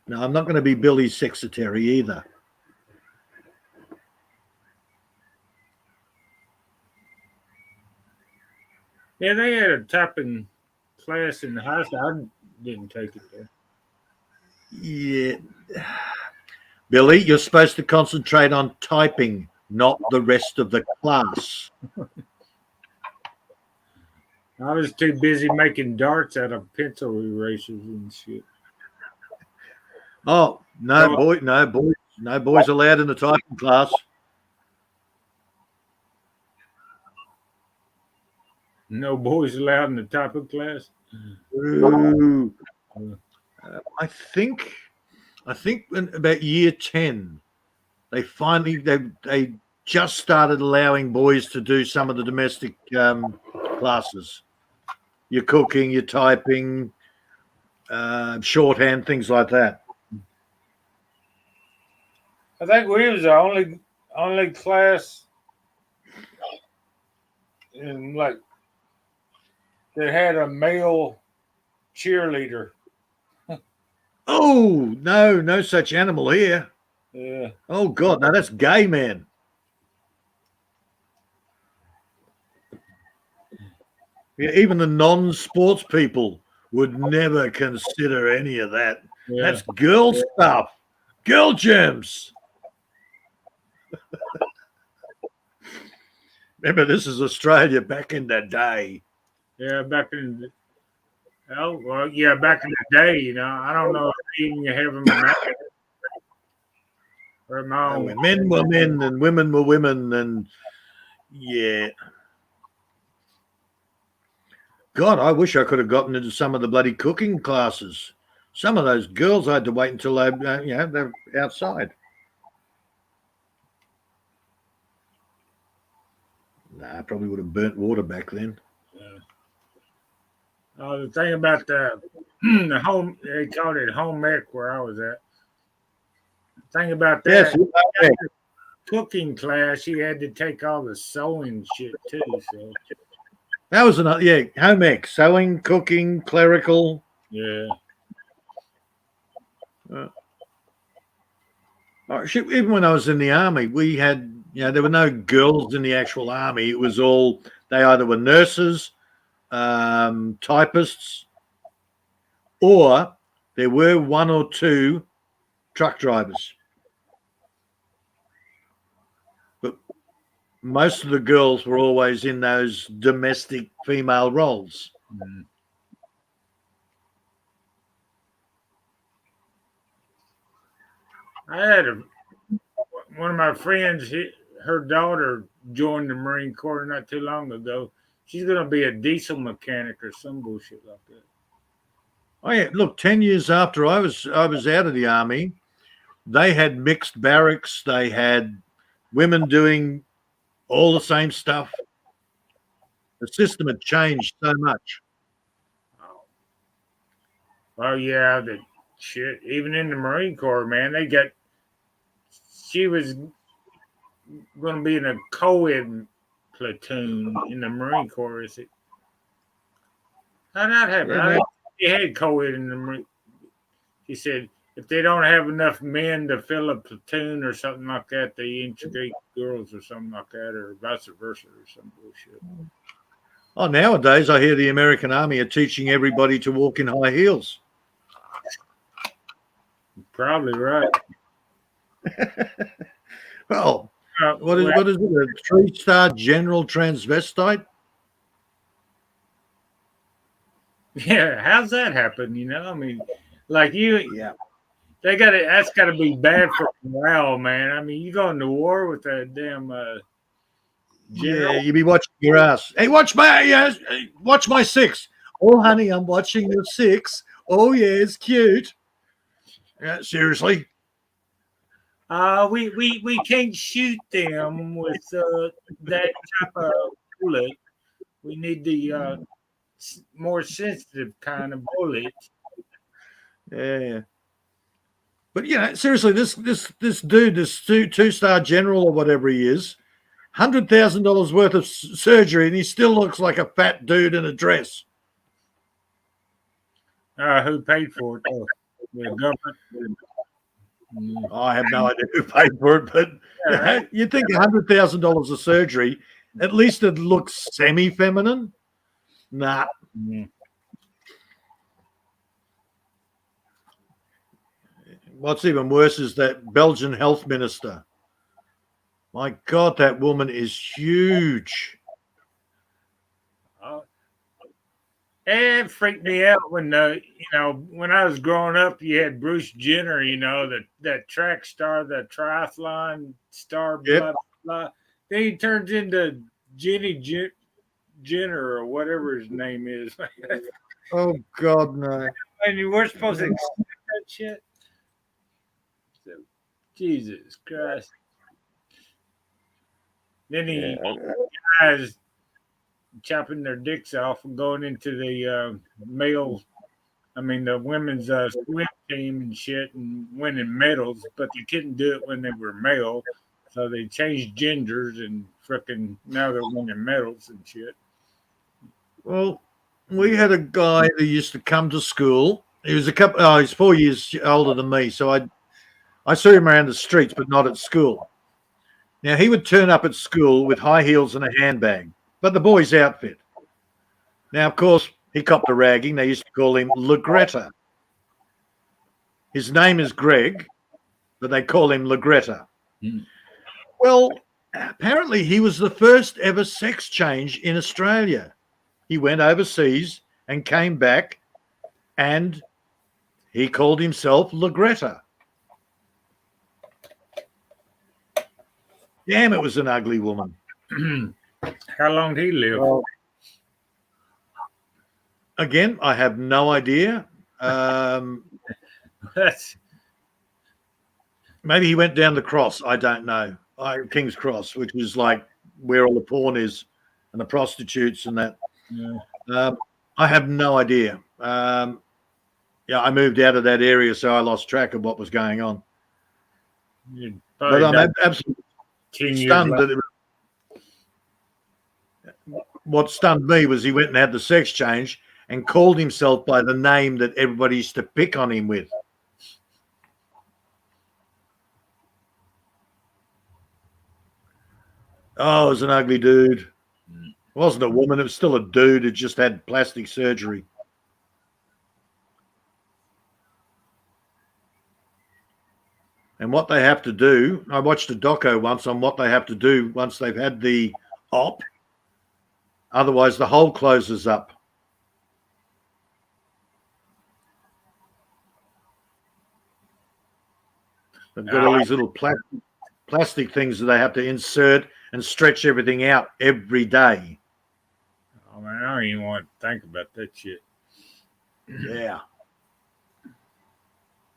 No, I'm not going to be Billy's secretary either. Yeah, they had a typing class in the high school. I didn't take it there. Yeah. Billy, you're supposed to concentrate on typing, not the rest of the class. I was too busy making darts out of pencil erasers and shit. Oh, no boys allowed in the typing class. No boys allowed in the typing class. Ooh. I think in about year 10, they finally they just started allowing boys to do some of the domestic classes. Your cooking, your typing, shorthand, things like that. I think we was the only class in like that had a male cheerleader. Oh, no such animal here. Yeah. Oh, God, no, that's gay, man. Yeah, even the non-sports people would never consider any of that. Yeah. That's girl stuff. Girl germs. Remember, this is Australia back in the day. Yeah, back in the back in the day, you know. I don't know if even you have them now. Or my own. When men were men and women were women, and yeah. God, I wish I could have gotten into some of the bloody cooking classes. Some of those girls I had to wait until they're outside. Nah, I probably would have burnt water back then. The thing about the home, they called it home ec where I was at. The thing about that, Yes, cooking class, you had to take all the sewing shit too. So that was another, home ec, sewing, cooking, clerical. yeah. Even when I was in the army, we had, there were no girls in the actual army. It was all, they either were nurses, typists, or there were one or two truck drivers. But most of the girls were always in those domestic female roles. Mm. I had one of my friends, her daughter joined the Marine Corps not too long ago. She's going to be a diesel mechanic or some bullshit like that. Oh yeah, look, 10 years after I was out of the army, they had mixed barracks. They had women doing all the same stuff. The system had changed so much. Oh yeah, the shit. Even in the Marine Corps, man, she was going to be in a co-ed platoon in the Marine Corps. Is it? How did that happen? Yeah, She had co-ed in the Marine. She said if they don't have enough men to fill a platoon or something like that, they integrate girls or something like that, or vice versa, or some bullshit. Oh, nowadays I hear the American Army are teaching everybody to walk in high heels. Probably right. Well, what is it? A 3-star general transvestite? Yeah, how's that happen? You know, I mean, like Yeah. that's got to be bad for morale, man. I mean, you going to war with that damn general. Yeah, you be watching your ass. Hey, watch my 6. Oh, honey, I'm watching your 6. Oh, yeah, it's cute. Yeah, seriously. We can't shoot them with that type of bullet. We need the more sensitive kind of bullet. Yeah. But seriously, this dude, this 2-star general or whatever he is, $100,000 worth of surgery, and he still looks like a fat dude in a dress. Who paid for it? Oh, the government. I have no idea who paid for it, but you'd think $100,000 of surgery, at least it looks semi-feminine. Nah. Mm. What's even worse is that Belgian health minister. My God, that woman is huge. It freaked me out when when I was growing up, you had Bruce Jenner, that track star, the triathlon star, Yep. blah, blah. Then he turns into Jenny Jenner or whatever his name is. Oh God, no. And you were supposed to accept that shit. So, Jesus Christ. Then he Yeah. guys chopping their dicks off and going into the the women's swim team and shit and winning medals, but they couldn't do it when they were male. So they changed genders and frickin' now they're winning medals and shit. Well, we had a guy who used to come to school. He was he's 4 years older than me. So I saw him around the streets, but not at school. Now, he would turn up at school with high heels and a handbag, but the boy's outfit. Now, of course, he copped a ragging. They used to call him Legretta. His name is Greg, but they call him Legretta. Mm. Well, apparently he was the first ever sex change in Australia. He went overseas and came back, and he called himself Legretta. Damn, it was an ugly woman. How long did he live? Well, again, I have no idea. That's Maybe he went down the cross. I don't know. King's Cross, which is like where all the porn is and the prostitutes and that. yeah. I have no idea. I moved out of that area, so I lost track of what was going on. You'd But probably I'm die absolutely 10 years stunned later. what stunned me was he went and had the sex change and called himself by the name that everybody used to pick on him with. Oh, it was an ugly dude. It wasn't a woman. It was still a dude who just had plastic surgery. And what they have to do, I watched a doco once on what they have to do once they've had the op. Otherwise, the hole closes up. They've got all these little plastic things that they have to insert and stretch everything out every day. Oh man, I don't even want to think about that shit. Yeah.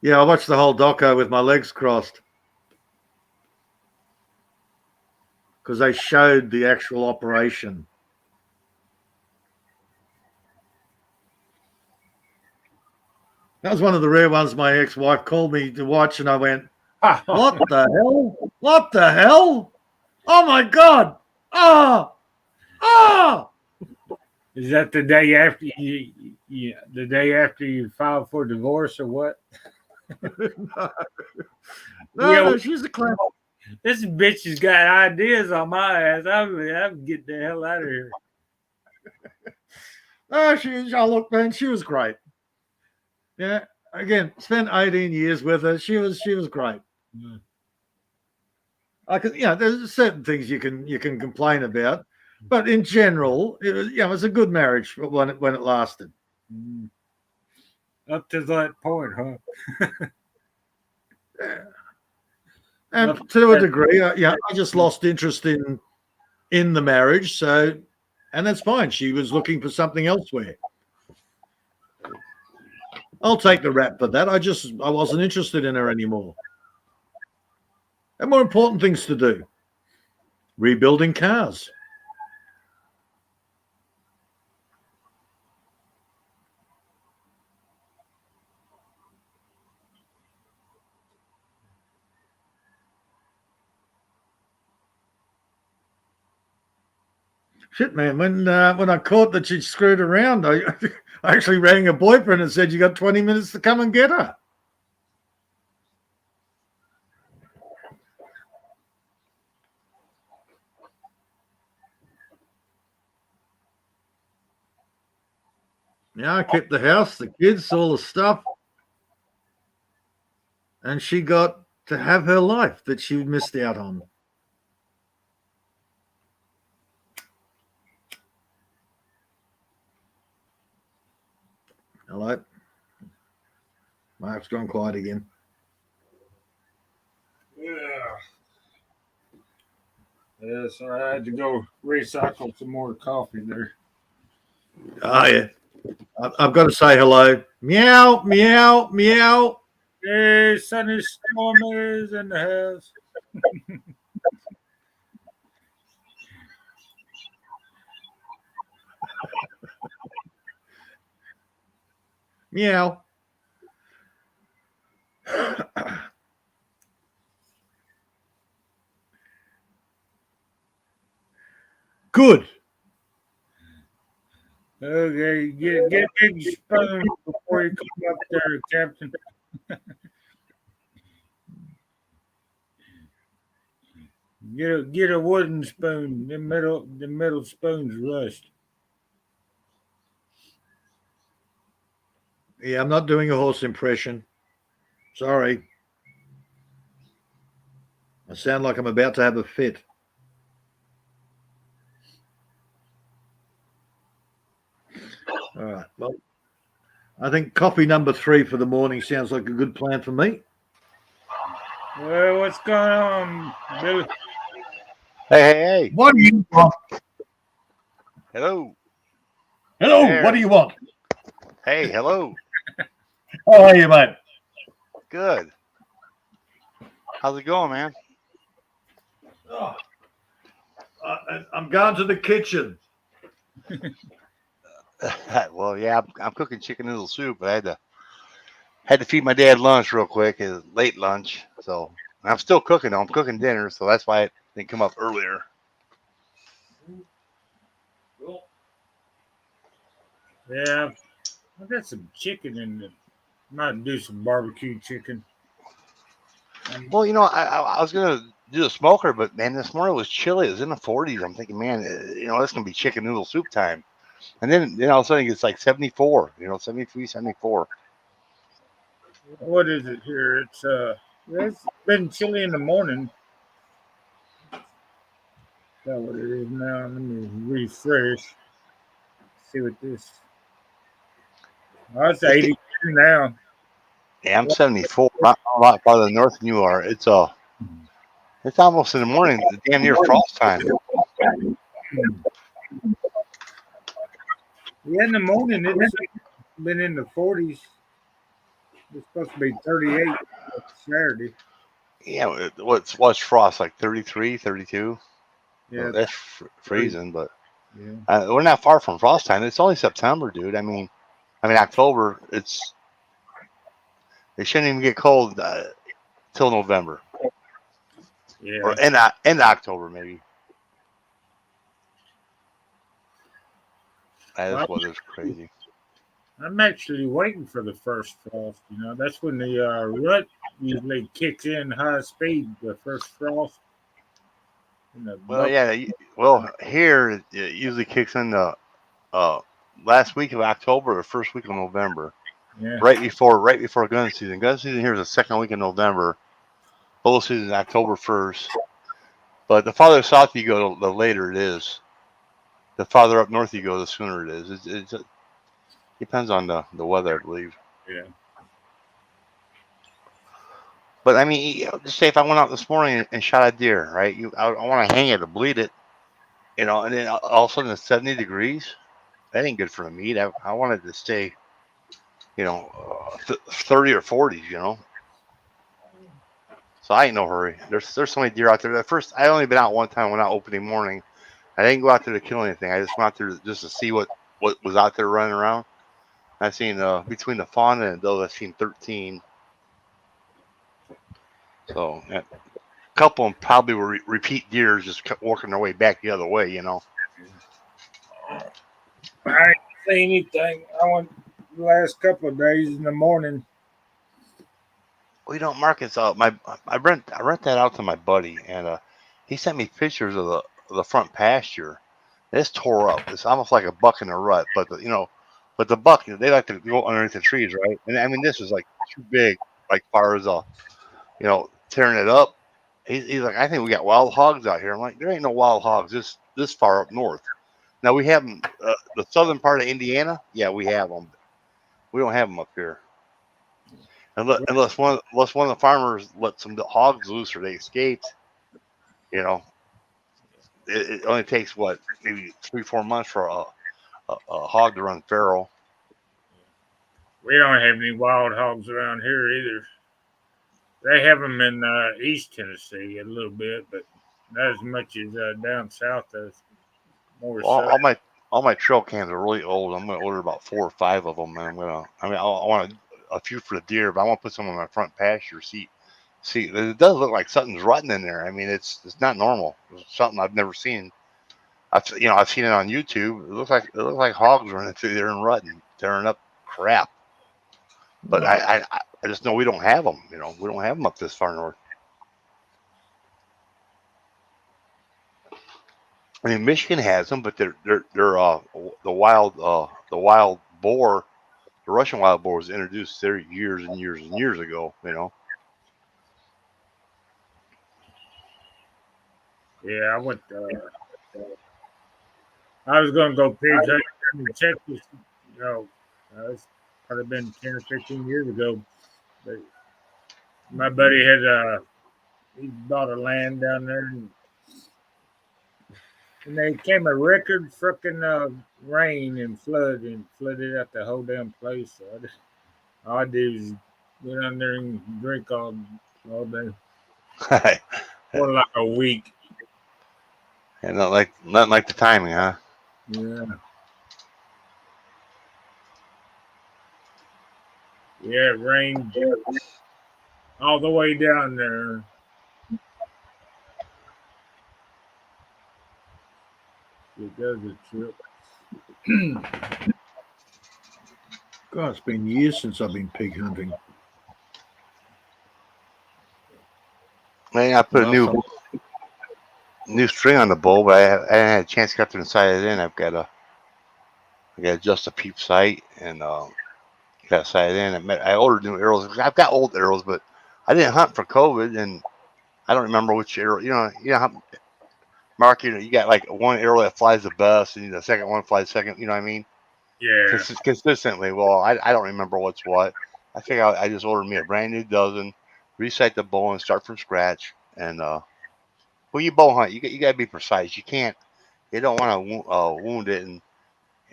Yeah, I watched the whole doco with my legs crossed because they showed the actual operation. That was one of the rare ones my ex-wife called me to watch, and I went, "What the hell? What the hell? Oh my God! Oh! Oh!" Is that the day after the day after you filed for divorce or what? No, she's a clown. This bitch has got ideas on my ass. I'm getting the hell out of here. Oh, look, man, she was great. Yeah, again, spent 18 years with her. She was great. Mm. There's certain things you can complain about, but in general, it was a good marriage when it lasted. Mm. Up to that point, huh? Yeah. And to a degree, I just lost interest in the marriage. So, and that's fine. She was looking for something elsewhere. I'll take the rap for that. I wasn't interested in her anymore. And more important things to do. Rebuilding cars. Shit, man. When I caught that she'd screwed around, I actually rang her boyfriend and said, "You got 20 minutes to come and get her." Yeah, I kept the house, the kids, all the stuff. And she got to have her life that she missed out on. Hello? Mark's gone quiet again. Yeah, so I had to go recycle some more coffee there. Oh, yeah. I've got to say hello. Meow, meow, meow. Hey, Sunny Storm is in the house. Meow. Good. Okay, get a big spoon before you come up there, Captain. Get a wooden spoon. The middle spoons rust. Yeah, I'm not doing a horse impression. Sorry. I sound like I'm about to have a fit. All right. Well, I think coffee number 3 for the morning sounds like a good plan for me. Well, what's going on, Billy? Hey. What do you want? Hello. Hello. There. What do you want? Hey, hello. How are you, mate? Good. How's it going, man? Oh, I'm going to the kitchen. Well, yeah, I'm cooking chicken noodle soup, but I had to feed my dad lunch real quick. It's late lunch, so I'm still cooking. I'm cooking dinner, so that's why it didn't come up earlier. Yeah, I got some chicken in the. Might do some barbecue chicken. Well, I was gonna do the smoker, but man, this morning it was chilly. It was in the 40s. I'm thinking, man, it's gonna be chicken noodle soup time. And then all of a sudden it's like 74. 73, 74. What is it here? It's been chilly in the morning. That's what it is now. Let me refresh. See what this. Oh, it's 82 now. Yeah, I'm 74. I'm a lot farther north than you are. It's almost in the morning, damn near frost time. Yeah, in the morning it's been in the 40s. It's supposed to be 38 Saturday. Yeah, what's frost like 33, 32? Yeah, That's freezing, but yeah. we're not far from frost time. It's only September, dude. I mean October. It shouldn't even get cold till November Yeah. or end October maybe. This weather's crazy. I'm actually waiting for the first frost. That's when the rut usually kicks in high speed. The first frost. Well, yeah. Well, here it usually kicks in the last week of October or first week of November, Yeah. right before gun season. Gun season here is the second week of November. Bull season is October 1st. But the farther south you go, the later it is. The farther up north you go, the sooner it is. It depends on the weather, I believe. Yeah. But I mean, just say if I went out this morning and shot a deer, right? I want to hang it to bleed it, and then all of a sudden it's 70 degrees. That ain't good for the meat. I want it to stay, 30 or 40s. So I ain't no hurry. There's so many deer out there. At first, I only been out one time. Went out opening morning. I didn't go out there to kill anything. I just went out there just to see what was out there running around. I seen between the fawn and those, I seen 13. So a couple of them probably were repeat deers, just kept working their way back the other way. I ain't seen anything. I went the last couple of days in the morning. Well, Marcus, I rent that out to my buddy, and he sent me pictures of the front pasture. It's tore up. It's almost like a buck in a rut, but the buck, they like to go underneath the trees, right? And I mean, this is like too big, like far as tearing it up. He's like, I think we got wild hogs out here. I'm like, there ain't no wild hogs this far up north. Now we have them, the southern part of Indiana. Yeah, we have them. We don't have them up here. Unless one of the farmers let some hogs loose or they escaped, it only takes maybe 3-4 months for a hog to run feral. We don't have any wild hogs around here either. They have them in East Tennessee a little bit, but not as much as down south. As more Well, so. all my trail cams are really old. I'm gonna order about 4 or 5 of them, and I want a few for the deer, but I want to put some on my front pasture. See, it does look like something's rutting in there. I mean, it's not normal. It's something I've never seen. I've seen it on YouTube. It looks like hogs running through there and rutting, tearing up crap. But I just know we don't have them. We don't have them up this far north. I mean, Michigan has them, but they're the wild boar, the Russian wild boar was introduced there years and years and years ago. Yeah, I went. I was going to go pig hunting in Texas. It's probably been 10 or 15 years ago. But my buddy had he bought a land down there, and they came a record frickin' rain and flooded out the whole damn place. So all I did was go down there and drink all day for like a week. And nothing like the timing, huh? Yeah. Yeah, it rained all the way down there. It does a trip. God, it's been years since I've been pig hunting. Man, I put a new string on the bow, but I haven't had a chance to get to the side it in. I got just a peep sight and got sighted in. I ordered new arrows. I've got old arrows, but I didn't hunt for COVID, and I don't remember which arrow. How, Mark, you got like one arrow that flies the best, and the second one flies second. You know what I mean? Yeah. Consistently. Well, I don't remember what's what. I think I just ordered me a brand new dozen, resight the bow, and start from scratch. And when you bow hunt, you got to be precise. You don't want to wound it and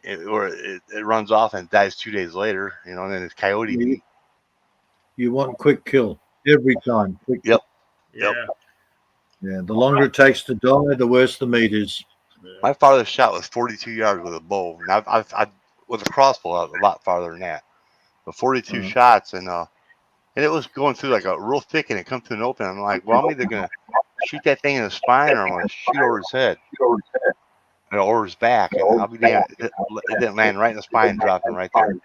it runs off and dies 2 days later. And then it's coyote meat. You want quick kill every time. Quick Yep. Yeah. Yeah, the longer it takes to die, the worse the meat is. My farthest shot was 42 yards with a bow, and I've with a crossbow a lot farther than that. But 42 shots, and it was going through like a real thick, and it come through an open. I'm like, well, I'm either gonna shoot that thing in the spine, or I'm gonna shoot over his head, or his back. And I'll be damned. It didn't land right in the spine, dropping right there.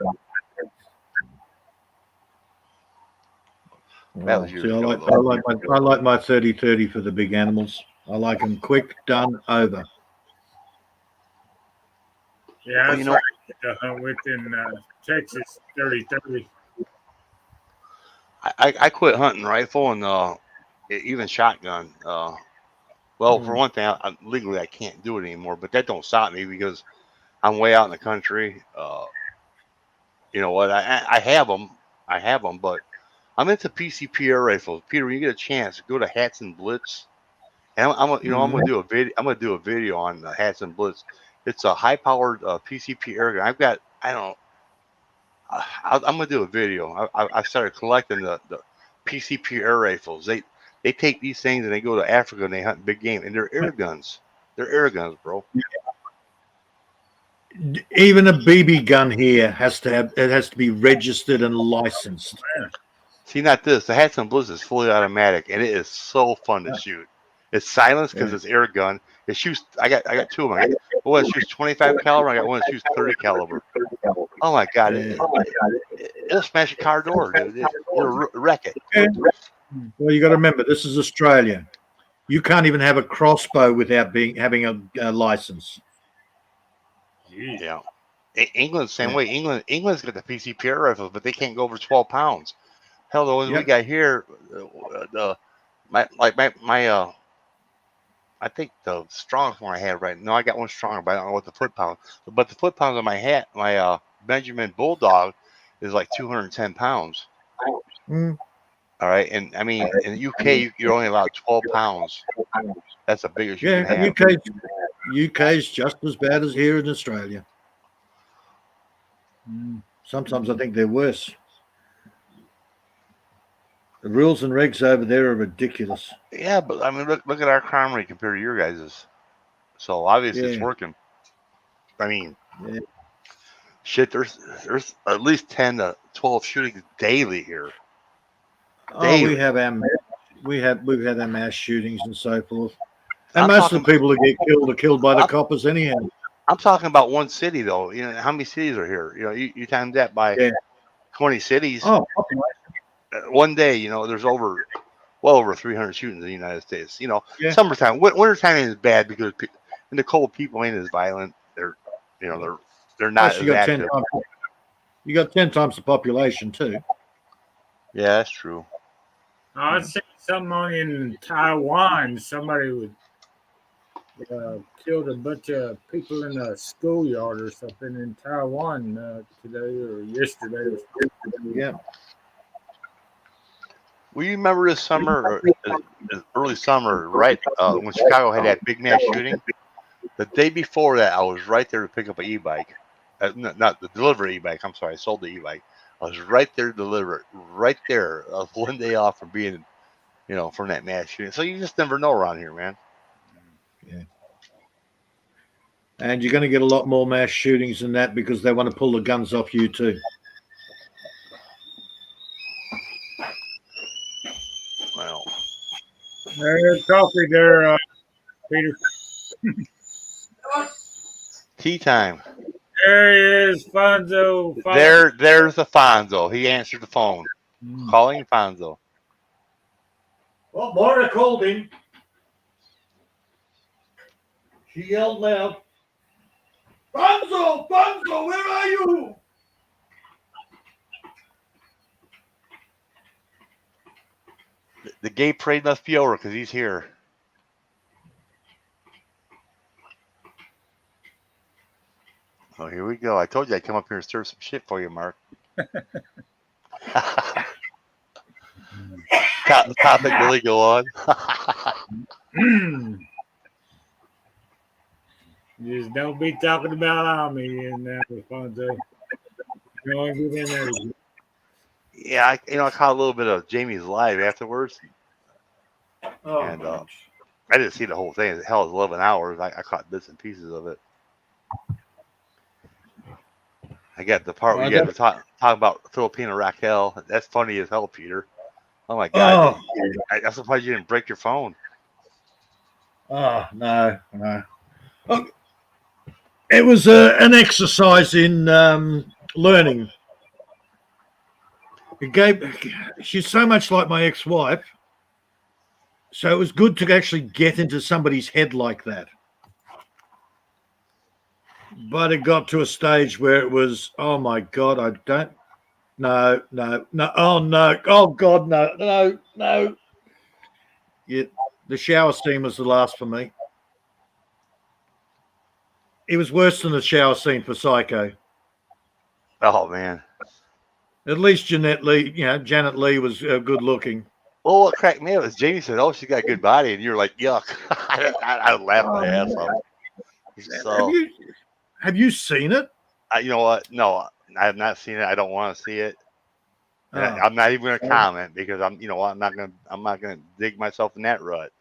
That was years ago. I like my 30-30 for the big animals. I like them quick, done, over. Yeah, that's what I hunt with in Texas, 30-30. I quit hunting rifle and even shotgun. For one thing, legally I can't do it anymore, but that don't stop me because I'm way out in the country. You know what? I have them, but I'm into PCP air rifles. Peter, when you get a chance, go to Hats and Blitz. And I'm gonna do a video. I'm gonna do a video on the Hats and Blitz. It's a high-powered PCP air gun. I'm gonna do a video. I started collecting the PCP air rifles. They take these things and they go to Africa and they hunt big game, and they're air guns. They're air guns, bro. Even a BB gun here has to be registered and licensed. See, not this. The Hats and Blitz is fully automatic, and it is so fun to shoot. It's silenced because it's air gun. It shoots. I got 2 of them. I got one that shoots 25 caliber. I got one that shoots 30 caliber. Oh my god! It'll smash a car door, dude. It'll wreck it. Well, you got to remember, this is Australia. You can't even have a crossbow without having a license. Yeah. England, same way. England's got the PCP air rifles, but they can't go over 12 pounds. Hell, the ones we got here, I think the strongest one I have right now, I got one stronger, but I don't know what the foot pound. But the foot pounds on my Benjamin Bulldog is like 210 pounds. All right, and I mean in the UK you're only allowed 12 pounds. That's the biggest you can have. UK's just as bad as here in Australia. Sometimes I think they're worse. The rules and regs over there are ridiculous. Yeah, but I mean, look at our crime rate compared to your guys's. So obviously it's working. I mean, Yeah. shit. There's at least 10 to 12 shootings daily here. Oh, we Daily. have we've had our mass shootings and so forth. And I'm most of talking the people that get killed are killed by the I'm- coppers anyhow. I'm talking about one city though. You know how many cities are here? You know, you times that by Yeah. 20 cities. Oh, One day, you know, there's well over 300 shootings in the United States. You know, Yeah. summertime, wintertime is bad because in the cold, people ain't as violent. They're not plus as active. you got 10 times the population too. Yeah, that's true. I seen someone in Taiwan. Somebody would killed a bunch of people in a schoolyard or something in Taiwan today or yesterday. Yeah. Well, you remember this summer, or early summer, right? When Chicago had that big mass shooting. The day before that, I was right there to pick up an e-bike. Not the delivery e-bike. I'm sorry, I sold the e-bike. I was right there to deliver it. Right there. I was one day off from being, from that mass shooting. So you just never know around here, man. Yeah. And you're going to get a lot more mass shootings than that because they want to pull the guns off you too. Well, There's coffee there, Peter. tea time. There he is, Fonzo. There's the Fonzo. He answered the phone. Calling Fonzo. Well, Moira called him. She yelled loud, Fonzo, Fonzo, where are you? The gay parade must be over because he's here. Oh, here we go. I told you I'd come up here and stir some shit for you, Mark. Topic really go on. Just don't be talking about Army in there, Fonzo. Yeah, I caught a little bit of Jamie's live afterwards, Oh, and I didn't see the whole thing. Hell, it was 11 hours. I caught bits and pieces of it. I got the part where you got to talk about Filipina Raquel. That's funny as hell, Peter. Oh my God! I'm surprised you didn't break your phone. Oh, no. Oh, it was an exercise in learning. She's so much like my ex-wife, so it was good to actually get into somebody's head like that. But it got to a stage where it was, oh my God, oh no, oh God, no. Yeah, the shower scene was the last for me. It was worse than the shower scene for Psycho. Oh man. At least Janet Leigh was good looking. Well, what cracked me up was Jamie said, "Oh, she got a good body," and you're like, "Yuck!" I laughed my ass off. So, have you seen it? you know what? No, I have not seen it. I don't want to see it. I'm not even going to comment because I'm not going to dig myself in that rut.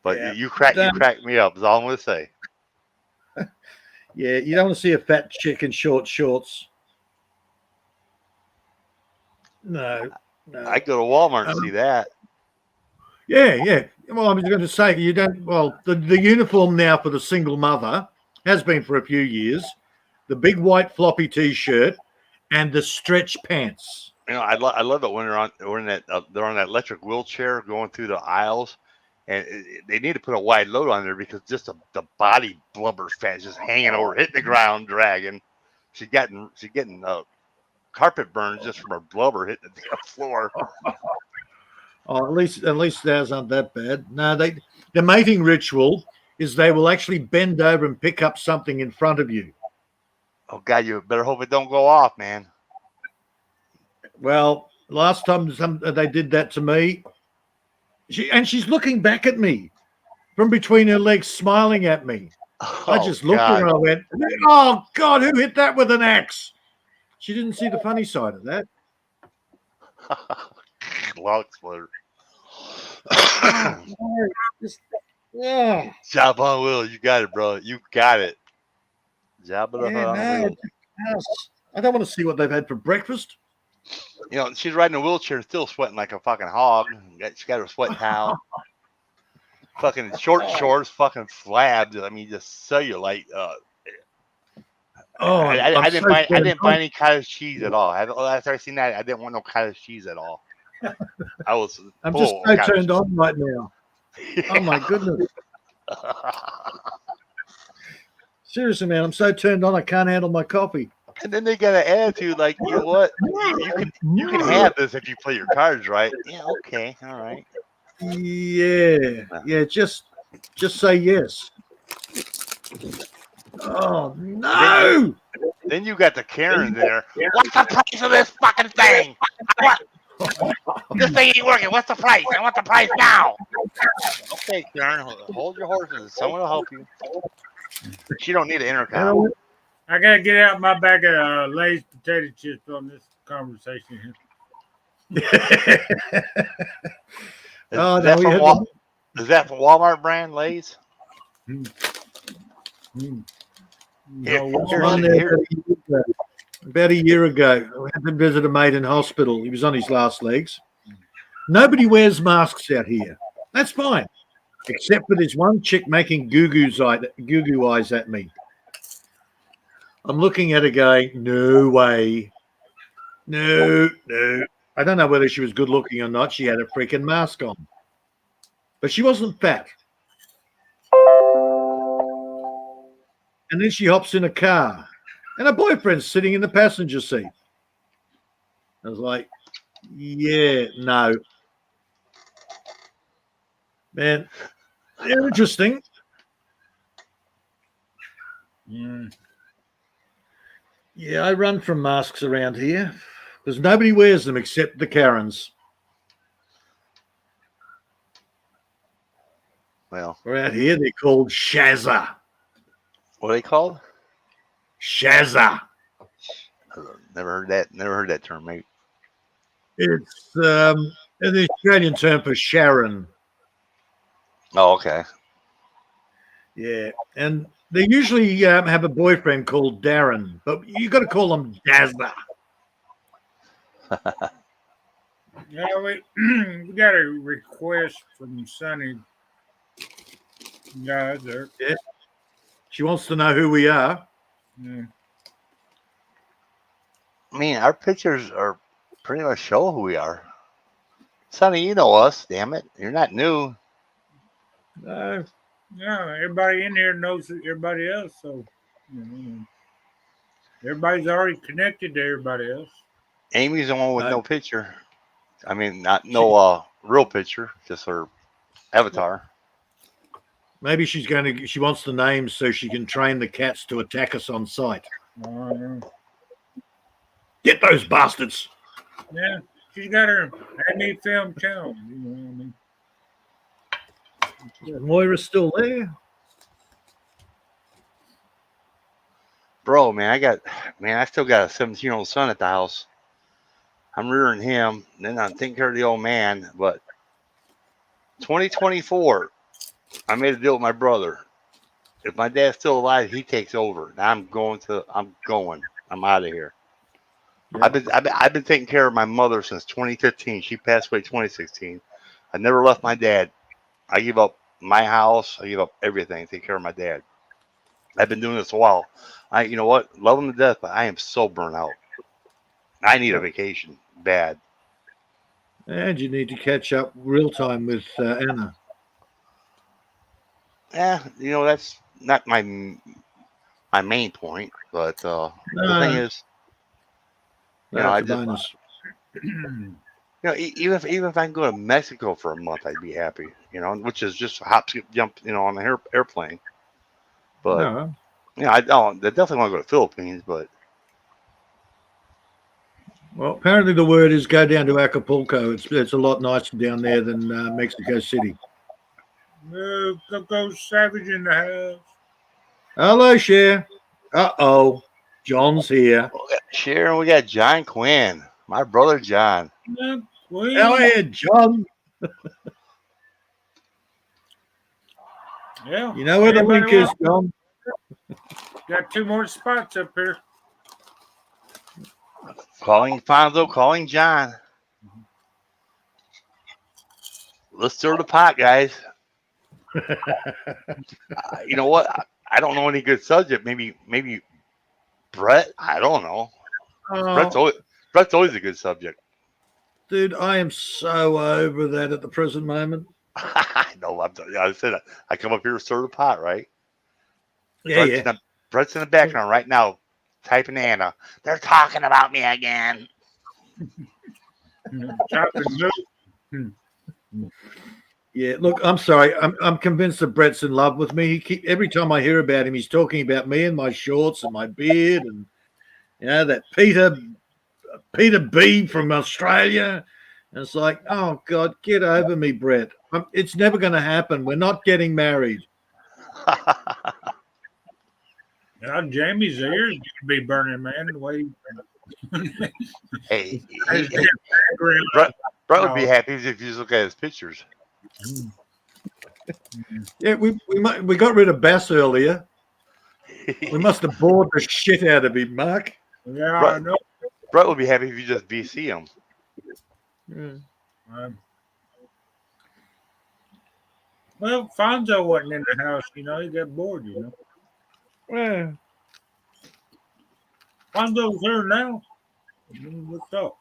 But you cracked me up. Is all I'm going to say. Yeah, you don't want to see a fat chick in short shorts. No. I go to Walmart and see that. Yeah. Well, I was going to say you don't. Well, the uniform now for the single mother has been for a few years. The big white floppy T-shirt and the stretch pants. I love it when they're on that electric wheelchair going through the aisles, and they need to put a wide load on there because just the body blubber fat is just hanging over, hitting the ground, dragging. She's getting carpet burns just from her blubber hitting the floor. Oh, at least theirs aren't that bad. No, the mating ritual is they will actually bend over and pick up something in front of you. Oh God, you better hope it don't go off, man. Well, last time they did that to me, she's looking back at me from between her legs, smiling at me. I just looked at her and I went, "Oh God, who hit that with an axe?" She didn't see the funny side of that. Log exploder. Yeah. Chop on Will, you got it, bro. You got it. Jabba the Yeah, Hutt on no, wheels. I don't want to see what they've had for breakfast. You know, she's riding a wheelchair, still sweating like a fucking hog. She got her sweat towel. Fucking short shorts, fucking flabbed. I mean, just cellulite. Oh, I'm I so didn't find any cottage cheese at all. After I seen that, I didn't want no cottage cheese at all. I was I'm just full so of cottage turned on right now. Oh my goodness. Seriously, man, I'm so turned on I can't handle my coffee. And then they got an attitude like, you know what? You can have this if you play your cards right. Yeah, okay, all right. Yeah, just say yes. Oh no! Then you got the Karens in there. What's the price of this fucking thing? This thing ain't working. What's the price? I want the price now. Okay, Karen, hold your horses. Someone will help you. She don't need an intercom. I gotta get out my bag of Lay's potato chips on this conversation here. Oh, Is that no, from is that from Walmart brand Lay's? Here, I'm on there about a year ago. I had to visit a mate in hospital. He was on his last legs. Nobody wears masks out here. That's fine, except for this one chick making goo-goo eyes at me. I'm looking at her going, no way. No. I don't know whether she was good looking or not. She had a freaking mask on. But she wasn't fat. And then she hops in a car. And her boyfriend's sitting in the passenger seat. I was like, yeah, no. Man, they're interesting. Yeah, I run from masks around here because nobody wears them except the Karens. Well, Around here, they're called Shazza. what are they called? Shazza. Never heard that term, mate. It's an Australian term for Sharon. Oh, okay. Yeah, and they usually have a boyfriend called Darren, but you got to call him Dazza. Yeah, we got a request from Sonny. Guys, there. Yeah. She wants to know who we are. Yeah. I mean, our pictures are pretty much show who we are. Sonny, you know us, damn it. You're not new. No. No, everybody in here knows everybody else, so everybody's already connected to everybody else. Amy's the one with no picture. I mean, not no real picture, just her avatar. Maybe she wants the names so she can train the cats to attack us on sight. Get those bastards. Yeah, she's got her Andy Film channel. You know what I mean? Moira's still there. Bro, man, I still got a 17-year-old son at the house. I'm rearing him, and then I'm taking care of the old man. But 2024, I made a deal with my brother. If my dad's still alive, he takes over. Now I'm going. I'm out of here. Yeah. I've been taking care of my mother since 2015. She passed away 2016. I never left my dad. I give up my house. I give up everything to take care of my dad. I've been doing this a while. You know what? Love him to death, but I am so burnt out. I need a vacation bad. And you need to catch up real time with Anna. Yeah, you know, that's not my main point, but the thing is, you know, I just, you know, even if I can go to Mexico for a month, I'd be happy. You know, which is just hop, skip, jump, you know, on the airplane. But you know, I definitely want to go to the Philippines, but. Well, apparently the word is go down to Acapulco. It's a lot nicer down there than Mexico City. Coco Savage in the house. Hello, Cher. Uh-oh. John's here. Cher, we got John Quinn. My brother John. Hell yeah, John. Yeah. You know where the link is, John? Got 2 more spots up here. Calling Fonzo, calling John. Let's stir the pot, guys. You know what? I don't know any good subject. Maybe Brett. I don't know. Brett's Oh, always a good subject. dude, I am so over that at the present moment. I know. I said I come up here to stir the pot, right? Yeah, Brett's in the background right now, typing Anna. They're talking about me again. Chopping milk. yeah. Look, I'm sorry. I'm convinced that Brett's in love with me. Every time I hear about him, he's talking about me and my shorts and my beard and that Peter B from Australia. And it's like, oh God, get over me, Brett. It's never going to happen. We're not getting married. Now, Jamie's ears going to be burning, man. The way Hey, his Brett would be happy if you just look at his pictures. Yeah, we got rid of Bass earlier. We must have bored the shit out of him, Mark. Yeah, Right. I know. Brett would be happy if you just VC him. Well, Fonzo wasn't in the house, he got bored, Yeah. Fonzo's here now. What's up?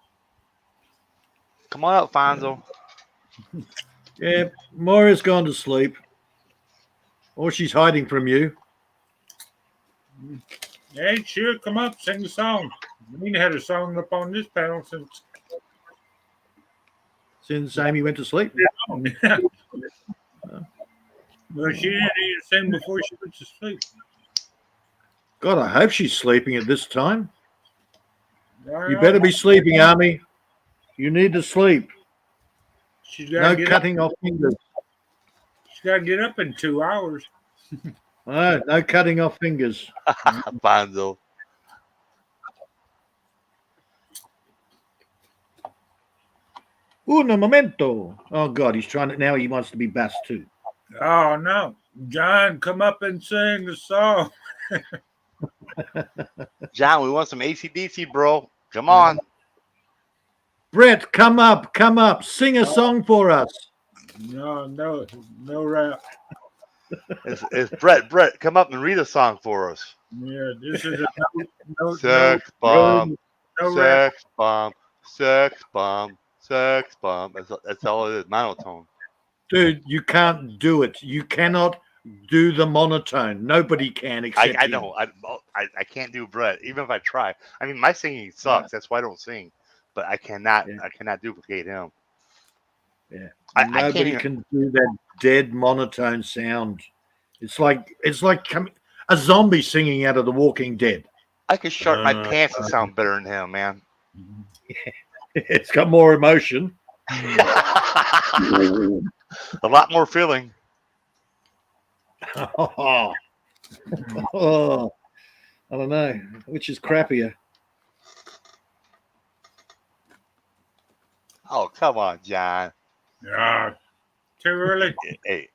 Come on out, Fonzo. Yeah, Moira's gone to sleep. Or she's hiding from you. Hey, sure, come up, sing the song. We ain't had a song up on this panel Since Amy went to sleep. Well, she didn't even sing before she went to sleep. God, I hope she's sleeping at this time. I You know. better be sleeping, Army. You need to sleep. She's No got to cutting off fingers. She's got to get up in 2 hours. No cutting off fingers. Fonzo. Un momento. Oh God, he's trying to now. He wants to be Bass too. Oh no, John, come up and sing the song. John, we want some ACDC, bro. Come on. Brett, come up, sing a song for us. No rap. It's Brett. Brett, come up and read a song for us. Yeah, this is a no Sex bomb. no rap. Sex bomb. Sex bomb. Sex bomb. That's all it is. Monotone. Dude, you can't do it. You cannot do the monotone. Nobody can except I him. know. I can't do Brett, even if I try. I mean, my singing sucks. That's why I don't sing. But I cannot. Yeah. I cannot duplicate him. Yeah. I can't Nobody even- can do that dead monotone sound. It's like a zombie singing out of The Walking Dead. I could shart my pants and sound better than him, man. It's got more emotion. A lot more feeling. Oh, I don't know which is crappier. Oh, come on, John. Yeah, too early. Hey.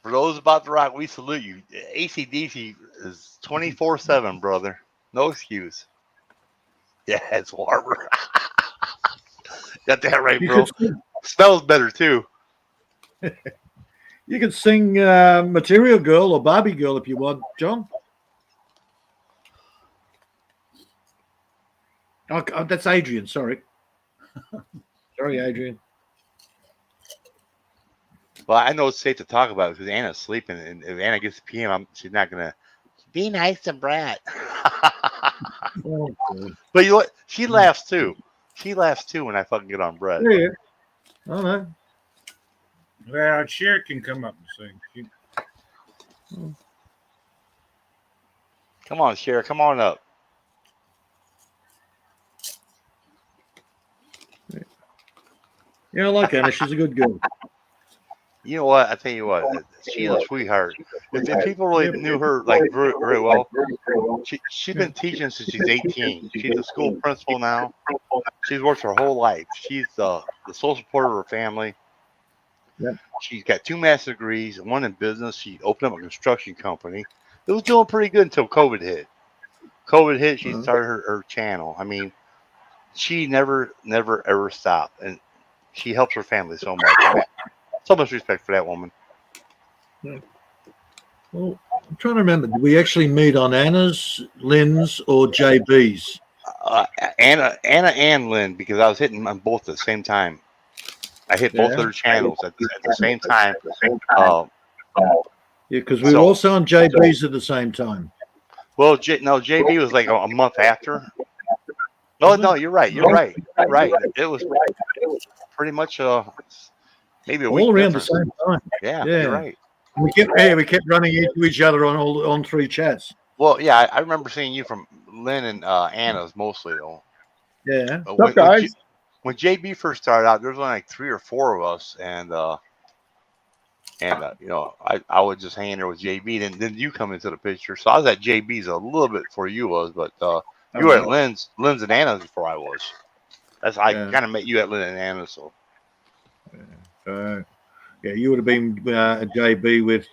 For those about to rock, we salute you. ACDC is 24/7, brother. No excuse. Yeah, it's warmer. Got that right, bro. Smells better, too. You can sing Material Girl or Barbie Girl if you want, John. Oh, that's Adrian. Sorry. Sorry, Adrian. Well, I know it's safe to talk about it because Anna's sleeping, and if Anna gets to PM, she's not gonna be nice to Brett. Oh, God. But you know what? She laughs too. She laughs too when I fucking get on Brett. Yeah. I know. Well, Cher can come up and sing. Come on, Cher, come on up. Yeah, I like Anna. She's a good girl. You know what? I tell you what, she's a sweetheart. If people really knew her like very, very well, she's been teaching since she's 18. She's a school principal now. She's worked her whole life. She's the sole supporter of her family. Yep. She's got 2 master's degrees, one in business. She opened up a construction company. it was doing pretty good until COVID hit. COVID hit, she Uh-huh. started her channel. I mean, she never ever stopped, and she helps her family so much. I mean, so much respect for that woman. Well, I'm trying to remember. Did we actually meet on Anna's, Lynn's, or JB's? Anna and Lynn, because I was hitting on both at the same time. I hit both of Yeah. their channels at the same time. Yeah, because we were So- also on JB's at the same time. Well, JB was like a month after. No, Was it? no, you're right. You're right. Right. It was pretty much maybe a week. All around the difference. same time. Yeah, Yeah. you're right. And we kept running into each other on 3 chats. Well, yeah, I remember seeing you from Lynn and Anna's mostly though. Yeah. But What's up, guys? when JB first started out, there was only like 3 or 4 of us, and you know, I was just hanging there with JB. Then you come into the picture, so I was at JB's a little bit before you was, but you were at Lynn's and Anna's before I was. I Yeah. kind of met you at Lynn and Anna's. So Yeah, you would have been at JB with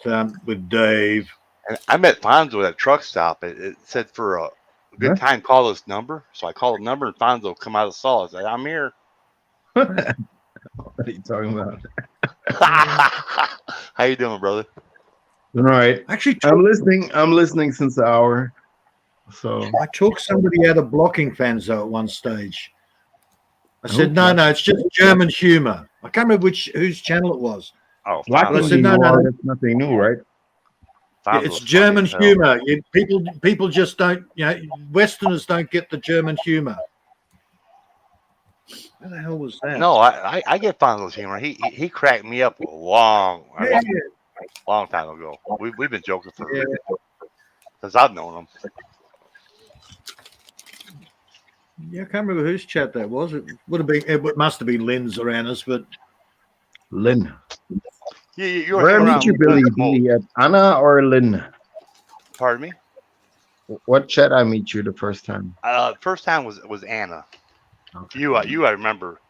Dave. and I met Fonzo at a truck stop. It said for a good Huh? time, call this number. So I called the number, and Fonzo come out of the stall. I said, "I'm here." What are you talking about? How you doing, brother? All right. Actually, I'm listening since the hour. So I talked somebody out of blocking Fanzo at one stage. I said, Oh, no, it's just German humor. I can't remember whose channel it was. Oh, blocking I said, you no, are, no. that's nothing new, right? Yeah, it's German humor. People just don't, Westerners don't get the German humor. Where the hell was that? No, I get Fonzo's humor. He cracked me up a long time ago. We've been joking for Yeah. since I've known him. Yeah, I can't remember whose chat that was. It would have been. It must have been Lynn's or Anna's, but Lynn. You're Where hanging meet around you, with Billy? Mo. Be at Anna or Lynn? Pardon me. What chat I meet you the first time? First time was Anna. Okay. You I remember.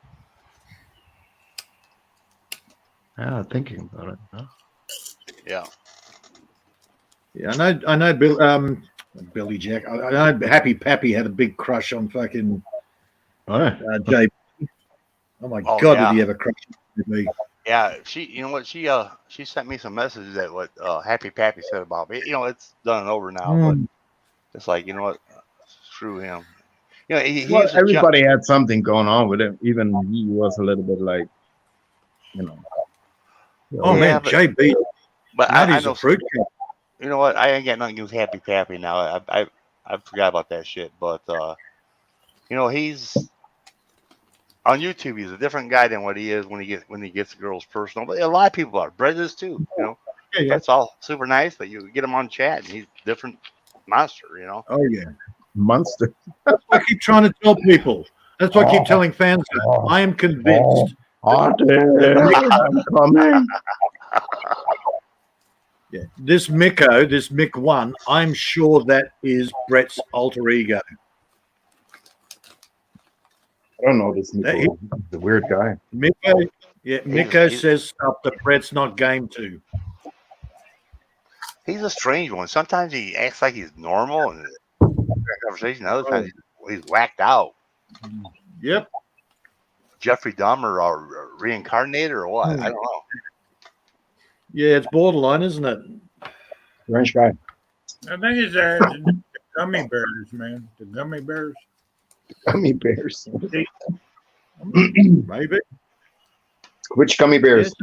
Yeah, thinking about it. Huh? Yeah. yeah, I know. Billy Jack. I know Happy Pappy had a big crush on fucking All right. JB. Oh my Oh, God, yeah. did he have a crush on me? Yeah, you know what, she sent me some messages that what Happy Pappy said about me. You know, it's done and over now, but it's like, you know what, screw him. You know, he Well, used to jump- everybody had something going on with him. Even he was a little bit like, you know. Oh Yeah, man, but- JB. but Now I he's know. a fruitcake. You know what, I ain't got nothing against Happy Pappy now. I forgot about that shit, but you know, he's on YouTube. He's a different guy than what he is when he gets girls personal. But a lot of people are. Brett is too. You know, Yeah. Brett's all super nice, but you get him on chat and he's a different monster. You know. Oh yeah. Monster. That's what I keep trying to tell people. That's what I keep telling fans. I am convinced. I'm coming. Yeah, this Mick One, I'm sure that is Brett's alter ego. I don't know this That- Nico. He's a weird guy. Miko he's- says stuff that Brett's not game to. He's a strange one. Sometimes he acts like he's normal and conversation. Other times he's whacked out. Yep. Jeffrey Dahmer or reincarnated or what? I don't know. Yeah, it's borderline, isn't it? Strange guy. I think it's the gummy bears, man. The gummy bears. Gummy bears. Maybe. Which gummy bears?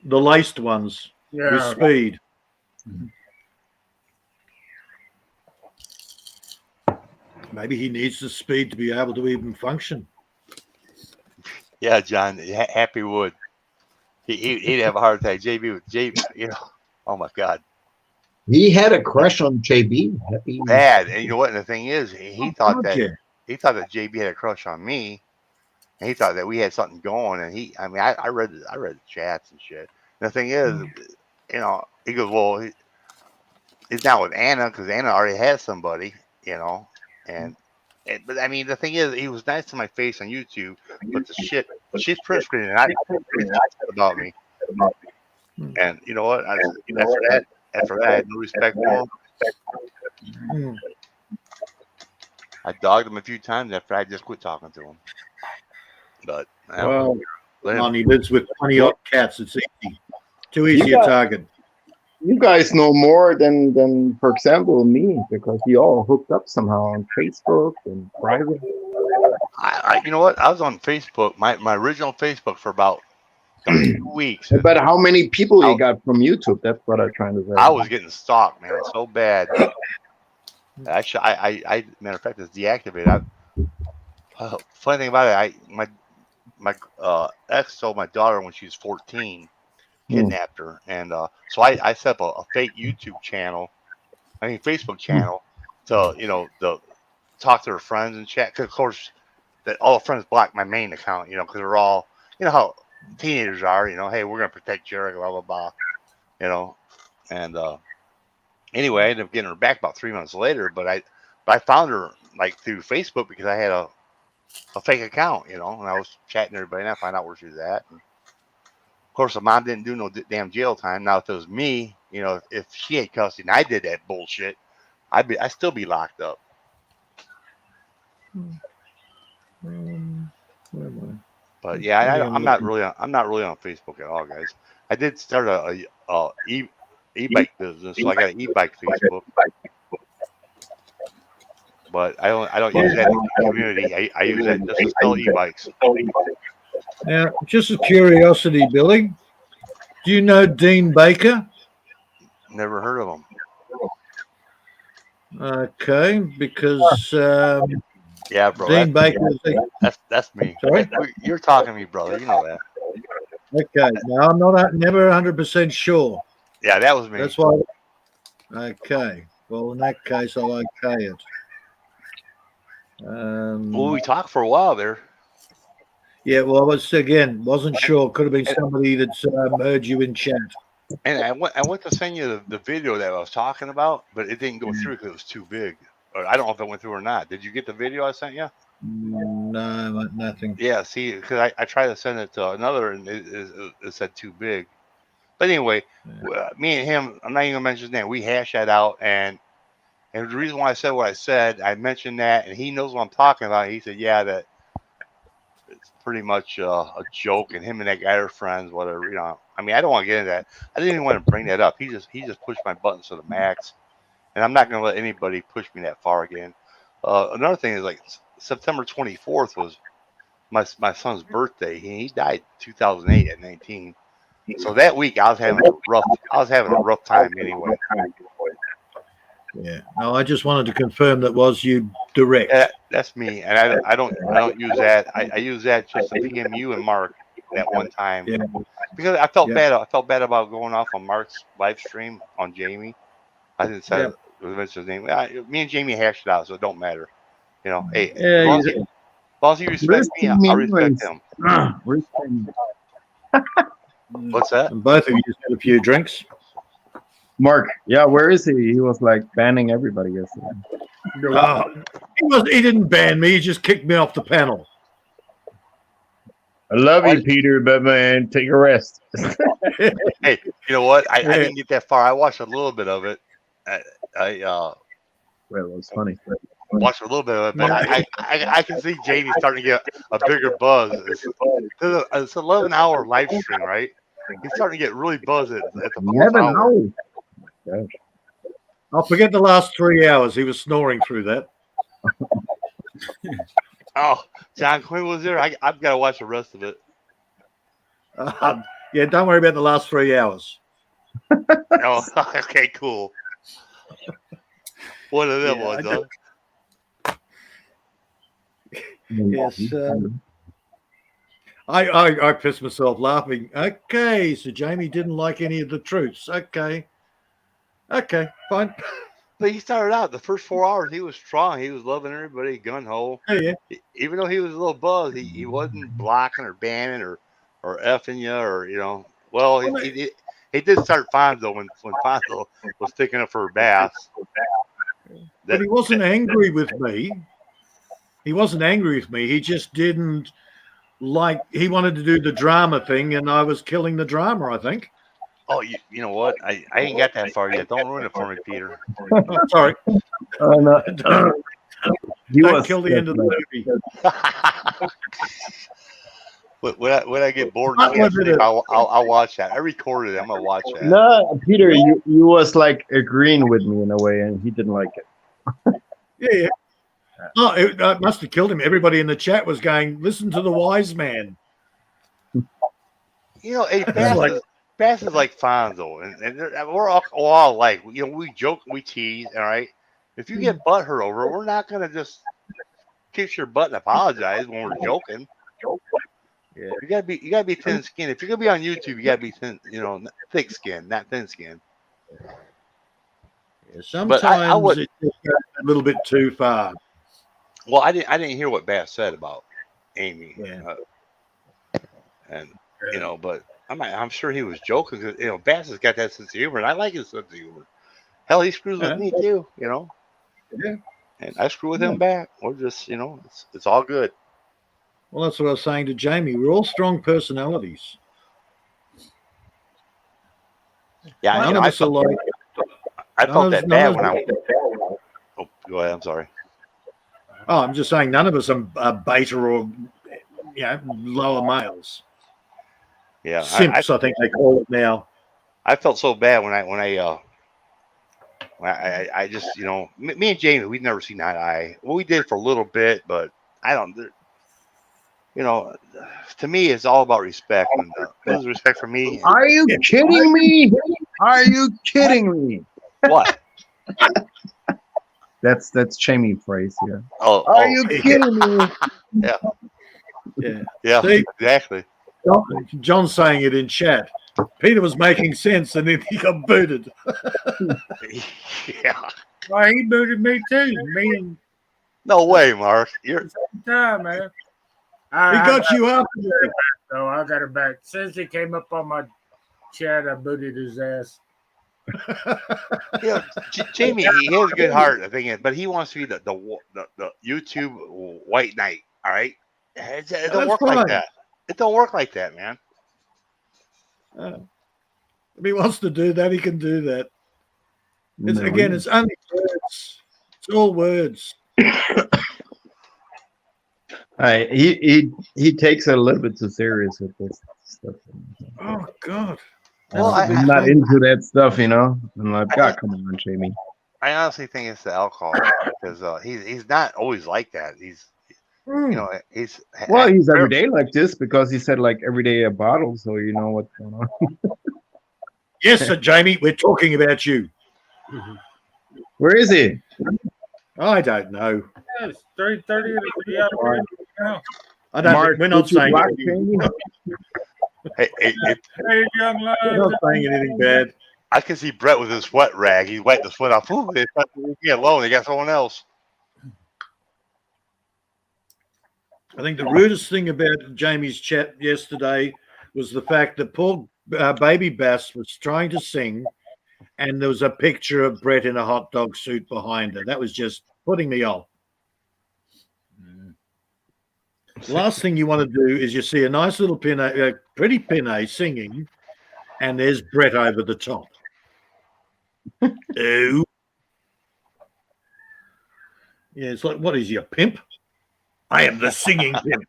The laced ones with Yeah. speed. Maybe he needs the speed to be able to even function. Yeah, John. Happy would. He'd have a heart attack. JB, you know. Oh my God. He had a crush on JB. Happy. Bad. And you know what? And the thing is, he thought God, that yeah. JB had a crush on me, and he thought that we had something going. And I read the chats and shit. And the thing is, you know, he goes, well, he's not with Anna because Anna already has somebody, you know. But I mean, the thing is, he was nice to my face on YouTube, but the shit, she's print screening. I said about me. And you know what? After that, after that, I had no respect for him. Hmm. I dogged him a few times after I just quit talking to him. But I don't Well, know. Let come him- on, he lives with 20 odd cats. It's easy. Too easy You a got- target. You guys know more than for example me, because you all hooked up somehow on Facebook and private. you know what? I was on Facebook, my original Facebook for about 2 weeks. But how many people you I'll- got from YouTube? That's what I'm trying to say. I was getting stalked, man, so bad. Actually, I matter of fact, it's deactivated. Funny thing about it, my ex told my daughter when she was 14, kidnapped her, and so I set up a fake YouTube channel, Facebook channel, to to talk to her friends and chat. Cause of course, that all the friends blocked my main account, because they're all, how teenagers are, hey, we're gonna protect Jared, blah blah blah, and anyway, I ended up getting her back about 3 months later, but I found her like through Facebook because I had a fake account, and I was chatting to everybody, and I found out where she was at. And of course, the mom didn't do no damn jail time. Now, if it was me, if she had custody and I did that bullshit, I'd still be locked up. Where am But yeah, Yeah, I'm not really on Facebook at all, guys. I did start a e-bike business, so I got an e-bike Facebook. But I don't use that in the community. I use that just to sell e-bikes. Now, just a curiosity, Billy. Do you know Dean Baker? Never heard of them. Okay, because Yeah, bro. Dean Baker is That's me. Sorry? You're talking to me, brother. You know that. okay. Now I'm not never 100% sure. Yeah, that was me. That's why. Okay. Well, in that case, I'll okay it. Well, we talked for a while there. Yeah. Well, wasn't sure. Could have been somebody that's heard you in chat. And I went to send you the video that I was talking about, but it didn't go through because it was too big. Or I don't know if it went through or not. Did you get the video I sent you? No, nothing. Yeah, see, because I tried to send it to another, and it said too big. But anyway, me and him, I'm not even gonna mention his name. We hashed that out, and the reason why I said what I said, I mentioned that, and he knows what I'm talking about. He said, "Yeah, that it's pretty much a joke," and him and that guy are friends, whatever. I mean, I don't want to get into that. I didn't even want to bring that up. He just pushed my buttons to the max, and I'm not gonna let anybody push me that far again. Another thing is, like, September 24th was my son's birthday. He died 2008 at 19. So that week I was having a rough time anyway. Yeah. No, I just wanted to confirm that was you direct. Yeah, that's me, and I don't use that. I use that just to PM you and Mark that one time, Yeah. because I felt Yeah. bad. I felt bad about going off on Mark's live stream on Jamie. I didn't say his name. Me and Jamie hashed it out, so it don't matter. Hey, Yeah, as long as he respects me, I respect him. What's that? And both of you just had a few drinks. Mark, yeah, where is he? He was like banning everybody yesterday. He didn't ban me. He just kicked me off the panel. I love you, Peter, but man, take a rest. Hey, you know what? I didn't get that far. I watched a little bit of it. Well, it was funny. Watched a little bit of it, but I can see Jamie starting to get a bigger buzz. It's 11-hour live stream, right? He's starting to get really buzzed at the fourth 11 hour. hours. Gosh. I'll forget the last 3 hours. He was snoring through that. Oh, John Quinn was there. I've got to watch the rest of it. Yeah, don't worry about the last 3 hours. Oh, okay, cool. One of them was, huh? Yes. I pissed myself laughing. Okay, so Jamie didn't like any of the truths. Okay, fine. But he started out the first 4 hours. He was strong. He was loving everybody, gun ho. Yeah. Even though he was a little buzzed, he wasn't blocking or banning or effing you or Well, he did start Fonzo when Fonzo was sticking up for a bass. But he wasn't angry with me. He wasn't angry with me. He just didn't like. He wanted to do the drama thing, and I was killing the drama, I think. Oh, you know what? I ain't got that far yet. Don't ruin it for me, Peter. Oh, sorry. No. Don't, He don't was kill the end of the movie. when I get bored Not and can't with sleep, it. I'll watch that. I recorded it. I'm gonna watch that. No, Peter, you was like agreeing with me in a way, and he didn't like it. Yeah. Oh, it must have killed him. Everybody in the chat was going, "Listen to the wise man." You know, hey, like- Bass is like Fonzo, and we're all like, you know, we joke, we tease, all right. If you get butthurt over, we're not gonna just kiss your butt and apologize when we're joking. Yeah. You gotta be thin skinned. If you're gonna be on YouTube, you gotta be thin, thick skin, not thin skin. Yeah, sometimes would- it goes a little bit too far. Well, I didn't hear what Bass said about Amy, Yeah. and but I'm sure he was joking because Bass has got that sense of humor, and I like his sense of humor. Hell, he screws with me too, Yeah. and I screw with him back. We're just, it's all good. Well, that's what I was saying to Jamie. We're all strong personalities. Yeah, None of I us are felt, like. I felt none that of- bad none when of- I. Oh, go ahead. I'm sorry. Oh, I'm just saying, none of us are beta or lower males. Yeah, Simps, I think they call it now. I felt so bad when I just, me and Jamie, we'd never seen eye to eye. Well, we did for a little bit, but I don't, to me, it's all about respect. And lose respect for me. Are you kidding me? Are you kidding me? What? That's Jamie phrase here. Oh, Are you kidding me? Yeah. Yeah, See? exactly. John's saying it in chat. Peter was making sense and then he got booted. Yeah. Well, he booted me too. Me and No way, Mark. You're time, man. He I got you up. So I got it back. Since he came up on my chat, I booted his ass. Jamie. He has a good heart, I think, but he wants to be the YouTube white knight. All right, it don't That's work fine. like that. It don't work like that, man. If he wants to do that, he can do that. It's, No, again, it's only words. It's all words. he takes it a little bit too serious with this stuff. Oh, God. Well, I'm not into that stuff, I'm like, God, come on, Jamie. I honestly think it's the alcohol because he's not always like that. He's he's Well, he's every day like this because he said like every day a bottle, so you know what's going on. Yes, Sir Jamie, we're talking about you. Where is he? I don't know. Yeah, it's 3:30. Yeah, I don't. Mark, We're not did you saying. block Anything, Jamie? hey, hey, young we're lad. not saying anything bad. I can see Brett with his sweat rag. He wiped the sweat off. Ooh, they left me alone. They got someone else. I think the rudest thing about Jamie's chat yesterday was the fact that poor baby Bass was trying to sing, and there was a picture of Brett in a hot dog suit behind her. That was just putting me off. Last thing you want to do is you see a nice little pretty Pinay singing, and there's Brett over the top. Ew. Yeah, it's like, what is he, a pimp? I am the singing pimp.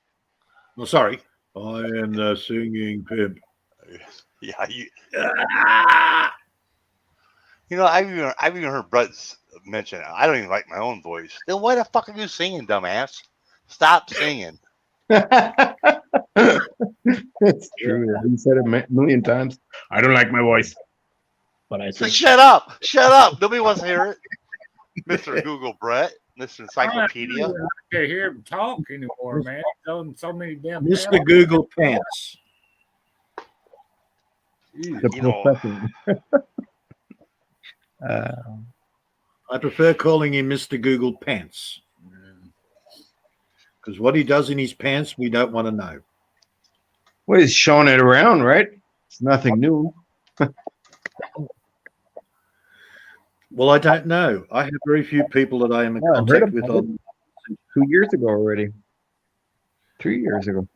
Oh, sorry. I am the singing pimp. Yeah, Ah! I've even heard Brett mention, I don't even like my own voice. Then why the fuck are you singing, dumbass? Stop singing. It's true. He said it a million times. I don't like my voice, but I So think shut up. Shut up. Nobody wants to hear it. Mr. Google Brett, Mr. Encyclopedia. I can't hear him talk anymore, man. He's on so many damn. Mr. Google Pants. the You know- professor. I prefer calling him Mr. Google Pants. Because what he does in his pants, we don't want to know. Well, he's showing it around, right? It's nothing new. Well, I don't know. I have very few people that I am in Yeah, I heard contact with. about it 2 years ago already. 3 years ago.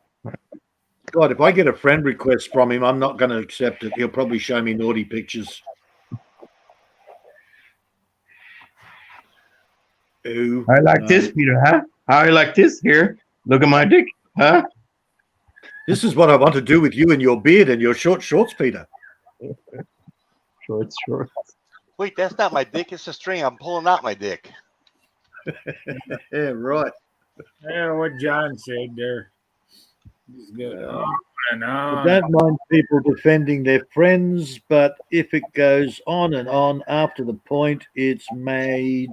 God, if I get a friend request from him, I'm not going to accept it. He'll probably show me naughty pictures. Ooh, I like this, Peter, huh? I like this here. Look at my dick, huh? This is what I want to do with you and your beard and your short shorts, Peter. Short. Wait, that's not my dick. It's a string. I'm pulling out my dick. Yeah, right. Yeah, what John said there. He's good. On and I on. don't mind people defending their friends, but if it goes on and on after the point it's made,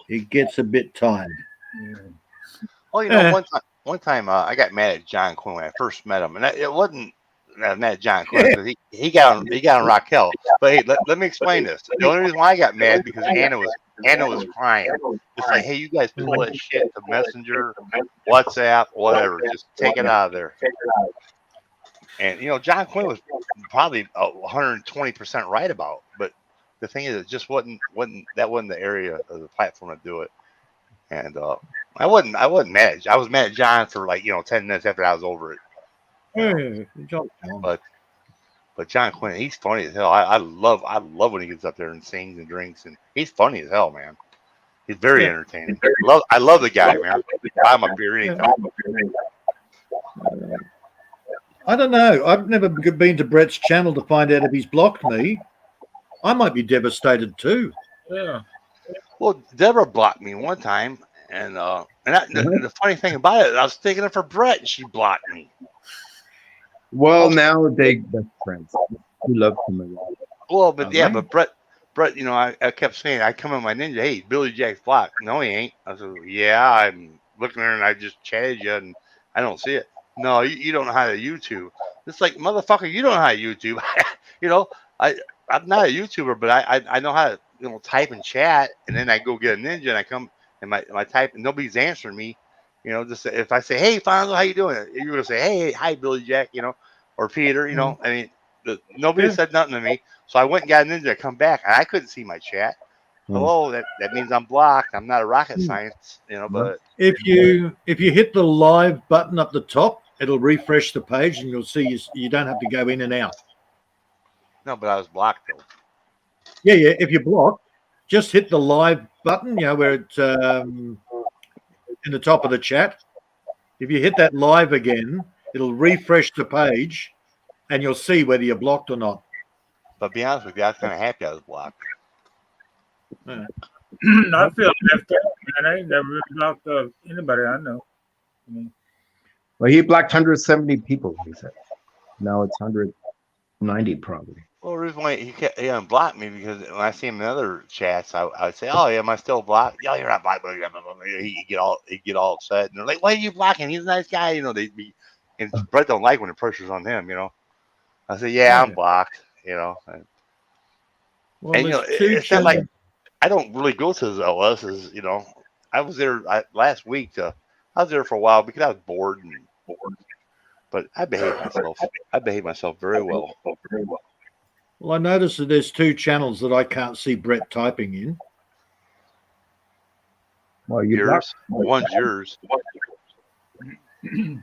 it gets a bit tired. Well, you know, Eh. one time I got mad at John Quinn when I first met him, and it wasn't mad at John Quinn because he got on Raquel. But hey, let me explain this. The only reason why I got mad because Anna was crying. It's like, hey, you guys pull that shit to Messenger, WhatsApp, whatever. Just take it out of there. And you know, John Quinn was probably 120% right about. But the thing is, it just wasn't the area of the platform to do it. And I wasn't mad. I was mad at John for 10 minutes after I was over it. But John Quinn, he's funny as hell. I love when he gets up there and sings and drinks, and he's funny as hell, man. He's very entertaining. I love the guy, man. Buy him a beer anytime. I don't know. I've never been to Brett's channel to find out if he's blocked me. I might be devastated too. Yeah. Well, Deborah blocked me one time, and the funny thing about it, I was thinking of for Brett, and she blocked me. Well, now they best friends. He loves him a lot. Well, but yeah, but Brett, you know, I kept saying, I come in my ninja, hey, Billy Jack's blocked. No, he ain't. I said, yeah, I'm looking there and I just chatted you and I don't see it. No, you don't know how to YouTube. It's like, motherfucker, you don't know how to YouTube. You know, I'm not a YouTuber, but I know how to, you know, type and chat, and then I go get a ninja and I come and my type and nobody's answering me. You know, just if I say, hey, Fonzo, how you doing? You're gonna say, hey, hi, Billy Jack, you know, or Peter, you know. I mean, nobody said nothing to me, so I went and got a ninja to come back, and I couldn't see my chat. Hello, that means I'm blocked. I'm not a rocket science, you know. But if you hit the live button up the top, it'll refresh the page, and you'll see you don't have to go in and out. No, but I was blocked though. Yeah. If you're blocked, just hit the live button, you know, where it's in the top of the chat. If you hit that live again, it'll refresh the page, and you'll see whether you're blocked or not. But be honest with you, I was kind of happy I was blocked. I feel left out, man. I ain't never been blocked of anybody I know. Well, he blocked 170 people, he said. Now it's 190 probably. Well, the reason why he unblocked me because when I see him in other chats, I would say, "Oh, yeah, am I still blocked?" "Yeah, you're not blocked." He get all upset, and they're like, "Why are you blocking? He's a nice guy." You know, and Brett don't like when the pressure's on him. You know, I say, "Yeah, I'm blocked." You know, Well, and you know, it's not like I don't really go to the LSs. You know, I was there last week. I was there for a while because I was bored. But I behaved myself. I behaved myself very well. Well, I noticed that there's two channels that I can't see Brett typing in. Well, you blocked. One's yours. I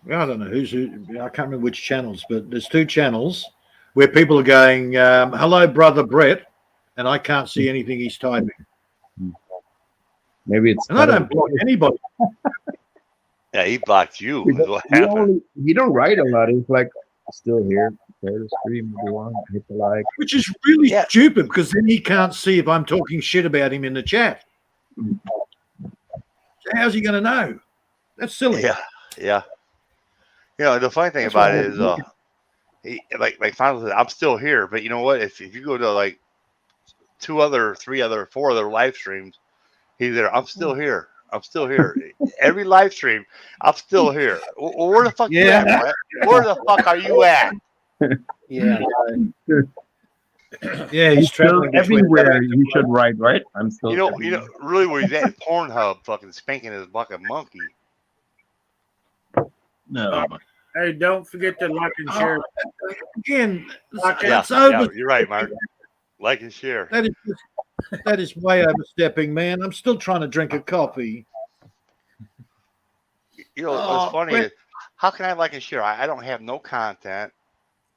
don't know who's who. I can't remember which channels, but there's two channels where people are going, "Hello, brother Brett," and I can't see anything he's typing. Maybe it's. And I don't block anybody. Yeah, he blocked you. He don't write a lot. He's like, still here. Share the stream if you want. Hit the like. Which is really stupid because then he can't see if I'm talking shit about him in the chat. So how's he going to know? That's silly. Yeah. You know, the funny thing about it is, like Final said, I'm still here. But you know what? If you go to like 4 other live streams, he's there. I'm still here. I'm still here. Every live stream, I'm still here. Well, where the fuck you at, Brett? Where the fuck are you at? Yeah. Yeah, he's traveling everywhere. You should write, right? I'm still. You know, really where he's at is Pornhub, fucking spanking his bucket monkey. No. Hey, don't forget to like and share. Again, Yeah, you're right, Mark. Like and share. That is way overstepping, man. I'm still trying to drink a coffee. You know, what's funny is how can I like and share? I don't have no content.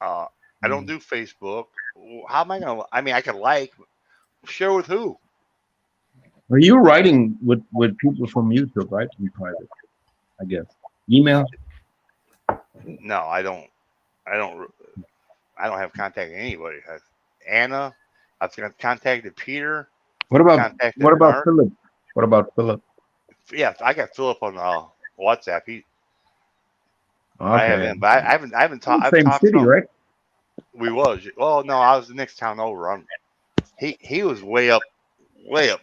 I don't do Facebook. How am I gonna? I mean, I can like, share with who? Are you writing with people from YouTube, right? To be private, I guess. Email. No, I don't. I don't have contact with anybody. Anna, I've contacted Peter. What about Contacted Philip? Mark. What about Philip? Yeah, I got Philip on WhatsApp. I Okay. have him, but I haven't talked. I've Same talked city, to him. right? We was. Well, no, I was the next town over. He was way up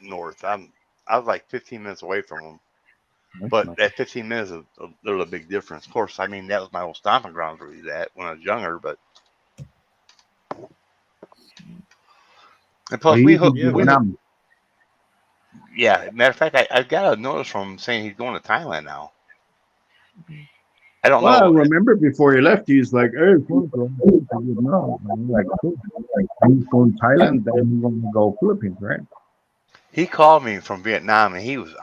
north. I was like 15 minutes away from him. But that 15 minutes, there's a big difference. Of course, I mean, that was my old stomping grounds where he's at when I was younger. But and plus, yeah. Matter of fact, I got a notice from him saying he's going to Thailand now. I don't Well, I know. remember before he left, he's like, "Hey, cool, bro." No, I'm like, cool. He's going Thailand, then he's going to go Philippines, right? He called me from Vietnam, and he was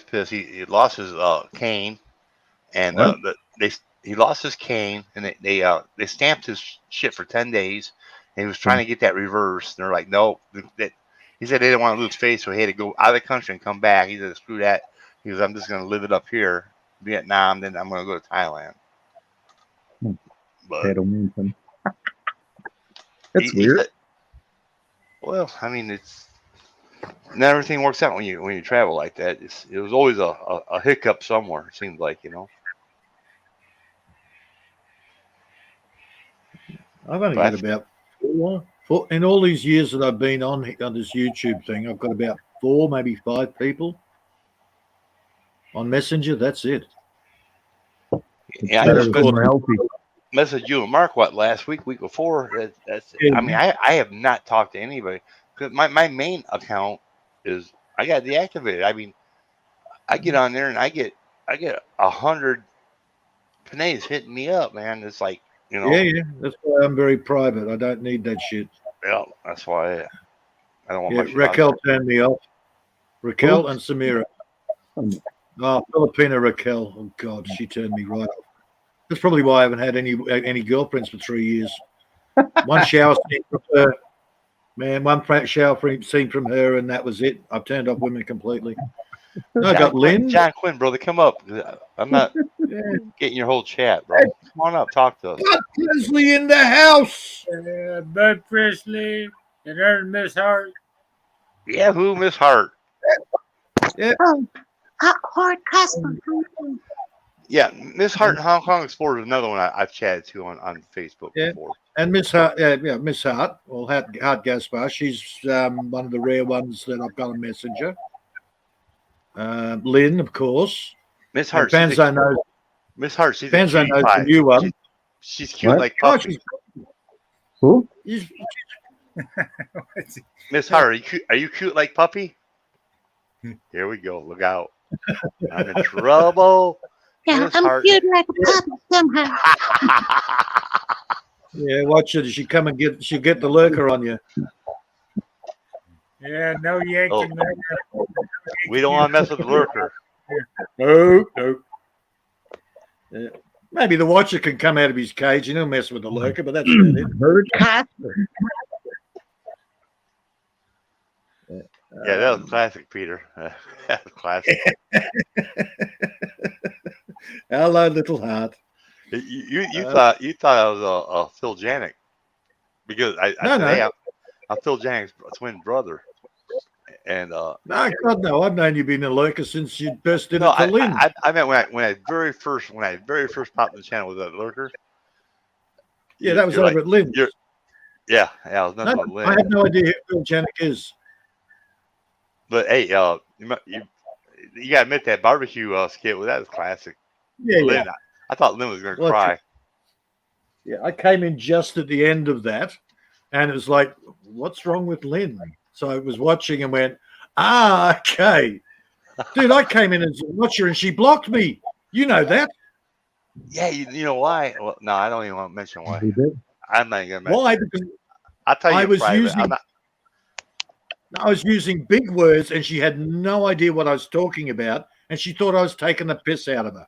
pissed. He lost his cane, and What? he lost his cane, and they stamped his shit for 10 days. And he was trying to get that reversed. And they're like, no. He said they didn't want to lose face, so he had to go out of the country and come back. He said, screw that. He goes, I'm just going to live it up here, Vietnam, then I'm going to go to Thailand. But That's weird. said, well, I mean, it's not everything works out when you travel like that. It was always a hiccup somewhere. It seems like, I've only got about four in all these years that I've been on this YouTube thing. I've got about 4, maybe 5 people on Messenger. That's it. Yeah, I just messaged you and Mark last week before. That's it. I mean, I have not talked to anybody because my main account is I got deactivated. I mean, I get on there and I get 100 Panays hitting me up, man. It's like, Yeah. That's why I'm very private. I don't need that shit. Yeah, that's why I don't want Yeah, my shit Raquel out turned me off. Raquel and Samira. Oh, Filipina Raquel. Oh God, she turned me right off. That's probably why I haven't had any girlfriends for 3 years. One shower scene from her, man. One shower scene from her, and that was it. I've turned off women completely. No, I got Lynn. John Quinn, brother, come up. I'm not getting your whole chat, bro. Come on up, talk to us. Bud Presley in the house. Bud Presley and there's Miss Hart. Yeah, who, Miss Hart? Yeah. Hart Casper. Yeah, Miss Hart and Hong Kong Explorer is another one I've chatted to on Facebook before. And Miss Hart, Miss Hart, well, Hart Gaspar. She's one of the rare ones that I've got on Messenger. Lynn, of course. Miss Hart. Fanzo knows. Miss Hart. She's Fanzo knows the new one. She's cute What? like Oh, Puppy. Who? Miss Hart, are you cute like Puppy? Here we go. Look out. I'm in trouble. Yeah, Miss I'm Hart. cute like a puppy somehow. Yeah, watch it. She'll get the lurker on you. Yeah, no yanking there. We don't want to mess with the lurker. No. Yeah. Maybe the watcher can come out of his cage and he'll mess with the lurker, but that's about it. Hurt. Casper. Yeah, that was classic, Peter. That was classic. Hello, little heart. You thought I was a Phil Janik because I'm Phil Janik's twin brother, and No, God, no. I've known you've been a lurker since you burst into no, Lynn. I meant when I very first popped in the channel with that lurker. Yeah, that was over at Lynn. Yeah, I was nothing but I Lynn. have no idea who Phil Janik is. But hey, you gotta admit that barbecue skit, that was classic. Yeah, Lynn, I thought Lynn was gonna Well, cry. Yeah, I came in just at the end of that, and it was like, what's wrong with Lynn? So I was watching and went, okay. Dude, I came in as a watcher and she blocked me. You know that. Yeah, you know why? Well, no, I don't even want to mention why. He did. I'm not gonna mention. Why? Because I'll tell you. I was private. using- I'm not, I was using big words and she had no idea what I was talking about, and she thought I was taking the piss out of her.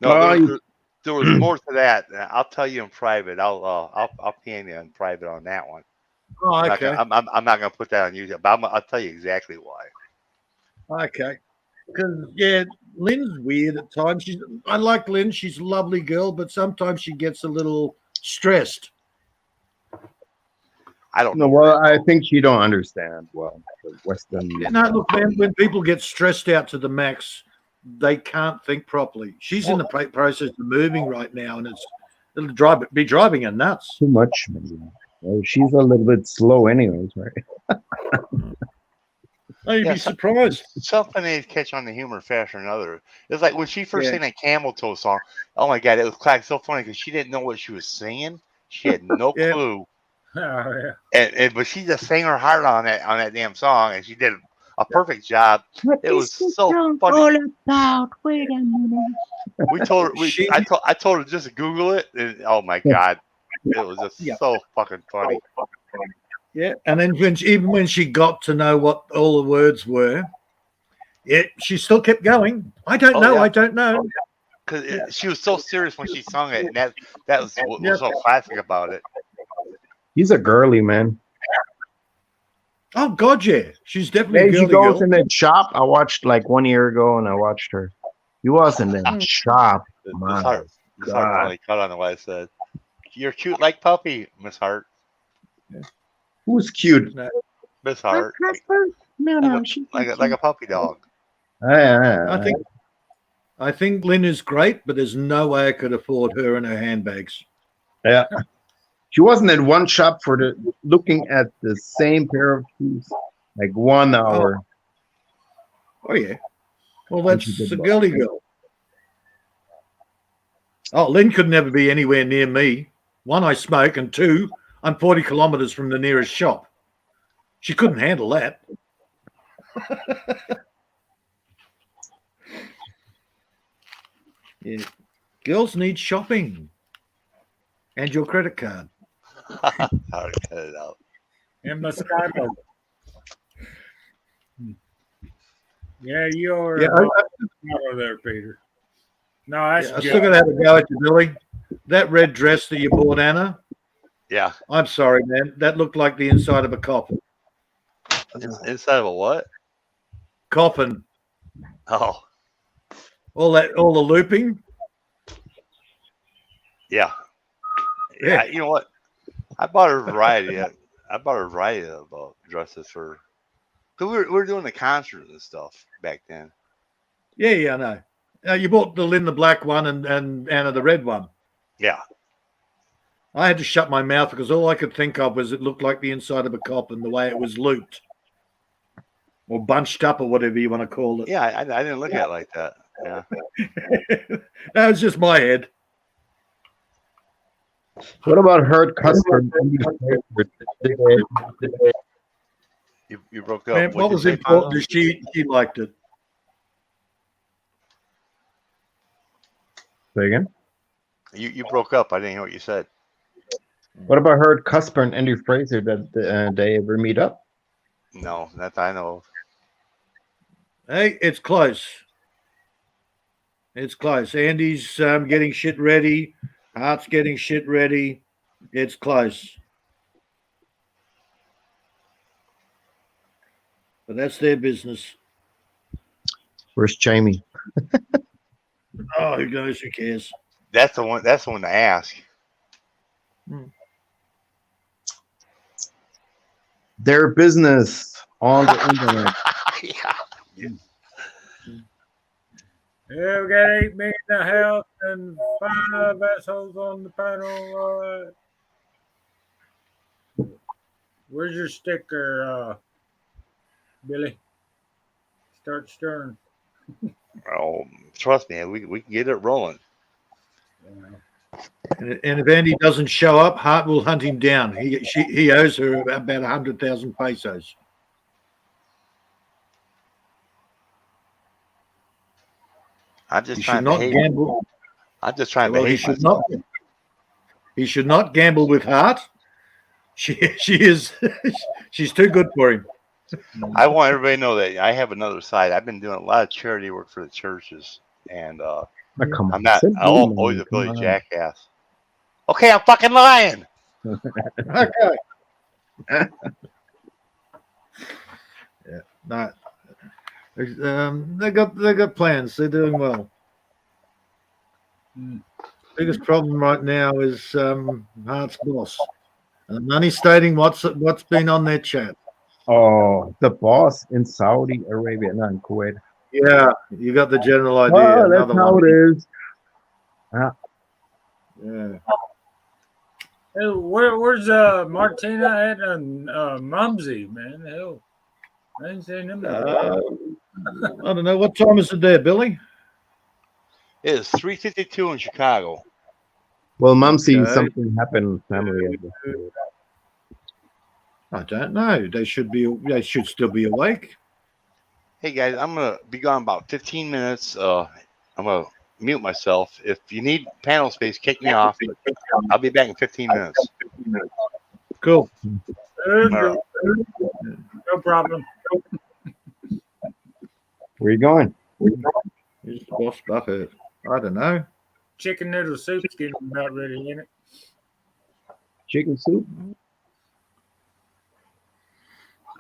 no, Oh, there was more to that. I'll tell you in private. I'll PM you in private on that one. Oh, I'm okay. not gonna put that on YouTube, but I'll tell you exactly why. Okay. Because, yeah, Lynn's weird at times. I like Lynn. She's a lovely girl, but sometimes she gets a little stressed. I don't No, know. well, I think she don't understand well the Western. Yeah, no, look, man, when people get stressed out to the max, they can't think properly. She's in the process of moving right now, and it'll be driving her nuts. Too much, maybe. Well, she's a little bit slow, anyways, right? Oh, you'd Yeah, be surprised. Something they catch on the humor faster than other. It's like when she first Yeah. sang that Camel Toe song. Oh my god, it was like so funny because she didn't know what she was singing. She had no Yeah. clue, Oh, yeah. but she just sang her heart on that damn song, and she did a perfect job. What It was is this so song funny. all about? Wait a minute. We told her. She- I told her just to Google it, and oh my god, it was just Yeah. so fucking funny. Yeah, and then even when she got to know what all the words were, she still kept going. I don't Oh, know. yeah. I don't know. Because she was so serious when she sung it, and that was what Yeah. was so classic about it. He's a girly man. Oh God, yeah, she's definitely Hey, a she girly goes girl. in that shop. I watched like 1 year ago, and I watched her. He was in that shop. Miss My Hart God. really cut on what I said. You're cute like puppy, Miss Hart. Who's cute? Miss Hard Hart, Casper? No, no, like she's like a puppy dog. I think Lynn is great, but there's no way I could afford her and her handbags. yeah. She wasn't at one shop for looking at the same pair of shoes, like 1 hour. Oh yeah. Well, And she that's did a both. girly girl. Oh, Lynn could never be anywhere near me. One, I smoke, and two, I'm 40 kilometers from the nearest shop. She couldn't handle that. Yeah. Girls need shopping and your credit card. Hard to cut it out. And Moscato. Yeah, you're Yeah, Moscato there, Peter. No, that's I good. still got to have a go at you, Billy. That red dress that you bought, Anna, Yeah, I'm sorry, man. That looked like the inside of a coffin. inside of a what? Coffin. Oh, All the looping. yeah. Yeah. You know what? I bought a variety. Of dresses for. Cause we were doing the concerts and stuff back then. Yeah, I know. You bought the Lynn the black one and Anna the red one. Yeah. I had to shut my mouth because all I could think of was it looked like the inside of a coffin, the way it was looped or bunched up or whatever you want to call it. Yeah, I didn't look at it like that. Yeah. That was just my head. What about Hurt Custer? You broke up. Man, What'd what you was say, important Pablo? is she liked it. Say again? You broke up. I didn't hear what you said. What about Hurt Cusper and Andy Fraser? That they ever meet up? No, that I know of. Hey, it's close. It's close. Andy's getting shit ready. Hart's getting shit ready. It's close. But that's their business. Where's Jamie? Oh, who knows? Who cares? That's the one. That's the one to ask. Their business on the internet. Yeah. Yeah, we got 8 men in the house and 5 assholes on the panel. Where's your sticker, Billy? Start stirring. Oh, trust me, we can get it rolling. And if Andy doesn't show up, Hart will hunt him down. He owes her about 100,000 pesos. I'm just He trying should to not behave. gamble. I'm just trying to Well, he behave should myself. not. He should not gamble with Hart. She is. She's too good for him. I want everybody to know that I have another side. I've been doing a lot of charity work for the churches, and Come on. I'm not. Sit I down, always man. a Billy Come on. jackass. Okay, I'm fucking lying. Okay. Yeah. No. They got plans. They're doing well. Mm. Biggest problem right now is Hart's boss. And I'm only stating what's been on their chat. Oh, the boss in Saudi Arabia, not in Kuwait. Yeah, you got the general idea. Oh, that's Another how one. it is. Yeah. Hey, where's Martina at and Mumsy, man? Hell, I ain't seen them. I don't know. What time is it there, Billy? It is 3:52 in Chicago. Well, Mum sees Okay. something happen with family. I guess. I don't know. They should still be awake. Hey guys, I'm gonna be gone about 15 minutes. I'm gonna mute myself. If you need panel space, kick me off. But I'll be back in 15 minutes. Cool. No problem. Where you going? Who's the boss Buffett? I don't know. Chicken noodle soup's getting about ready, ain't it? Chicken soup?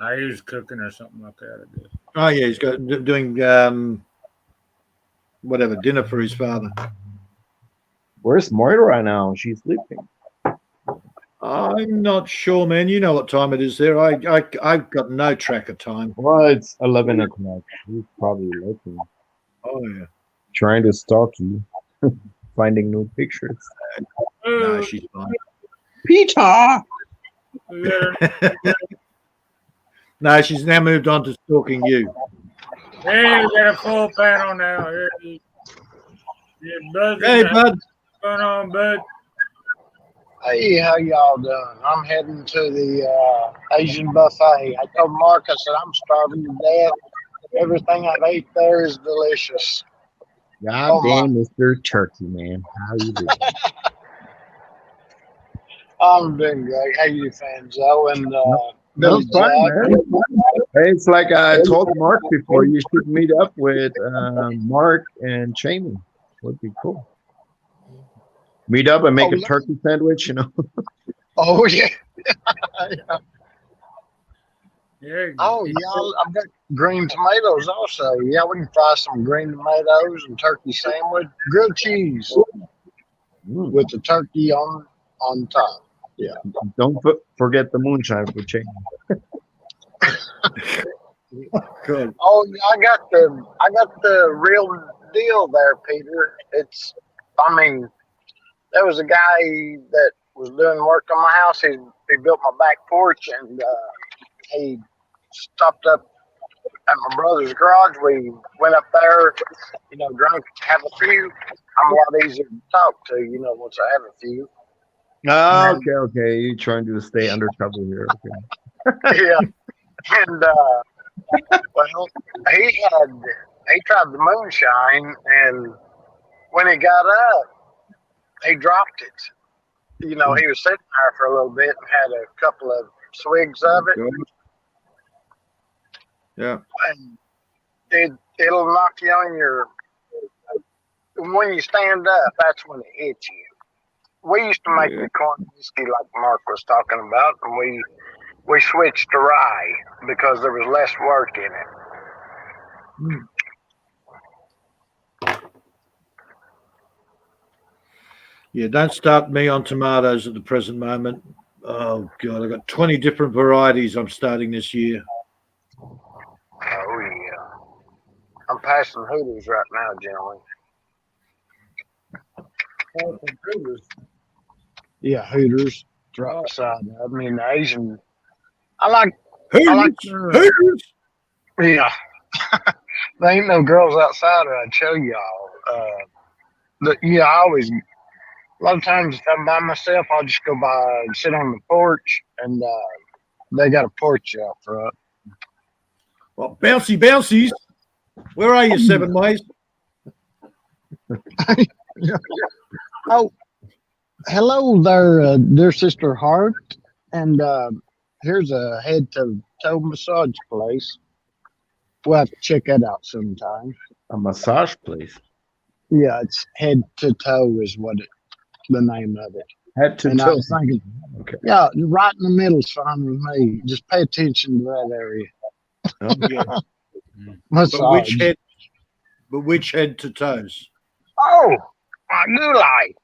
I was cooking or something like that. I guess. Oh yeah, he's got doing whatever dinner for his father. Where's Moira right now? She's sleeping. I'm not sure, man. You know what time it is there. I've got no track of time. Well, it's 11 o'clock. She's probably looking, Oh yeah. trying to stalk you, finding new pictures. No, she's fine. Peter! No, she's now moved on to stalking you. Hey, we got a full panel now. Here, Buzz, Hey, bud. what's going on, bud? Hey, how y'all doing? I'm heading to the Asian buffet. I told Mark, I said, I'm starving to death. Everything I've ate there is delicious. God Oh, damn, Mr. Turkey, man. How you doing? I'm doing great. How you fans, Joe and No, Billy it's fine, Jack? man. Hey, it's like I told Mark before, you should meet up with Mark and Jamie. Would be cool. Meet up and make Oh, a turkey sandwich, you know. Oh, yeah. Yeah. Oh, yeah. I've got green tomatoes also. Yeah, we can fry some green tomatoes and turkey sandwich. Grilled cheese with the turkey on top. Yeah. Don't forget the moonshine for Jamie. Good. Oh, yeah, I got the real deal there, Peter. I mean, there was a guy that was doing work on my house. He built my back porch, and he stopped up at my brother's garage. We went up there, drunk, have a few. I'm a lot easier to talk to, once I have a few. Oh, okay. You're trying to stay undercover here. Okay. Yeah. And well, he tried the moonshine, and when he got up, he dropped it. He was sitting there for a little bit and had a couple of swigs of it. Yeah. And it'll knock you on your. When you stand up, that's when it hits you. We used to make the corn whiskey like Mark was talking about, and we switched to rye because there was less work in it. Yeah, don't start me on tomatoes at the present moment. Oh God, I've got 20 different varieties I'm starting this year. Oh yeah. I'm passing Hooters right now, gentlemen. Yeah, Hooters. Drop side. I mean, Asian. I like. Hooters! Yeah. There ain't no girls outside, I tell y'all. I always. A lot of times, if I'm by myself, I'll just go by and sit on the porch, and they got a porch out front. Well, bouncies. Where are you, Seven Ways? Oh, hello there, dear Sister Hart. And here's a head to toe massage place. We'll have to check that out sometime. A massage place. Yeah, it's Head to Toe is what the name of it. Head to And I toe. was thinking, Okay. yeah, right in the middle's fine with me. Just pay attention to that area. Okay. Massage. But which head to toes? Oh, my goulai.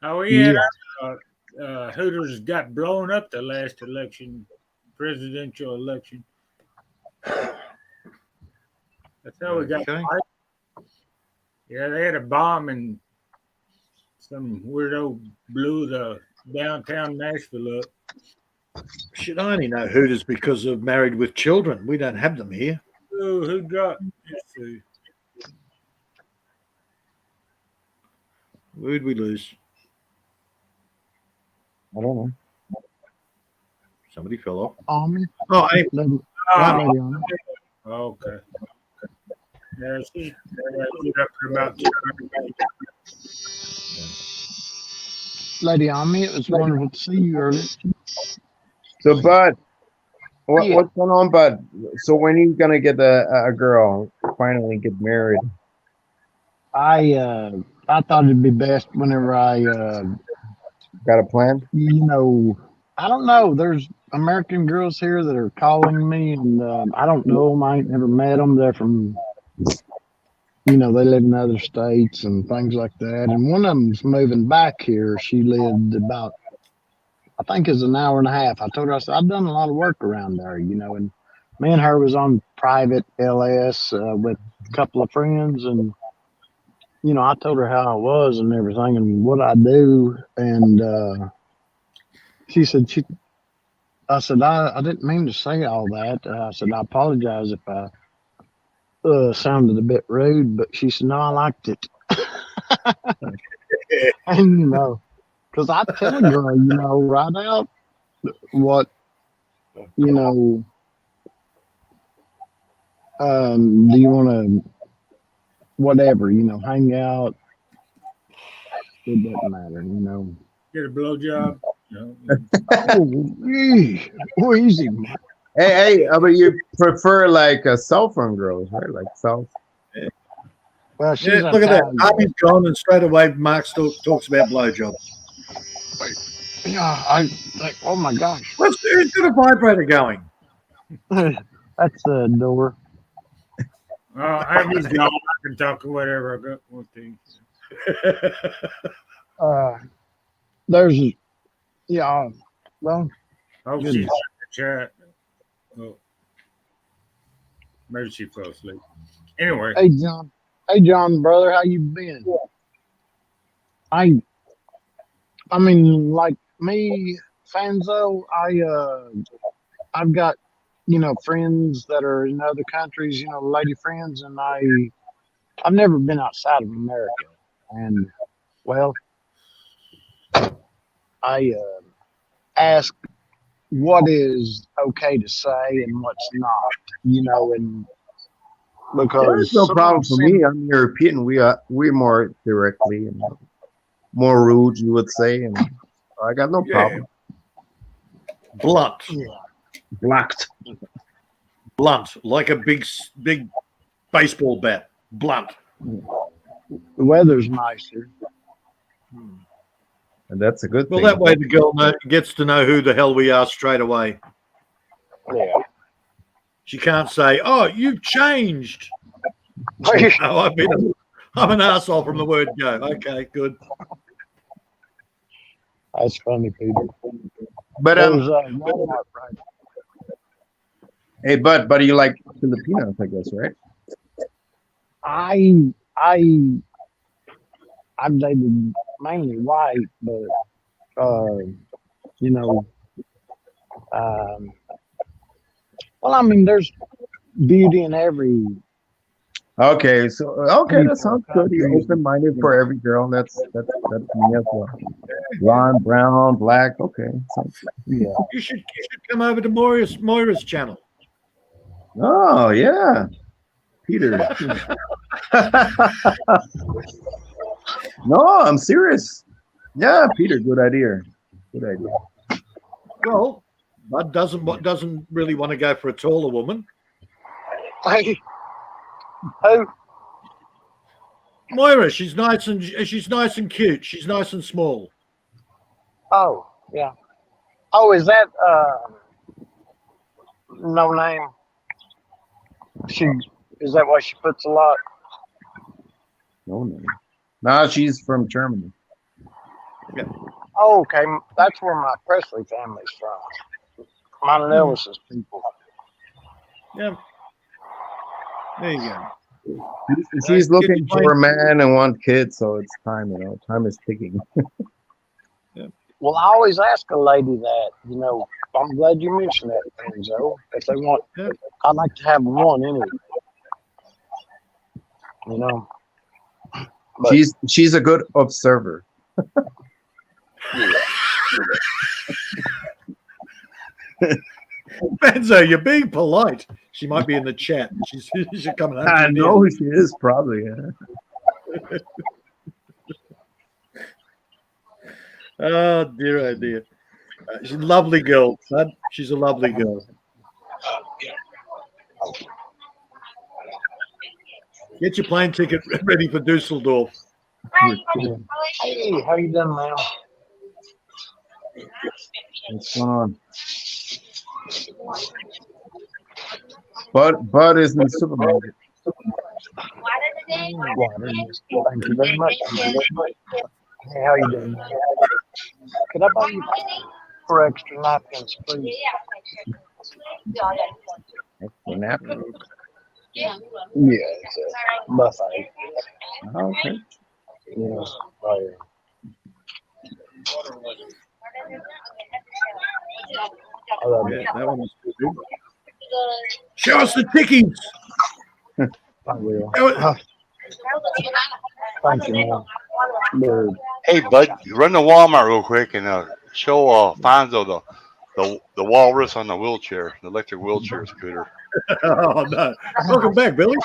Oh yeah, Hooters got blown up the last election, presidential election. That's how we got. Okay. fired. Yeah, they had a bomb and some weirdo blew the downtown Nashville up. Shit, I only know Hooters because of Married with Children. We don't have them here. Ooh, who got? Let's see. Who'd we lose? I don't know. Somebody fell off. Almond. Oh, hey, Lady, Oh, lady on it. okay. Yeah, she's up to about 200. Lady on me. It was wonderful to see you earlier. So, Bud, Yeah. what's going on, Bud? So, when are you gonna get a girl? Finally, get married? I thought it'd be best whenever I Got a plan? I don't know. There's American girls here that are calling me, and I don't know them. I ain't never met them. They're from, they live in other states and things like that. And one of them's moving back here. She lived about, I think it's an hour and a half. I told her, I said, I've done a lot of work around there, and me and her was on private LS with a couple of friends, and I told her how I was and everything and what I do, and she said I said I didn't mean to say all that. I said I apologize if I sounded a bit rude, but she said no, I liked it. And because I tell a girl, right out what do you want to whatever, hang out. It doesn't matter, Get a blowjob. Oh, easy. Hey, but you prefer like cell phone girls, right? Like cell. Well, she's yeah, look at that. Italian. Harvey's gone, and straight away Mark still talks about blowjobs. Yeah, I like. Oh my gosh, Who's got a vibrator going? that's the door. I'm just gone. I can talk or whatever. I got one thing. There's, yeah. Well, Oh, she's in the chat. Oh, maybe she fell asleep. Anyway, hey John. Hey John, brother, how you been? I mean, like me, Fanzo. I've got friends that are in other countries. Lady friends, and I've never been outside of America, and well, I ask what is okay to say and what's not, and because There's no problem for me. I'm European. We're more directly and more rude, you would say, and I got no problem. Blunt, Blocked. like a big baseball bat. Blunt. the weather's nicer. And that's a good Well, thing. that way the girl gets to know who the hell we are straight away. Yeah. She can't say, "Oh, you've changed." Oh, I'm an asshole from the word go. Okay, good. That's funny, Peter. But There's Walmart, right? hey, but you like Filipinos, I guess, right? I've dated mainly white, but well, I mean, there's beauty in every. Okay, that sounds good. You're open-minded for every girl. That's me as well. Blonde, brown, black. Okay, Yeah. You should come over to Moira's channel. Oh yeah, Peter. No, I'm serious. Yeah, Peter, good idea. Good idea. Well, Bud doesn't really want to go for a taller woman. Who? Moira, she's nice and cute. She's nice and small. Oh, yeah. Oh, is that no name? Is that why she puts a lot? No name. Nah, she's from Germany. Oh, okay. That's where my Presley family's from. Mine and Elvis's people. Yeah. There you go. She's Get looking you for a man and want kids, so it's time, time is ticking. Well, I always ask a lady that, I'm glad you mentioned that, Enzo. If they want, Yeah. I'd like to have one anyway. But, She's a good observer. Benzo, you're being polite. She might be in the chat. She's coming up. I know she is probably. Yeah. Oh dear, oh dear. She's a lovely girl, bud. She's a lovely girl. Get your plane ticket ready for Dusseldorf. hey, how you doing, man? What's going on? Bud is in the supermarket. Thank you very much. Hey, how you doing? Could I buy you 4 extra napkins, please? Extra napkin? Yeah, it's a buffet. Oh, okay. Yeah, right here. I love it. Yeah, that one was good. Show us the tickies. I will. Show it. Thank you, man. They're- Hey, bud, you run to Walmart real quick and show Fonzo the walrus on the wheelchair, the electric wheelchair scooter. Oh no! Welcome back, Billy.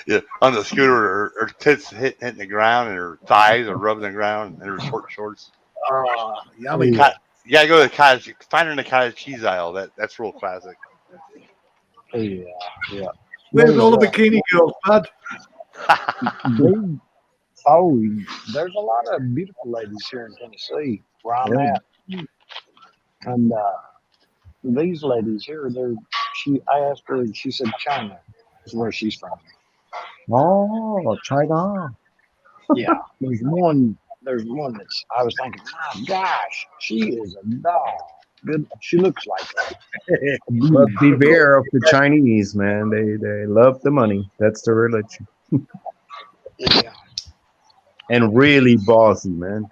Yeah, on the scooter, her tits hitting the ground and her thighs are rubbing the ground and her short shorts. Oh, yummy. You gotta go to the cottage. Find her in the cottage cheese aisle. That's real classic. Yeah. Where's all the bikini girls, bud? There's a lot of beautiful ladies here in Tennessee where I'm at. And these ladies here, I asked her, and she said China is where she's from. Oh, China. Yeah. There's one that's, I was thinking, my gosh, she is a doll. Good. She looks like her. But beware of the Chinese, man. They love the money. That's the religion. Yeah. And really bossy, man.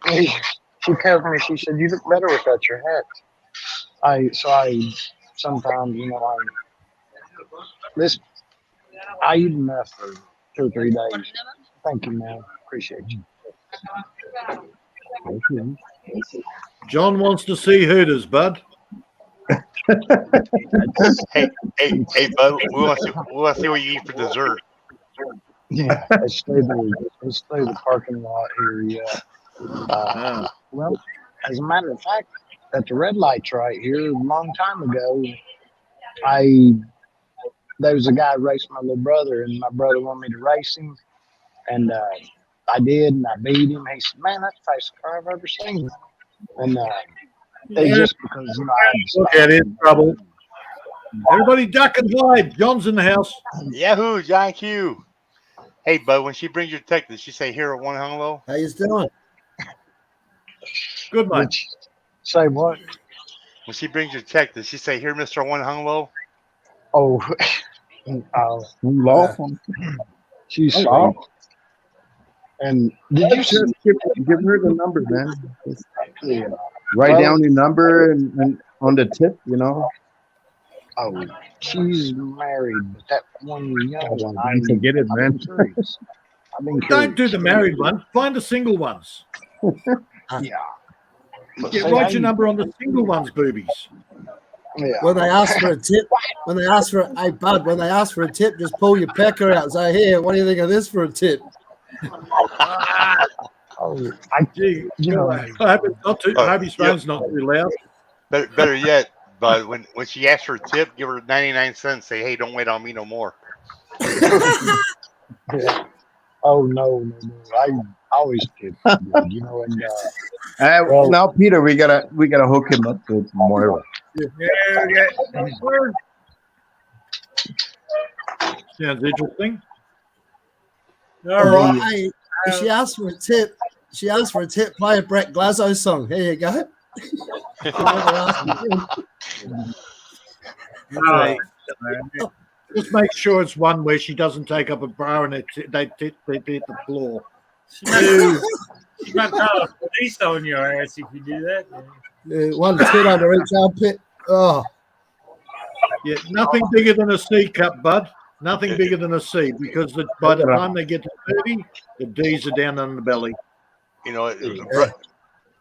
She tells me, she said, you look better without your hat. I sometimes, I eat enough for 2 or 3 days. Thank you, man. Appreciate you. John wants to see Hooters, bud. Hey, bud, we want to see what you eat for dessert. Yeah, I stay the parking lot here. Yeah. Well, as a matter of fact, at the red lights right here, a long time ago, there was a guy raced my little brother, and my brother wanted me to race him, and I did, and I beat him. He said, "Man, that's the fastest car I've ever seen." And they just because I had to Look stop. at it, trouble. Everybody duck and hide. John's in the house. Yahoo, John Q. Hey, bud, when she brings your text, does she say here at One Hung Low? How you doing? Good man. Which, say what? When she brings your text, does she say here, Mr. One Hung Low? Oh, Lawful. she's Oh, sweet. wow. And did you Just see? give her the number, man. Just Yeah. write Well- down your number and on the tip, Oh, she's married, but that one young one, You forget it, I've man. been curious. Don't do the married one. Find the single ones. Yeah. Yeah, write your number on the single ones, boobies. Yeah. When they ask for a tip, when they ask for a tip, just pull your pecker out and say, "Here, what do you think of this for a tip?" Oh, Gee, You know, I hope it's not too. I hope his phone's not too loud. Better yet, But when she asks for a tip, give her 99 cents. Say, hey, don't wait on me no more. Yeah. Oh no. I always tip good, you know, and well, Now, Peter, we gotta hook him up with Moira. Sounds interesting. All All right. right. Hey, if she asks for a tip, play a Brett Glasgow song. Here you go. No, Just make sure it's one where she doesn't take up a bra and they hit the floor. She's not calling police on your ass if you do that. Man. One tit under each armpit. Oh, Yeah, nothing bigger than a C cup, bud. Nothing bigger than a C, because by the time they get to 30, the D's are down on the belly. You know,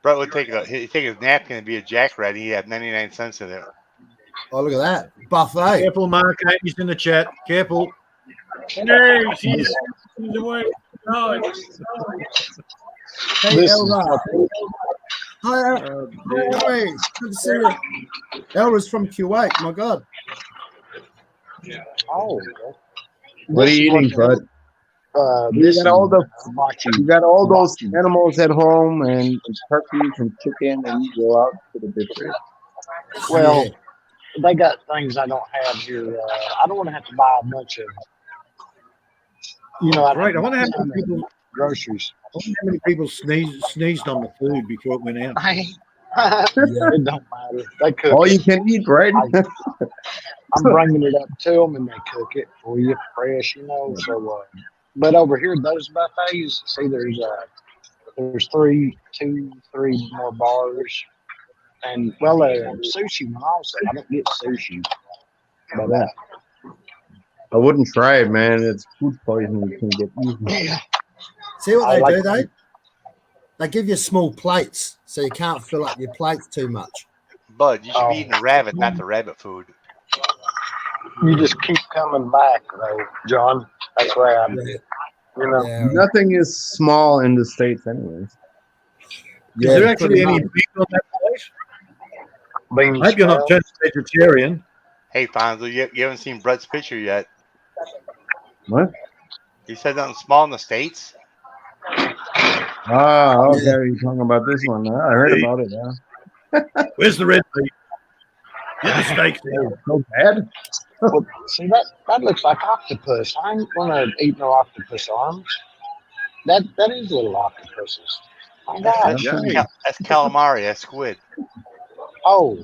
Brett would he'd take his napkin and be a jackrat. He'd have 99 cents in it. oh, look at that buffet. Careful, Mark. Amy's in the chat. Careful. Hey, she's away. No, Hey, This Elra. Hi, hey, good to see you. Elra's from Kuwait. My God. oh, What are you eating, bud? this You got all the I'm watching. you got all those animals at home and turkeys and chicken, and you go out to the buffet. Well, Yeah. they got things I don't have here. I don't want to have to buy a bunch of, you know, I Right. I don't wonder how have many people, groceries. sneezed on the food before it went out. It don't matter. They cook All it. you can eat, right? I'm bringing it up to them, and they cook it for you fresh, you know. So, but over here, those buffets, see, there's two, three more bars, and well, sushi one also. I don't get sushi, but I wouldn't try it, man. It's food poisoning. You can get easy. See what I they like do, though? They give you small plates, so you can't fill up your plates too much. Bud, you should be eating the rabbit, not the rabbit food. you just keep coming back, though, John. That's where I'm. Yeah. You know, Yeah. Nothing is small in the States, anyways. Is there Yeah, actually pretty any much. meat on that place? beans. I hope you're not just vegetarian. Hey, Fonzo, you haven't seen Brett's picture yet. What? He said something small in the States. Ah, okay. You're talking about this one. Huh? I heard about it. Yeah. Where's the red meat? Get the steaks in. So bad. Well, see that looks like octopus. I ain't gonna eat no octopus arms. That is little octopuses. My That's, gosh. Yeah. that's calamari. That's squid. Oh.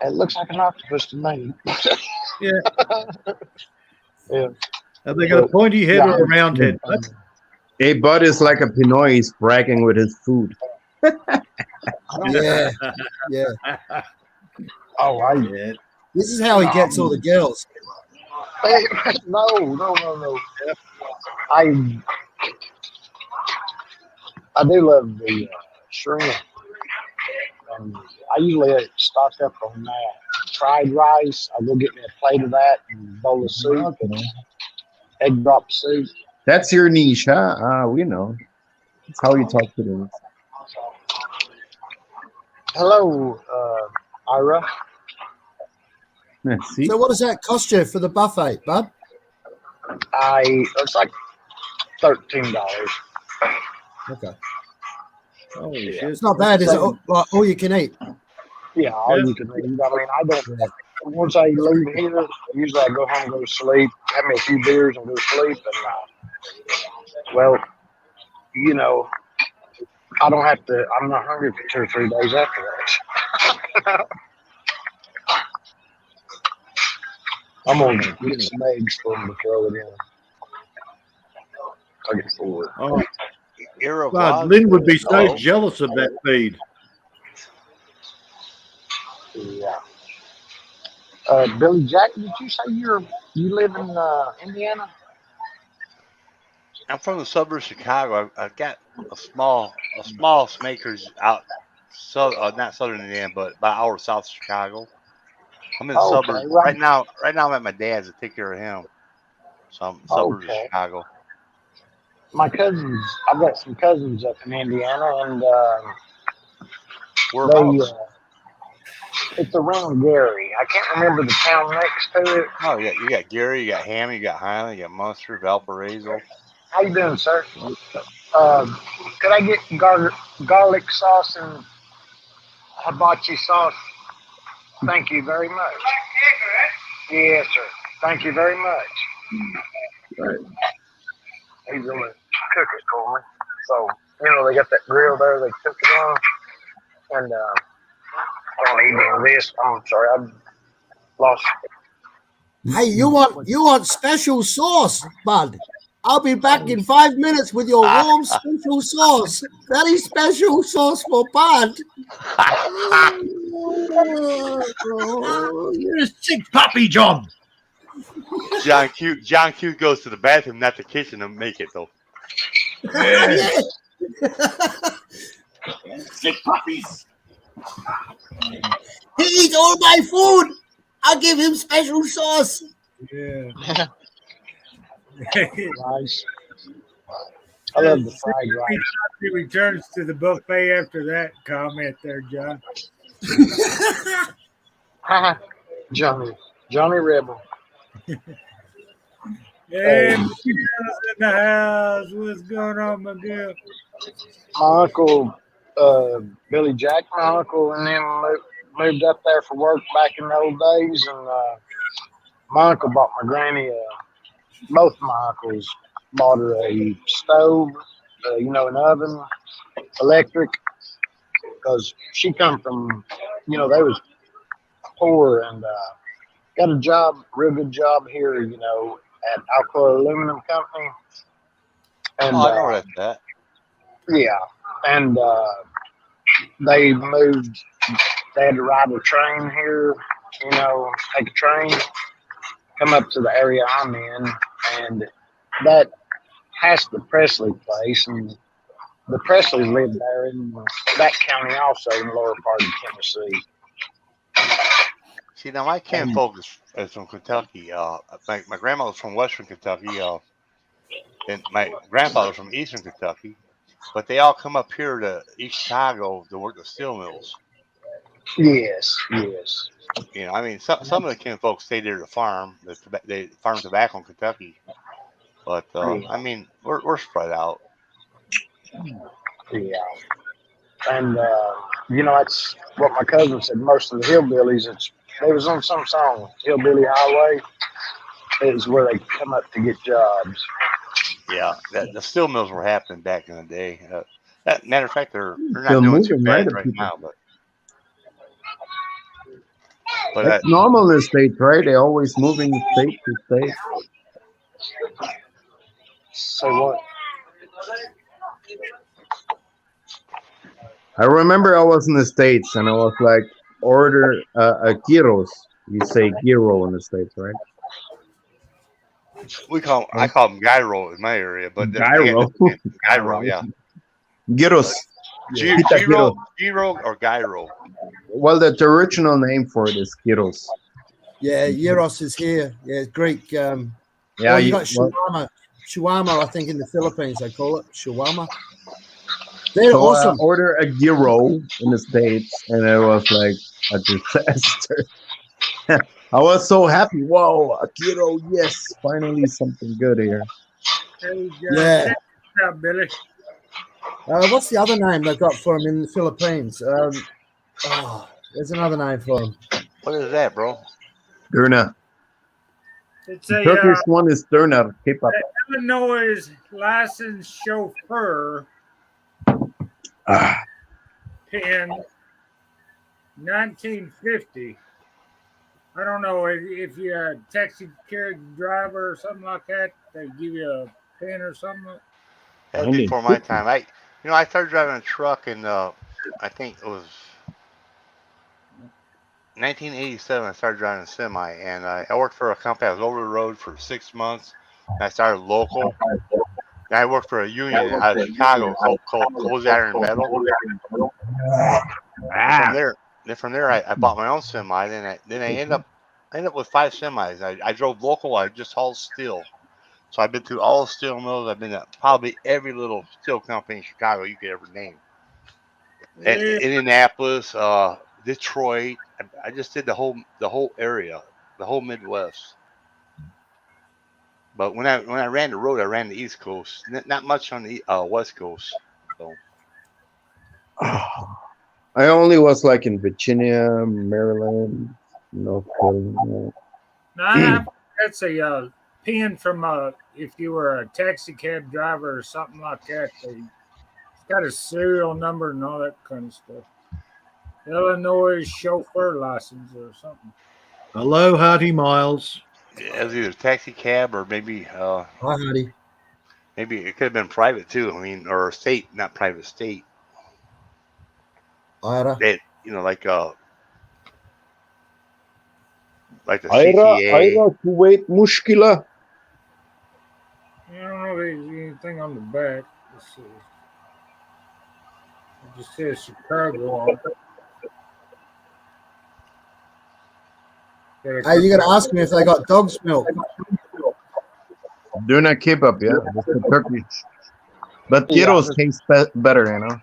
It looks like an octopus to me. Yeah. Yeah. Have they got a pointy head or a round head? Hey, Bud is like a Pinoy. He's bragging with his food. Yeah. Yeah. Oh, Yeah. This is how he gets all the girls. no. I do love the shrimp. I usually stock up on that. Fried rice. I'll go get me a plate of that and a bowl of soup and egg drop soup. That's your niche, huh? Ah, we know. That's how you talk to them. Hello, Ira. Yeah, see? So what does that cost you for the buffet, bud? It's like $13. Okay. Holy shit. It's not bad, is it? Like all you can eat. Yeah, all you can eat. I mean, I don't. Once I leave here, usually I go home and go to sleep, have me a few beers and go to sleep. And well, you know, I don't have to. I'm not hungry for 2 or 3 days after that. I'm gonna get some eggs for them to throw it in. I get forward. Oh, Era God, vlog. Lynn would be so Hello? jealous of that feed. Yeah. Billy Jack, did you say you live in Indiana? I'm from the suburbs of Chicago. I've got a small makers out, not southern Indiana, but about an hour south of Chicago. I'm in the Okay, suburbs right. right now. Right now, I'm at my dad's to take care of him. So I'm in the suburbs of Okay. Chicago. My cousins, I've got some cousins up in Indiana, and Whereabouts? It's around Gary. I can't remember the town next to it. Oh, you got Gary, you got Hammy, you got Highland, you got Munster, Valparaiso. How you doing, sir? Could I get garlic sauce and hibachi sauce? Thank you very much. Yes, sir. Thank you very much. Right. He's gonna cook it for me. So, they got that grill there they cook it on. And I don't eat any of this. I'm sorry, I lost. Hey, you want special sauce, bud? I'll be back in 5 minutes with your warm special sauce. Very special sauce for Bud. Oh, you're a sick puppy, John. John Q goes to the bathroom, not the kitchen, to make it though. Yeah. Sick puppies. He eats all my food. I'll give him special sauce. Yeah. Rice. I love the fried rice. He returns to the buffet after that comment there, John. Johnny Rebel. Hey, Miguel's in the house. What's going on, Miguel? My uncle, Billy Jack, my uncle, and them moved up there for work back in the old days. And my uncle bought my granny, both of my uncles bought her a stove, an oven, electric, because she come from, they was poor and got a job, real good job here, at Alcoa Aluminum Company. And I know that's that. yeah, and they moved. They had to ride a train here, take a train, come up to the area I'm in, and that has the Presley place, and the Presleys lived there in that county also in the lower part of Tennessee. See, now my kinfolk is from Kentucky. My grandmother's from Western Kentucky, and my grandfather's from Eastern Kentucky. But they all come up here to East Chicago to work the steel mills. Yes. Some of the kinfolk stayed there to farm. They farm tobacco in Kentucky. But we're spread out. Yeah. And that's what my cousin said. Most of the hillbillies, they was on some song, Hillbilly Highway. It was where they come up to get jobs. Yeah, the steel mills were happening back in the day. Matter of fact, they're not Still doing too moving, bad right, right people? now. But That's normal in the States, right? They're always moving state to state. So what? I remember I was in the States and I was like, order a gyros. You say gyro in the States, right? I call them gyro in my area, but Gyro. gyro, yeah. Gyros. Gyro or gyro. Well, the original name for it is gyros. Yeah, Euros is here. Yeah, Greek. Yeah, you got shawarma. Shawarma, I think in the Philippines they call it shawarma. They're so awesome. I ordered a gyro in the States, and it was like a disaster. I was so happy. Whoa, a gyro! Yes, finally something good here. Hey, Yeah. check this out, Billy. What's the other name they got for them in the Philippines? There's another name for them. What is that, bro? Durna. It's The a Turkish one is Durna. Keep up. Illinois licensed chauffeur Ah, in 1950. I don't know if you're a taxi cab driver or something like that. They give you a pen or something. That's before my time. I started driving a truck in I think it was 1987. I started driving a semi, and I worked for a company. I was over the road for 6 months. And I started local. And I worked for a union out of Chicago called Cozy Iron Metal. From there, I bought my own semi. Then I ended up with 5 semis. I drove local. I just hauled steel. So I've been through all the steel mills. I've been at probably every little steel company in Chicago you could ever name. Indianapolis, Detroit. I just did the whole area, the whole Midwest. But when I ran the road, I ran the East Coast. Not much on the West Coast. So I only was like in Virginia, Maryland, North Carolina. Nah, that's a pin from if you were a taxi cab driver or something like that. It's got a serial number and all that kind of stuff. Illinois chauffeur license or something. Hello, Hearty Miles. it was either taxi cab or maybe Hi, Hardy. maybe it could have been private too. I mean, or state, not private, state. Ira. They, like the Ira, CTA. Kuwait, Mushkila. I don't know if there's anything on the back. Let's see. It just says Chicago on it. Hey, you got to ask me if they got dog's milk. Döner kebab, yeah. That's the Turkish. But gyros taste better, you know.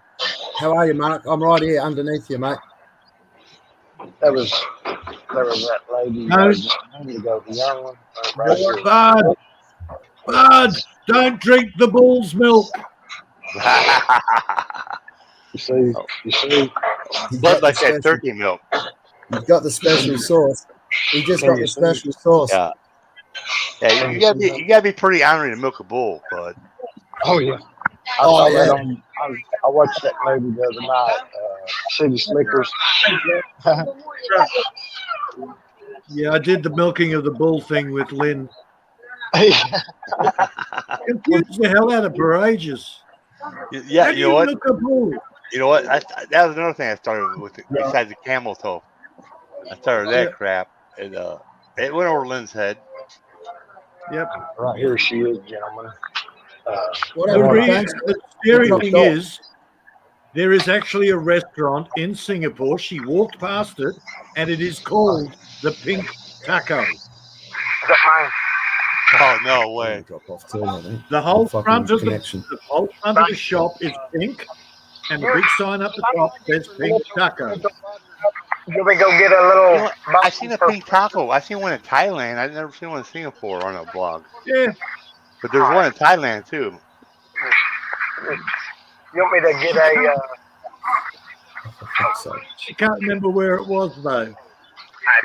How are you, Mark? I'm right here underneath you, mate. There was that lady No. a minute ago, the young one. Right here. Bud, don't drink the bull's milk. You see, Blood like that turkey milk. He's got the special sauce. He just got the special sauce. Yeah. Yeah, you gotta be pretty honoring to milk a bull, bud. oh yeah. Oh, I saw that yeah. on- I watched that movie the other night, City Slickers. Yeah, I did the milking of the bull thing with Lynn. Confused the hell out of her ages. Yeah, How do you know what? milk a bull? You know what? That was another thing I started with besides the camel toe. I started that crap, and it went over Lynn's head. Yep. Right here she is, gentlemen. The, Whatever. re- Thanks. the scary Drop thing dog. is, there is actually a restaurant in Singapore. She walked past it, and it is called the Pink Taco. Is that mine? Oh no way! Drop off too, I think. The whole Fucking front of connection. the whole front of the shop is pink, and the big sign up the top says Pink Taco. Let me go get a You know little. what? I seen a pink taco. I seen one in Thailand. I've never seen one in Singapore on a blog. Yeah, But there's one in Thailand too. You want me to get a? I can't remember where it was though.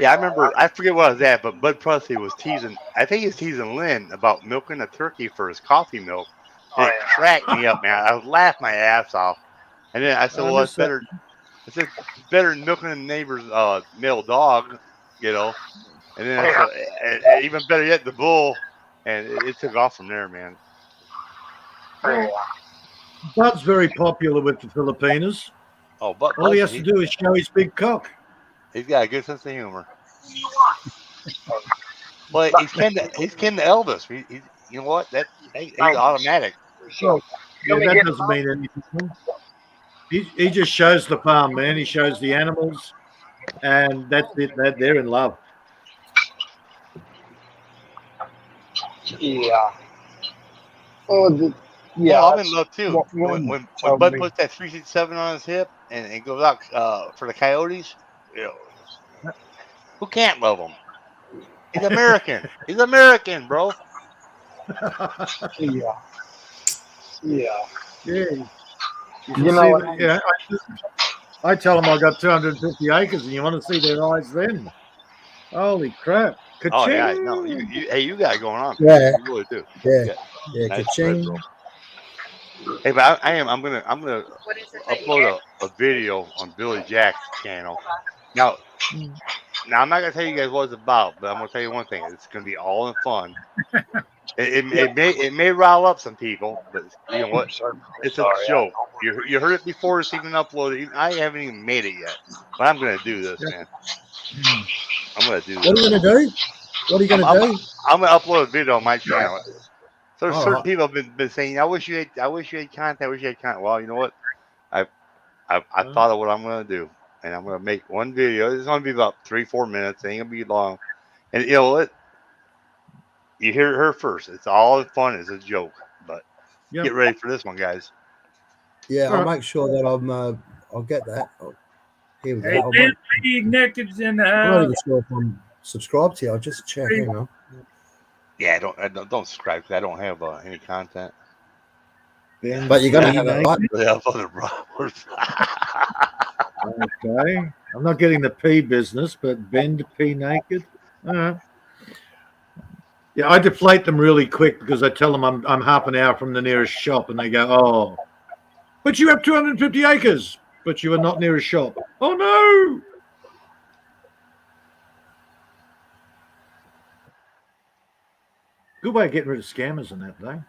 Yeah, I remember. I forget what I was at, but Bud Presley was teasing. I think he's teasing Lynn about milking a turkey for his coffee milk. And it cracked me up, man. I was laughing my ass off. And then I said, "Well, that's better." I said, "Better than milking a neighbor's male dog, you know." And then I said, and even better yet, the bull. And it took off from there, man. Bud's very popular with the Filipinos. Oh, but All he has to do is show his big cock. He's got a good sense of humor. But he's kin to Elvis. He's, you know what? He's automatic. Yeah, that doesn't mean anything. He just shows the farm, man. He shows the animals, and that's it. They're in love. Yeah. Oh, Yeah, I'm in love too. what When Lynn told Bud me. puts that 367 on his hip and goes out for the Coyotes, you know, who can't love him? He's American. He's American, bro. Yeah. Yeah. Yeah. You know what? Yeah. I tell them I got 250 acres, and you want to see their eyes then? Holy crap! Oh yeah, Ka-ching! no, you got it going on. Yeah. You really do. Yeah. Yeah. Nice Ka-ching. spread, bro. Hey, but I'm gonna upload a video on Billy Jack's channel. Now I'm not gonna tell you guys what it's about, but I'm gonna tell you one thing: it's gonna be all in fun. It may rile up some people, but you know what? It's a joke. You heard it before it's even uploaded. I haven't even made it yet, but I'm gonna do this, man. I'm gonna do What are this. you going to do? What are you going to do? I'm gonna upload a video on my channel. So All certain right. people have been saying, I wish you had content. I wish you had content. Well, you know what? I thought of what I'm gonna do, and I'm gonna make one video. It's gonna be about 3-4 minutes. It ain't gonna be long. And you know what? You hear it her first. It's all fun. It's a joke, but Yep. get ready for this one, guys. Yeah, All I'll right. make sure that I'll get that. Here we Hey, go. Ben P. Naked's in the I'm not house. even sure if I'm subscribed to you. I'll just check. Hang on. Yeah, don't subscribe because I don't have any content. Ben But you're gonna P. have Naked. it right. They uploaded brothers. Okay. I'm not getting the P business, but Ben P. Naked. All right. Yeah, I deflate them really quick because I tell them I'm half an hour from the nearest shop, and they go, "Oh, but you have 250 acres, but you are not near a shop." Oh no! Good way of getting rid of scammers and that, though.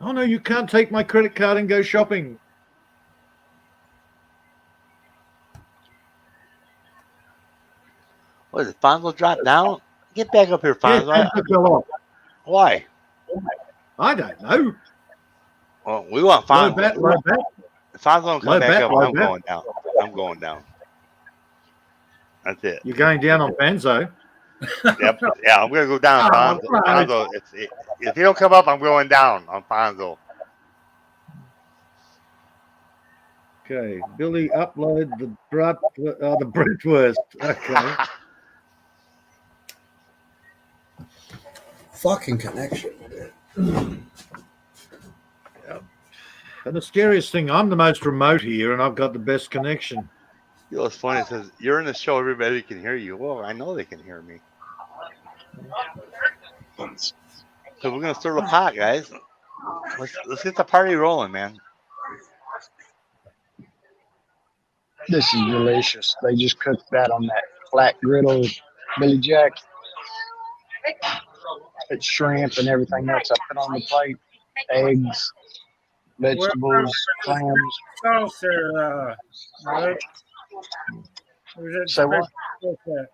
Oh no, you can't take my credit card and go shopping. What is it? Fonzo dropped down? Get back up here, Yeah, Fonzo. Fonzo fell off. Why? I don't know. Well, we want Low Fonzo. bat, low bat. If Fonzo don't come Low back bat, up, low I'm bat. going down. I'm going down. That's it. You're going down on Banzo. Yep. Yeah, I'm gonna go down, Fonzo. right. Fonzo, if you don't come up, I'm going down on Fonzo. Okay, Billy, upload the Brentwurst. Okay. Fucking connection. And the scariest thing, I'm the most remote here, and I've got the best connection. You know what's funny? It says you're in the show, everybody can hear you. Well, I know they can hear me. So we're gonna stir the pot, guys. Let's get the party rolling, man. This is delicious. They just cooked that on that flat griddle, Billy Jack. It's shrimp and everything else I put on the plate. Eggs, vegetables, clams. Sauce there, right? Or is that Say what? what's that?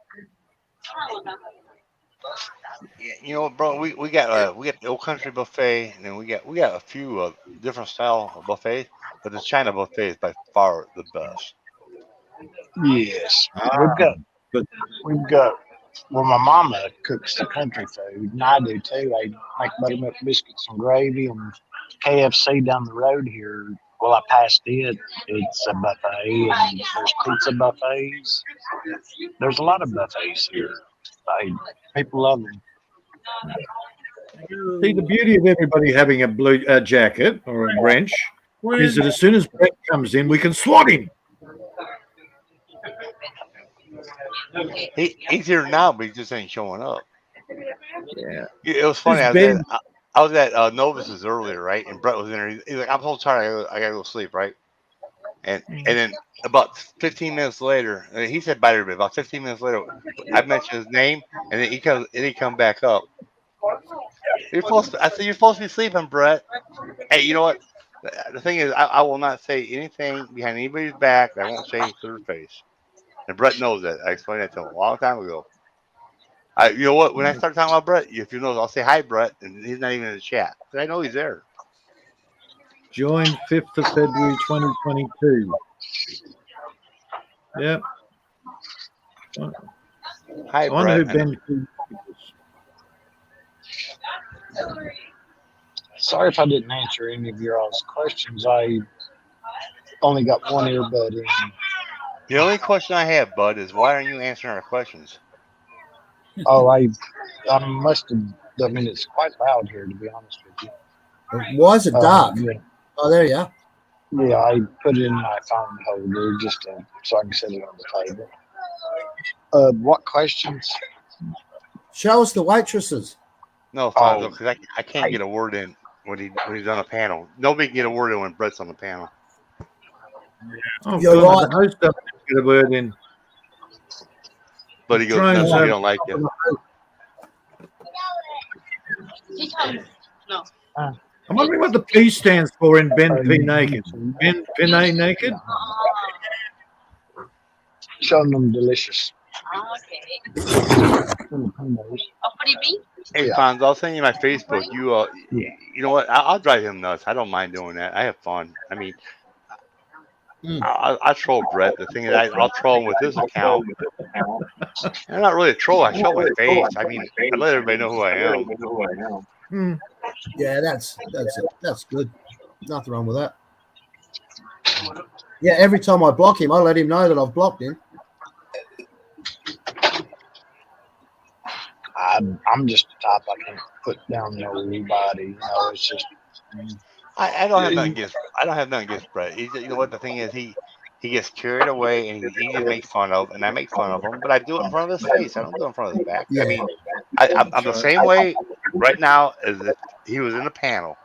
Yeah, you know, bro, we got the Old Country buffet, and then we got a few different style of buffets, but the China buffet is by far the best. Yes. Good. We've got, well, my mama cooks the country food, and I do too. They make buttermilk biscuits and gravy, and KFC down the road here. Well, I passed it. It's a buffet, and there's pizza buffets. There's a lot of buffets here. People love them. See, the beauty of everybody having a blue jacket or a wrench is that as soon as Brent comes in, we can swat him. He's here now, but he just ain't showing up. Yeah. It was funny. Who's I was at Novus's earlier, right? And Brett was in there. He's like, "I'm so tired. I gotta go sleep," right? And then about 15 minutes later, he said bye to everybody. About 15 minutes later, I mentioned his name, and then he come back up. I said, "You're supposed to be sleeping, Brett." Hey, you know what? The thing is, I will not say anything behind anybody's back. I won't say anything to their face. And Brett knows that. I explained that to him a long time ago. You know what? When I start talking about Brett, if you know, I'll say hi, Brett, and he's not even in the chat. But I know he's there. Joined 5th of February 2022. Yep. Hi, I wonder who Brett. Ben Sorry if I didn't answer any of your all's questions. I only got one earbud in. The only question I have, Bud, is why aren't you answering our questions? Oh, I must have. I mean, it's quite loud here, to be honest with you. Why is it dark? Yeah, Oh, there you are. yeah, I put it in my phone holder just so I can set it on the table. What questions? Show us the waitresses. No, Fonzo, because I can't get a word in when he's on a panel. Nobody can get a word in when Brett's on the panel. Oh, You're God, right. the host doesn't get a word in. But he goes, Trying "No, to- we don't like you." I'm wondering what the P stands for in Ben P. Naked. Ben P. Naked? Showing them delicious. Hey, Yeah. Fonzo, I'll send you my Facebook. You know what? I'll drive him nuts. I don't mind doing that. I have fun. I mean, I troll Brett. The thing is, I'll troll him with his account. I'm not really a troll. I show my face. I mean, I let everybody know who I am. Yeah, that's good. Nothing wrong with that. Yeah, every time I block him, I let him know that I've blocked him. I'm just the type I can put down nobody. You know, it's just I don't have nothing against Brett. You know what the thing is, he gets carried away and he gets made fun of, and I make fun of him, but I do it in front of his face. I don't do it in front of his back. Yeah. I mean, I'm the same way right now as if he was in the panel.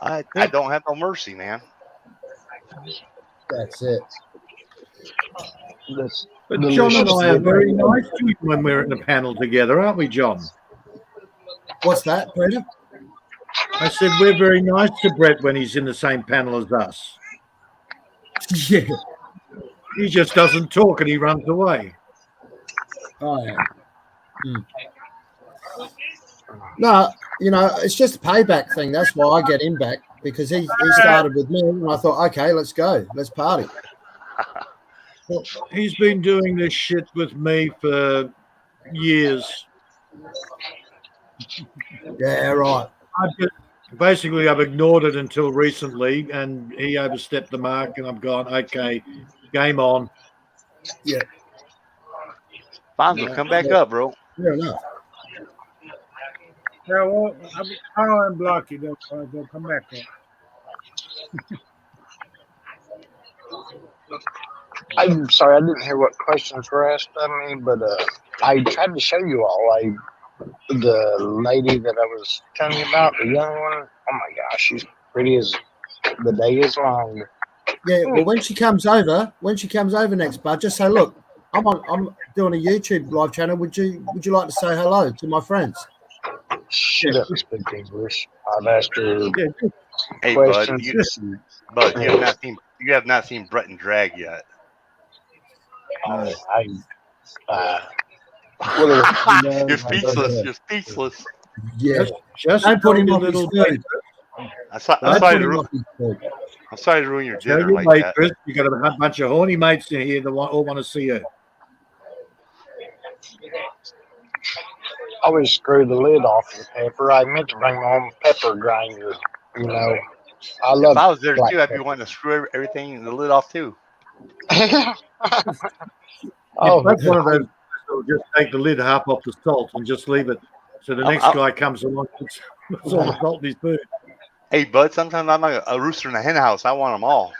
I don't have no mercy, man. That's it. But The John and Lucius I are Lib- very nice to you when we're in the panel together, aren't we, John? What's that, Peter? I said we're very nice to Brett when he's in the same panel as us. Yeah. He just doesn't talk and he runs away. Oh, yeah. No, you know, it's just a payback thing. That's why I get him back, because he started with me, and I thought, okay, let's go, let's party. Well, he's been doing this shit with me for years. Yeah, right. Basically, I've ignored it until recently, and he overstepped the mark, and I've gone, okay, game on. Yeah. Fonzo, come back up, bro. Fair enough. Yeah, well, I'll unblock you. They'll come back up. I'm sorry, I didn't hear what questions were asked of me, but I tried to show you all the lady that I was telling you about, the young one. Oh my gosh, she's pretty as the day is long. Yeah, well, when she comes over next, bud, just say, look, I'm doing a YouTube live channel. Would you like to say hello to my friends? She doesn't speak English. I've asked her Hey, questions. Bud, you have not seen Brett and Drag yet. You're speechless. You're speechless. Yeah. Just Don't put him a off his little food. I'm Don't sorry put him off his food. to ruin your Tell dinner your like mate, that. Chris, you got a bunch of horny mates in here that all want to see you. I always screw the lid off the pepper. I meant to bring my own pepper grinder. You know, I love. If I was there black too, I'd be pepper. wanting to screw everything in the lid off too. Oh, That's one of those that'll just take the lid half off the salt and just leave it. So the next guy comes along, puts all the salt in his food. Hey, Bud, sometimes I'm like a rooster in a hen house. I want them all.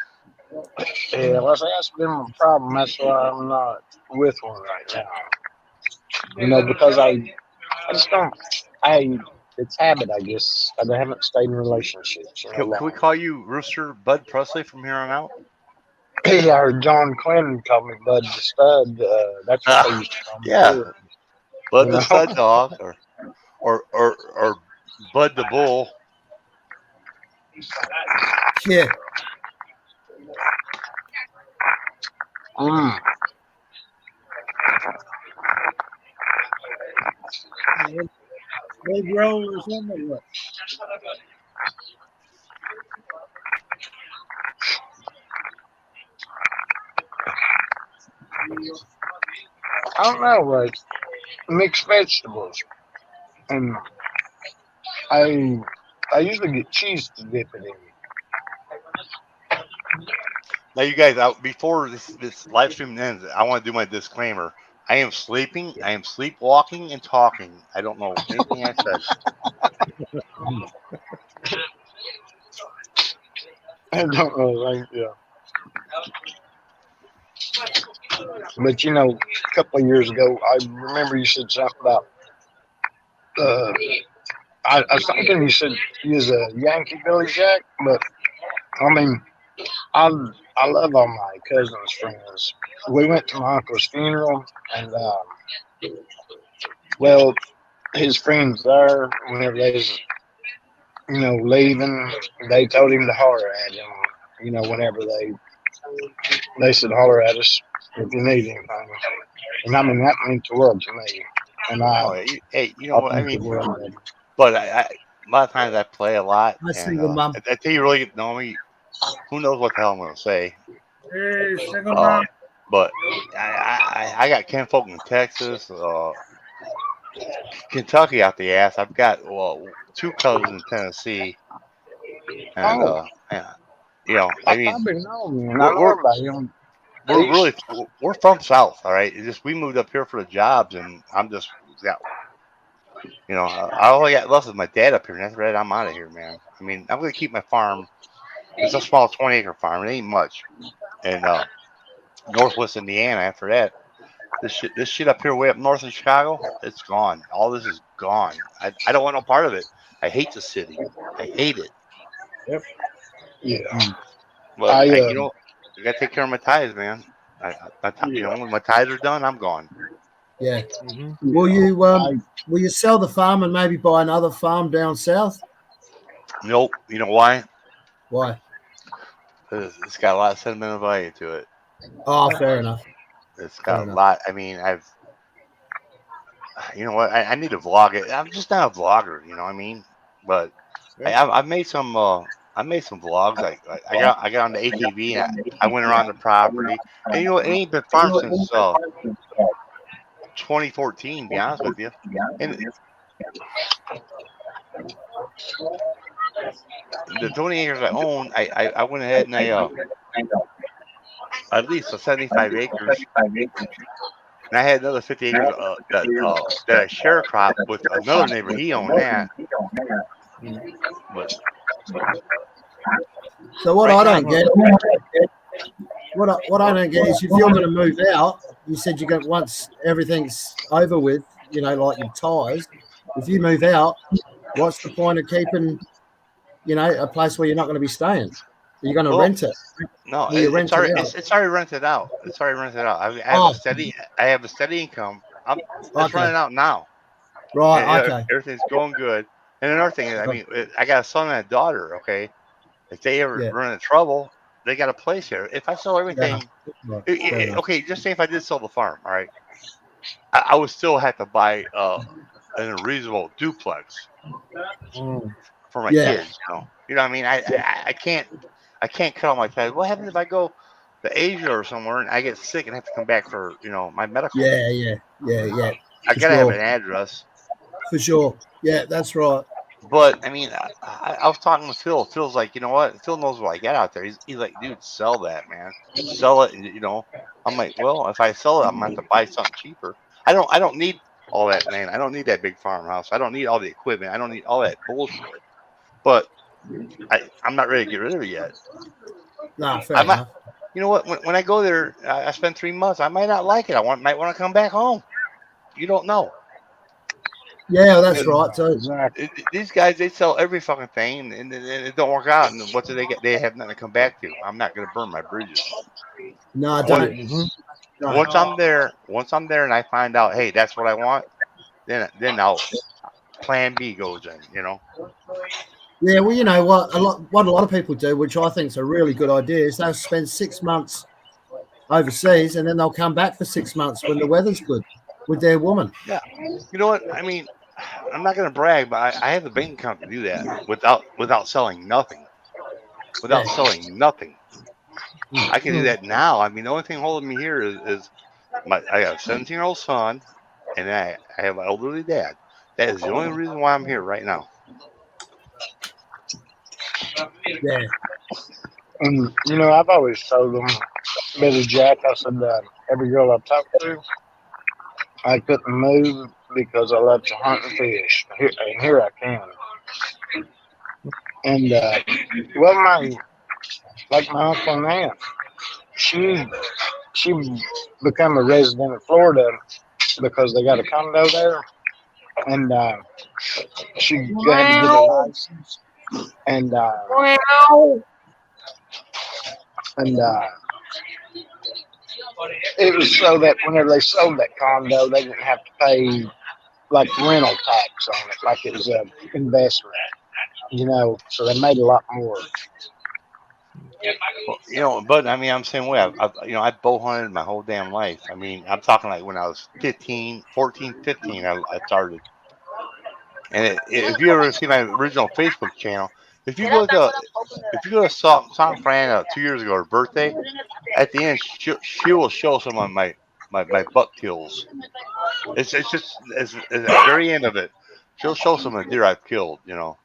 yeah, well, that's been my problem. That's why I'm not with one right now. You know, because I just don't. It's habit, I guess. I haven't stayed in relationships. You know, Can we call you Rooster Bud Presley from here on out? Yeah, or John Quinn called me Bud the Stud. That's what they used to call me. Yeah. too. Bud You the know? Stud Dog, or Bud the Bull. Yeah. Big roll or something. Or what? I don't know, like mixed vegetables, and I usually get cheese to dip it in. Now, you guys, before this live stream ends, I want to do my disclaimer. I am sleeping. I am sleepwalking and talking. I don't know anything I said. I don't know, like, yeah. But you know, a couple of years ago, I remember you said something about. I was thinking you said you was a Yankee Billy Jack, but I mean, I love all my cousins' friends. We went to my uncle's funeral, and well, his friends there, whenever they was, you know, leaving, they told him to holler at him. You know, whenever they said holler at us if you need anything, and I mean that meant the world to me. And Hey, you know what I mean? But I a lot of times I play a lot. I And, single mom. until you really get to know me, who knows what the hell I'm going to say. Hey, single mom. But I got kinfolk in Texas, Kentucky out the ass. I've got 2 cousins in Tennessee, and You know, I mean, I've been knowing, I we're, know we're everybody. You know, we're East. really we're from South, all right. It's just we moved up here for the jobs, and I'm just got you know I only got left with my dad up here, and that's right. I'm out of here, man. I mean, I'm gonna keep my farm. It's a small 20-acre farm. It ain't much, and Northwest Indiana. After that, this shit up here, way up north in Chicago, it's gone. All this is gone. I don't want no part of it. I hate the city. I hate it. Yeah. But I you know, I gotta take care of my ties, man. You know, when my ties are done, I'm gone. Yeah. Mm-hmm. Will you sell the farm and maybe buy another farm down south? Nope. You know why? Why? 'Cause it's got a lot of sentimental value to it. Oh, fair enough. It's Fair got a enough. lot. I mean, you know what? I need to vlog it. I'm just not a vlogger, you know what I mean? But I've made some. I made some vlogs. I got on the ATV and I went around the property. And you know, it ain't been farmed since 2014. To be honest with you. And the 20 acres I own, I went ahead and I leased 75 acres. And I had another 50 acres that I share crop with another neighbor. He owned that. But So what right I now, don't get, what I don't get is if you're going to move out, you said you're going once everything's over with, you know, like your ties. If you move out, what's the point of keeping, you know, a place where you're not going to be staying? Are you going to well, rent it? no, Will you rent it out? it's already rented out. It's already rented out. I Oh, have a steady income. It's okay. running out now. Right. Yeah, Okay. everything's going good. And another thing is, I mean, I got a son and a daughter. Okay, if they ever Yeah. run into trouble, they got a place here. If I sell everything, Right. Fair enough. okay, just say if I did sell the farm, all right, I would still have to buy a reasonable duplex for my Yeah. kids. You know what I mean? I can't cut all my ties. What happens if I go to Asia or somewhere and I get sick and have to come back for my medical? Yeah. I For gotta have sure. an address. For sure. Yeah, that's right. But I mean, I was talking with Phil. Phil's like, you know what? Phil knows what I got out there. He's like, dude, sell that, man. Sell it. You know, I'm like, well, if I sell it, I'm gonna have to buy something cheaper. I don't need all that land. I don't need that big farmhouse. I don't need all the equipment. I don't need all that bullshit. But I'm not ready to get rid of it yet. Nah, fair I might, enough. you know what? When I go there, I spend 3 months. I might not like it. Might want to come back home. You don't know. Yeah, that's right too. Exactly. These guys, they sell every fucking thing, and it don't work out. And what do they get? They have nothing to come back to. I'm not going to burn my bridges. No, I don't. No. Once I'm there, and I find out, hey, that's what I want, then I'll plan B goes in. You know. Yeah, well, you know what a lot of people do, which I think is a really good idea, is they'll spend 6 months overseas and then they'll come back for 6 months when the weather's good with their woman. Yeah. You know what? I mean, I'm not going to brag, but I have the bank account to do that without selling nothing. Without selling nothing. I can do that now. I mean, the only thing holding me here is I got a 17-year-old son, and I have an elderly dad. That is the only reason why I'm here right now. Yeah. And you know, I've always told them, Billy Jack, I said every girl I've talked to, I couldn't move because I love to hunt and fish. Here I can. And well, my uncle and aunt, she became a resident of Florida because they got a condo there, and she had to get a license, and it was so that whenever they sold that condo, they didn't have to pay like rental tax on it, like it was an investment, you know. So they made a lot more. Well, you know, but I mean, I'm the same way. I bow hunted my whole damn life. I mean, I'm talking like when I was 14, 15, I started. And if you ever see my original Facebook channel, if you go to Song Fran 2 years ago, her birthday, at the end she will show some of my buck kills. It's just at the very end of it, she'll show some of the deer I've killed. You know.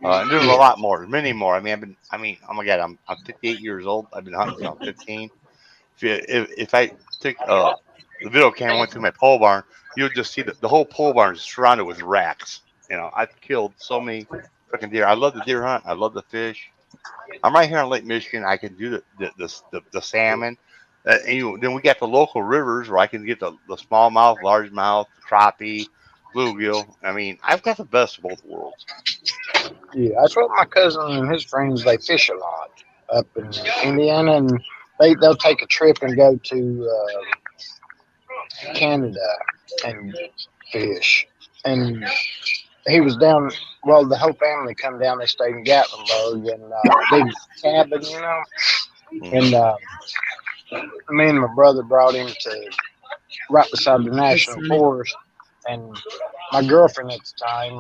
And there's a lot more, many more. Oh my God, I'm 58 years old. I've been hunting since I'm 15. If I take the video camera went through my pole barn, you'll just see the whole pole barn is surrounded with racks. I've killed so many freaking deer. I love the deer hunt. I love the fish. I'm right here in Lake Michigan. I can do the salmon. Then we got the local rivers where I can get the smallmouth, largemouth, crappie, bluegill. I've got the best of both worlds. Yeah, that's what my cousin and his friends, they fish a lot up in Indiana, and they'll take a trip and go to Canada and fish. And he was down. Well, the whole family come down. They stayed in Gatlinburg and big cabin, And me and my brother brought him to right beside the national forest. And my girlfriend at the time,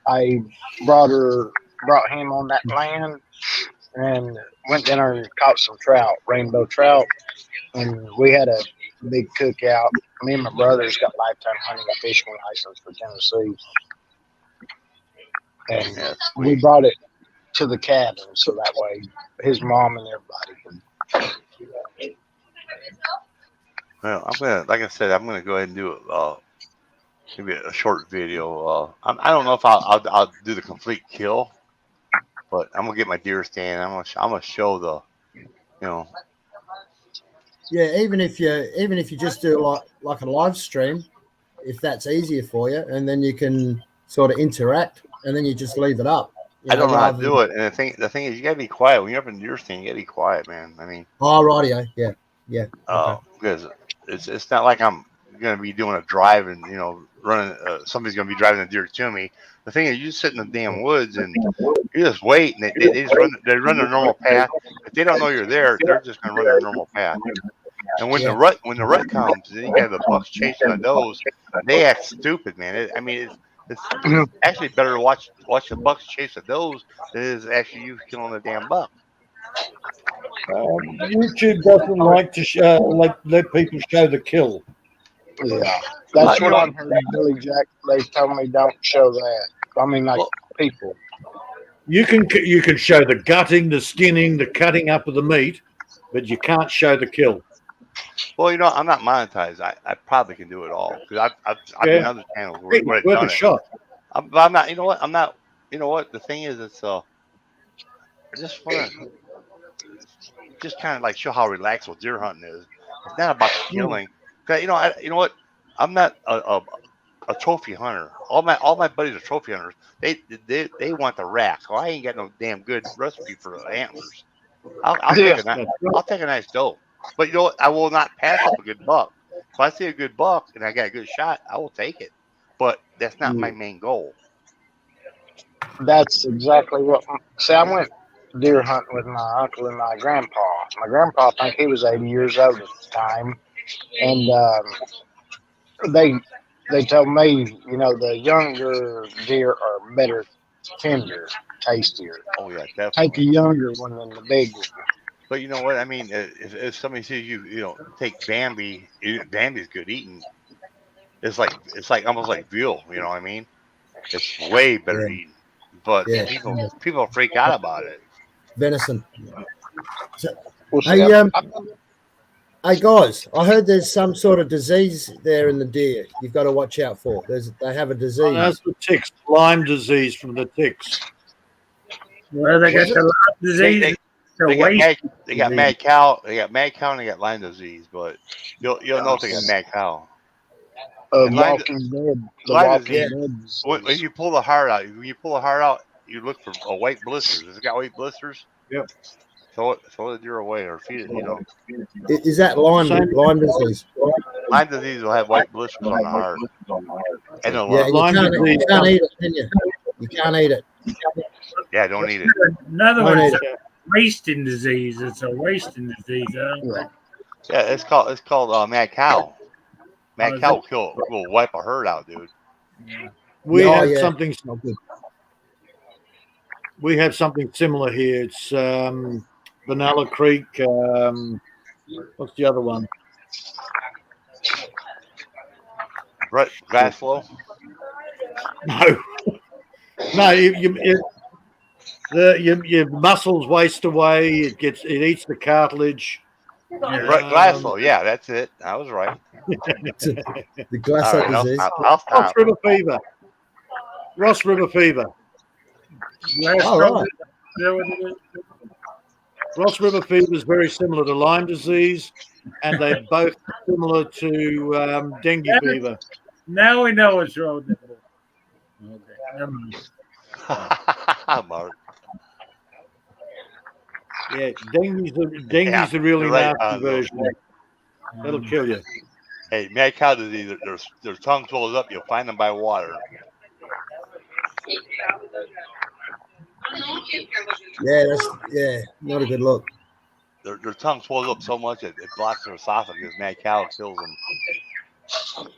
I brought him on that land and went down there and caught some trout, rainbow trout, and we had a big cookout. Me and my brother's got lifetime hunting and fishing license for Tennessee, and we brought it to the cabin so that way his mom and everybody could. Well, like I said, I'm gonna go ahead and do maybe a short video. I don't know if I'll do the complete kill, but I'm gonna get my deer stand. I'm gonna show the. Yeah, even if you just do like a live stream, if that's easier for you, and then you can sort of interact, and then you just leave it up. I don't know how to do it, and the thing is, you gotta be quiet when you're up in the deer stand. You gotta be quiet, man. Oh, rightio, yeah. Because it's not like I'm gonna be doing a drive and running. Somebody's gonna be driving the deer to me. The thing is, you just sit in the damn woods and you just wait, and they just run. They run their normal path. If they don't know you're there, they're just gonna run their normal path. And when the rut comes, then you have the bucks chasing the does. They act stupid, man. It's actually better to watch the bucks chase the does than it is actually you killing the damn buck. YouTube doesn't like to let people show the kill. Yeah, that's what I've heard. Billy Jack, they told me don't show that. People. You can show the gutting, the skinning, the cutting up of the meat, but you can't show the kill. Well, I'm not monetized. I probably can do it all because I've been on other channels where I've worth done a shot. But I'm not. You know what? I'm not. You know what? The thing is, it's I just want to just kind of like show how relaxed deer hunting is. It's not about killing. Cause you know what? I'm not a trophy hunter. All my buddies are trophy hunters. They want the rack. So I ain't got no damn good recipe for the antlers. I'll take a nice doe. But you know what? I will not pass up a good buck. If I see a good buck and I got a good shot, I will take it. But that's not my main goal. That's exactly what. See, I went deer hunting with my uncle and my grandpa. My grandpa, I think he was 80 years old at the time, and they told me, the younger deer are better, tender, tastier. Oh yeah, definitely. Take a younger one than the big one. But you know what? If somebody sees you take Bambi, Bambi's good eating. It's like almost like veal. You know what I mean? It's way better eating. But people freak out about it. Venison. Hey guys, I heard there's some sort of disease there in the deer you've got to watch out for. They have a disease. Oh, that's the ticks, Lyme disease from the ticks. Well, they got the Lyme disease. They got mad cow. They got mad cow and they got Lyme disease. But you'll know if they got mad cow. Walking Dead. When you pull the heart out, you look for white blisters. Has it got white blisters? Yep. Throw the deer away or feed it. Is that Lyme disease? Lyme disease will have white blisters on the heart. And you can't eat it, can you? You can't eat it. Yeah, don't eat it. Another one is a wasting disease. It's a wasting disease. Yeah, it's called mad cow. Mad cow will wipe a herd out, dude. We have something. We have something similar here. It's Vanilla Creek. What's the other one? Right, grass flow. No. Your muscles waste away. It eats the cartilage. Right, Glasgow. Yeah, that's it. I was right. The Glasgow All right, disease. I'll Ross stop. River fever. Ross River fever. Last All row, right. is that what it is? Ross River fever is very similar to Lyme disease, and they're both similar to dengue fever. Now we know it's rodent. Okay, never mind. Mark. Yeah, dengue's the really you're right, nasty version. That'll kill you. Hey, mad cow disease. Their tongue swells up. You'll find them by water. Yeah, not a good look. Their tongue swells up so much it blocks their esophagus. Mad cow kills them.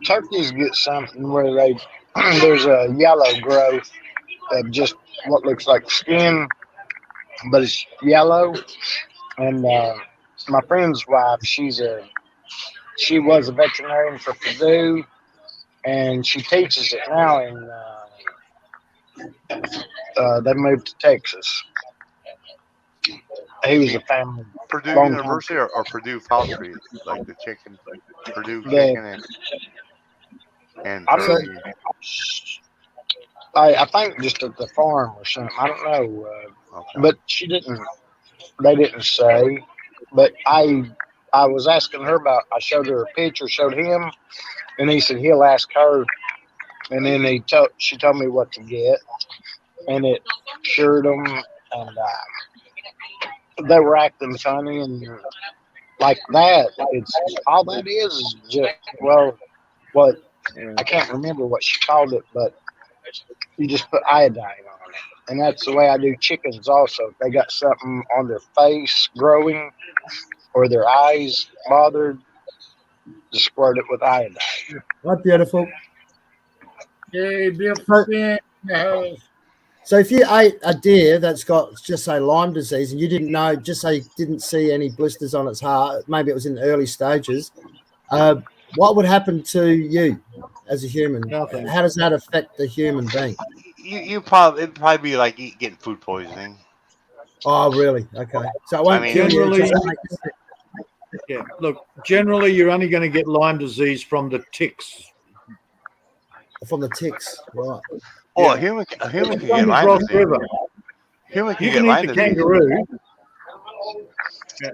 Turkeys get something where there's a yellow growth of just what looks like skin, but it's yellow. And my friend's wife, she was a veterinarian for Purdue, and she teaches it now. And they moved to Texas. He was a family. Purdue long University or Purdue Poultry, like the chicken, Purdue Yeah. chicken and I'm turkey. I think just at the farm or something. I don't know. Okay. But they didn't say. But I was asking her about, I showed her a picture, showed him, and he said he'll ask her. And then she told me what to get, and it cured them, and they were acting funny and like that. It's all that is just, what I can't remember what she called it, but you just put iodine on it. And that's the way I do chickens also. If they got something on their face growing or their eyes bothered, just squirt it with iodine. Right, beautiful. Hey, beautiful thing in the house. So if you ate a deer that's got, just say, Lyme disease, and you didn't know, just say you didn't see any blisters on its heart, maybe it was in the early stages, what would happen to you as a human? Nothing. How does that affect the human being? It'd probably be like getting food poisoning. Oh, really? Okay. So it won't I mean, kill you. generally- It just makes you sick. Yeah, look, generally you're only going to get Lyme disease from the ticks. From the ticks, right? Oh, Yeah. a human can Same get as Lyme Ross disease. River. Human You can get can Lyme eat the disease. kangaroo,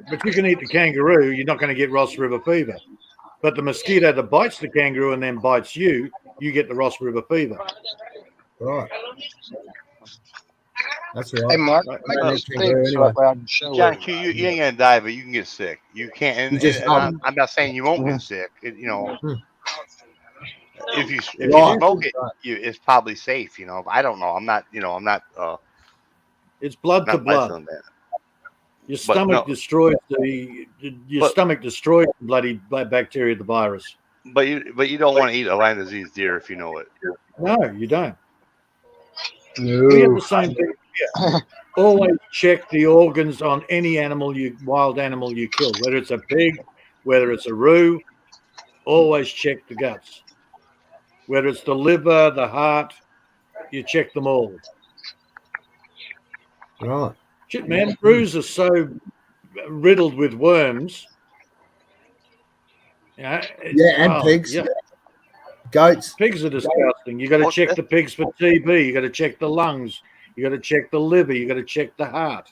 but you can eat the kangaroo. You're not going to get Ross River fever. But the mosquito that bites the kangaroo and then bites you, you get the Ross River fever. Right. That's Hey, right. Mark, Right. make Right. this Kangaroo big so anyway. that way I can show John it. Q, you ain't gonna die, but you can get sick. You can't. And, You just- and I'm not saying you won't get sick. If you Right. smoke it, Right. it's probably safe. I don't know. I'm not. I'm not. It's blood to Not blood. on that. Your But stomach no. destroys But- stomach destroys the bloody bacteria, the virus. But you don't want to eat a Lyme disease deer if you know it. No, you don't. We have No. the same thing here. Always check the organs on any wild animal you kill, whether it's a pig, whether it's a roo. Always check the guts. Whether it's the liver, the heart, you check them all. Right. Shit, man, roos are so riddled with worms. Yeah, and pigs. Yeah. Goats. Pigs are disgusting. You got to check the pigs for TB. You got to check the lungs. You got to check the liver. You got to check the heart.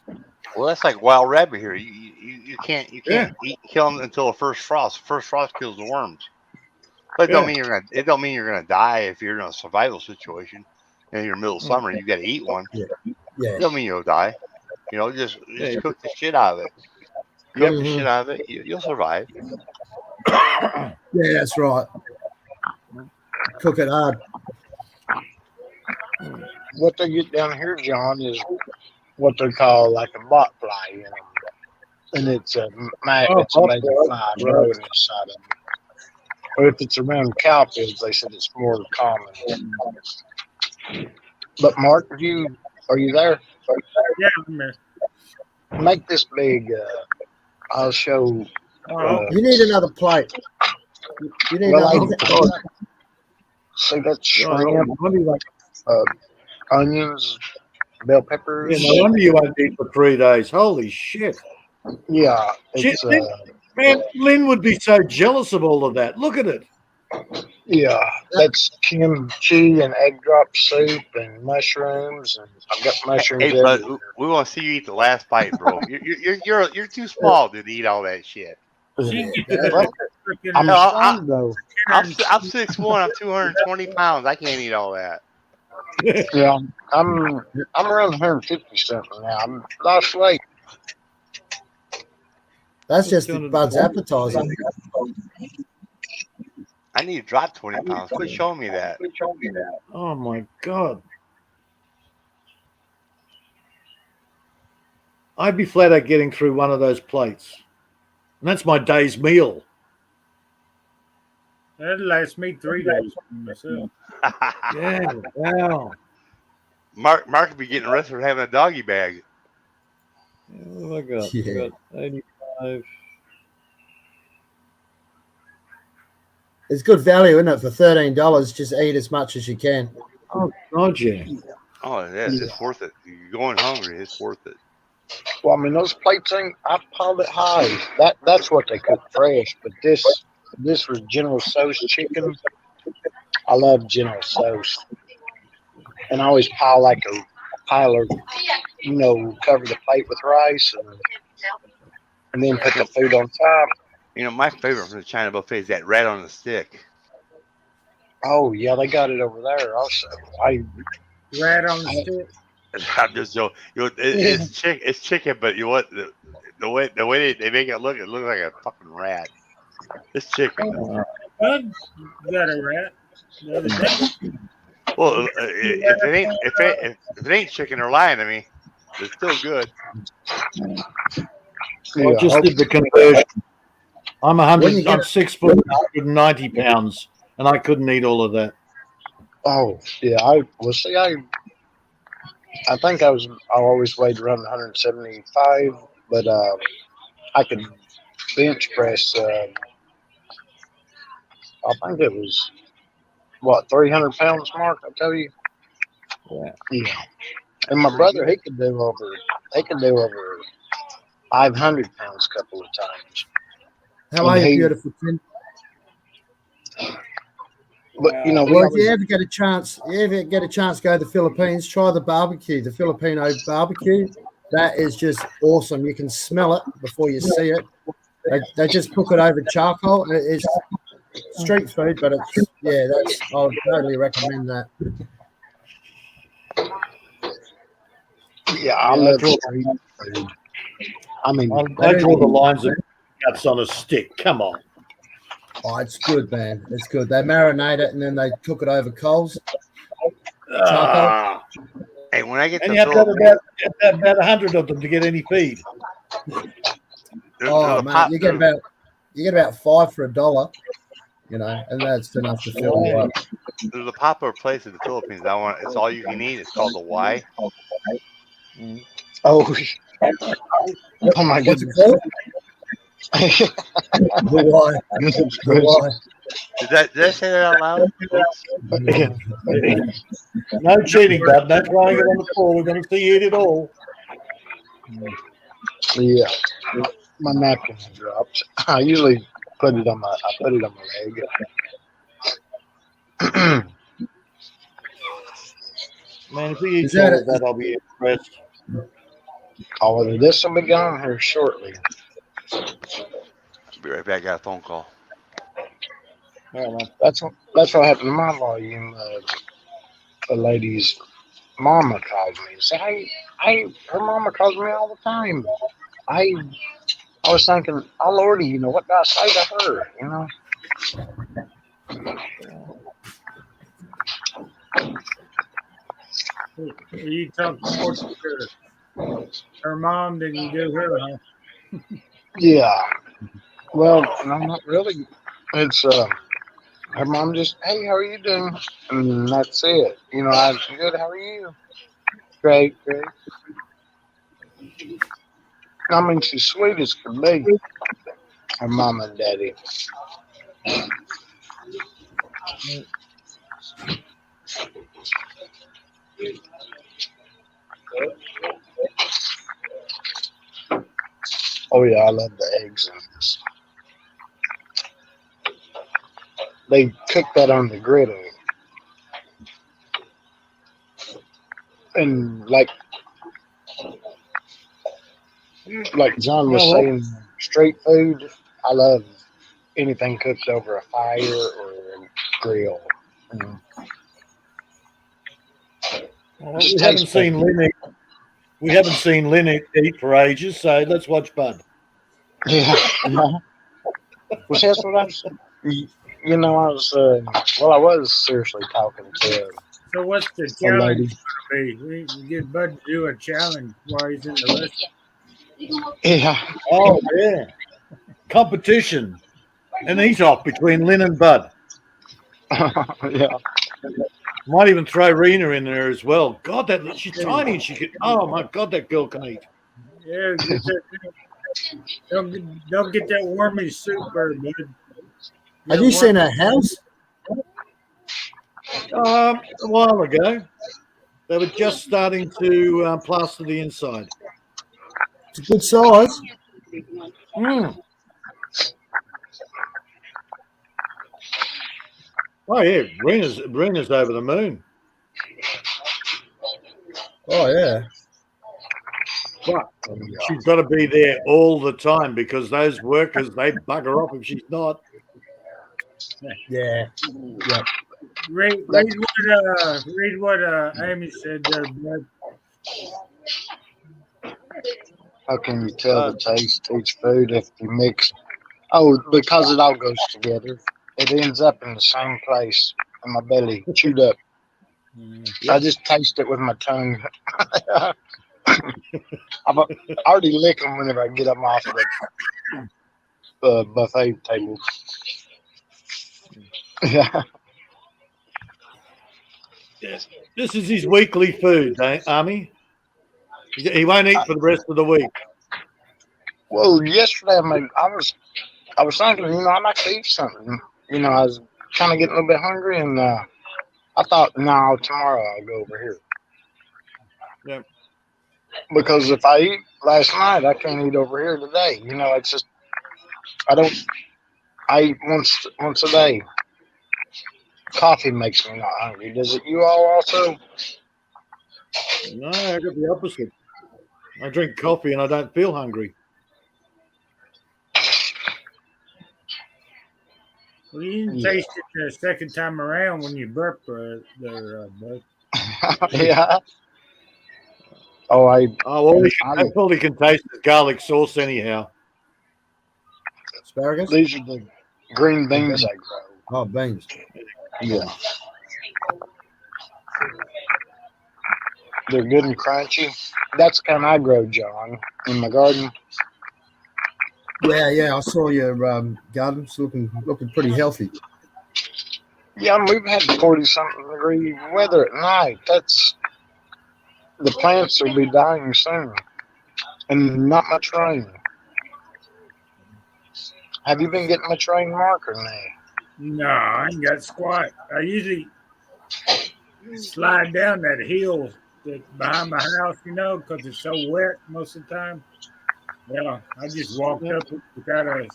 Well, that's like wild rabbit here. You can't Yeah. kill them until the first frost. First frost kills the worms. But it don't mean you're gonna die if you're in a survival situation. And you're middle of summer, you got to eat one. Yeah. It don't mean you'll die. Just Yeah. cook the shit out of it. Cook the Mhm. shit out of it. You'll survive. Yeah, that's right. Cook it hard. What they get down here, John, is what they call like a bot fly, and it's a it's a major fly growing inside of them. Or if it's around cow fields, they said it's more common. But Mark, are you there? Yeah, I'm there. Make this big. I'll show. You need another plate. You need Well, another plate. See that shrimp, onions, bell peppers. Yeah, no wonder you won't eat for 3 days. Holy shit. Yeah, Shit, it's man, Lynn would be so jealous of all of that. Look at it. yeah, that's kimchi and egg drop soup and mushrooms, and I've got mushrooms Hey, bud, everywhere. we want to see you eat the last bite, bro. You're too small to eat all that shit. She can get Well, freaking I'm I- strong though. I'm 6'1", I'm 220 pounds. I can't eat all that. Yeah, I'm around 150 something now. I'm lost weight. That's just the Bud's appetizer. I need to drop 20 pounds. Quit showing me that. Oh my God. I'd be flat out getting through one of those plates. And that's my day's meal. That'd last me 3 days myself. Yeah, wow. Mark would be getting arrested for having a doggy bag. What have I got? Yeah. I got 85. It's good value, isn't it? For $13, just eat as much as you can. Oh, God, yeah. Oh, yes, it's worth it. You're going hungry. It's worth it. Well, I mean, those plates ain't. I piled it high. That's what they cook fresh. But this was General Tso's chicken. I love General Tso's, and I always pile like a pile of, cover the plate with rice and then put the food on top. You know, my favorite from the China buffet is that rat on the stick. Oh yeah, they got it over there also. Rat on the stick. I'm just joking. It's chicken, but you know what? The way they make it looks like a fucking rat. It's chicken. Bud got a rat the other day. Well, if it ain't chicken, they're lying to me. It's still good. I just did the conversion. I'm 6 foot, 190 pounds, and I couldn't eat all of that. Oh yeah, I think I always weighed around 175, but I could bench press. I think it was 300 pounds, Mark. I tell you. Yeah. And my brother, he could do over 500 pounds a couple of times. How are you, beautiful Tim? But Well, if you ever get a chance, to go to the Philippines, try the barbecue, the Filipino barbecue. That is just awesome. You can smell it before you see it. They just cook it over charcoal. It's street food, but I would totally recommend that. Yeah, I love street food. I mean, I draw the lines of guts on a stick. Come on. Oh, it's good, man. It's good. They marinate it and then they cook it over coals. Charcoal. Hey, when I get And to you have to have about 100 of them to get any feed. Oh, man, you get about 5 for $1, and that's enough to fill you up. There's a popular place in the Philippines. It's all you can eat. It's called the Y. Oh my What's it goodness. called? The why? Did I say that out loud? No cheating, bud. No throwing it on the floor. We're going to see you eat it all. Yeah, my napkin dropped. I usually put it on my leg. Man, if we eat Is that all of that, I'll be impressed. This will be gone here shortly. I'll be right back. Got a phone call. All right, man. That's what happened to my volume. The lady's mama calls me and say, her mama calls me all the time. I was thinking, oh Lordy, what do I say to her? You talk more to her mom than you do her, huh? Yeah. Well, no, not really. It's her mom just, hey, how are you doing? And that's it. I'm good. How are you? Great. I mean, she's sweet as can be. Her mom and daddy. Oh yeah, I love the eggs in this. They cook that on the griddle, and like John was Well, saying, street food. I love anything cooked over a fire or a grill. Mm. well, Just we haven't tastes seen better. Lynn eat. We haven't seen Lynn eat for ages, so let's watch Bud. Yeah. Well, that's what I was. You know, I was. Well, I was seriously talking to So what's the a challenge lady. going to be? We get Bud to do a challenge while he's in the restaurant. Yeah. Oh yeah, competition, and he's off between Lynn and Bud. Yeah. Might even throw Rena in there as well. God, that she's tiny. And she could. Oh my God, that girl can eat. Yeah, get that, don't get that wormy soup there, Bud. Have you seen her house? A while ago, they were just starting to plaster the inside. It's a good size. Mm. Oh yeah, Rena's over the moon. Oh yeah. But she's got to be there all the time because those workers, they bugger off if she's not. Yeah. Yep. Read what Amy said there, Bud. How can you tell the taste of each food if you mix? Oh, because it all goes together. It ends up in the same place in my belly, chewed up. I just taste it with my tongue. I already lick them whenever I get them off of the buffet table. Yeah. This is his weekly food, Army. He won't eat for the rest of the week. Well, yesterday I was thinking, I'd like to eat something. I was kind of getting a little bit hungry, and I thought, no, tomorrow I'll go over here. Yep. Because if I eat last night, I can't eat over here today. It's just I eat once a day. Coffee makes me not hungry. Does it you all also? No, I got the opposite. I drink coffee and I don't feel hungry. Well, you didn't taste it the second time around when you burped there, Bud. Yeah. Oh, all he can taste is garlic sauce anyhow. Asparagus? These are the green beans I grow. Oh, beans. Yeah. They're good and crunchy. That's the kind I grow, John, in my garden. Yeah. I saw your gardens looking pretty healthy. Yeah, we've had 40-something degree weather at night. The plants will be dying soon, and not much rain. Have you been getting much rain, Mark, or no? No, I ain't got squat. I usually slide down that hill that's behind my house, because it's so wet most of the time. Yeah, I just walked up it without a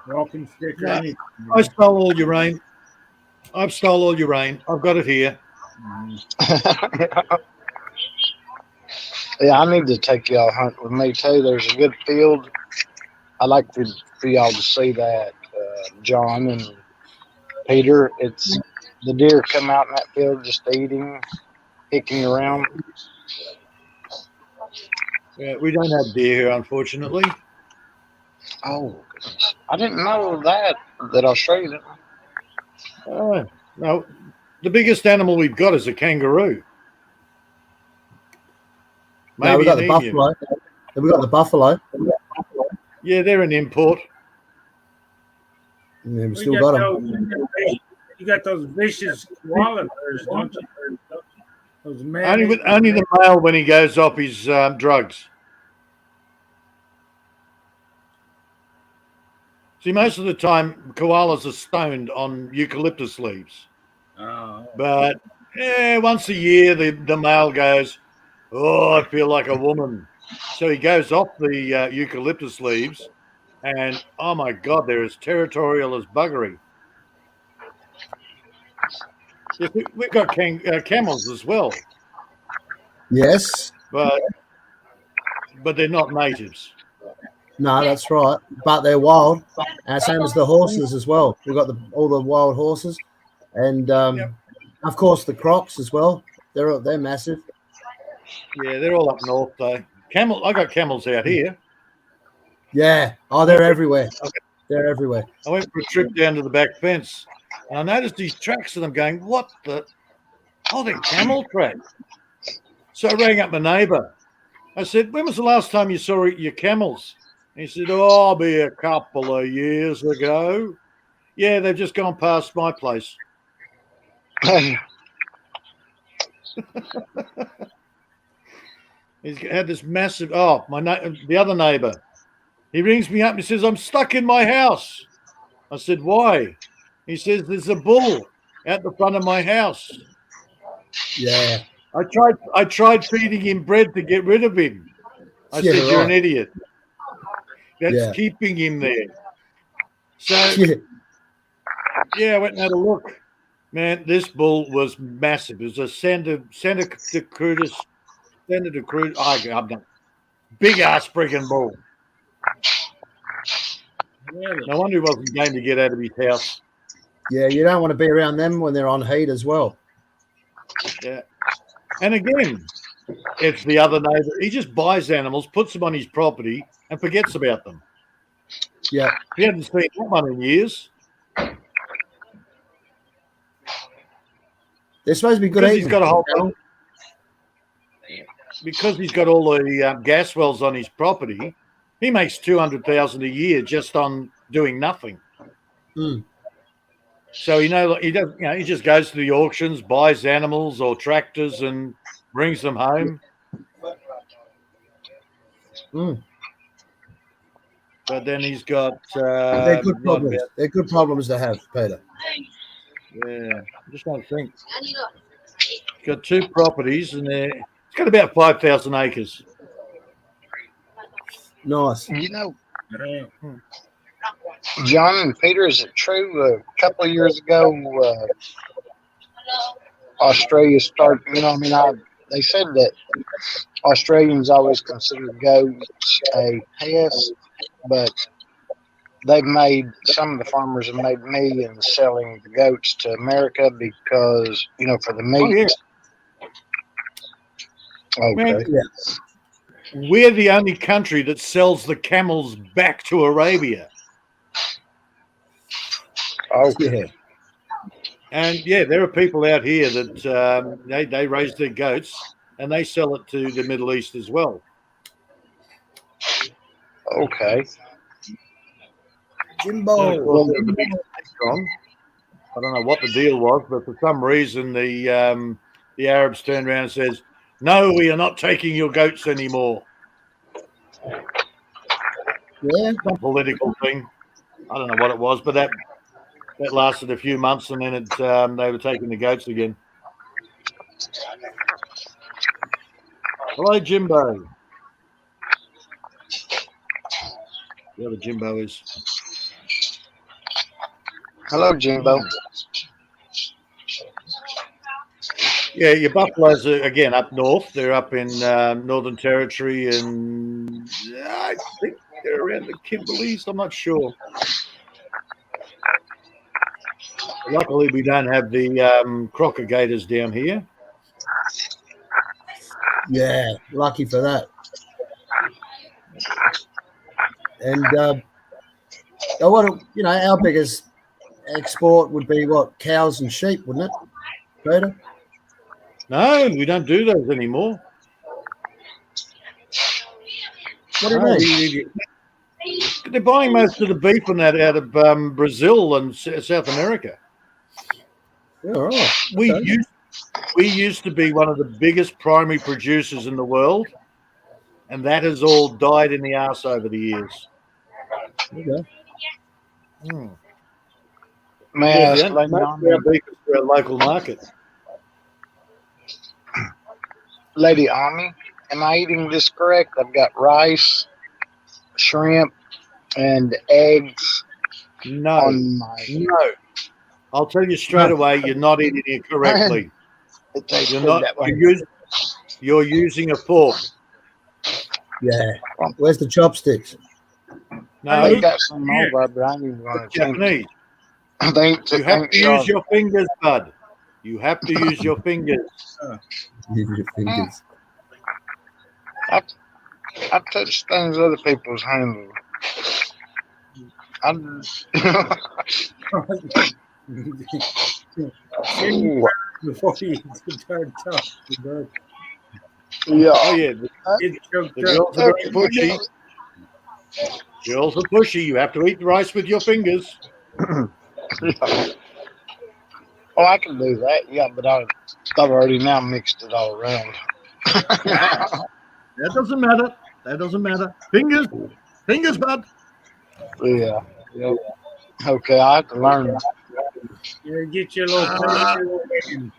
walking stick or anything. I stole all your rain. I've stole all your rain. I've got it here. Yeah, I need to take y'all hunt with me too. There's a good field. I like for y'all to see that, John and Peter. It's the deer come out in that field just eating, picking around. Yeah, we don't have deer here, unfortunately. Oh, goodness. I didn't know that I'll show you that. No, the biggest animal we've got is a kangaroo. No, we got the an emu. buffalo. We got the buffalo. Yeah, they're an import. Yeah, we still got them. You got those vicious koala bears, don't you? Those Only the male when he goes off his drugs. See, most of the time, koalas are stoned on eucalyptus leaves. Oh. But once a year, the male goes, "Oh, I feel like a woman." So he goes off the eucalyptus leaves, and oh my God, they're as territorial as buggery. Yes, we've got camels as well, Yes. but they're not natives. No, that's right. But they're wild. Same as the horses as well. We've got all the wild horses, and of course the crocs as well. They're massive. Yeah, they're all up north though. I got camels out here. Yeah. Oh, they're everywhere. They're everywhere. I went for a trip down to the back fence, and I noticed these tracks, and I'm going, "What the? Oh, they're camel tracks." So I rang up my neighbour. I said, "When was the last time you saw your camels?" He said, "Oh, I'll be a couple of years ago." Yeah, they've just gone past my place. He's had this massive. Oh, the other neighbour. He rings me up and he says, "I'm stuck in my house." I said, "Why?" He says, "There's a bull out the front of my house." Yeah. I tried feeding him bread to get rid of him. I said, "You're an idiot. That's keeping him there." So, I went and had a look. Man, this bull was massive. It was a Santa Cruz. Big ass freaking bull. No wonder he wasn't game to get out of his house. Yeah, you don't want to be around them when they're on heat as well. Yeah. And again, it's the other neighbour. He just buys animals, puts them on his property, and forgets about them. Yeah. He hasn't seen that one in years. They're supposed to be good Because eating. he's got a whole because he's got all the gas wells on his property. He makes $200,000 a year just on doing nothing. Mm. So he does. He just goes to the auctions, buys animals or tractors, and brings them home. Mm. But then he's got. They're good problems. They're good problems to have, Peter. Yeah, I'm just trying to think. He's got 2 properties, and it's got about 5,000 acres. Nice. You know, John and Peter, is it true? A couple of years ago, Australia started. They said that Australians always consider goats a pest, but some of the farmers have made millions selling the goats to America because for the meat. Oh, yeah. Okay. Man, we're the only country that sells the camels back to Arabia. Okay. And there are people out here that they raise their goats and they sell it to the Middle East as well. Okay. Jimbo. I don't know what the deal was, but for some reason the Arabs turned around and says, "No, we are not taking your goats anymore." Yeah. Some political thing. I don't know what it was, but that lasted a few months, and then they were taking the goats again. Hello, Jimbo. The other Jimbo is. Hello, Jimbo. Yeah, your buffaloes are again up north. They're up in Northern Territory, and I think they're around the Kimberleys. I'm not sure. Luckily, we don't have the Crocker Gators down here. Yeah, lucky for that. And our biggest export would be cows and sheep, wouldn't it, Peter? No, we don't do those anymore. What do you mean? They're buying most of the beef and that out of Brazil and South America. Yeah, all right. We used to be one of the biggest primary producers in the world, and that has all died in the arse over the years. Okay. Most of our beef is for our local market. Lady Ami, am I eating this correct? I've got rice, shrimp, and eggs No, on my. no. I'll tell you straight away, you're not eating it correctly. It tastes You're good not. that way. You're using a fork. Yeah. Where's the chopsticks? No, I've got some over, but I ain't even going to attempt it. Japanese. They ain't, You have ain't to use sharp. your fingers, bud. You have to use your fingers. Use your fingers. I touch things other people's handle. Before you start talking, bro. Yeah. Oh yeah, Get choked the up. girls are very pushy. Girls are pushy. You have to eat the rice with your fingers. Oh, I can do that. Yeah, but I've already now mixed it all around. That doesn't matter. That doesn't matter. Fingers, bud. Yeah. Yep. Okay, I have to learn. Yeah, get your little finger.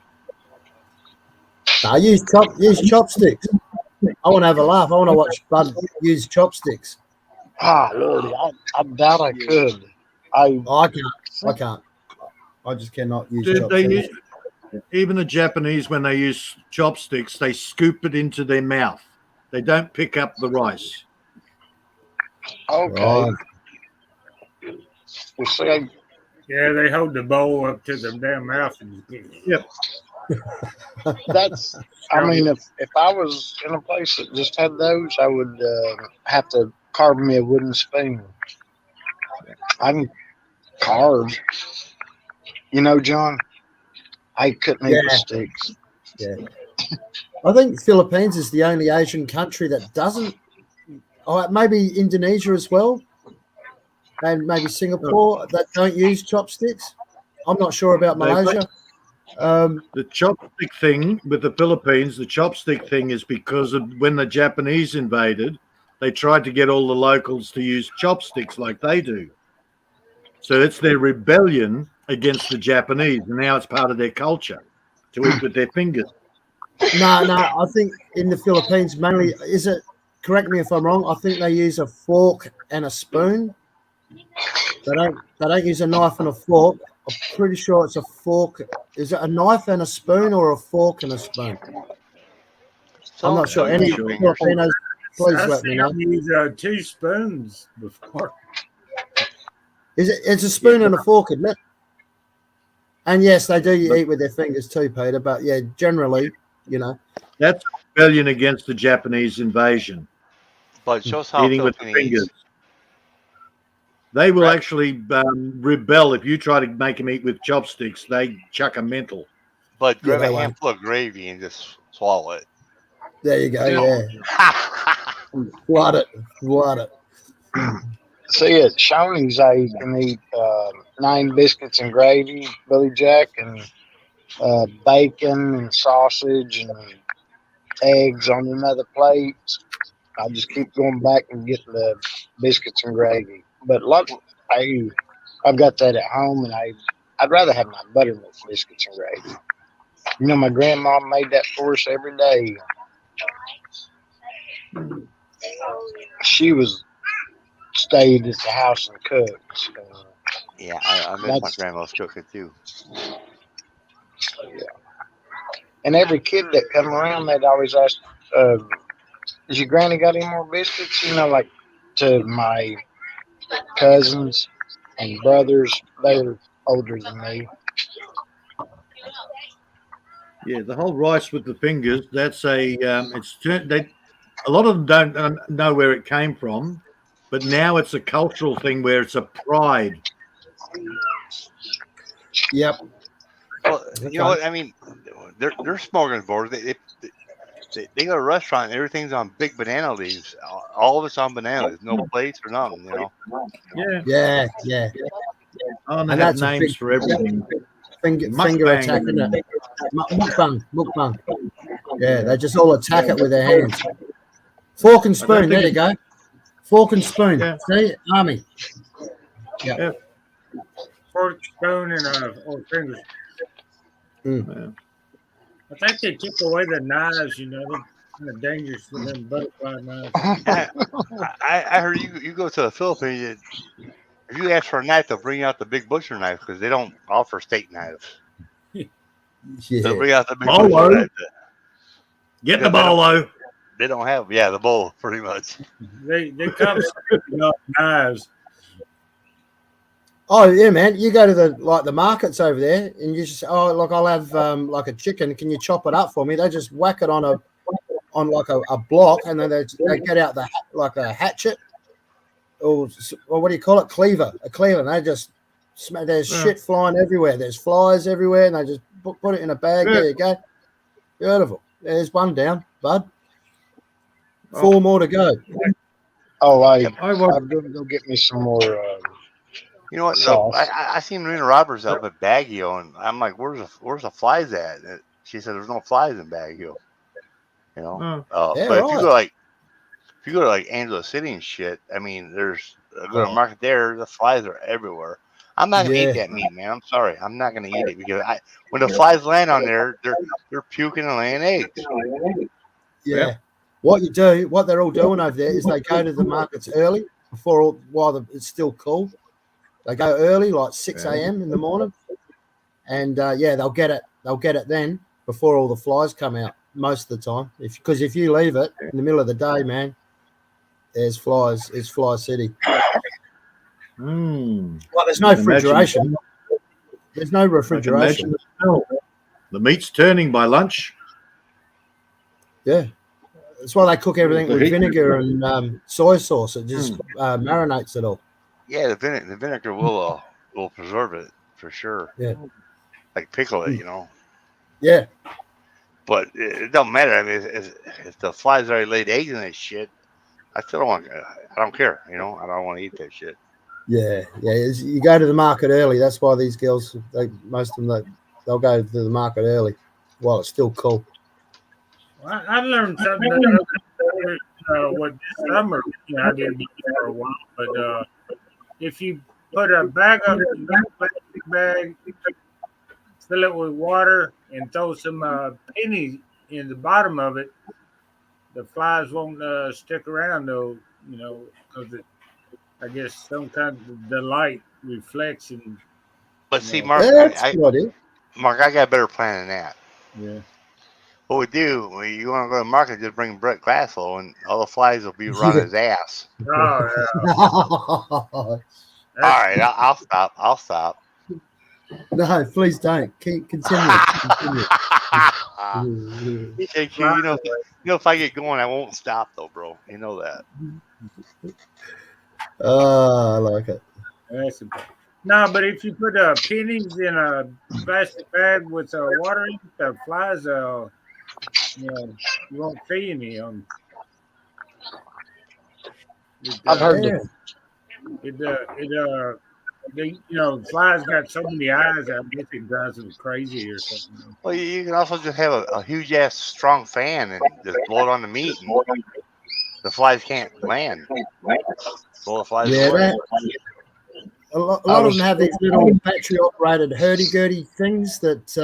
I use chopsticks. I want to have a laugh. I want to watch Bud use chopsticks. Ah, Lordy, I doubt I could. I can't. I just cannot use Dude, chopsticks. Even the Japanese, when they use chopsticks, they scoop it into their mouth. They don't pick up the rice. Okay. Right. Well, see, Yeah, they hold the bowl up to their damn mouth. Yep. that's. I mean, if I was in a place that just had those, I would have to carve me a wooden spoon. I can carve. You know, John, I couldn't eat with sticks. Yeah. I think Philippines is the only Asian country that doesn't. Oh, maybe Indonesia as well, and maybe Singapore that don't use chopsticks. I'm not sure about Malaysia. The chopstick thing with the Philippines, the chopstick thing is because of when the Japanese invaded, they tried to get all the locals to use chopsticks like they do. So it's their rebellion against the Japanese, and now it's part of their culture to eat with their fingers. No, I think in the Philippines mainly is it. Correct me if I'm wrong. I think they use a fork and a spoon. They don't use a knife and a fork. I'm pretty sure it's a fork. Is it a knife and a spoon or a fork and a spoon? I'm not sure. Any Filipinos, please let me know. I used 2 spoons before. It's a spoon and a fork, isn't it? And yes, they do eat with their fingers too, Peter. But yeah, generally, you know. That's a rebellion against the Japanese invasion. But show us how Eating with the Philippines. fingers. They will actually rebel if you try to make them eat with chopsticks. They chuck a mental. But grab they a won't. handful of gravy and just swallow it. There you go. Yeah. What it. See, at Shoney's, I can eat 9 biscuits and gravy, Billy Jack, and bacon and sausage and eggs on another plate. I just keep going back and getting the biscuits and gravy. But look, I've got that at home, and I'd rather have my buttermilk biscuits and gravy. You know, my grandma made that for us every day. She stayed at the house and cooked. So, Yeah, I miss my grandma's cooking too. yeah. And every kid that come around, they'd always ask, "Has your granny got any more biscuits?" You know, like to my cousins and brothers, they're older than me. Yeah, the whole rice with the fingers. That's a a lot of them don't know where it came from, but now it's a cultural thing where it's a pride. Yep. Well, you know what I mean. They're smorgasbord. They go to a restaurant and everything's on big banana leaves. All of it's on bananas, no plates or nothing. You know. Yeah. Oh, and they And have that's a names big for everything. Finger Mukbang. attack, isn't it? Mukbang. Yeah, they just all attack it with their hands. Fork and spoon. There you go. Fork and spoon. Yeah. See, Army. Yeah. Fork, spoon, and or fingers. Mm. I think they took away the knives, you know. kind of dangerous with them butterfly knives. I heard you go to the Philippines. If you ask for a knife, they'll bring out the big butcher knife because they don't offer steak knives. They'll Yeah. bring out the big Bolo. butcher knife. Get Yeah, the bolo. They don't have, yeah, the bowl pretty much. They come sticking up knives. Oh yeah, man. You go to the markets over there, and you just look, I'll have like a chicken. Can you chop it up for me? They just whack it on like a block, and then they get out like a hatchet or what do you call it? A cleaver. And they just there's shit flying everywhere. There's flies everywhere, and they just put it in a bag. There you go. Beautiful. There's one down, bud. 4 more to go. Oh, I I'm was gonna go get me some more. You know what? Sauce. I seen Marina Roberts up at Baguio, and I'm like, "Where's the flies at?" And she said, "There's no flies in Baguio." You know. Yeah, But right. if you go to like Angela City and shit, I mean, there's a good market there. The flies are everywhere. I'm not gonna Yeah. eat that meat, man. I'm sorry. I'm not gonna eat it because when the flies land on there, they're puking and laying eggs. Yeah. What they're all doing over there is they go to the markets early while it's still cool. They go early, like 6 a.m. in the morning, and they'll get it then before all the flies come out most of the time. Because if you leave it in the middle of the day, man, there's flies. It's Fly City. Mm. Well, there's no refrigeration. There's no refrigeration. The smell. The meat's turning by lunch. Yeah. That's why they cook everything with vinegar and soy sauce. It just marinates it all. Yeah, the vinegar will preserve it for sure. Yeah. Like pickle it, you know. Yeah. But it don't matter. I mean, if the flies already laid eggs in that shit, I still don't want. I don't care. You know, I don't want to eat that shit. Yeah. You go to the market early. That's why these girls, most of them, they'll go to the market early while it's still cool. I learned something what this summer. I didn't eat it for a while, but if you put a bag up, a plastic bag, fill it with water, and throw some pennies in the bottom of it, the flies won't stick around though. You know, because I guess sometimes the light reflects and. But see, Mark, That's a good idea. Mark, I got a better plan than that. Yeah. What we do, when you want to go to the market, just bring Brett Glasslow, and all the flies will be around his ass. Oh, yeah. All right, I'll stop. No, please don't. Continue. Thank you. You know, if I get going, I won't stop though, bro. You know that. I like it. That's no, but if you put pennies in a plastic bag with water in it, the flies, you won't see any of them. I've heard flies got so many eyes. I guess it drives them crazy or something. Well, you can also just have a huge ass strong fan and just blow it on the meat, and the flies can't land. Blow the flies away. A lot of them have these little battery-operated hurdy-gurdy things that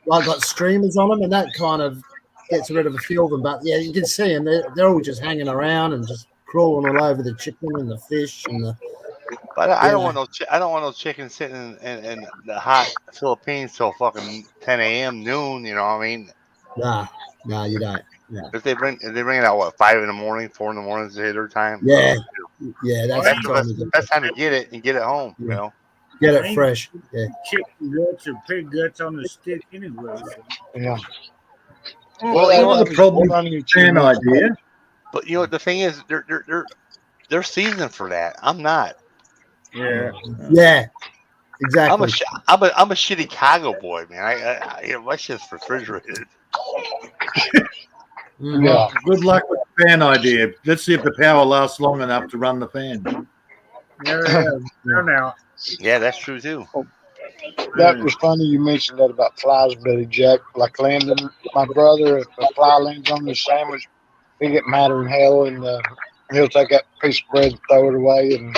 like got streamers on them, and that kind of gets rid of a few of them. But yeah, you can see them; they're all just hanging around and just crawling all over the chicken and the fish and the. But I don't want no. I don't want no chicken sitting in the hot Philippines till fucking 10 a.m. noon. You know what I mean? Nah, you don't. Yeah. If they bring it out, what, 5 in the morning, 4 in the morning is their time. Yeah, that's the best time to get it and get it home. You know, get it fresh. Yeah. Chicken guts or pig guts on the stick anyway. Yeah. Well, you know the problem with fan idea. But you know the thing is, they're seasoned for that. I'm not. Yeah. Exactly. I'm a shitty Chicago boy, man. I my shit's refrigerated. Yeah. Good luck with the fan idea. Let's see if the power lasts long enough to run the fan. Yeah, that's true too. That was funny you mentioned that about flies, Billy Jack. Like Landon, my brother, if a fly lands on his sandwich, he get madder than hell, and he'll take that piece of bread and throw it away. And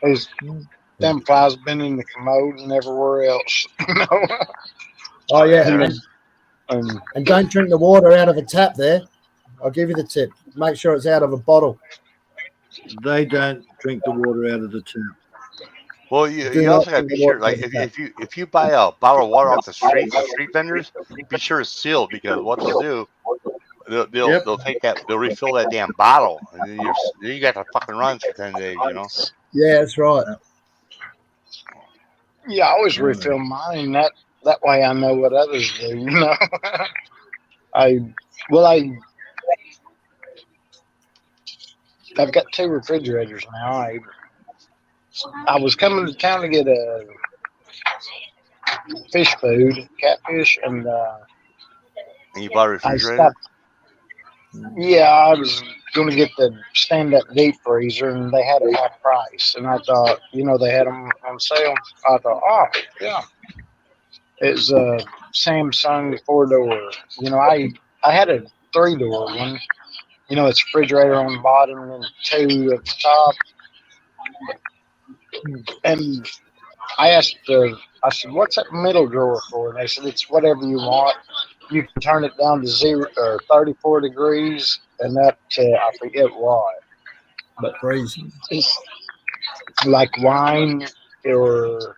his them flies been in the commode and everywhere else. Oh yeah. And don't drink the water out of a tap there. I'll give you the tip. Make sure it's out of a bottle. They don't drink the water out of the tap. Well, Do you not also got to drink be the sure. water Like out of a tap. if you buy a bottle of water off the street, street vendors, be sure it's sealed because what they'll do, they'll take that, they'll refill that damn bottle, and then you got to fucking run for 10 days. You know. Yeah, that's right. Yeah, I always refill mine. That way I know what others do. You know, I've got 2 refrigerators now. I was coming to town to get a fish food, catfish, and you bought a I refrigerator. stopped. Yeah, I was going to get the stand-up deep freezer, and they had it half price. And I thought, they had them on sale. I thought, oh yeah, it's a Samsung 4-door. I had a 3-door one. It's refrigerator on the bottom and then 2 at the top. And I asked I said, what's that middle drawer for? And they said, it's whatever you want. You can turn it down to 0 or 34 degrees and up to, I forget what. But freezing. It's like wine or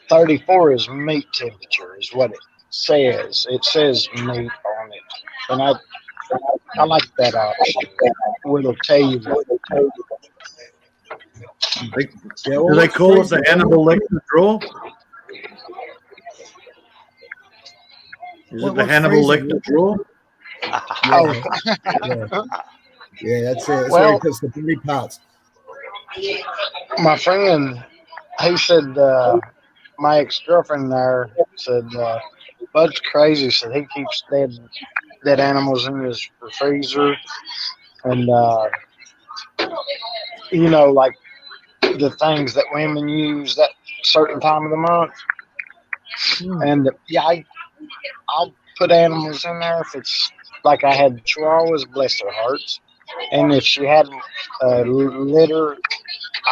34 is meat temperature is what it says. It says meat on it. And I like that option. It'll tell you what. Do they call it the Hannibal Lecter drawer? Is it the Hannibal Lecter drawer? Yeah, that's it. That's Well, where he puts the body parts. My friend, he said, my ex-girlfriend there said, Bud's crazy. Said he keeps dead animals in his freezer. And, like the things that women use that certain time of the month. And, I'll put animals in there if it's like I had chihuahuas, bless their hearts. And if she had a litter,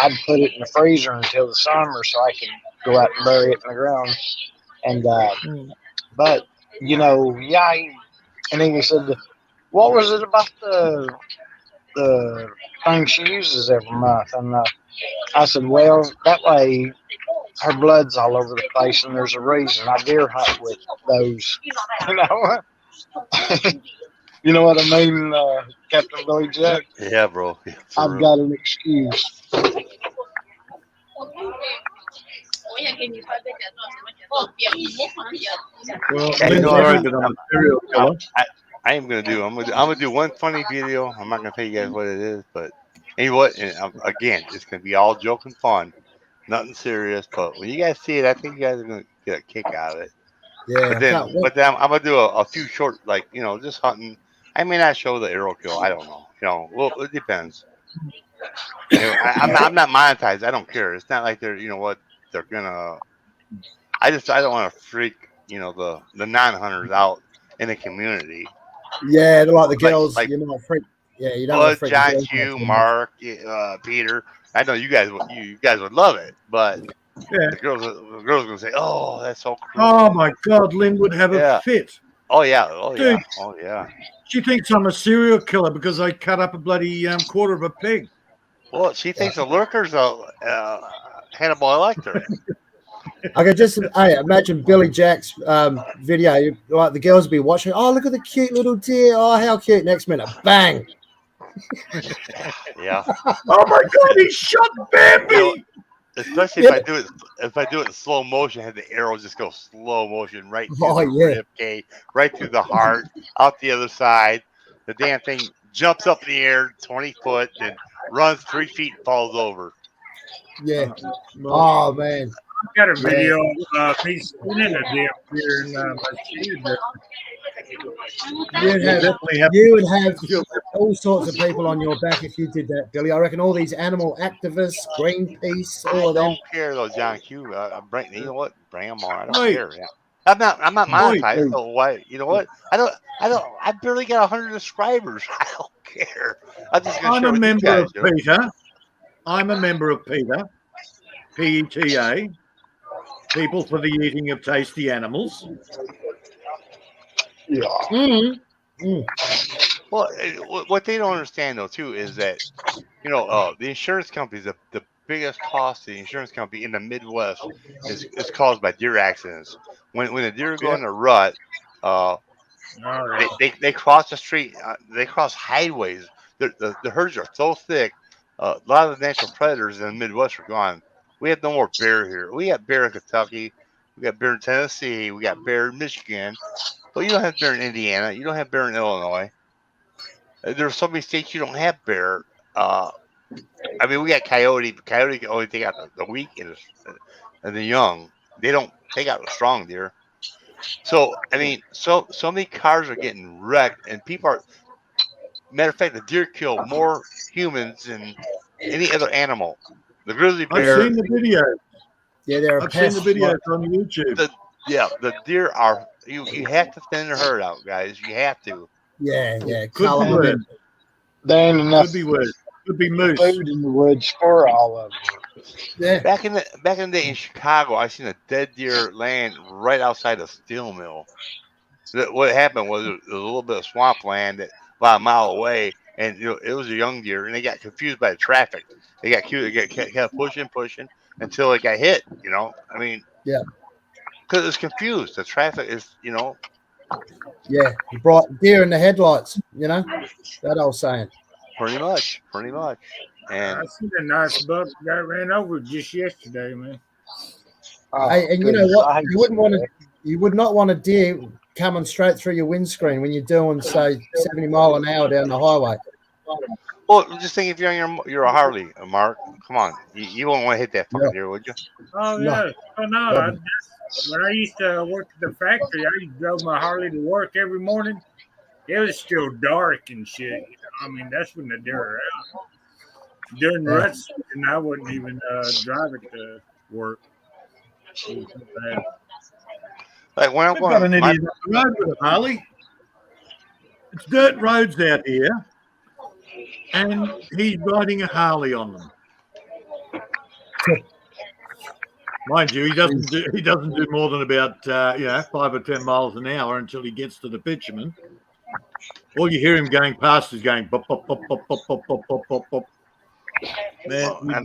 I'd put it in the freezer until the summer so I could go out and bury it in the ground. And, but, and then he said, what was it about the thing she uses every month? And I said, well, that way her blood's all over the place and there's a reason. I deer hunt with those, You know what I mean, Captain Billy Jack? Yeah, bro. Yeah, I've got an excuse. Well, Yeah, you know what, I'm a serial killer. I am gonna do. I'm gonna do one funny video. I'm not gonna tell you guys what it is, but anyway, again, it's gonna be all joke and fun, nothing serious. But when you guys see it, I think you guys are gonna get a kick out of it. Yeah, But then I'm gonna do a few short, like just hunting. I may not show the arrow kill. I don't know. Well, it depends. I'm not monetized. I don't care. It's not like they're they're gonna. I don't want to freak the non-hunters out in the community. Yeah, they're like the girls. Like, You're not freak. Yeah, you don't want to freak. John Hugh, Mark, Peter. I know you guys would love it, but the girls are gonna say, "Oh, that's so cool." Oh my God, Lynn would have a fit. Oh yeah. Dude, Oh yeah. She thinks I'm a serial killer because I cut up a bloody quarter of a pig. Well, she thinks the lurker's a Hannibal Lecter. I could just imagine Billy Jack's video. Like the girls be watching. Oh, look at the cute little deer. Oh, how cute! Next minute, bang. Yeah. Oh my God, he shot Bambi. Especially if I do it in slow motion, have the arrow just go slow motion right through the rib cage, right through the heart, out the other side. The damn thing jumps up in the air 20 foot and runs 3 feet and falls over. Yeah. Oh man. I got a video of me spinning a damn deer in my shoe. You would have all sorts of people on your back if you did that, Billy. I reckon all these animal activists, Greenpeace, all of them. I don't care though, John Q. You know what? Bring them on. I don't care. Yeah. I'm not monetized. So why? You know what? I barely got 100 subscribers. I don't care. I'm a member of PETA. I'm a member of PETA. PETA. People for the Eating of Tasty Animals. Yeah. Well, what they don't understand though too is that the insurance companies, the biggest cost to the insurance company in the Midwest is caused by deer accidents. When the deer go in a rut, All right. they cross the street, they cross highways. The herds are so thick. A lot of the natural predators in the Midwest are gone. We have no more bear here. We got bear in Kentucky. We got bear in Tennessee. We got bear in Michigan. But you don't have bear in Indiana. You don't have bear in Illinois. There's so many states you don't have bear. I mean, we got coyote. But coyote can only take out the weak and the young. They don't take out the strong deer. So I mean, so many cars are getting wrecked, and people are. Matter of fact, the deer kill more humans than any other animal. The grizzly I've bear. seen the video. Yeah, they're a I've seen the pest. videos on YouTube. The deer are. You have to thin the herd out, guys. You have to. Yeah, Could colour be them worse. in. There ain't enough Could be worse. Could be moose. food in the woods for all of them. Yeah, Back in the day in Chicago, I seen a dead deer land right outside a steel mill. What happened was there was a little bit of swampland that about a mile away, and it was a young deer, and they got confused by the traffic. They got cute. They kept pushing until it got hit. I mean, Yeah. because it's confused. The traffic is, yeah. Bright deer in the headlights, that old saying. pretty much. And I seen a nice buck got ran over just yesterday, man. Oh, Hey, and you know goodness, I what? hate You would not want a deer coming straight through your windscreen when you're doing, say, 70 mile an hour down the highway. well, just think if you're on your Harley, Mark. Come on, you won't want to hit that fucking deer, would you? Oh No. yeah. Oh no. When I used to work at the factory, I drove my Harley to work every morning. It was still dark and shit. I mean, that's when the deer are out. During the rut season, I wouldn't even drive it to work. It was so bad. Like when I'm We've got an going, idiot up the road with a Harley. It's dirt roads out here, and he's riding a Harley on them. Mind you, he doesn't do more than about 5 or 10 miles an hour until he gets to the bitumen. All you hear him going past is going pop pop pop pop pop pop pop pop pop pop. Man,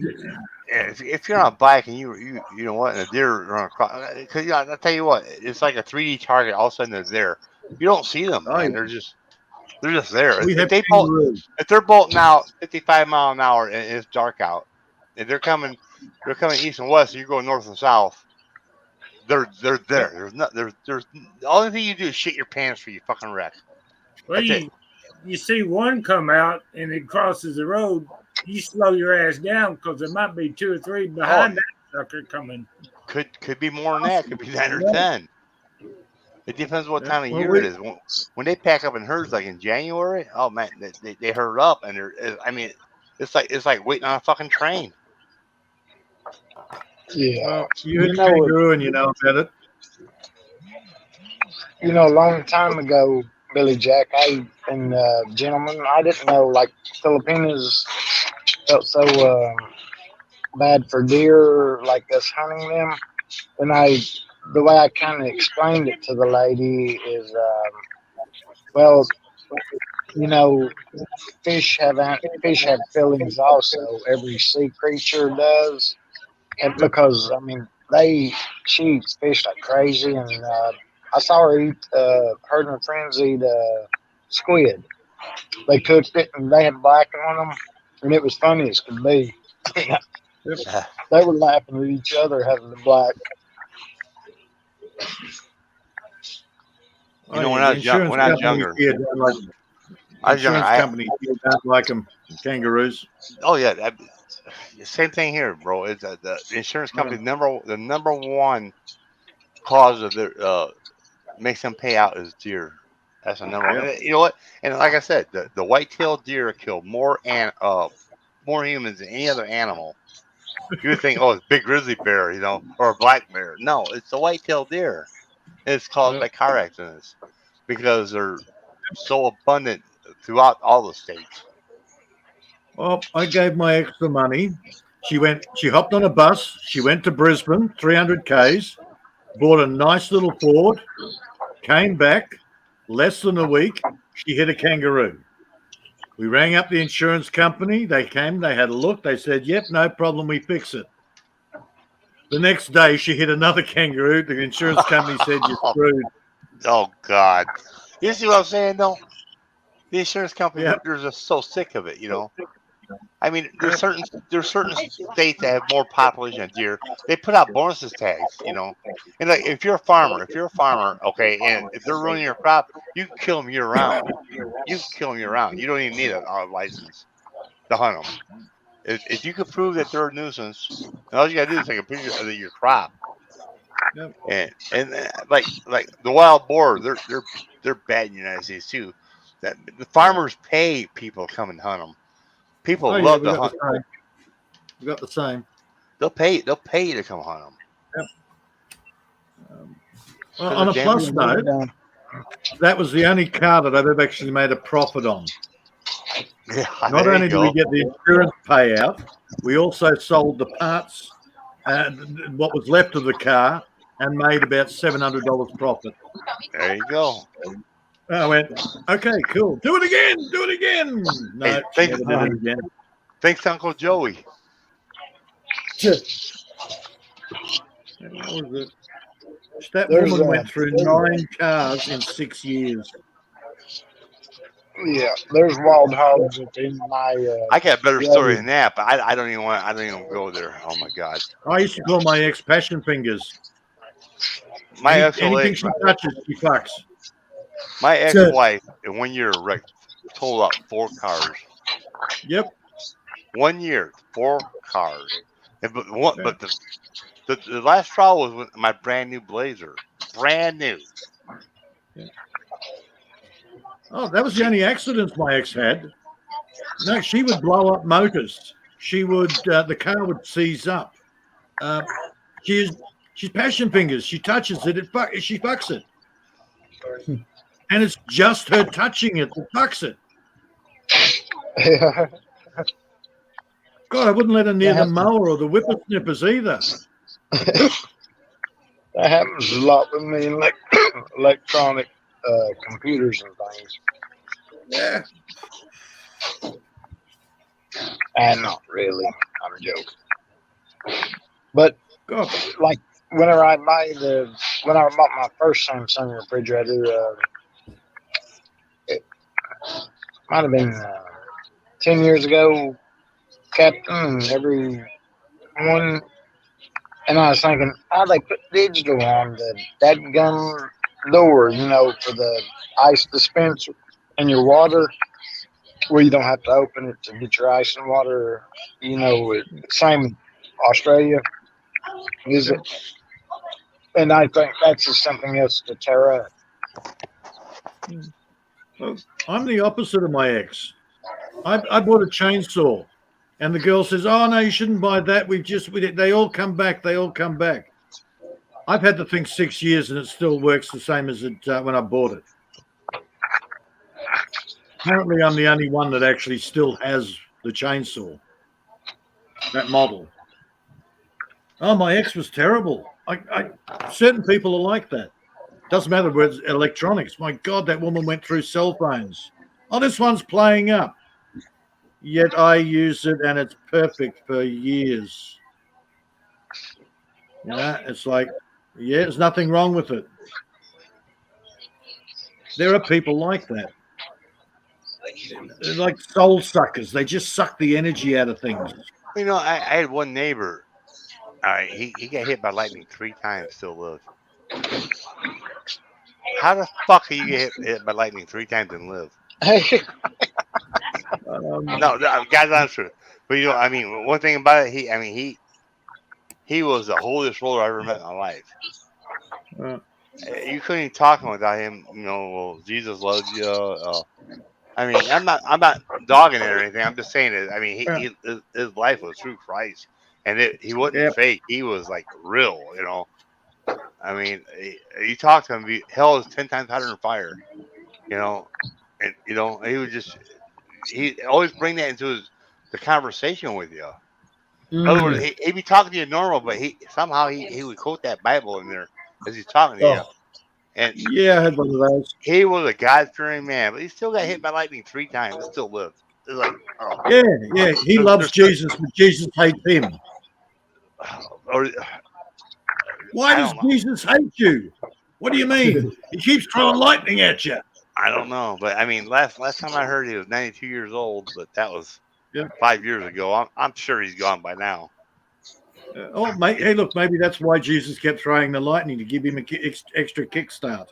if you're on a bike and you know what, and a deer run across, because I tell you what, it's like a 3D target. All of a sudden they're there. You don't see them, man. They're just there. we have If they're bolting out 55 mile an hour and it's dark out, if they're coming east and west, and you're going north and south. They're there. There's the only thing you do is shit your pants for you fucking wreck. Well, you see one come out and it crosses the road, you slow your ass down because there might be 2 or 3 behind that sucker coming. Could be more than that. Could be 9 or 10. It depends what time of year it is. When they pack up in herds, like in January, oh man, they herd up, and it's like waiting on a fucking train. Yeah. you hit kangaroo and you know about it. A long time ago, Billy Jack, gentlemen, I didn't know like Filipinos felt so bad for deer, like us hunting them. And the way I kind of explained it to the lady is, fish have feelings also. Every sea creature does, and because she eats fish like crazy, and I saw her eat. Her and her friends eat squid. They cooked it and they had blacking on them, and it was funny as could be. They were laughing at each other having the black. When I was younger, companies don't like them, kangaroos. Oh yeah, same thing here, bro. It's the insurance company the number one cause of their makes them pay out is deer. That's the number one. You know what? And like I said, the white-tailed deer kill more humans than any other animal. You would think, oh, it's a big grizzly bear, or a black bear. No, it's the white-tailed deer. It's caused by car accidents because they're so abundant throughout all the states. Well, I gave my extra money. She hopped on a bus. She went to Brisbane, 300 Ks, bought a nice little Ford, came back, less than a week, she hit a kangaroo. We rang up the insurance company. They came, they had a look. They said, yep, no problem, we fix it. The next day, she hit another kangaroo. The insurance company said, you're screwed. Oh God! You see what I'm saying, though? The insurance company, Yeah. they're just so sick of it, you know. I mean, there's certain states that have more population of deer. They put out bonuses tags, you know. And like, if you're a farmer, okay, and if they're ruining your crop, you can kill them year round. You can kill them year round. You don't even need a license to hunt them. If you can prove that they're a nuisance, and all you gotta do is take a picture of your crop. Yep. And like the wild boar, they're bad in the United States too. That the farmers pay people to come and hunt them. People Oh, yeah, love we to got hunt. the same. We got the same. They'll pay you to come hunt them. Well, on a plus note, that was the only car that I've ever actually made a profit on. Yeah, Not there only you did we go. get the insurance payout, we also sold the parts, what was left of the car, and made about $700 profit. There you go. I went, okay, cool. Do it again. No, Hey, she never did it again. Thanks, Uncle Joey. What was it? That There's woman a- went through 9 cars in 6 years. Yeah, there's wild hogs within my. I got a better Yeah, story we- than that, but I don't even go there. Oh my God. I used to call my ex passion fingers. My Anything she touches, she fucks. my ex-wife in 1 year wrecked, totaled out 4 cars. Yep. 1 year, 4 cars. And, but the last trial was with my brand new Blazer, brand new. Oh, that was the only accidents my ex had. No, she would blow up motors. She would, the car would seize up. She's passion fingers. She touches it, she fucks it. And it's just her touching it that fucks it. God, I wouldn't let her near the mower or the whippersnippers either. That happens a lot with me in electronic computers and things. Yeah. And not really. I'm joking. But God. like whenever I bought my first Samsung refrigerator, it might have been 10 years ago. Captain, every one, and I was thinking, how they put digital on that gun door, you know, for the ice dispenser and your water, where you don't have to open it to get your ice and water. You know, same in Australia, is it? And I think that's just something else to tear up. Well, I'm the opposite of my ex. I bought a chainsaw, and the girl says, "Oh no, you shouldn't buy that. They all come back. They all come back." I've had the thing 6 years, and it still works the same as it when I bought it. Apparently, I'm the only one that actually still has the chainsaw, that model. Oh, my ex was terrible. Certain people are like that. Doesn't matter whether it's electronics. My God, that woman went through cell phones. Oh, this one's playing up. Yet I use it, and it's perfect for years. It's like, yeah, there's nothing wrong with it. There are people like that. They're like soul suckers. They just suck the energy out of things. You know, I had one neighbor. He got hit by lightning 3 times, still live. How the fuck can you get hit by lightning 3 times and live? No, guys, I'm sure. But you know, I mean, one thing about it, he was the holiest roller I ever met in my life. You couldn't even talk to him without him. You know, well, Jesus loves you. I mean, I'm not dogging it or anything. I'm just saying it. I mean, his life was through Christ, and he wasn't fake. He was like real. You know, I mean, you talk to him, hell is 10 times hotter than fire. You know, and you know he always bring that into the conversation with you. In other words, he'd be talking to you normal, but he would quote that Bible in there as he's talking to you. And Yeah, I had one of those. he was a God-fearing man, but he still got hit by lightning 3 times and still lived. It's like, oh, Yeah. He loves Jesus, but Jesus hates him. or Why I does don't know. Jesus hate you? What do you mean? He keeps throwing lightning at you. I don't know, but I mean, last time I heard he was 92 years old, but that was Yeah. 5 years ago. I'm sure he's gone by now. Oh, mate, hey, look, maybe that's why Jesus kept throwing the lightning to give him an extra kickstart.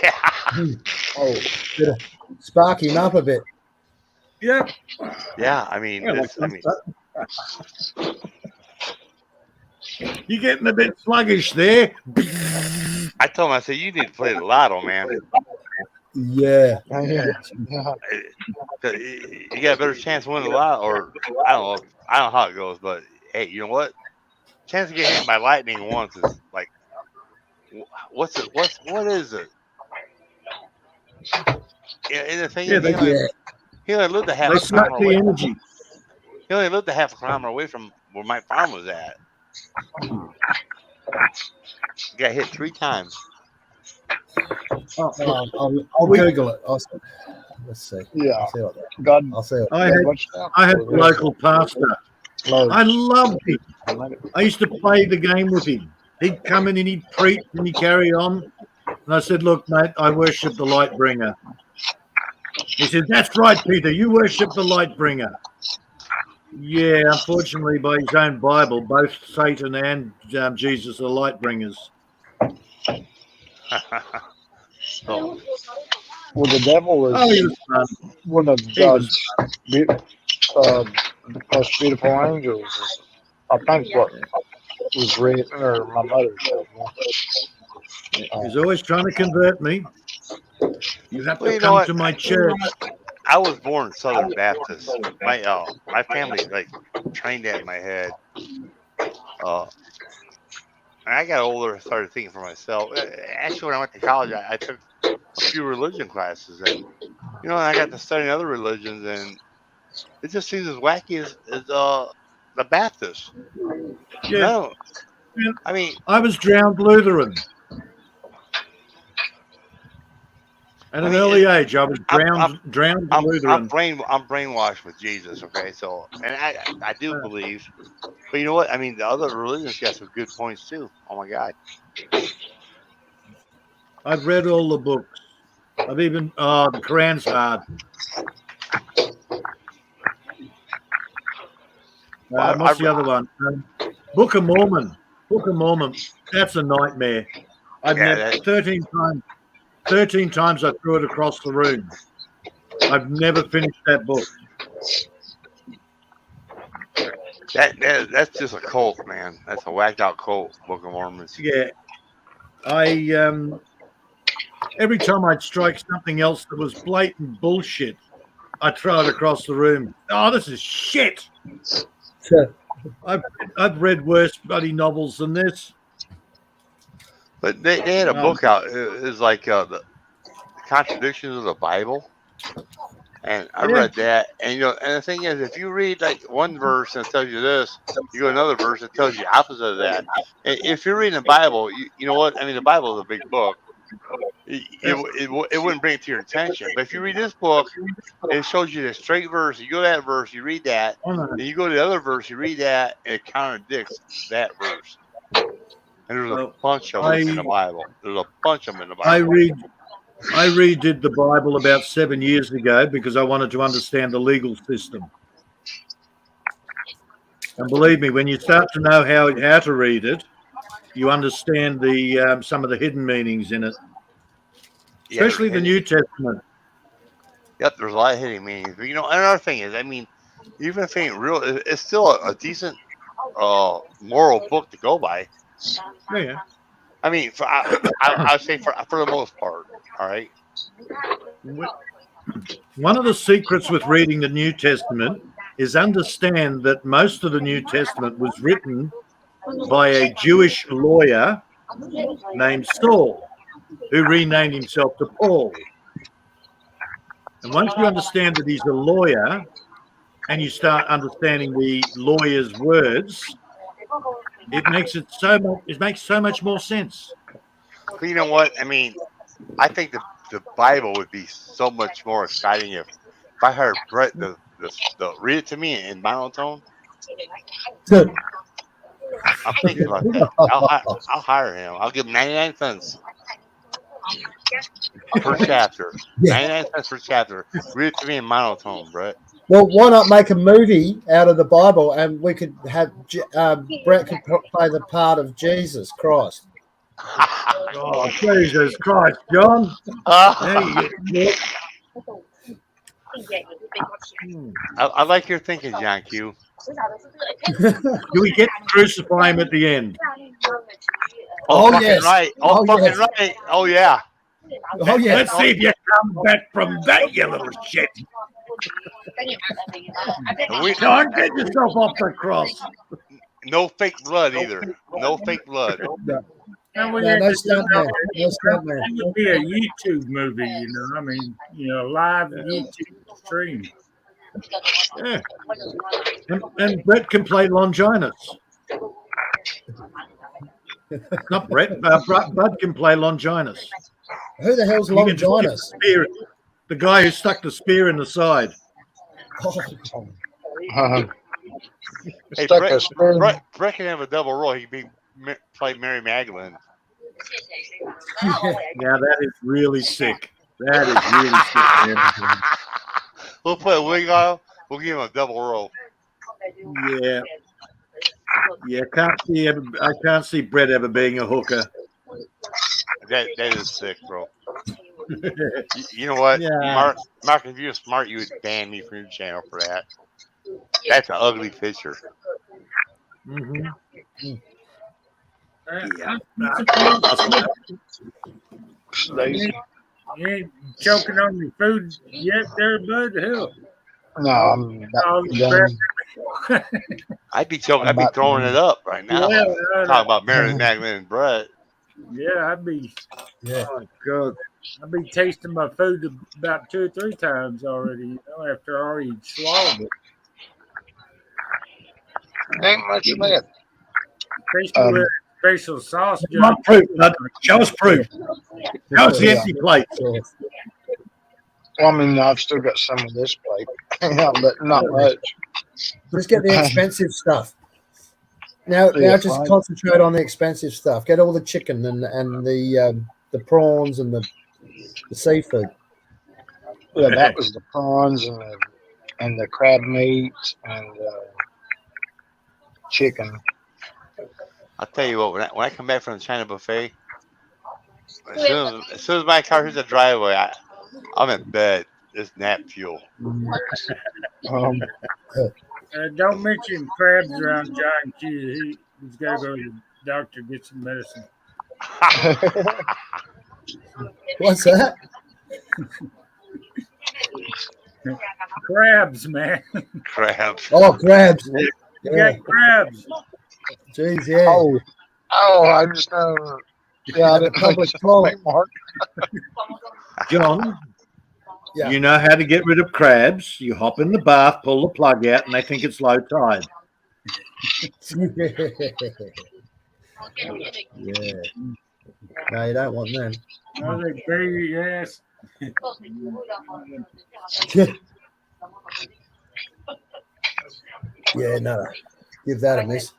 Yeah, Oh, better spark him up a bit. Yeah. yeah. I mean, Yeah, it's, I mean, you're getting a bit sluggish there. I told him, I said, you need to play the lotto, man. Yeah. Yeah. You got a better chance of winning the lotto, or I don't know how it goes, but hey, you know what? Chance to get hit by lightning once is like, what is it? And the thing is, he only lived a half They a suck kilometer the away. energy. He only lived a half a kilometer away from where my farm was at. Got hit 3 times. I'll Google it. Let's see. Yeah. I'll see what God. I'll see what. I had a local pastor. I loved him. I used to play the game with him. He'd come in and he'd preach and he'd carry on. And I said, look, mate, I worship the light bringer. He said, that's right, Peter. You worship the light bringer. Yeah, unfortunately, by his own Bible, both Satan and Jesus are light bringers. So, Well, the devil was Oh, he was fun. one of He was God's most beautiful angels. I think what was written, or my mother said. He's always trying to convert me. You have Well, to you know come what? to my church. I was born Southern Baptist. My family like trained that in my head. And I got older, I started thinking for myself. Actually, when I went to college, I took a few religion classes, and I got to study other religions, and it just seems as wacky as the Baptists. Yeah. No, I mean, I was drowned Lutheran. At an early age, I was drowned Lutheran. I'm brainwashed with Jesus. Okay, so and I do believe, but you know what? I mean, the other religions got some good points too. Oh my God. I've read all the books. I've even the Quran's hard. What's the other one? Book of Mormon. Book of Mormon. That's a nightmare. I've never 13 times I threw it across the room. I've never finished that book. That's just a cult, man. That's a whacked out cult, Book of Mormons. Yeah. Every time I'd strike something else that was blatant bullshit, I'd throw it across the room. Oh, this is shit. I've read worse bloody novels than this. But they had a book out. It was like the contradictions of the Bible, and I read that. And and the thing is, if you read like one verse and it tells you this, you go to another verse that tells you opposite of that. And if you're reading the Bible, you know what? I mean, the Bible is a big book. It wouldn't bring it to your attention. But if you read this book, it shows you the straight verse. You go to that verse, you read that, then you go to the other verse, you read that, and it contradicts that verse. And there's a bunch of them in the Bible. There's a bunch of them in the Bible. I redid the Bible about 7 years ago because I wanted to understand the legal system. And believe me, when you start to know how to read it, you understand the some of the hidden meanings in it, especially the New Testament. Yep, there's a lot of hidden meanings. But another thing is, I mean, even if it ain't real, it's still a decent moral book to go by. Yeah. I mean, I'd say for the most part. All right. One of the secrets with reading the New Testament is understand that most of the New Testament was written by a Jewish lawyer named Saul, who renamed himself to Paul. And once you understand that he's a lawyer and you start understanding the lawyer's words, it makes so much more sense. But you know what? I mean, I think the Bible would be so much more exciting if I heard Brett the read it to me in monotone. I'm thinking about that. I'll hire him. I'll give him 99 cents per chapter. Yeah. 99 cents per chapter. Read it to me in monotone, Brett. Well, why not make a movie out of the Bible, and we could have Brett could play the part of Jesus Christ. Oh, Jesus Christ, John. There you go. I like your thinking, John Q. Do we get to crucify him at the end? Oh, fucking yes. right. Oh, Fucking yes. right. Oh yeah. Oh yeah. Let's see if you come back from that, you little shit. John, get yourself off the cross. No fake blood either. No fake blood. And we No, had no to do stuntman. that. No stuntman. It would be a YouTube movie, you know. I mean, a live YouTube stream. Yeah. And Brett can play Longinus. Not Brett. Bud can play Longinus. Who the hell's He can stick Longinus? the spear- The guy who stuck the spear in the side. Uh, Hey, stuck a spoon. Brett can have a double role. He can play Mary Magdalene. Now that is really sick. That is really sick. We'll put a wig on him. We'll give him a double role. Yeah. Yeah, I can't see Brett ever being a hooker. That is sick, bro. You know what, Yeah. Mark, if you're smart, you would ban me from your channel for that. That's an ugly picture. Mm-hmm. You ain't choking on your food yet there, bud? Hell. No, I'm Oh, done. I'd be choking. I'd be throwing it up right now. Yeah, Talking about Mary Magdalene and Brett. Yeah, I'd be Oh, God. tasting my food about 2 or 3 times already, after I already swallowed it. Ain't much left. Especially with special sauce. Come on, proof, bud. Show us proof. Show us the empty plate. Well, I mean, I've still got some of this plate, but not much. Just get the expensive stuff. Now just fine. concentrate on the expensive stuff. Get all the chicken and the prawns and the seafood. Yeah, that was the prawns and the crab meat and chicken. I'll tell you what. When I come back from the China buffet, as soon as my car hits the driveway, I'm in bed. It's nap fuel. Don't mention crabs around John Q. He's got to go to the doctor to get some medicine. What's that? Crabs, man. Crabs. Oh, crabs. You Yeah. got crabs. Jeez, yeah. Oh, I just yeah, I didn't Public toilet. Mark. John, Yeah. you know how to get rid of crabs. You hop in the bath, pull the plug out, and they think it's low tide. Yeah. No, you don't want them. Oh, they baby, yes. Yeah, no. Give that a miss.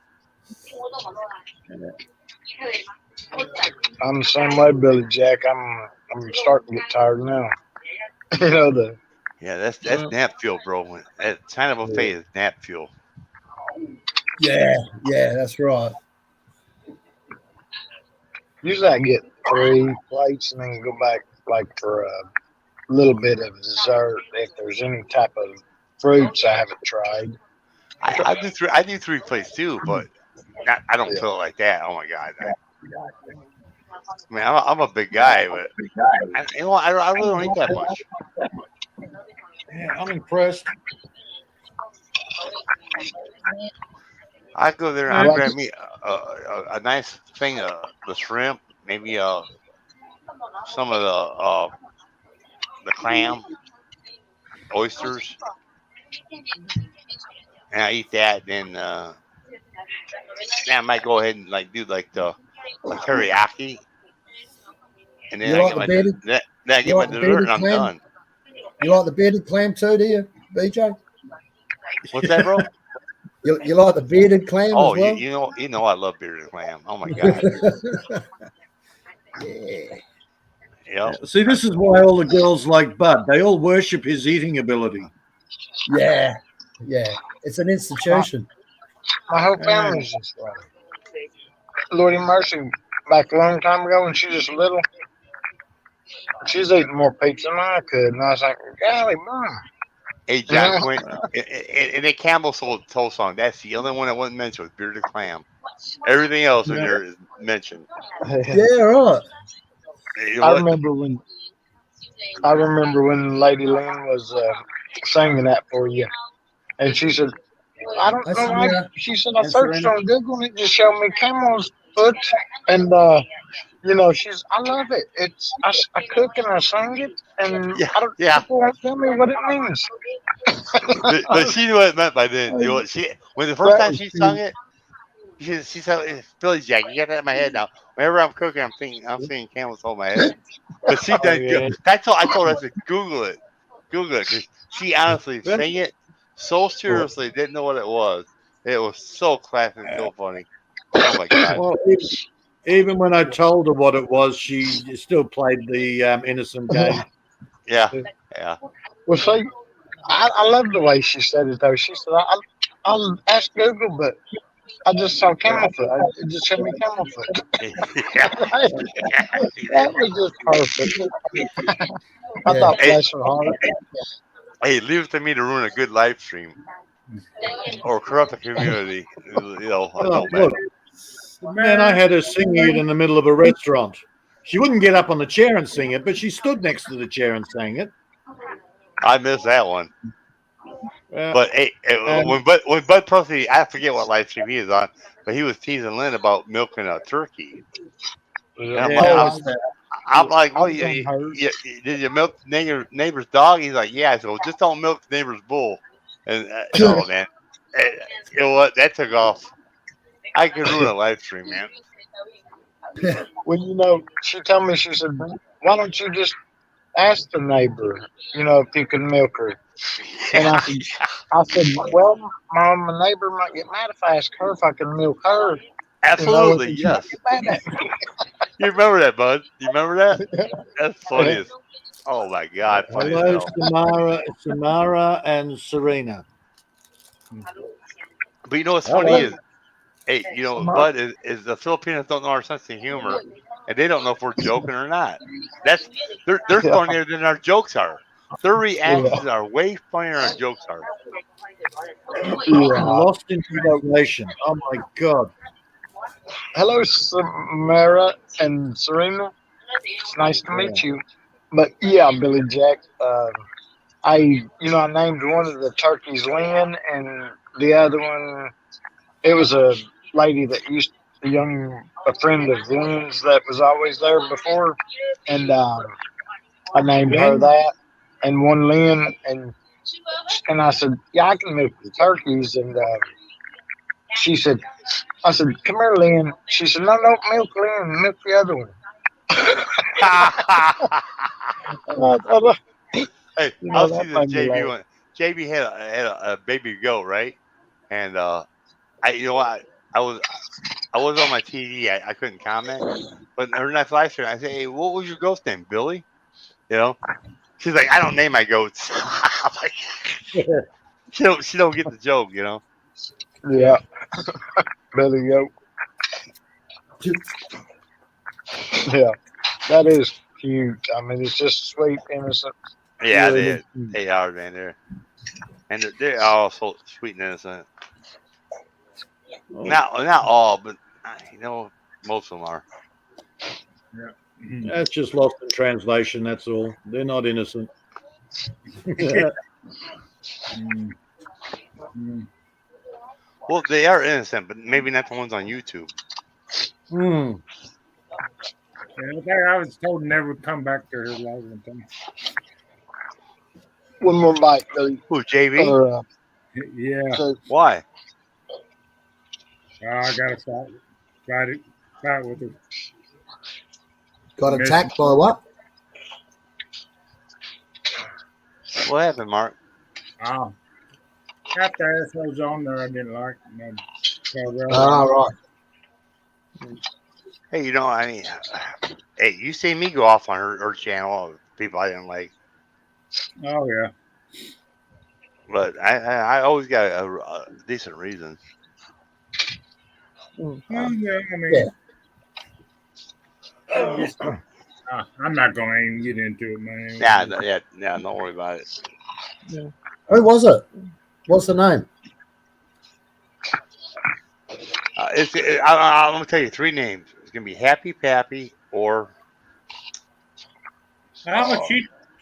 I'm the same way, Billy Jack. I'm starting to get tired now. Yeah, that's nap fuel, bro. That China buffet is nap fuel. Yeah, that's right. Usually I get 3 plates and then go back for a little bit of dessert if there's any type of fruits I haven't tried. I do 3. I do 3 plates too, but I don't feel it like that. Oh my god! I mean, I'm a big guy, but I really don't eat that much. Yeah, I'm impressed. I go there and I grab me a nice thing of the shrimp, maybe some of the clam, oysters, and I eat that. Then I might go ahead and do the teriyaki, and You then I like get the my bearded? then I You get my like the dessert and bearded I'm clam? done. You like the bearded clam too, do you, BJ? What's that, bro? You like the bearded clam as Oh, well? you know I love bearded clam. Oh my god. Yeah. Yep. See, this is why all the girls like Bud. They all worship his eating ability. Yeah. Yeah. It's an institution. My whole family's just like Lordy mercy. Back a long time ago when she was little, she's eating more pizza than I could, and I was like, golly, mom. Hey, You John know? Quinn, in the Campbell Soul song, that's the only one that wasn't mentioned was bearded clam. Everything else in there is mentioned. Yeah, right. You know I what? remember when Lady Lynn was singing that for you, and she said, I don't That's know why. Serena. She said, I That's searched Serena. on Google and it just showed me camel's foot. And, you know, I love it. I cook and I sing it, and Yeah. people won't tell me what it means. But she knew what it meant by then. You know, when the first time she sung it, she said, Billy Jack, you got that in my head now. Whenever I'm cooking, I'm singing Camel's Hold My Head. But she done. yeah. That's all I told her. I said, Google it, because she honestly sang it so seriously, didn't know what it was. It was so classic, so funny. Oh my god! Well, even when I told her what it was, she still played the innocent game. Yeah. Well, see, I love the way she said it, though. She said, I'll ask Google, but I just saw camel foot. It just showed me camel foot. That was just perfect. I thought, bless her heart. Hey, leave it to me to ruin a good live stream or corrupt the community. You know, no Look, man, I had her singing it in the middle of a restaurant. She wouldn't get up on the chair and sing it, but she stood next to the chair and sang it. I missed that one. But hey, when Bud Puffy, I forget what live stream he is on, but he was teasing Lynn about milking a turkey. And I'm like, well, did you milk the neighbor's dog? He's like, yeah. I said, well, just don't milk the neighbor's bull. And oh man, you know what? That took off. I could ruin a live stream, man. Well, you know, she told me, she said, why don't you just ask the neighbor, you know, if you can milk her? And I said, well, Mom, my neighbor might get mad if I ask her if I can milk her. Absolutely, You know, yes. You remember that, Bud? You remember that? That's funny. As, oh my God, funny as Hello, hell. Samara and Serena. But you know what's funny is, hey, you know, Bud is the Filipinos don't know our sense of humor, and they don't know if we're joking or not. They're funnier than our jokes are. Their reactions are way funnier than our jokes are. Lost in translation. Oh my God. Hello, Samara and Serena. It's nice to meet you. But yeah, Billy Jack. I named one of the turkeys Lynn, and the other one, it was a lady that a friend of Lynn's that was always there before, and I named her that, and one Lynn, and I said, yeah, I can milk the turkeys, and she said, I said, come here, Lynn. She said, no, don't milk Lynn, milk the other one. Hey, I'll see the JB one. JB had a baby goat, right? And I was on my TV. I couldn't comment, but her next live stream, I said, "Hey, what was your goat's name, Billy?" You know, she's like, "I don't name my goats." I'm like, she don't get the joke, you know. Yeah, Billy Goat. Yeah, that is cute. I mean, it's just sweet, innocent. Yeah, really. they are, man. They're all so sweet and innocent. Not all, but you know, most of them are. Yeah. That's just lost in translation. That's all. They're not innocent. Well, they are innocent, but maybe not the ones on YouTube. Yeah, I was told never come back to her last time. One more bite, Billy. Who, JB? Yeah. So, why? I gotta fight with her. Got Miss- attacked by what? What happened, Mark? Oh, half the assholes on there I didn't like. And then Ah, right. Hey, you know, I mean, hey, you see me go off on her channel, people I didn't like, oh yeah. but I always got a decent reason. Well, yeah, I mean, Yeah. I'm not going to even get into it, man. Yeah, don't worry about it. Who was it? What's the name? I'm gonna tell you 3 names. It's gonna be Happy Pappy or How much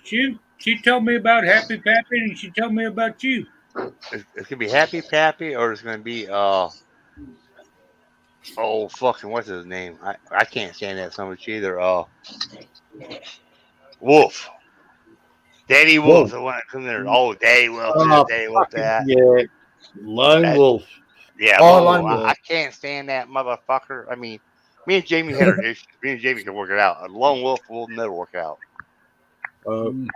she told me about Happy Pappy and she told me about you. it's gonna be Happy Pappy or it's gonna be oh fucking what's his name? I can't stand that so much either. Wolf. Daddy Wolf. The one that comes there. Oh, Daddy Wolf this, Oh, Daddy Wolf that. Yeah, Lone That- Wolf. Yeah, Oh, Lone Lone Wolf. Wolf. I can't stand that motherfucker. I mean, me and Jamie had our issues. Me and Jamie can work it out. A Lone Wolf will never work out. You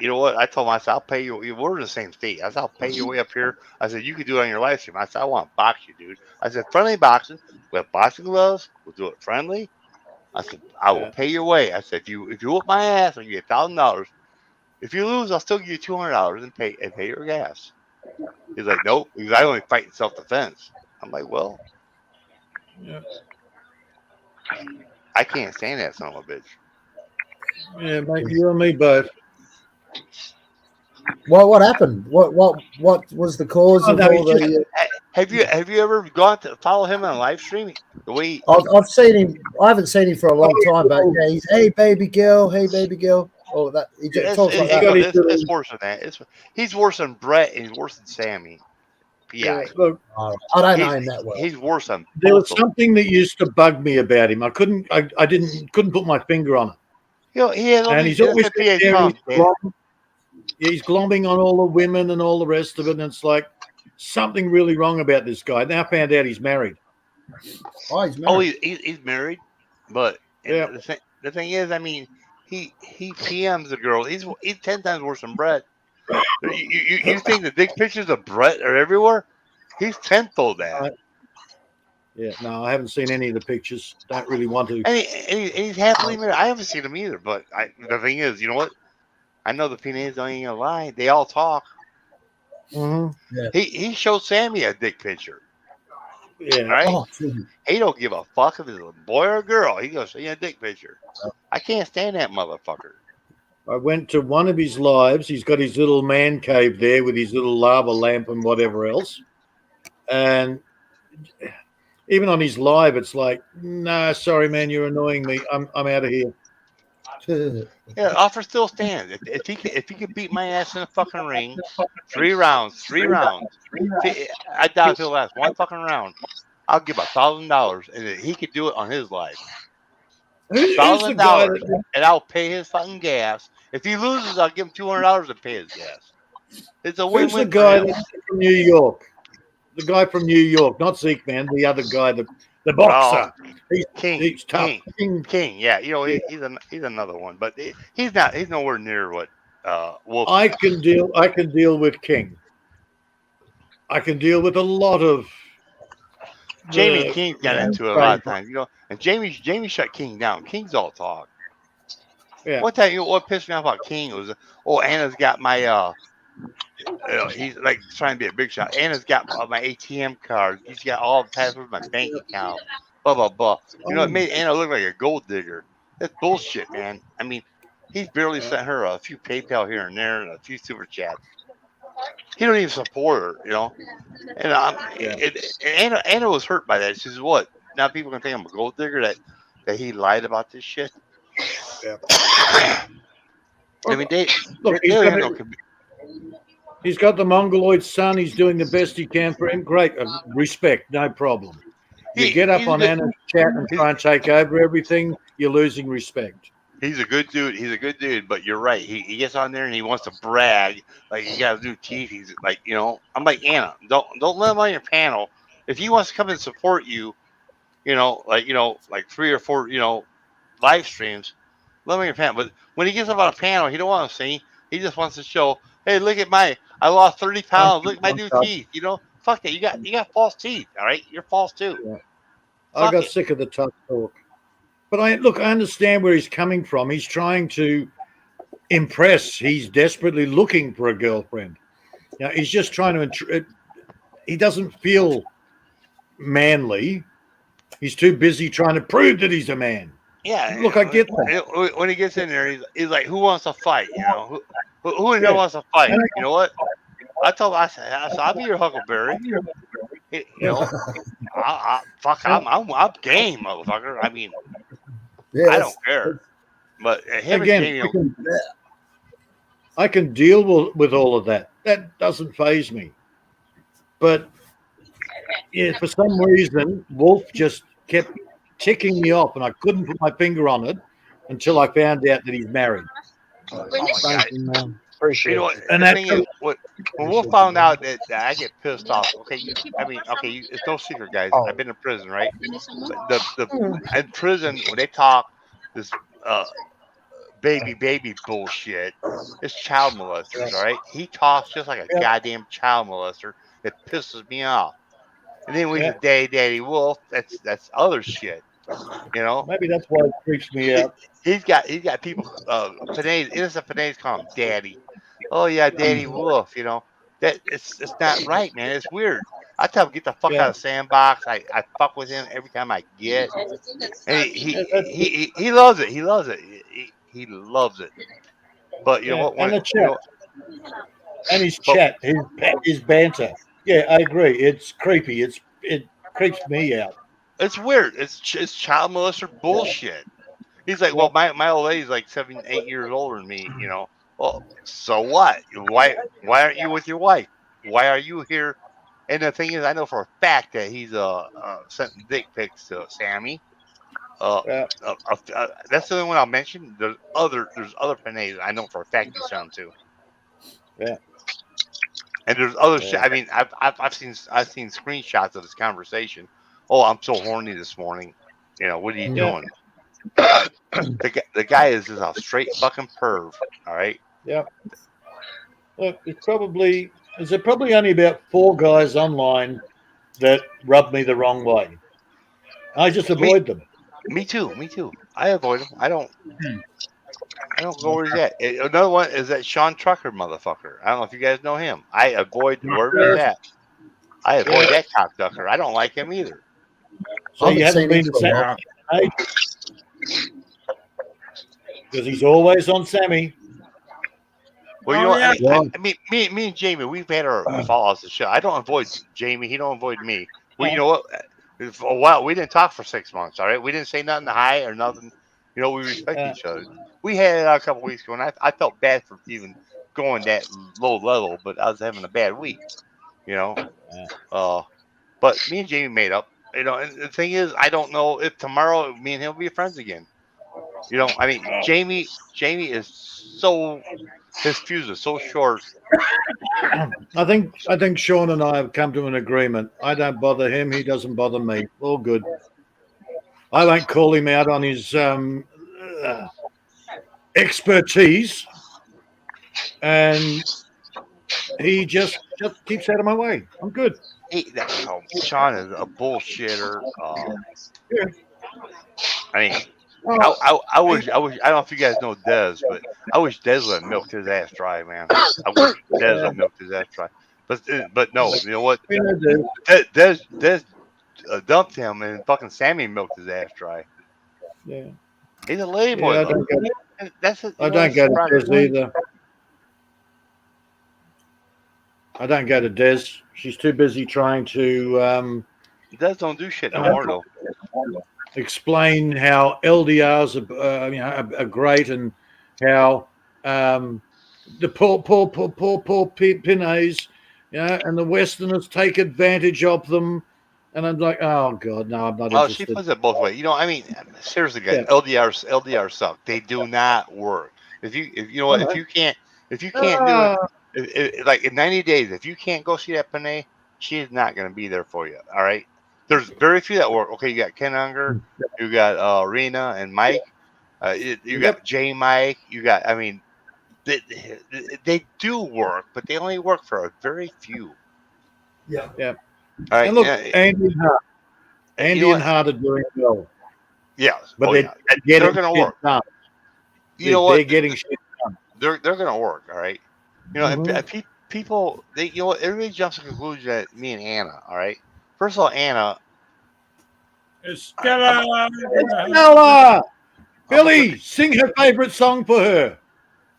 know what? I told him, I said, I'll pay you. We're in the same state. I said, I'll pay your way up here. I said, you can do it on your live stream. I said, I want to box you, dude. I said, friendly boxing. We have boxing gloves. We'll do it friendly. I said, I will pay your way. I said, if you whoop my ass, I'll give you $1,000. If you lose, I'll still give you $200 and pay your gas. He's like, nope, because I only fight in self-defense. I'm like, well, I can't stand that son of a bitch. Yeah, mate, you and me both. Well, what happened? What was the cause Oh, of no, all he the? Have you ever gone to follow him on live stream? The way I've seen him. I haven't seen him for a long time, but yeah, he's hey baby girl, Oh, that he just talks like that. it's worse than that. He's worse than Brett and he's worse than Sammy. Yeah, PI. look, I don't know him that well. He's worse than there was both of them. something that used to bug me about him. I couldn't put my finger on it. You know, he has all And these he's always SFPA there, pumps, man. he's glomming on all the women and all the rest of it, and it's like something really wrong about this guy. Now I found out he's married. Oh, he's married. Oh, he's married, but Yeah. the thing is, I mean, he PMs the girl. He's 10 times worse than Brett. You think the dick pictures of Brett are everywhere? He's tenfold that. Yeah, no, I haven't seen any of the pictures. Don't really want to. And he's happily married. I haven't seen him either, but the thing is, you know what? I know the PNAs don't even lie. They all talk. Mm-hmm. Yeah. He showed Sammy a dick picture. Yeah. Right? Oh, He don't give a fuck if it's a boy or a girl. He goes, see a dick picture. I can't stand that motherfucker. I went to one of his lives. He's got his little man cave there with his little lava lamp and whatever else. And even on his live, it's like, nah, sorry, man, you're annoying me. I'm out of here. Yeah, offer still stands. If he could beat my ass in a fucking ring, 3 rounds. I doubt he'll last one fucking round. I'll give $1,000, and if he could do it on his life. Who's the guy $1,000, that, and I'll pay his fucking gas. If he loses, I'll give him $200 to pay his gas. It's a who's the win-win. guy that's from New York? The guy from New York, not Zeke, man. The other guy, the boxer. He's tough. King. Yeah, you know he's another one, but he's not. He's nowhere near what Wolf. I can deal with King. I can deal with a lot of Jamie King got into it a lot of times, you know. And Jamie shut King down. King's all talk. Yeah. One time, what pissed me off about King was, Anna's got my he's like trying to be a big shot. Anna's got my ATM card. He's got all the passwords of my bank account. Blah blah blah. You know, it made Anna look like a gold digger. That's bullshit, man. I mean, he's barely sent her a few PayPal here and there and a few super chats. He don't even support her, you know. And Anna was hurt by that. She says, "What? Now people can think I'm a gold digger that he lied about this shit." Yeah. I mean, he's got the Mongoloid son. He's doing the best he can for him. Great. Respect, no problem. You get up on Anna's chat and try and take over everything, you're losing respect. He's a good dude. He's a good dude, but you're right. He gets on there and he wants to brag like he got new teeth. He's like, you know, I'm like, Anna, don't let him on your panel. If he wants to come and support you, like 3 or 4, live streams, let me your panel. But when he gets up on a panel, he don't want to sing. He just wants to show, hey, look at I lost 30 pounds. Look at my new teeth. You know, fuck that. You got false teeth. All right, you're false too. Yeah. I Fuck got it. sick of the tough talk. But I understand where he's coming from. He's trying to impress. He's desperately looking for a girlfriend. You know, he's just trying to. He doesn't feel manly. He's too busy trying to prove that he's a man. Yeah. Look, I get that. When he gets in there, he's like, who wants to fight? You know, who in there wants to fight? You know what? I said, I'll be your Huckleberry. You know, I'm game, motherfucker. I mean, Yeah, I don't care. But him Again, and Jamie, I can deal with all of that. That doesn't faze me. But yeah, for some reason, Wolf just kept ticking me off, and I couldn't put my finger on it until I found out that he's married. oh my God. Thank you, man. Appreciate You know, it. And the that's thing is, when Wolf found out that I get pissed off. Okay, it's no secret, guys. Oh. I've been in prison, right? In prison when they talk this baby bullshit, it's child molesters, all right? He talks just like a goddamn child molester. It pisses me off. And then when he's Daddy Wolf, that's other shit. You know, Maybe that's why it freaks me out. he's got people. Innocent Panays call him Daddy. Oh yeah, Daddy Wolf. You know that it's not right, man. It's weird. I tell him get the fuck out of the sandbox. I fuck with him every time I get. And he loves it. He loves it. He loves it. But you know what? And the chat, and his chat, his banter. Yeah, I agree. It's creepy. It creeps me out. It's weird. It's child molester bullshit. He's like, well, my old lady's like 7, 8 years older than me. You know. Well, so what? Why aren't you with your wife? Why are you here? And the thing is, I know for a fact that he's sent dick pics to Sammy. That's the only one I'll mention. There's other Panays I know for a fact he sent them to. Yeah. And there's other shit. I mean, I've seen screenshots of this conversation. Oh, I'm so horny this morning. You know, what are you doing? The guy is just a straight fucking perv. All right. Yeah. Look, there's probably only about 4 guys online that rub me the wrong way. I just avoid them. Me too. I avoid him. I don't go where he's at. Another one is that Sean Trucker motherfucker. I don't know if you guys know him. I avoid wherever he's at. I avoid that cocksucker. I don't like him either. So you haven't been to Sammy? Because he's always on Sammy. Well, you know, I mean, me and Jamie, we've had our fallouts and shit. I don't avoid Jamie. He don't avoid me. Well, you know what? For a while, we didn't talk for 6 months. All right, we didn't say nothing to hi or nothing. You know, we respect each other. We had it a couple weeks ago, and I felt bad for even going that low level, but I was having a bad week. You know, but me and Jamie made up. You know, and the thing is, I don't know if tomorrow me and him will be friends again. You know, I mean, Jamie is so, his fuse is so short. I think Sean and I have come to an agreement. I don't bother him. He doesn't bother me. All good. I won't call him out on his expertise, and he just keeps out of my way. I'm good. Sean is a bullshitter. I mean, I wish I don't know if you guys know Dez, but I wish Dez would have milked his ass dry, man. I wish Dez would have milked his ass dry. But no, you know what? Dez dumped him, and fucking Sammy milked his ass dry. Yeah, he's a lady boy. I don't go to Dez either. I don't go to Dez. She's too busy trying to. Dez don't do shit no more though. Explain how LDRs are great, and how the poor Pinays, and the Westerners take advantage of them. And I'm like, oh god, no, I'm not interested. She puts it both ways. You know, I mean, seriously, guys, LDRs suck. They do not work. If you know what, if you can't do it, like in 90 days, if you can't go see that Panay, she is not going to be there for you. All right. There's very few that work. Okay, you got Ken Unger, you got Rena and Mike. But the rest of them, You got J Mike. You got. I mean, they do work, but they only work for a very few. Yeah. Yeah. All right. And look, yeah, Andy and Hart. you Andy know and what? Hart are doing well, Yeah. but Oh, they're yeah. getting They're gonna shit work. done. You know They're what? getting shit done. They're gonna work. All right. You know, Mhm. and people. You know what? Everybody jumps to the conclusion that me and Anna. All right. First of all, Anna. Stella. Stella! Billy, sing her favorite song for her.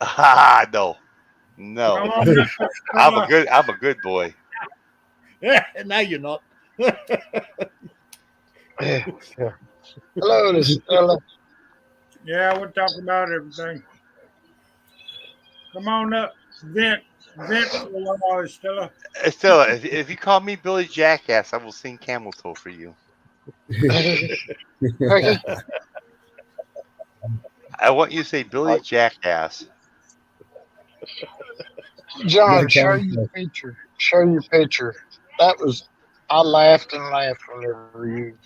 No. Come No. on, Mr. Stella. I'm a good boy. No, you're not. Hello, this is Stella. Yeah, we'll talk about everything. Come on up, vent for a while, Stella. Stella, if you call me Billy Jackass, I will sing Camel Toe for you. I want you to say Billy Jackass. John, Yeah, show Camel your picture. Show your picture. That was. I laughed and laughed whenever you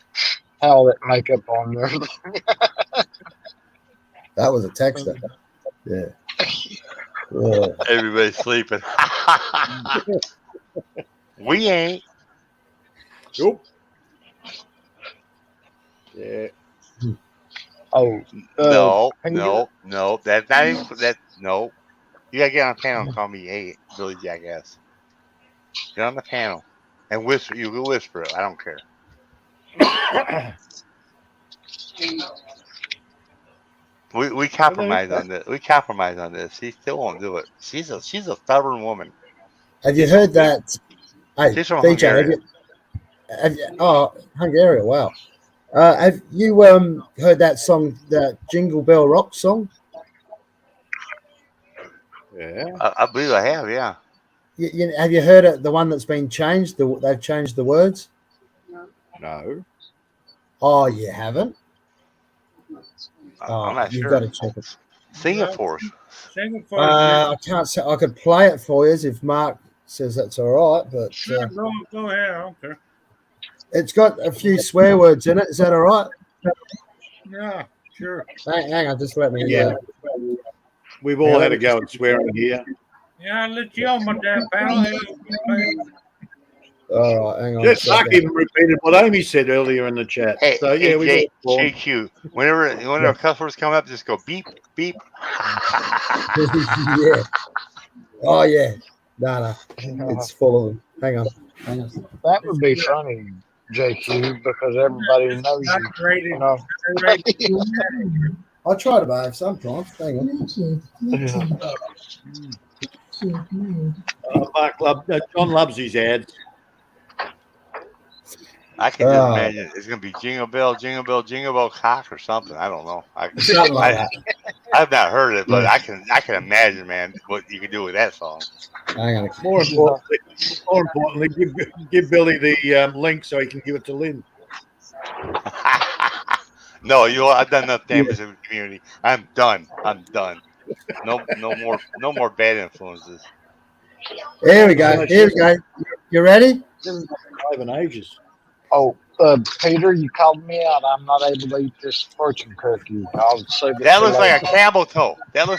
had all that makeup on there. That was a texter. Yeah. Yeah. Everybody's sleeping. We ain't. Nope. Yeah. Oh, No. Peter? That's not even, no. You gotta get on the panel and call me, hey, Billy Jackass. Get on the panel and whisper. You can whisper it. I don't care. We compromise on this. We compromise on this. She still won't do it. She's a stubborn woman. Have you heard that? Hey, She's from DJ, Hungary. have you, oh, Hungary, wow. Have you heard that song, that Jingle Bell Rock song? Yeah. I believe I have. Yeah. Have you heard it? The one that's been changed. They've changed the words. No. Oh, you haven't? I'm not you've sure. got to check it. Sing it for us. Sing it for us. I can't say. I could play it for you if Mark says that's all right, but Sure, go ahead. I don't care. it's got a few swear words in it. Is that all right? Yeah, sure. Hang on, just let me. Yeah. We've all had a go at swearing here. Yeah, I'll let you on my damn panel. All right, hang on. Just Mark even repeated what Amy said earlier in the chat. Hey, So yeah, we hey, got it. JQ. Whenever cuss words come up, just go beep beep. Yeah. Oh yeah. No, it's full of them. Hang on. That would be funny, JQ, because everybody knows Not you. rated. You know. I try to behave sometimes. Hang on. John loves his ads. I can just imagine it's gonna be jingle bell, jingle bell, jingle bell cock or something. I don't know. Something like that. I've not heard it, but I can imagine, man, what you can do with that song. Hang on. More importantly, give Billy the link so he can give it to Lynn. No, I've done enough damage in the community. I'm done. No more bad influences. Here we go. You ready? Five and ages. Oh, Peter, you called me out. I'm not able to eat this fortune cookie. I'll save it. That for looks like a later. camel toe. Damn it.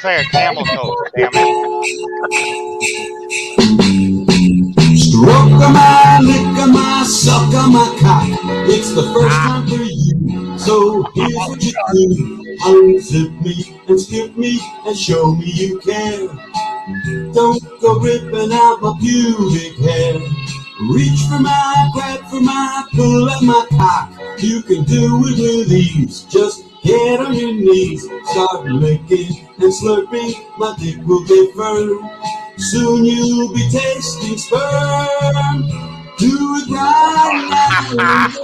Stroke my, lick my, suck my cock. It's the first time for you. So here's what you do. Unzip me and skip me and show me you care. Don't go ripping out my pubic hair. Reach for my, grab for my, pull at my cock. You can do it with ease. Just get on your knees. Start licking and slurping. My dick will get firm. Soon you'll be tasting sperm. Do it right now.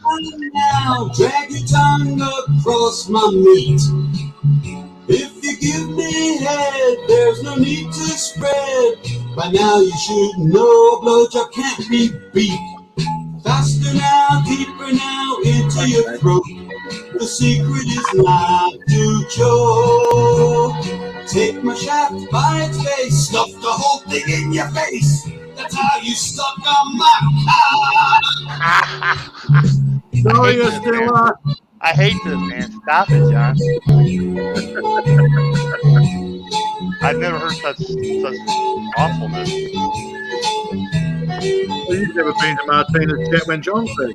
Right now. Drag your tongue across my meat. If you give me head, there's no need to spread. By now you should know a blowjob can't be beat. Faster now, deeper now, into your throat. The secret is not to choke. Take my shaft by its base, stuff the whole thing in your face. That's how you suck on my cock. Sorry, Stella. I hate this, man. Stop it, John. I've never heard such awfulness. Well, you've never been to Martinez yet when John's there.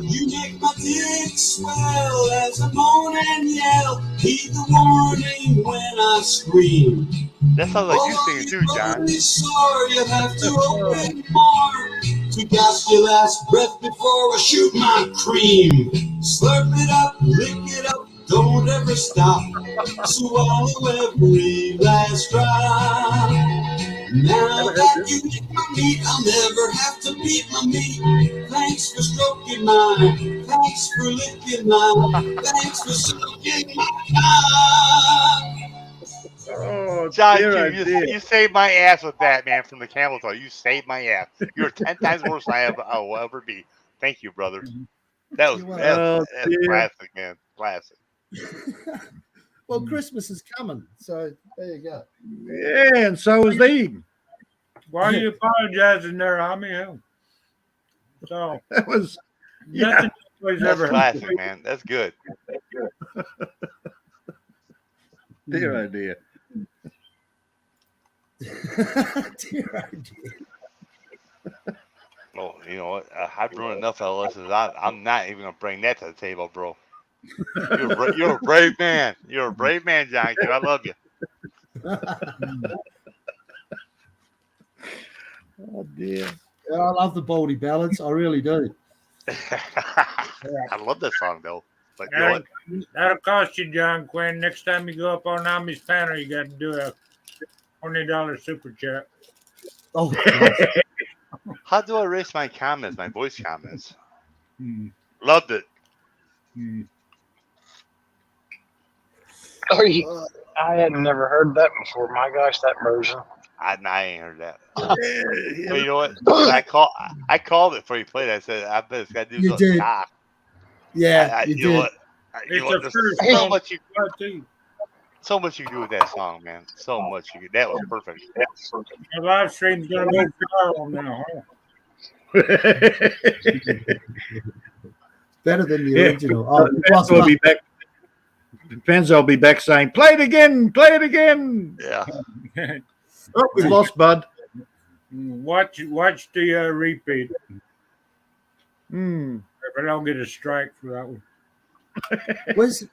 You make my dick swell as I moan and yell. Heed the warning when I scream. That sounds like you singing too, John. Sorry, you have to open more to gasp your last breath before I shoot my cream. Slurp it up, lick it up, don't ever stop. Swallow every last drop. Now that you eat my meat, I'll never have to beat my meat. Thanks for stroking mine. Thanks for licking mine. Thanks for sucking my cock. Oh, John, dear, you saved my ass with that, man, from the camel toe. You saved my ass. You're 10 times worse than I will ever be. Thank you, brother. That was classic, man. Classic. Well, Christmas is coming, so there you go. Yeah, and so was he. Why are you apologizing there, Tommy? So that was nothing That's ever classic, man. That's good. Dear idea. Dear idea. Well, you know what? I've ruined enough LSs. I'm not even gonna bring that to the table, bro. You're a brave man. You're a brave man, John. I love you. Oh dear. Yeah, I love the Baldy ballads. I really do. I love that song though. But you know what? That'll cost you, John Quinn. Next time you go up on Ami's panel, you got to do a $20 super chat. Oh, How do I erase my comments, my voice comments? Loved it. Oh, I had never heard that before. My gosh, that version. I ain't heard that. But you know what? I called it before you played it. I said, I bet it's got to do You something. did. Ah. Yeah, you You know did. what? You know what? There's so much you can do with that song, man. So much you can. That was perfect. The live stream's going to go viral now, huh? Better than the original. Fans will be back. Fans will be back saying, "Play it again, play it again." Yeah. Oh, we lost Bud. Watch the repeat. If I don't get a strike for that one. Was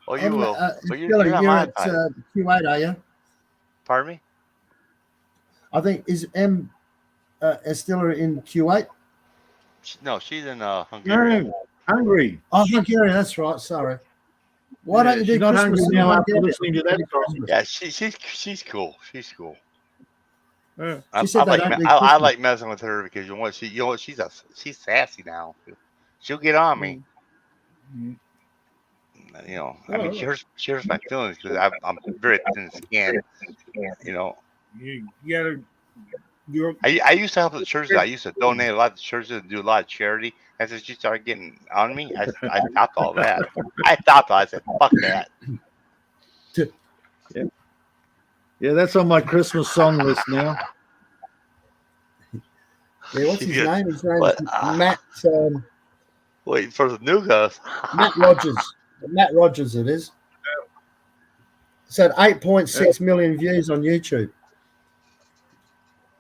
Oh, you will. So Stiller, you're not you're my at type. Q8, are you? Pardon me? I think is Stiller in Q8? No, she's in Hungary. No, Hungary. Oh, Hungary. That's right. Sorry. Why don't you do she's not Christmas hungry in now after Hungary? listening to that song. Yeah, she's cool. She's cool. Yeah. I said they like don't do I Christmas. like messing with her because you know what she's sassy now. She'll get on me. You know, I mean, she hurts my feelings because I'm very thin skinned. You know, You gotta. I used to help at churches. I used to donate a lot to churches and do a lot of charity. And since she started getting on me, I stopped all that. I said, fuck that. Yeah, that's on my Christmas song list now. Yeah, what's his Yeah. name? His name What? is Matt. Wait for the new guys. Matt Rogers. Matt Rogers, it is. It's at 8.6 million views on YouTube.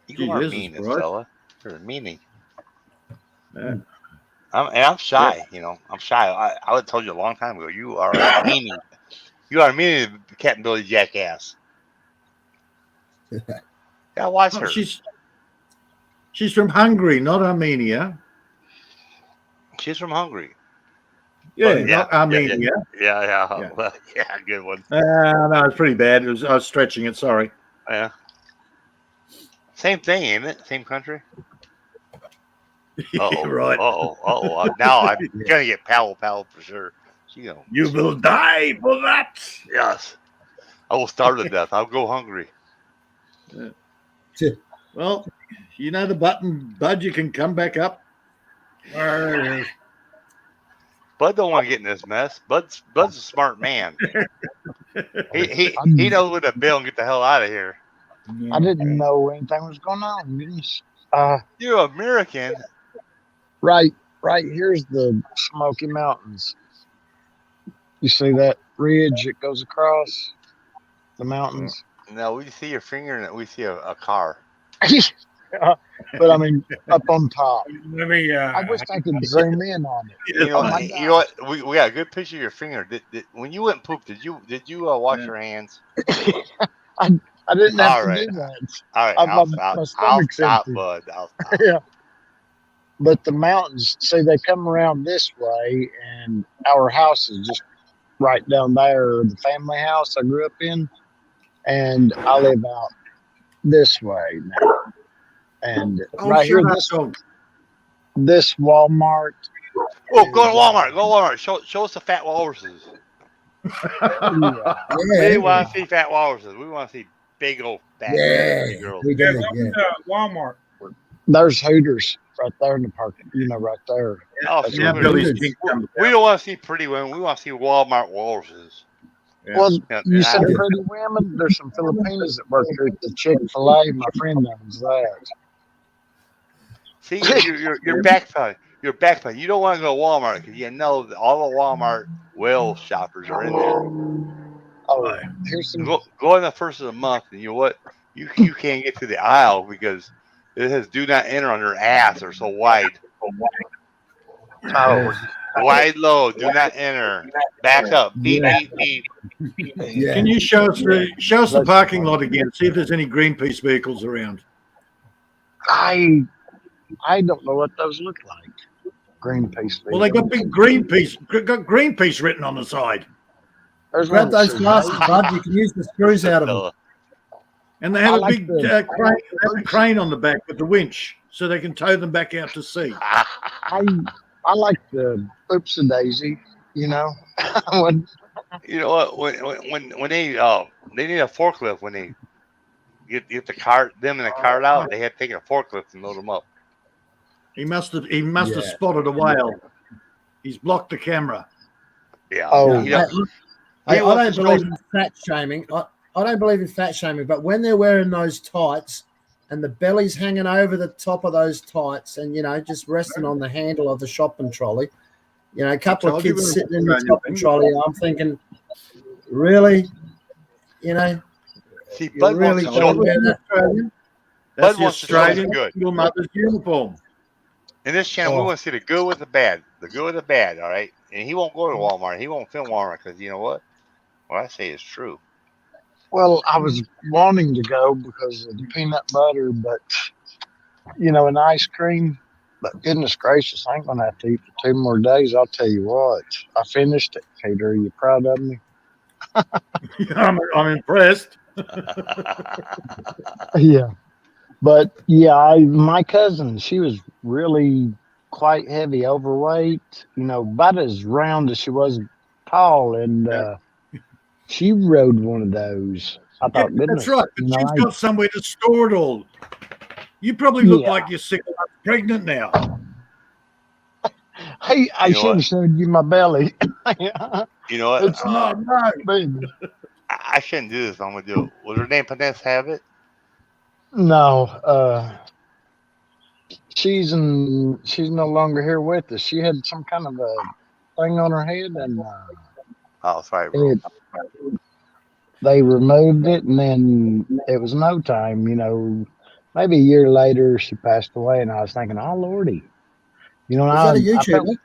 You are Jesus mean, Christ. fella. You're meaning. Yeah. I'm shy. You know, I'm shy. I would have told you a long time ago. You are a meaning. You are a meaning, Captain Billy Jackass. Yeah, watch her. She's from Hungary, not Armenia. She's from Hungary. Yeah, But not Armenia. Yeah. Well, yeah, good one. No, it's pretty bad. I was stretching it. Sorry. Yeah. Same thing, ain't it? Same country. Uh-oh. Right. Uh-oh. Now I'm gonna get Powell for sure. You will die for that. Yes. I will starve to death. I'll go hungry. Well, you know the button, Bud. You can come back up. There it is. Bud don't want to get in this mess. Bud's a smart man. He knows when to bail and get the hell out of here. I didn't know anything was going on. You're American. Right. right here's the Smoky Mountains. You see that ridge that goes across the mountains? No, we see your finger and we see a car. But I mean, up on top. Let me. I wish I could zoom in on it. You know, Oh my you know what? We got a good picture of your finger. When you went and poop, did you wash your hands? I didn't have All to right. do that. All right, My I'll stomach's stop, empty. bud. I'll stop. Yeah. But the mountains, see, they come around this way, and our house is just right down there, the family house I grew up in, and I live out this way now. And Oh, right here, shut up, dog. this Walmart. Oh, go to Walmart. Go to Walmart. Show us the fat walruses. Yeah. We want to see fat walruses. We want to see big old fat girls. we Yeah, do. go Yeah. to Walmart. There's Hooters right there in the park, right there. Oh, That's see, Now what Billy's it is. pink comes we don't want to see pretty women. We want to see Walmart walruses. Yeah. Well, Yeah, you said yeah. pretty women. There's some Filipinos that work here at the Chick-fil-A. My friend owns that. See, you're backpedaling. You're backpedaling. You don't want to go to Walmart because you know that all the Walmart whale shoppers are in there. Oh, here's some. Go in the first of the month, and you know what? You can't get to the aisle because it says "Do not enter" on their ass. They're so wide. Oh, Wide low. Do not enter. Back up. Beep beep beep. Yeah. Can you show us the parking lot again? See if there's any Greenpeace vehicles around. I don't know what those look like. Greenpeace. Well, they got big Greenpeace written on the side, There's Grab one that those says glasses, no. bud. You can use the screws out of them. and they have I a like big the- crane. They have a crane on the back with the winch, so they can tow them back out to sea. I like the oopsie daisy. You know, when You know what? When they need a forklift when they get the cart them and the cart out, they have to take a forklift and load them up. He must have Yeah. spotted a whale. He's blocked the camera. Yeah. Oh. You know, I he don't wants to believe show- in fat shaming. I don't believe in fat shaming, but when they're wearing those tights and the belly's hanging over the top of those tights and, just resting on the handle of the shopping trolley, a couple of told you kids we sitting in were the going shopping trolley, I'm thinking, really? See, You're Bud really wants to gonna show wear that? That's Bud the wants to show us Australian good. single mother's uniform. In this channel, we Oh. want to see the good with the bad. The good with the bad, all right? And he won't go to Walmart. He won't film Walmart because you know what? What I say is true. well, I was wanting to go because of the peanut butter, but and ice cream. But goodness gracious, I ain't gonna have to eat for 2 more days. I'll tell you what, I finished it. Peter, are you proud of me? I'm impressed. Yeah. But yeah, my cousin, she was really quite heavy, overweight, about as round as she was tall, and she rode one of those. I Yeah, thought, goodness, that's right. But she's got somewhere to store it all. You probably look Yeah. like you're 6 months pregnant now. hey, I You know should what? have showed you my belly. You know what? It's not right, baby. I shouldn't do this. I'm gonna do it. Was her name Vanessa have it? No, she's no longer here with us. She had some kind of a thing on her head, and Oh, sorry, bro. they removed it, and then it was no time. Maybe a year later, she passed away, and I was thinking, oh lordy, Is that a YouTuber?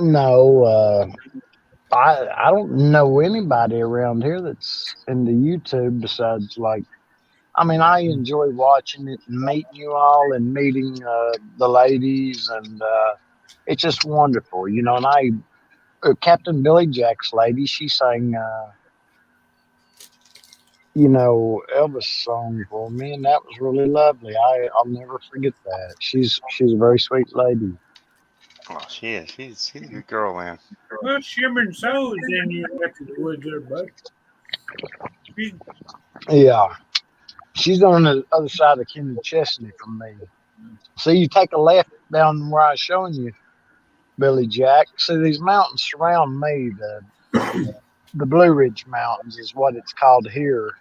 No, I don't know anybody around here that's into YouTube besides I enjoy watching it and meeting you all and meeting the ladies, and it's just wonderful, And Captain Billy Jack's lady, she sang, Elvis song for me, and that was really lovely. I'll never forget that. She's a very sweet lady. Oh, she is. She's a good girl, man. Well, Shimmering Soul's in your neck of the woods there, bud. Yeah. She's on the other side of Kenny Chesney from me. So you take a left down where I was showing you, Billy Jack. See, these mountains surround me. The Blue Ridge Mountains is what it's called here.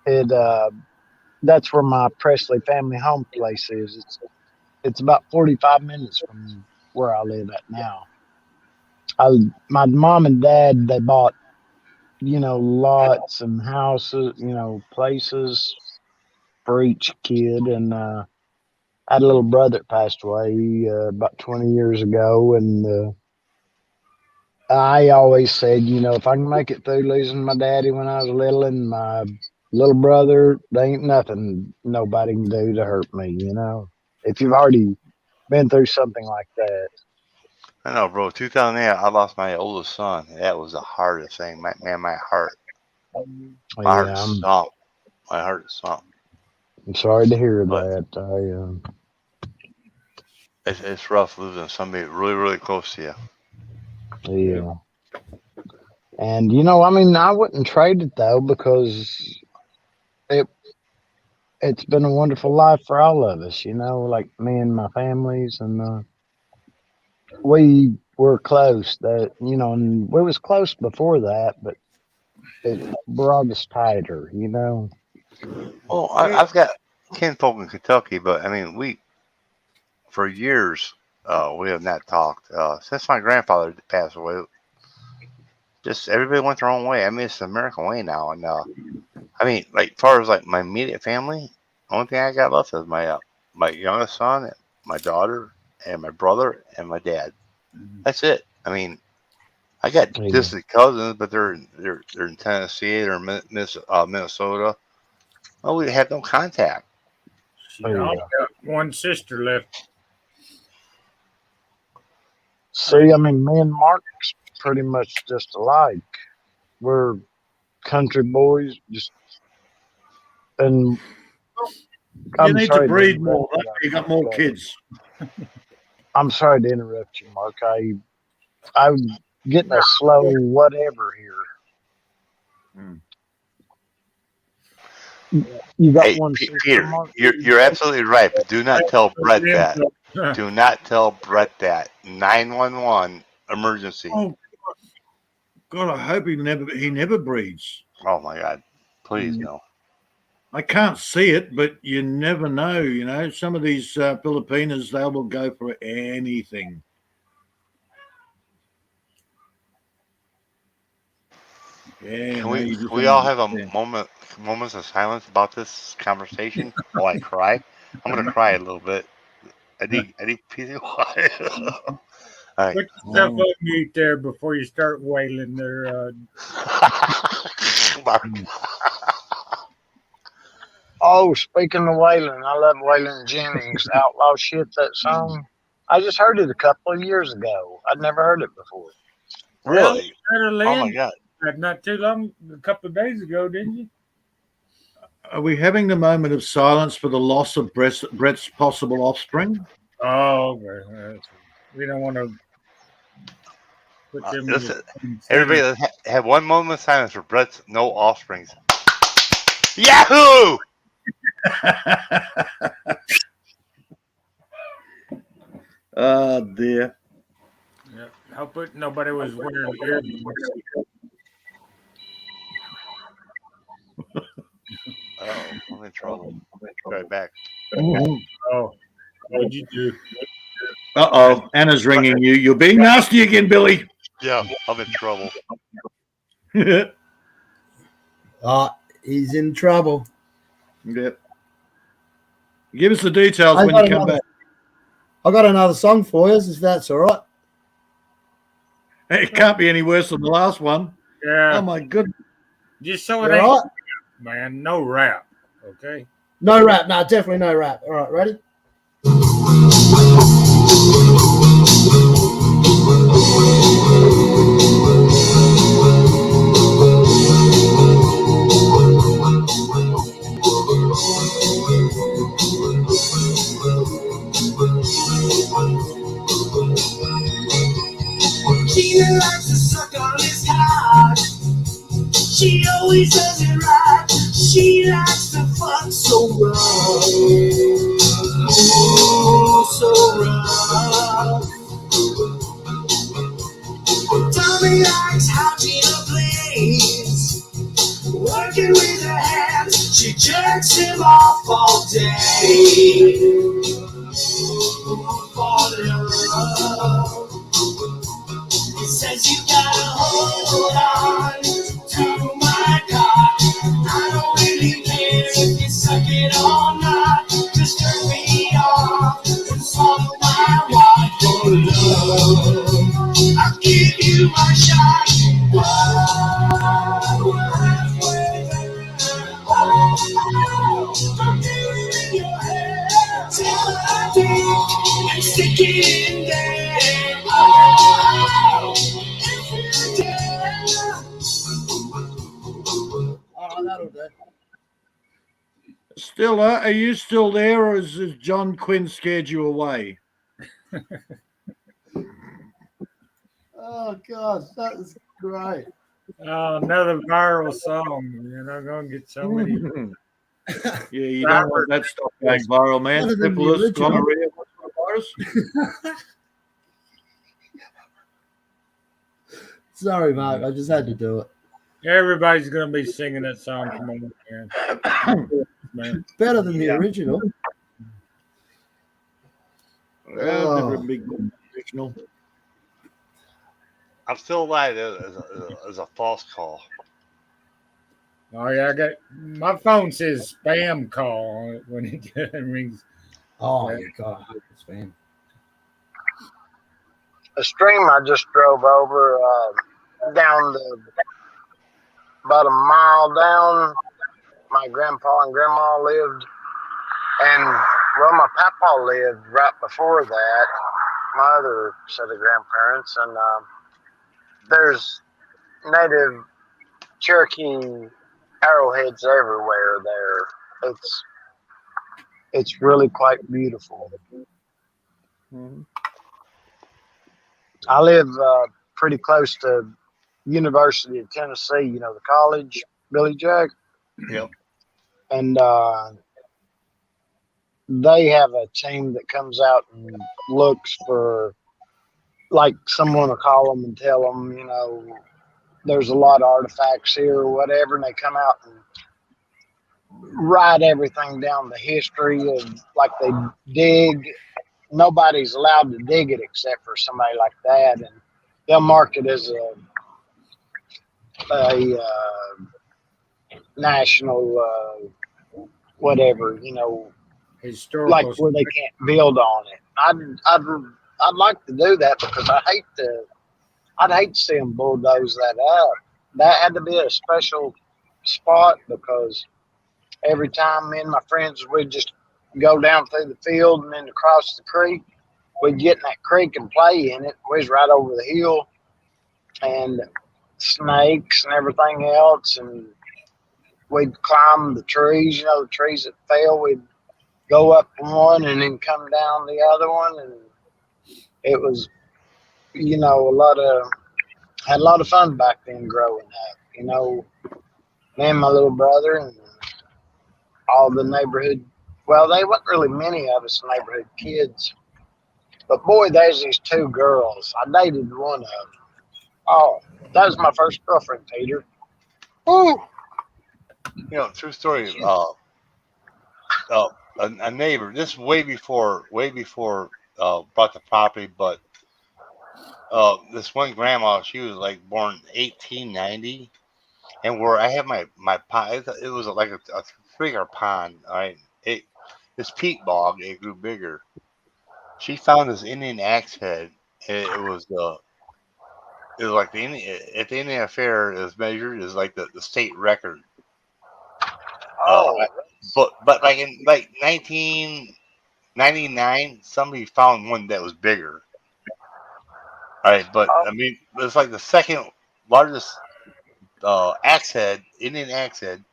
That's where my Presley family home place is. It's about 45 minutes from where I live at now. My mom and dad, they bought, lots and houses, places for each kid. And I had a little brother that passed away about 20 years ago. And I always said, if I can make it through losing my daddy when I was little and my little brother, there ain't nothing nobody can do to hurt me, If you've already been through something like that. I know, bro. 2008, I lost my oldest son. That was the hardest thing. My heart. My heart stopped. My heart stopped. I'm sorry to hear that. It's rough losing somebody really, really close to you. Yeah. And I wouldn't trade it though, because it's been a wonderful life for all of us, like me and my families, and we were close. And we was close before that, but it brought us tighter, Well, I've got kinfolk in Kentucky, but I mean, for years, we have not talked. Since my grandfather passed away, just everybody went their own way. I mean, it's the American way now. And I mean, like, as far as like my immediate family, the only thing I got left is my youngest son, my daughter, and my brother, and my dad. That's it. I mean, I got distant cousins, but they're in Tennessee, they're in Minnesota. Well, we have no contact. I only got one sister left. See, I mean, me and Mark's pretty much just alike. We're country boys, and you need to breed more. You got more kids. I'm sorry to interrupt you, Mark. I'm getting a slow whatever here. You got one, Peter. Mark? You're absolutely right, but do not tell Brett that. Do not tell Brett that. 911 emergency. Oh God! I hope he never breeds. Oh my God! Please no. I can't see it, but you never know. Some of these Filipinos, they will go for anything. Yeah. Can we all have a moments of silence about this conversation while I cry? I'm gonna cry a little bit. I need peace and quiet. All right. Put yourself on mute there before you start wailing there. Oh, speaking of Waylon, I love Waylon Jennings. Outlaw Shit, that song. I just heard it a couple of years ago. I'd never heard it before. Really? Oh my God. Not too long, a couple of days ago, didn't you? Are we having the moment of silence for the loss of Brett's possible offspring? Oh, okay. We don't want to put them. Listen, everybody have one moment of silence for Brett's no offsprings. Yahoo! Oh dear. Yeah, I hope nobody was wearing earbuds. Oh, I'm in trouble. Right back. Oh, what'd you do? Uh-oh, Anna's ringing you. You're being nasty again, Billy. Yeah, I'm in trouble. He's in trouble. Yep. Give us the details when you come back. I got another song for you, if that's all right. It can't be any worse than the last one. Yeah. Oh my goodness. Just so You it ain't, all right? man. No rap. Okay. No rap. No, definitely no rap. All right, ready? Gina likes to suck on his cock. She always does it right. She likes to fuck so rough. Oh, so rough. Tommy likes how Gina plays. Working with her hands, she jerks him off all day. fall in love. He says you gotta hold on to my cock. I don't really care if you suck it or not. Just turn me on and swallow my wine for love. I'll give you my shot. Whoa, we're halfway there. Oh, I'm in your head. Till I do and stick it in there. Oh, if you dare. Oh, that'll do. Still, are you still there, or has John Quinn scared you away? Oh God, that is great. Oh, another viral song. You're not going to get so many. Yeah, you don't want that stuff going viral, man. Better than the Syphilis, original. gonorrhea, what's the virus? Sorry, Mark. I just had to do it. Everybody's going to be singing that song from over here. Man. Better than the original. Well, never a big original. I'm still alive as a false call. Oh, yeah, I got my phone says spam call on it when it rings. Oh, you God, I hate this fan. A stream I just drove over down about a mile down. My grandpa and grandma lived, and well, my papa lived right before that. My other set of grandparents, and there's native Cherokee arrowheads everywhere there. It's really quite beautiful. Mm-hmm. I live pretty close to University of Tennessee, you know, the college, Billy Jack. Yep. And they have a team that comes out and looks for, like, someone will call them and tell them, you know, there's a lot of artifacts here or whatever, and they come out and write everything down, the history of, like, they dig. Nobody's allowed to dig it except for somebody like that, and they'll mark it as a national whatever, you know, Historical. like where they can't build on it. I'd like to do that because I'd hate to see them bulldoze that up. That had to be a special spot because every time me and my friends would just go down through the field and then across the creek, we'd get in that creek and play in it. We was right over the hill, and snakes and everything else, and we'd climb the trees, you know, the trees that fell, we'd go up one and then come down the other one, and it was, you know, had a lot of fun back then growing up, you know, me and my little brother and all the neighborhood. Well, they wasn't really many of us neighborhood kids, but boy, there's these two girls. I dated one of them. Oh, that was my first girlfriend, Peter. Woo! You know, true story. A neighbor. This is way before bought the property, but this one grandma, she was like born 1890, and where I have my pond, it was like a 3-acre pond. All right, this peat bog, it grew bigger. She found this Indian axe head. It was like the at the Indian Fair, it was measured as like the state record. But like in like 1999, somebody found one that was bigger. All right, but I mean, it's like the second largest axe head, Indian axe head,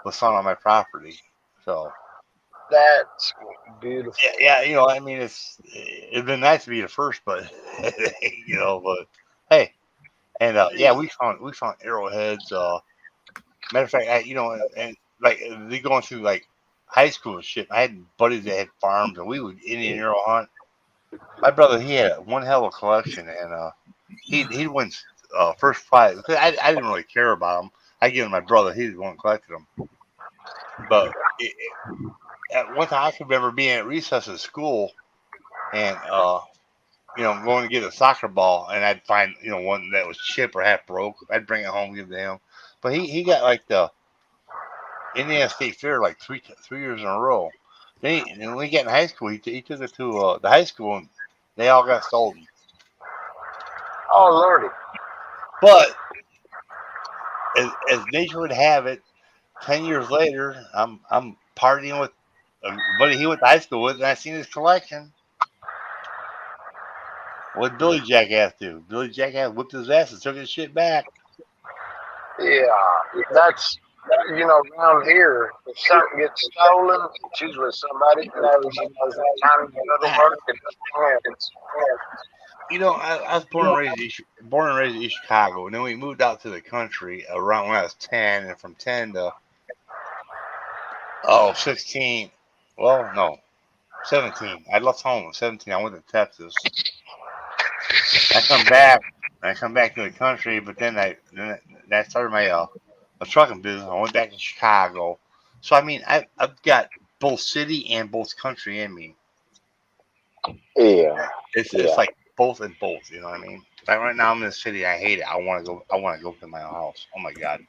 was found on my property. So that's beautiful. Yeah, you know, I mean, it'd been nice to be the first, but you know, but hey, and yeah, we found arrowheads. Matter of fact, you know, and like they going through like high school and shit. I had buddies that had farms, and we would Indian arrow hunt. My brother, he had one hell of a collection, and he went first prize. I didn't really care about him. I gave him to my brother. He was the one who collected them. But at one time, I can remember being at recess at school, and going to get a soccer ball, and I'd find one that was chipped or half broke. I'd bring it home, give it to him. But he got like the Indiana State Fair like three years in a row. Then when we got in high school, he took it to the high school, and they all got stolen. Oh lordy. But as nature would have it, 10 years later, I'm partying with a buddy he went to high school with, and I seen his collection. What Billy Jackass do? Billy Jackass whipped his ass and took his shit back. Yeah, that's around here. If something gets stolen, it's usually somebody who knows that time to go to work and I was born and raised in East Chicago, and then we moved out to the country around when I was 10, and from 10 to 16. Well, no, 17. I left home at 17. I went to Texas. I come back to the country, but then I started my trucking business. I went back to Chicago. So I mean, I've got both city and both country in me. Yeah. It's like both and both. You know what I mean? Like right now, I'm in the city. I hate it. I want to go to my house. Oh my god.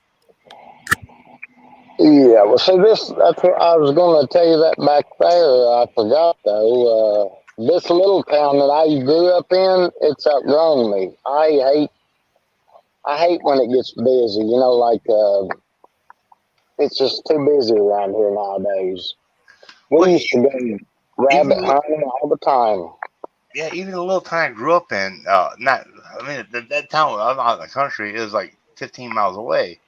Yeah, well, see, that's what I was going to tell you that back there. I forgot, though. This little town that I grew up in, it's outgrown me. I hate when it gets busy. It's just too busy around here nowadays. We used to go rabbit hunting all the time. Yeah, even the little town I grew up in, that town I'm out in the country is like 15 miles away.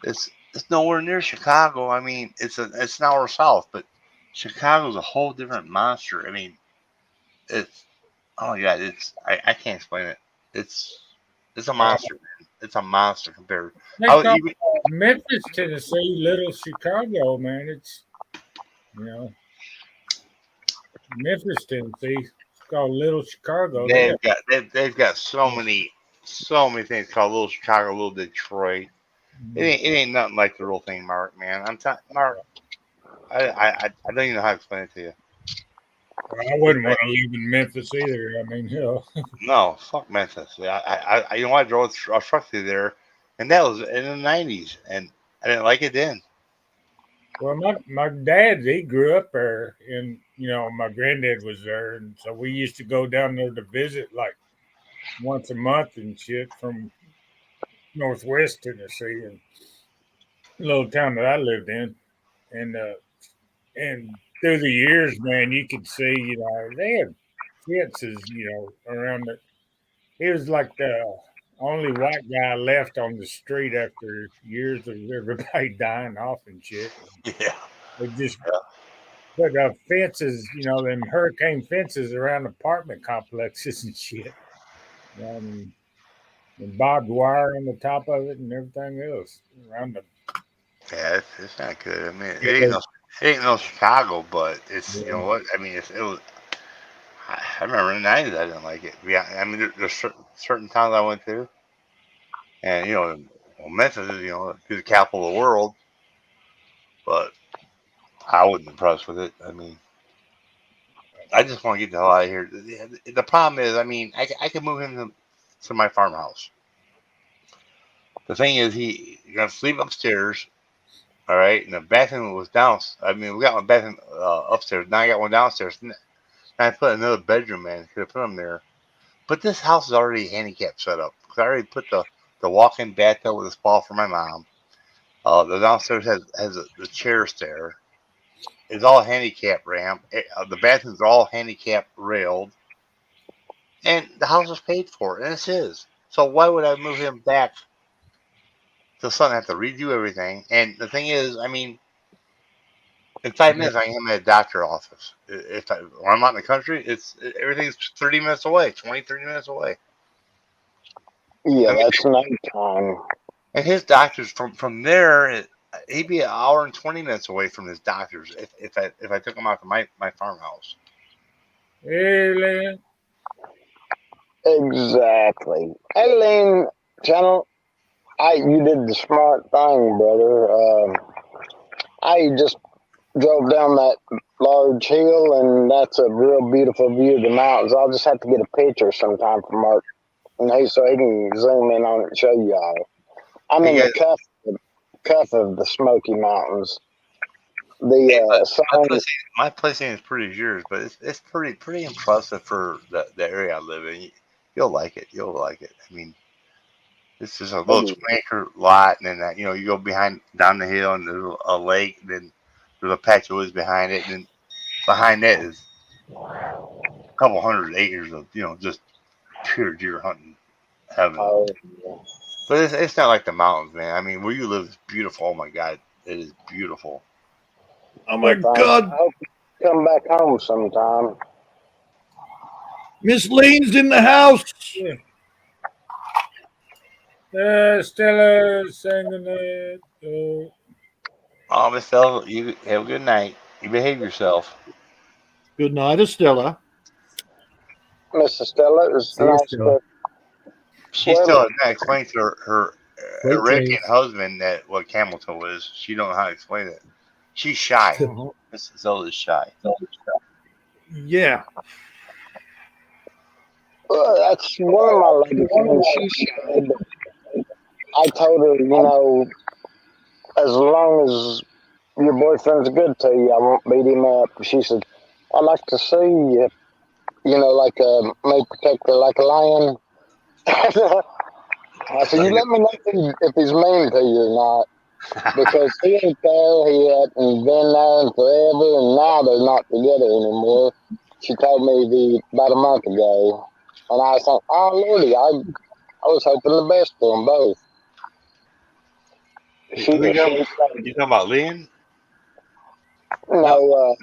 It's nowhere near Chicago. I mean, it's an hour south, but Chicago's a whole different monster. I mean, it's I can't explain it. It's a monster. Man. It's a monster compared. Memphis, Tennessee, little Chicago, man. It's Memphis, Tennessee. It's called Little Chicago. They've got so many things called Little Chicago, Little Detroit. It ain't nothing like the real thing, Mark. Man, Mark. I don't even know how to explain it to you. I wouldn't want to live in Memphis either. I mean, No, fuck Memphis. I drove a truck through there, and that was in the 90s, and I didn't like it then. Well, my dad, he grew up there, and my granddad was there, and so we used to go down there to visit like once a month and shit from Northwest Tennessee, and the little town that I lived in, and through the years, man, you could see, they had fences, around it. He was like the only white guy left on the street after years of everybody dying off and shit. Yeah. They just put fences, them hurricane fences around apartment complexes and shit. And barbed wire on the top of it and everything else around them. Yeah, it's not good. I mean, it ain't no Chicago, but it's you know what I mean. It was. I remember in the 90s, I didn't like it. Yeah, I mean, there's certain towns I went to, and Memphis is the capital of the world, but I wasn't impressed with it. I mean, I just want to get the hell out of here. The problem is, I mean, I could move him to my farmhouse. The thing is, you're gonna sleep upstairs. All right, and the bathroom was down. I mean, we got one bathroom upstairs. Now I got one downstairs. And I put another bedroom in. Could have put them there, but this house is already handicapped set up. Cause I already put the walk-in bathtub with a spa for my mom. The downstairs has the chairs there. It's all handicap ramp. The bathrooms are all handicap railed, and the house is paid for, and it's his. So why would I move him back? The son have to redo everything, and the thing is, I mean, in 5 minutes I am at a doctor's office. When I'm out in the country, everything's 30 minutes away, 30 minutes away. Yeah, that's night time. And his doctors from there, he'd be an hour and 20 minutes away from his doctors if I took him out to my farmhouse. Hey, Lynn. Exactly. Hey, Lynn, channel. You did the smart thing, brother. I just drove down that large hill, and that's a real beautiful view of the mountains. I'll just have to get a picture sometime from Mark, and so he can zoom in on it and show you all. I'm Hey in guys, the cuff of the Smoky Mountains. hey, The song, my place ain't as pretty as yours, but it's pretty impressive for the area I live in. You'll like it. You'll like it. I mean, this is a little 20-acre lot, and then you know you go down the hill, and there's a lake, and then there's a patch of woods behind it, and then behind that is a couple hundred acres of just pure deer hunting heaven. But it's not like the mountains, man. I mean, where you live is beautiful. Oh my God, it is beautiful. Oh my I God. hope you come back home sometime. Miss Lean's in the house. Stella singing it. Oh, Miss Stella, you have a good night. You behave yourself. Good night, Estella. Mrs. Stella, it's See you, nice Stella. to. She still has not explained to her Sweet Arabian dreams. husband that what camel toe is. She don't know how to explain it. She's shy. Mrs. Stella is shy. Yeah. Well, that's one of my lady friends. She's shy, but I told her, as long as your boyfriend's good to you, I won't beat him up. She said, I like to see you, like a mate protector, like a lion. I said, you let me know if he's mean to you or not. Because he ain't there, he hadn't been there in forever, and now they're not together anymore. She told me about a month ago. And I was like, oh, Lordy, I was hoping the best for them both. Who you talking about, Lynn? No,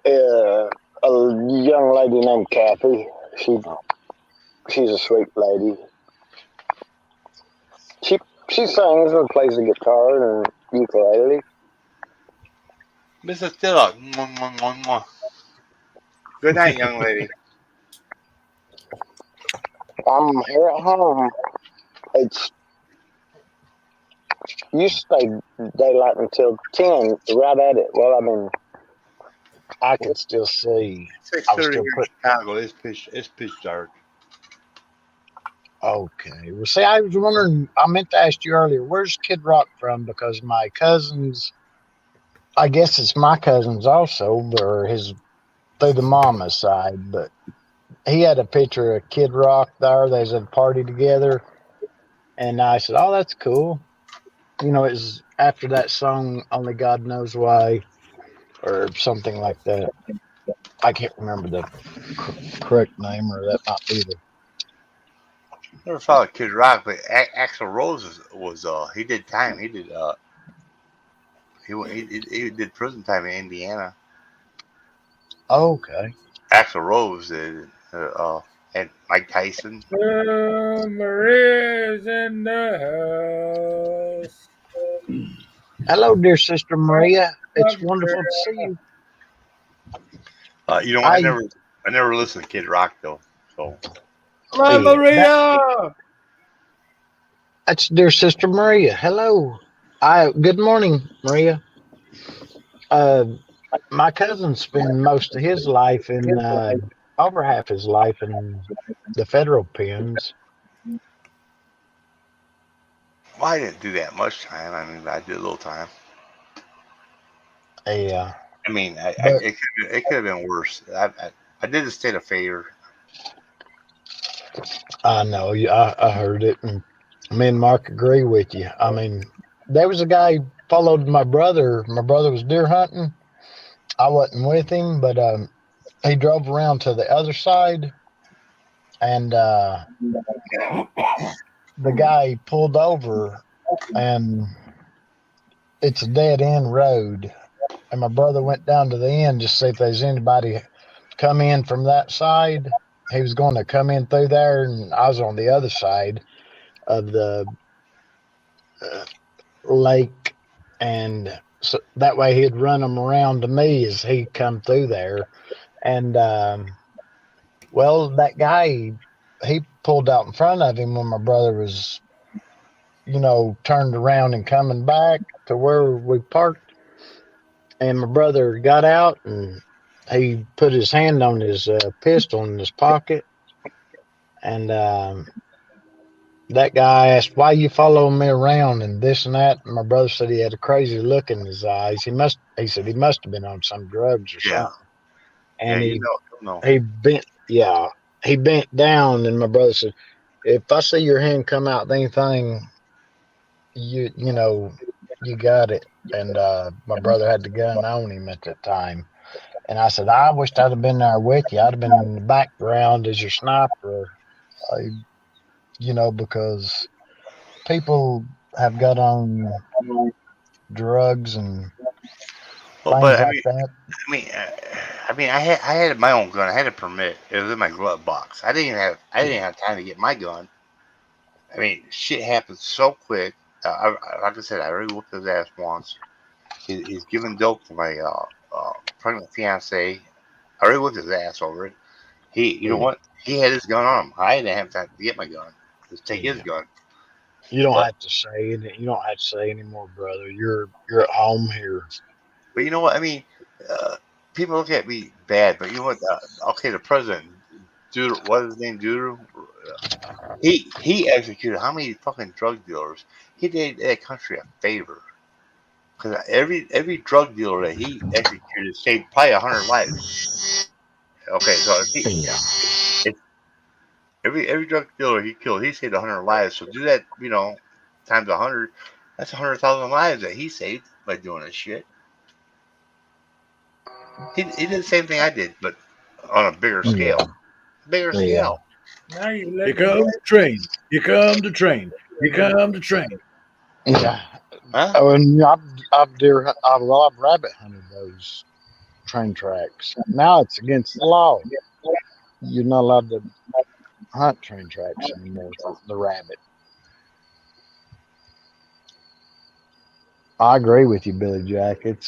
a young lady named Kathy. She's a sweet lady. She sings and plays the guitar and ukulele. Mrs. Stella. Mwah, mwah, mwah, mwah. Good night, young lady. I'm here at home. You stay daylight until 10, right at it. Well, I can still see. 6:30 here in Chicago. It's pitch dark. Okay. Well, see, I was wondering, I meant to ask you earlier, where's Kid Rock from? Because my cousins, I guess it's my cousins also, or through the mama's side, but he had a picture of Kid Rock there. They was at a party together. And I said, oh, that's cool. It was after that song, Only God Knows Why, or something like that. I can't remember the correct name, or that might be the. Never followed Kid Rock, but Axl Rose was he did time. He did he did prison time in Indiana. Okay. Axl Rose did and Mike Tyson. Maria's in the house. Hello, dear Sister Maria. It's wonderful to see you. I never listened to Kid Rock though. So. Hello, Maria. That's dear Sister Maria. Hello. Good morning, Maria. My cousin spent most of his life over half his life in the federal pens. Well, I didn't do that much time. I did a little time. Yeah. It could have been worse. I did the state of favor. I know. I heard it, and me and Mark agree with you. There was a guy followed my brother. My brother was deer hunting. I wasn't with him, but he drove around to the other side, and the guy pulled over, and it's a dead end road. And my brother went down to the end just to see if there's anybody come in from that side. He was going to come in through there, and I was on the other side of the lake, and so that way he'd run them around to me as he come through there. And that guy, he pulled out in front of him when my brother was turned around and coming back to where we parked. and my brother got out and he put his hand on his pistol in his pocket, and that guy asked, "Why you following me around and this and that?" And my brother said he had a crazy look in his eyes. He said he must have been on some drugs or Yeah. something. Yeah, And you know. he bent down, and my brother said, "If I see your hand come out, with anything, you know, you got it." And my brother had the gun on him at that time. And I said, "I wished I'd have been there with you. I'd have been in the background as your sniper, because people have got on drugs and Well, things but like that." I had my own gun. I had a permit. It was in my glove box. I didn't have time to get my gun. I mean, shit happened so quick. Like I said, I already whooped his ass once. He's giving dope to my pregnant fiance. I already whooped his ass over it. You know what? He had his gun on him. I didn't have time to get my gun. Just take his gun. You don't But- have to say it. You don't have to say anymore, brother. You're at home here. But you know what? I mean, people look at me bad, but you know what? Okay, the president, what is his name? Duru? He executed how many fucking drug dealers? He did that country a favor. Because every drug dealer that he executed saved probably 100 lives. Okay, so if every drug dealer he killed, he saved 100 lives. So do that, times 100. That's 100,000 lives that he saved by doing this shit. He did the same thing I did, but on a bigger scale. Bigger scale. Now you Here let come the train. Here come the train. Here come the train. Yeah. Huh? Oh, and I've rabbit hunted those train tracks. Now it's against the law. You're not allowed to hunt train tracks anymore for the rabbit. I agree with you, Billy Jack. It's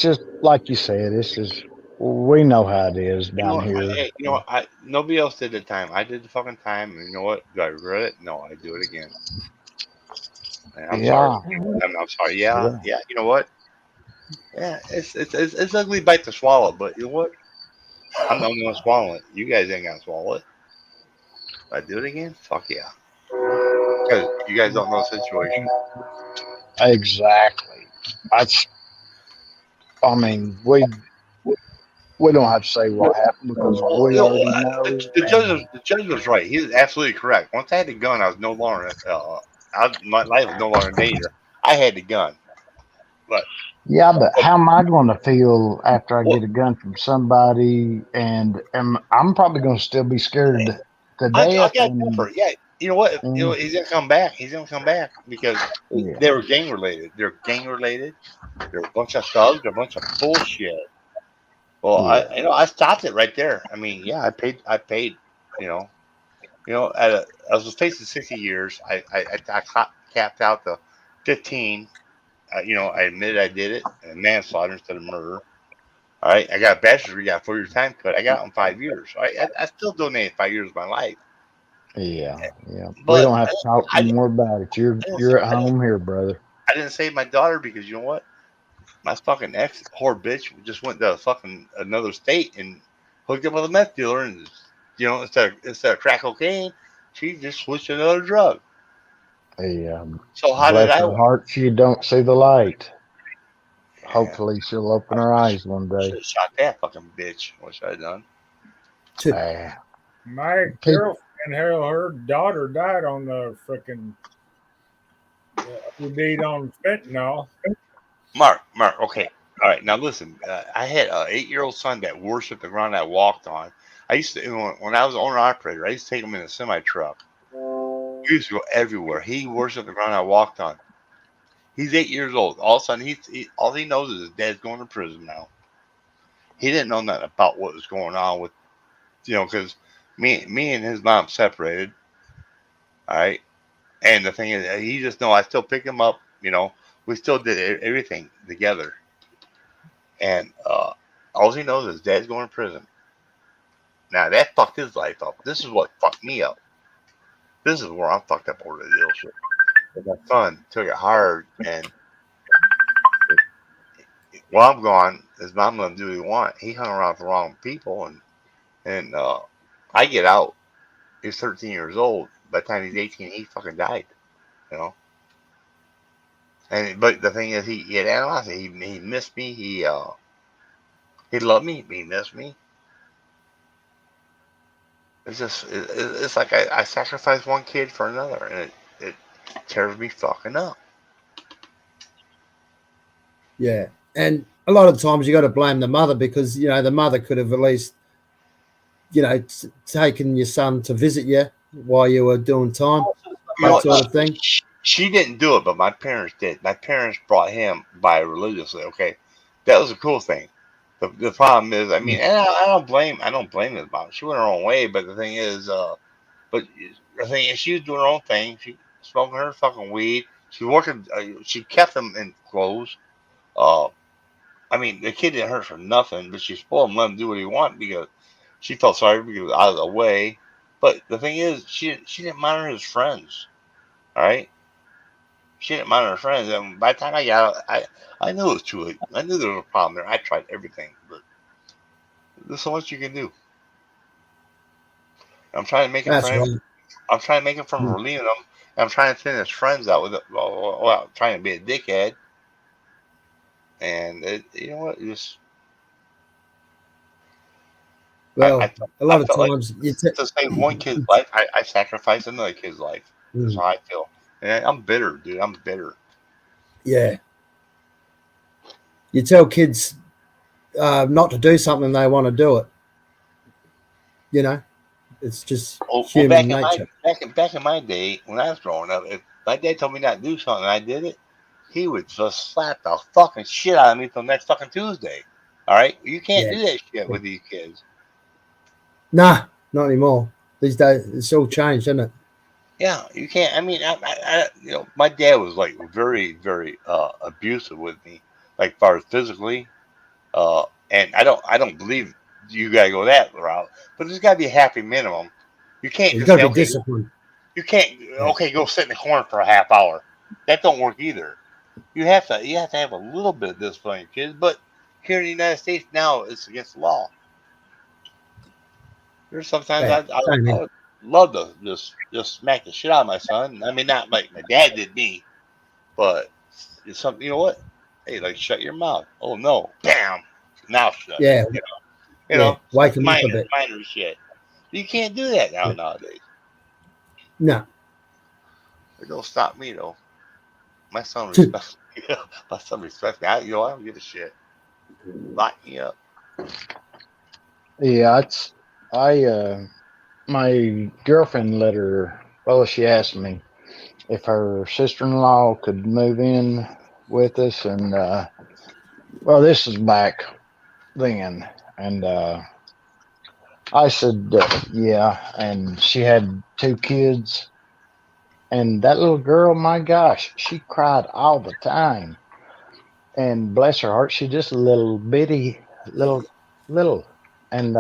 just like you said. It's just we know how it is down here. Nobody else did the time. I did the fucking time. And you know what? Do I regret it? No, I do it again. And I'm sorry. I'm sorry. Yeah. You know what? Yeah, it's ugly bite to swallow, but you know what? I'm the only one swallowing it. You guys ain't gonna swallow it. If I do it again? Fuck yeah. Because you guys don't know the situation. Exactly. We don't have to say what happened because we already know. The judge was right. He was absolutely correct. Once I had the gun, I was no longer. My life was no longer in danger. I had the gun, but Yeah, but how am I going to feel after I get a gun from somebody? And I'm probably going to still be scared to I death. got different. Yeah, you know what? He's gonna come back. He's gonna come back because they were gang related. They're gang related. They're a bunch of thugs. They're a bunch of bullshit. Well, I stopped it right there. I mean, yeah, I paid. I was facing 60 years. I capped out the 15. I admitted I did it, and manslaughter instead of murder. All right, I got a bachelor's degree, got a 4-year time cut. I got it in 5 years. All right, I still donated 5 years of my life. Yeah. But We don't have to talk anymore about it. You're at home here, brother. I didn't save my daughter because you know what? My fucking ex whore bitch just went to fucking another state and hooked up with a meth dealer, and instead of crack cocaine, she just switched to another drug. Yeah. So how Bless did I? her heart, she don't see the light. Hopefully, she'll open her eyes one day. Should have shot that fucking bitch. What should I have done? My girlfriend, her daughter died on the freaking OD on fentanyl. Mark, okay. All right, now listen. I had an 8-year-old son that worshipped the ground I walked on. I used to, when I was owner operator, I used to take him in a semi truck. He used to go everywhere. He worshipped the ground I walked on. He's 8 years old. All of a sudden, all he knows is his dad's going to prison now. He didn't know nothing about what was going on with, because me and his mom separated. All right, and the thing is, he just know I still pick him up. We still did everything together. And all he knows is dad's going to prison. Now that fucked his life up. This is what fucked me up. This is where I'm fucked up over the deal shit. And my son took it hard, and while I'm gone, his mom let him do what he want. He hung around with the wrong people, and I get out. He's 13 years old. By the time he's 18, he fucking died. You know. And but the thing is, he had animosity. He missed me. He loved me, but he missed me. It's just it's like I sacrificed one kid for another, and it tears me fucking up. Yeah, and a lot of times you got to blame the mother because you know the mother could have at least taken your son to visit you while you were doing time, You know, that sort of thing. she didn't do it, but my parents did. My parents brought him by religiously. Okay, that was a cool thing. The problem is, I mean, and I don't blame his mom. She went her own way, but the thing is, she was doing her own thing. She smoking her fucking weed. She working. She kept him in clothes. I mean, the kid didn't hurt for nothing, but she spoiled him, let him do what he wanted because she felt sorry because he was out of the way. But the thing is, she didn't monitor his friends. All right, she didn't monitor her friends, and by the time I got out, I knew it was too late. I knew there was a problem there. I tried everything, but there's so much you can do. I'm trying to make it That's for him. right. I'm trying to make it from relieving him. And I'm trying to send his friends out with it. Well, trying to be a dickhead. And you know what? Just Well, a lot I of felt like times you to save one kid's life, I sacrificed another kid's life. That's how I feel. And I'm bitter, dude. I'm bitter. yeah. You tell kids not to do something, they want to do it. You know, it's just human nature. Back in my day, when I was growing up, if my dad told me not to do something and I did it, he would just slap the fucking shit out of me till next fucking Tuesday. All right? You can't do that shit with these kids. Nah, not anymore. These days, it's all changed, isn't it? Yeah, you can't. I mean, my dad was like very, very abusive with me, like far as physically. And I don't believe you gotta go that route, but there's gotta be a happy minimum. You can't You just got say, to be okay, disciplined. you can't go sit in the corner for a half hour. That don't work either. You have to have a little bit of discipline, in kids. But here in the United States now, it's against the law. There's sometimes Yeah, same I here. would love to just smack the shit out of my son. I mean, not like my dad did me, but it's something. You know what? Hey, like shut your mouth. Oh no, bam, mouth shut. Yeah, You know, wake them up a bit. minor shit. You can't do that nowadays. No. It don't stop me though. My son respects me. My son respects me. I don't give a shit. Lock me up. Yeah, my girlfriend let her. Well, she asked me if her sister-in-law could move in with us, and well, this is back then, and I said yeah, and she had 2 kids, and that little girl, my gosh, she cried all the time, and bless her heart, she just a little bitty, little, and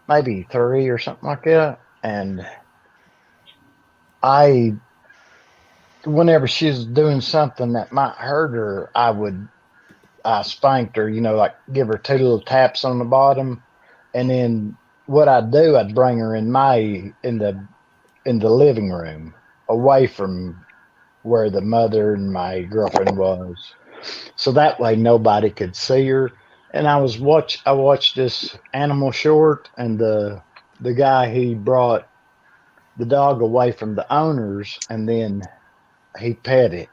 maybe 3 or something like that, and whenever she was doing something that might hurt her, I spanked her, like give her 2 little taps on the bottom, and then what I'd do, I'd bring her in the living room, away from where the mother and my girlfriend was, so that way nobody could see her. And I watched this animal short, and the guy, he brought the dog away from the owners, and then he pet it,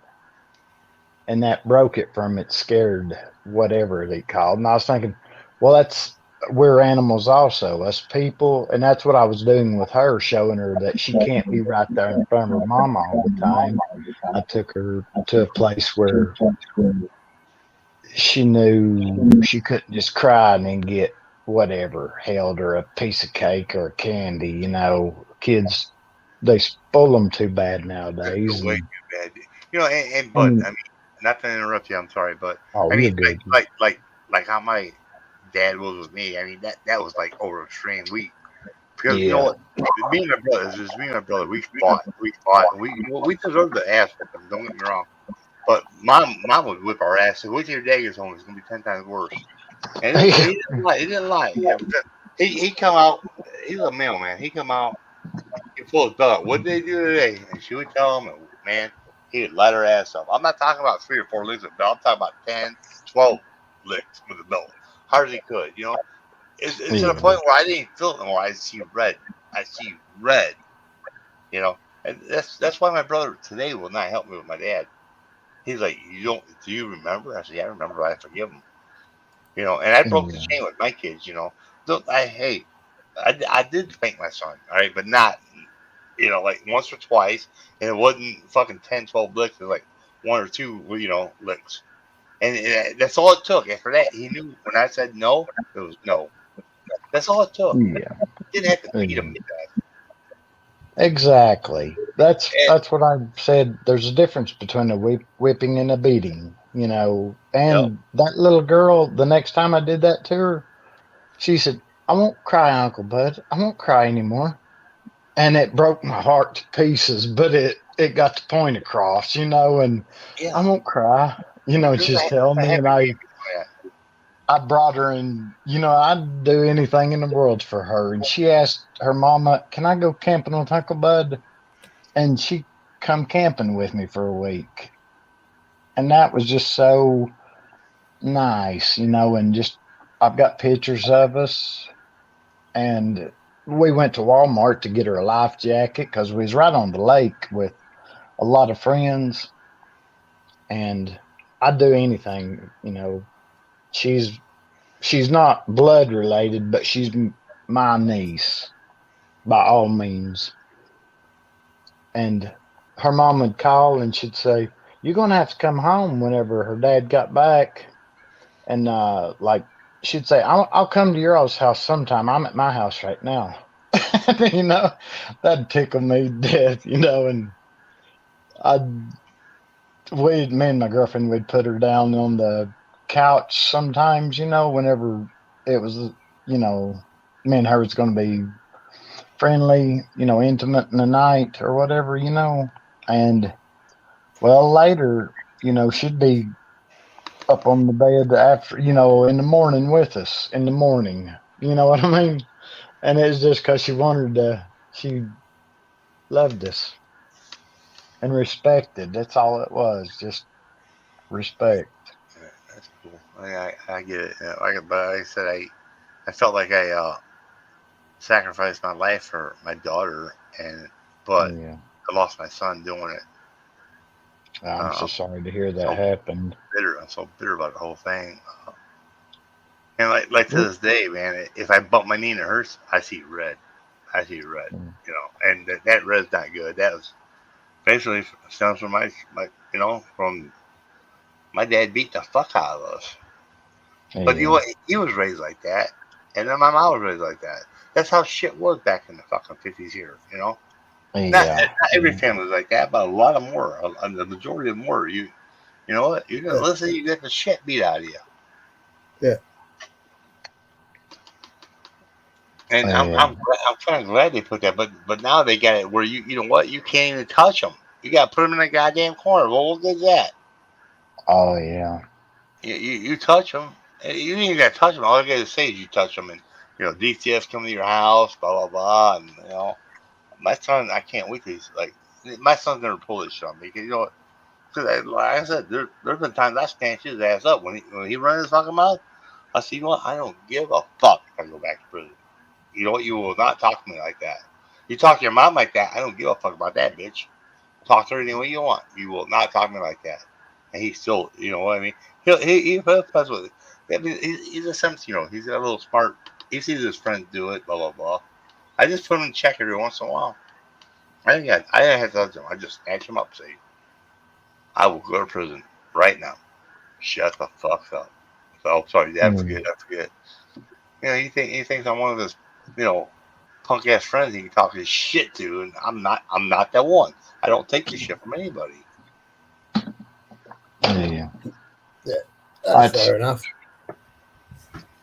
and that broke it from it scared whatever they called. And I was thinking, well, we're animals also, us people, and that's what I was doing with her, showing her that she can't be right there in front of her mama all the time. I took her to a place where she knew she couldn't just cry and then get whatever, held her a piece of cake or candy. Kids, they spoil them too bad nowadays. Way too bad. But I mean, not to interrupt you. I'm sorry, but Oh, I you're mean, good. like how my dad was with me. I mean, that was like over extreme. Because you Yeah. know what, me and my brother, we fought, and we deserved the ass whooping. Don't get me wrong, but mom would whip our ass. So wait till your dad gets home. It's gonna be 10 times worse. And he didn't lie. He didn't lie. Yeah, because he come out. He's a mailman. He come out. He pull his belt out. What did they do today? And she would tell him, and man, he would light her ass up. I'm not talking about 3 or 4 licks with the belt. I'm talking about 10, 12 licks with the belt. Hard as he could, you know. It's to the point where I didn't feel it anymore. I see red. I see red. You know, and that's why my brother today will not help me with my dad. He's like, do you remember? I said, yeah, I remember. I forgive him. You know, and I broke the chain with my kids. You know, I did spank my son, all right, but not, you know, like once or twice, and it wasn't fucking 10, 12 licks. It was like 1 or 2, you know, licks, and that's all it took. After that, he knew when I said no, it was no. That's all it took. Yeah. Didn't have to beat him. Exactly. That's what I said. There's a difference between a whipping and a beating, you know. And that little girl, the next time I did that to her, she said, "I won't cry, Uncle Bud. I won't cry anymore." And it broke my heart to pieces, but it got the point across, you know. And I won't cry, you know. She's telling me, and I brought her in, you know, I'd do anything in the world for her. And she asked her mama, "Can I go camping with Uncle Bud?" And she come camping with me for a week. And that was just so nice, you know, and just, I've got pictures of us. And we went to Walmart to get her a life jacket because we was right on the lake with a lot of friends. And I'd do anything, you know. She's not blood related, but she's my niece by all means. And her mom would call and she'd say, "You're going to have to come home," whenever her dad got back. And like she'd say, I'll come to your all's house sometime. I'm at my house right now." You know, that'd tickle me to death, you know. And me and my girlfriend, we'd put her down on the couch sometimes, you know, whenever it was, you know, me and her was going to be friendly, you know, intimate in the night or whatever, you know. And well, later, you know, she'd be up on the bed after, you know, in the morning with us in the morning, you know what I mean? And it's just because she she loved us and respected. That's all it was, just respect. That's cool. I get it. But like I said, I felt like I sacrificed my life for my daughter, but I lost my son doing it. I'm so sorry to hear that happened. I'm so bitter about the whole thing. And like to this day, man, if I bump my knee and it hurts, I see red. You know, and that red's not good. That was basically stems from my you know, from my dad beat the fuck out of us. But he was raised like that, and then my mom was raised like that. That's how shit was back in the fucking 50s here, you know. Not every family was like that, but a lot of them were. The majority of them were. You know what? You didn't listen, you get the shit beat out of you. Yeah. And I'm kind of glad they put that, but now they got it where you know what? You can't even touch them. You got to put them in a goddamn corner. Well, what good's that? Oh yeah. You touch them. You ain't even got to touch them. All you got to say is you touch them, and you know DTS come to your house, blah blah blah, and you know. My son, I can't wait till he's like, my son's never pull this shit on me. Because, you know, like I said, there's been times I snatch his ass up. When he runs his fucking mouth, I say, you know what? I don't give a fuck if I go back to prison. You know what? You will not talk to me like that. You talk to your mom like that, I don't give a fuck about that, bitch. Talk to her any way you want. You will not talk to me like that. And he's still, you know what I mean? He'll fuss with it. I mean, he's a 17, you know, he's a little smart. He sees his friends do it, blah, blah, blah. I just put him in check every once in a while. I didn't have to touch him. I just snatch him up, say, "I will go to prison right now. Shut the fuck up." So sorry, I forget. You know, he thinks I'm one of his, you know, punk ass friends he can talk his shit to, and I'm not that one. I don't take this shit from anybody. Yeah. That's fair enough.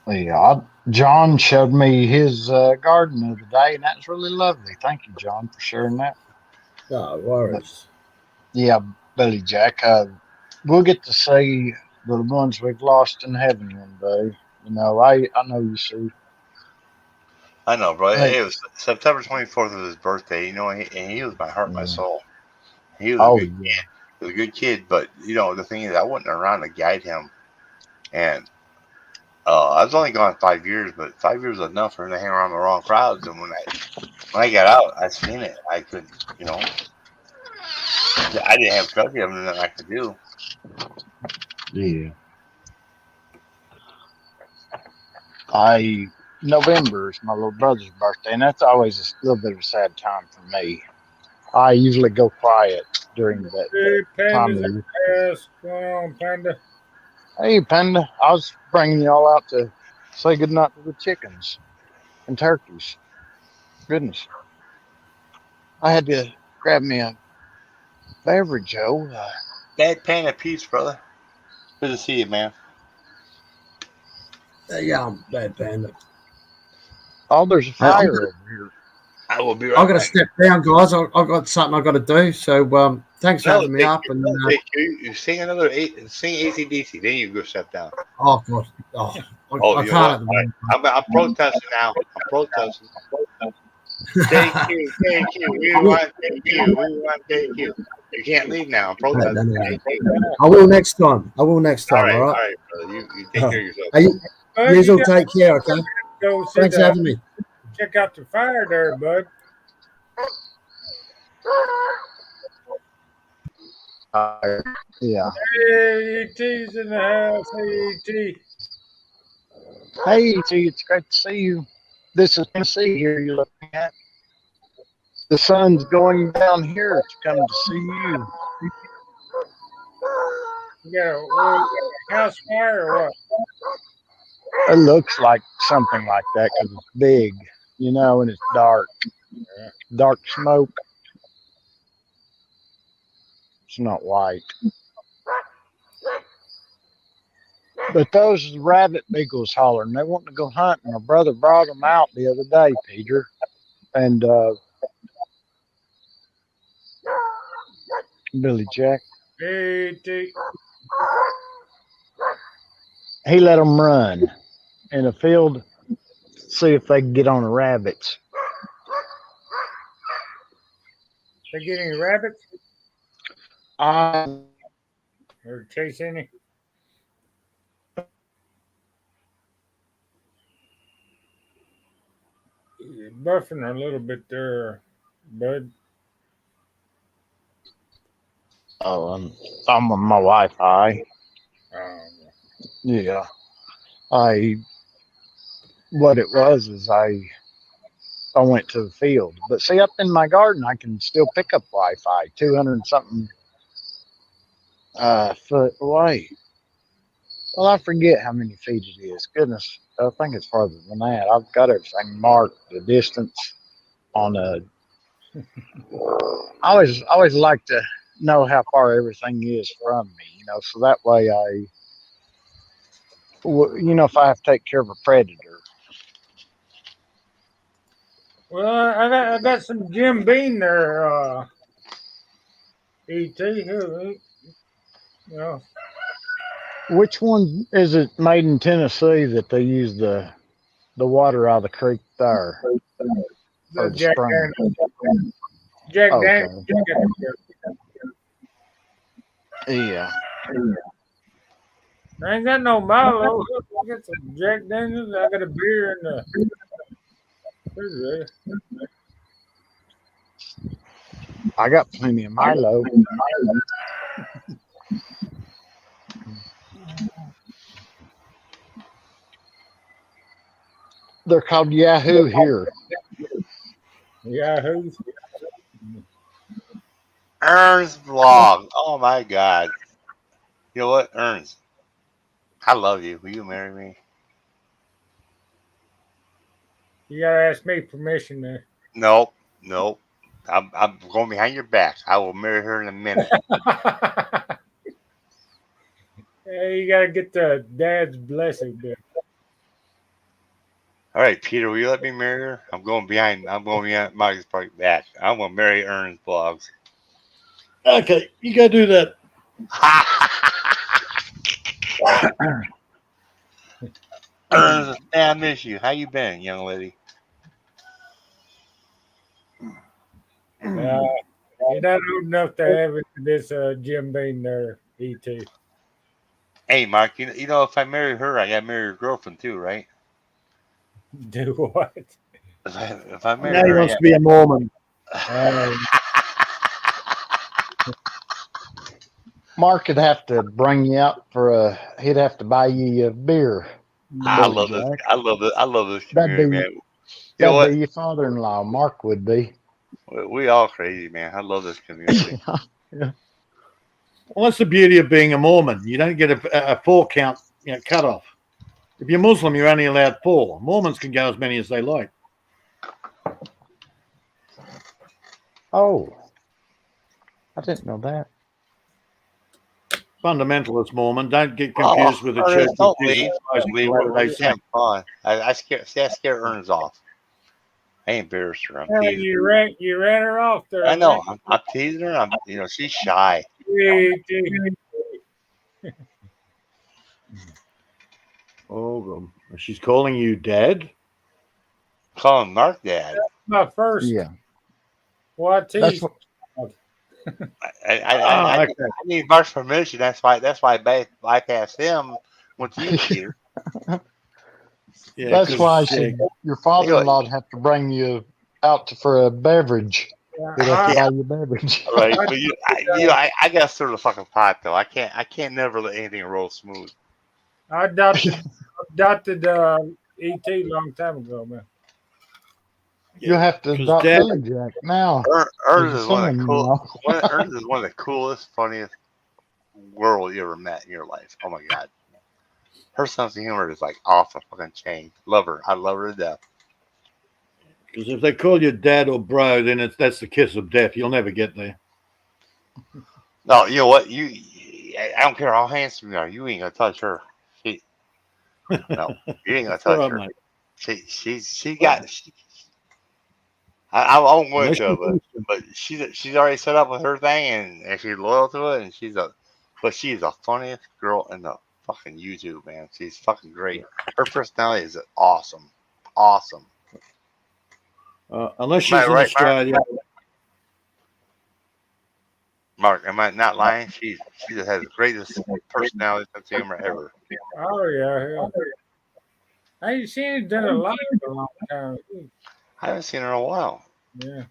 Yeah, John showed me his garden the other day, and that's really lovely. Thank you, John, for sharing that. No worries. Yeah, Billy Jack. we'll get to see the ones we've lost in heaven one day. You know, I know you see. I know, bro. Hey, It was September 24th was his birthday. You know, and he was my heart, and my yeah. soul. He was a Oh good yeah. kid. He was a good kid, but you know, the thing is, I wasn't around to guide him, and I was only gone 5 years, but 5 years was enough for him to hang around the wrong crowds. And when I got out, I seen it. I couldn't, you know, I didn't have custody of him, nothing I could do. Yeah. November is my little brother's birthday, and that's always a little bit of a sad time for me. I usually go quiet during that Hey, time Panda's of in year. the house. What's going on, Panda? Hey, Panda, I was bringing y'all out to say goodnight to the chickens and turkeys. Goodness, I had to grab me a beverage, Joe. Bad pan of peace, brother. Good to see you, man. Yeah, I'm bad panda. Oh, there's a Hey, I'm fire gonna, over here. I will be I've right got to back. step down, guys. I've got something I've got to do. So thanks for No, having me take up. you. And No, take you. You sing sing ACDC, then you go step down. oh god, oh, Oh, I you know can't what? at the All right. moment. I'm protesting now. I'm protesting. Thank you. We I will, want thank you. We want thank you. You can't leave now. I'm protesting. Thank you. I will next time. I will next time. All right. All right, brother. You take care of yourself. Hey, you Bud, you all got take care. Okay. to go see Thanks for having me. check out the fire there, bud. Yeah. Hey, E.T.'s in the house. Hey, E.T. Hey, T, it's great to see you. This is Tennessee here you're looking at. The sun's going down here to come to see you. You got a house fire or what? It looks like something like that because it's big, you know, and it's dark. Dark smoke. It's not white. But those rabbit beagles hollering. They want to go hunting. My brother brought them out the other day, Peter. And Billy Jack. Hey, E.T. He let them run in a field, see if they can get on the rabbits. They get any rabbits I or chase any? You're buffing a little bit there, bud. I'm on my Wi-Fi. Yeah. What it was is I went to the field. But see, up in my garden, I can still pick up Wi-Fi, 200 and something foot away. Well, I forget how many feet it is. Goodness, I think it's farther than that. I've got everything marked, the distance on a. I always like to know how far everything is from me, you know, so that way you know, if I have to take care of a predator. Well, I got some Jim Beam there, E.T. Here, you know, Which one is it made in Tennessee that they use the water out of the creek there? Or the Jack spring? Daniels. Jack Okay. Daniels. Yeah. I ain't got no Milo. I got some Jack Daniels. I got a beer in the refrigerator. I got plenty of Milo. They're called Yahoo here. Yahoo's. Ern's vlog. Oh my God. You know what, Ernst? I love you. Will you marry me? You gotta ask me permission there. Nope. I'm going behind your back. I will marry her in a minute. Hey, you gotta get the dad's blessing there. All right, Peter, will you let me marry her? I'm going behind Mike's back. I'm gonna marry Ern's vlogs. Okay, you go do that. Ernest, man, I miss you. How you been, young lady? You're not old enough to have this Jim Beam there, E.T. Hey, Mark, you know if I marry her, I gotta marry her girlfriend too, right? Do what? If I marry Now he her, wants to be a Mormon. Mark would have to bring you out for a. He'd have to buy you a beer. I Wouldn't love he, this. Jack? I love this. I love this That'd community, be man. You know what? that'd be your father-in-law. Mark would be. We all crazy, man. I love this community. Yeah. Well, that's the beauty of being a Mormon. You don't get a 4 count cut off. If you're Muslim, you're only allowed 4. Mormons can go as many as they like. Oh, I didn't know that. Fundamentalist Mormon. Don't get confused with the Church Ernest, of don't Jesus leave. Christ. Don't leave. Whatever We're they just say. having fun. I scare Ernest off. I ain't embarrassed her. I'm Yeah, teasing you her. ran her off there. I know. I'm teasing her. She's shy. Oh, she's calling you Dad. Calling Mark Dad. My first. Yeah. Well, I That's teased. what. I need Mark's permission. That's why I bypassed him. Went to you, Peter. Yeah, That's why I 'cause, said your father-in-law would have to bring you out for a beverage. He'd have to buy you a beverage. Right, but I got to stir the fucking pot though. I can't never let anything roll smooth. I adopted E.T. long time ago, man. You have to 'cause adopt Dad- Billy Jack now. Ernest He's is one of son, the you cool. know. Ernest is one of the coolest, funniest girl you ever met in your life. Oh my god, her sense of humor is like off the fucking chain. Love her. I love her to death. Because if they call you Dad or Bro, then that's the kiss of death. You'll never get there. No, you know what? I don't care how handsome you are. You ain't gonna touch her. No, you ain't gonna touch All right, her. mate. She got. I won't go Unless into you- it, but she's already set up with her thing, and she's loyal to it, and she's the funniest girl in the fucking YouTube, man. She's fucking great. Her personality is awesome. Unless she's Am I in right, Australia. Mark, am I not lying? She just has the greatest personality sense of humor ever. Oh yeah. I ain't seen it done a lot in a long time. I haven't seen her in a while. Yeah.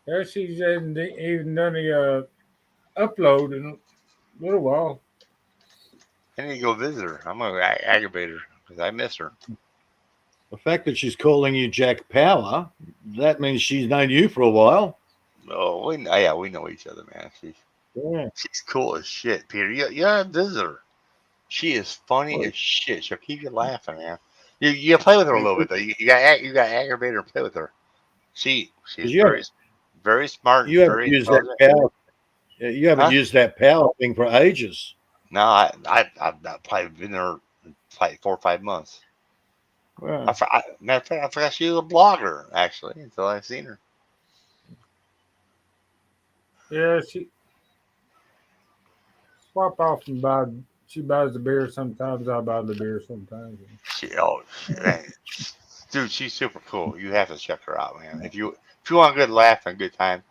Yeah, she's hasn't even done the upload in a little while. I need to go visit her. I'm gonna aggravate her because I miss her. The fact that she's calling you Jack Power, that means she's known you for a while. Oh, we know each other, man. She's cool as shit, Peter. You gotta visit her. She is funny as shit. She'll keep you laughing, man. You play with her a little bit though. You got aggravate her and play with her. She's very smart. You haven't very used that power. You haven't used that power thing for ages. No, I've probably been there like 4 or 5 months. Wow. Matter of fact, I forgot she was a blogger actually until I seen her. Yeah, she swap off and buy. She buys the beer sometimes. I buy the beer sometimes. Man. Dude, she's super cool. You have to check her out, man. If you want a good laugh and a good time,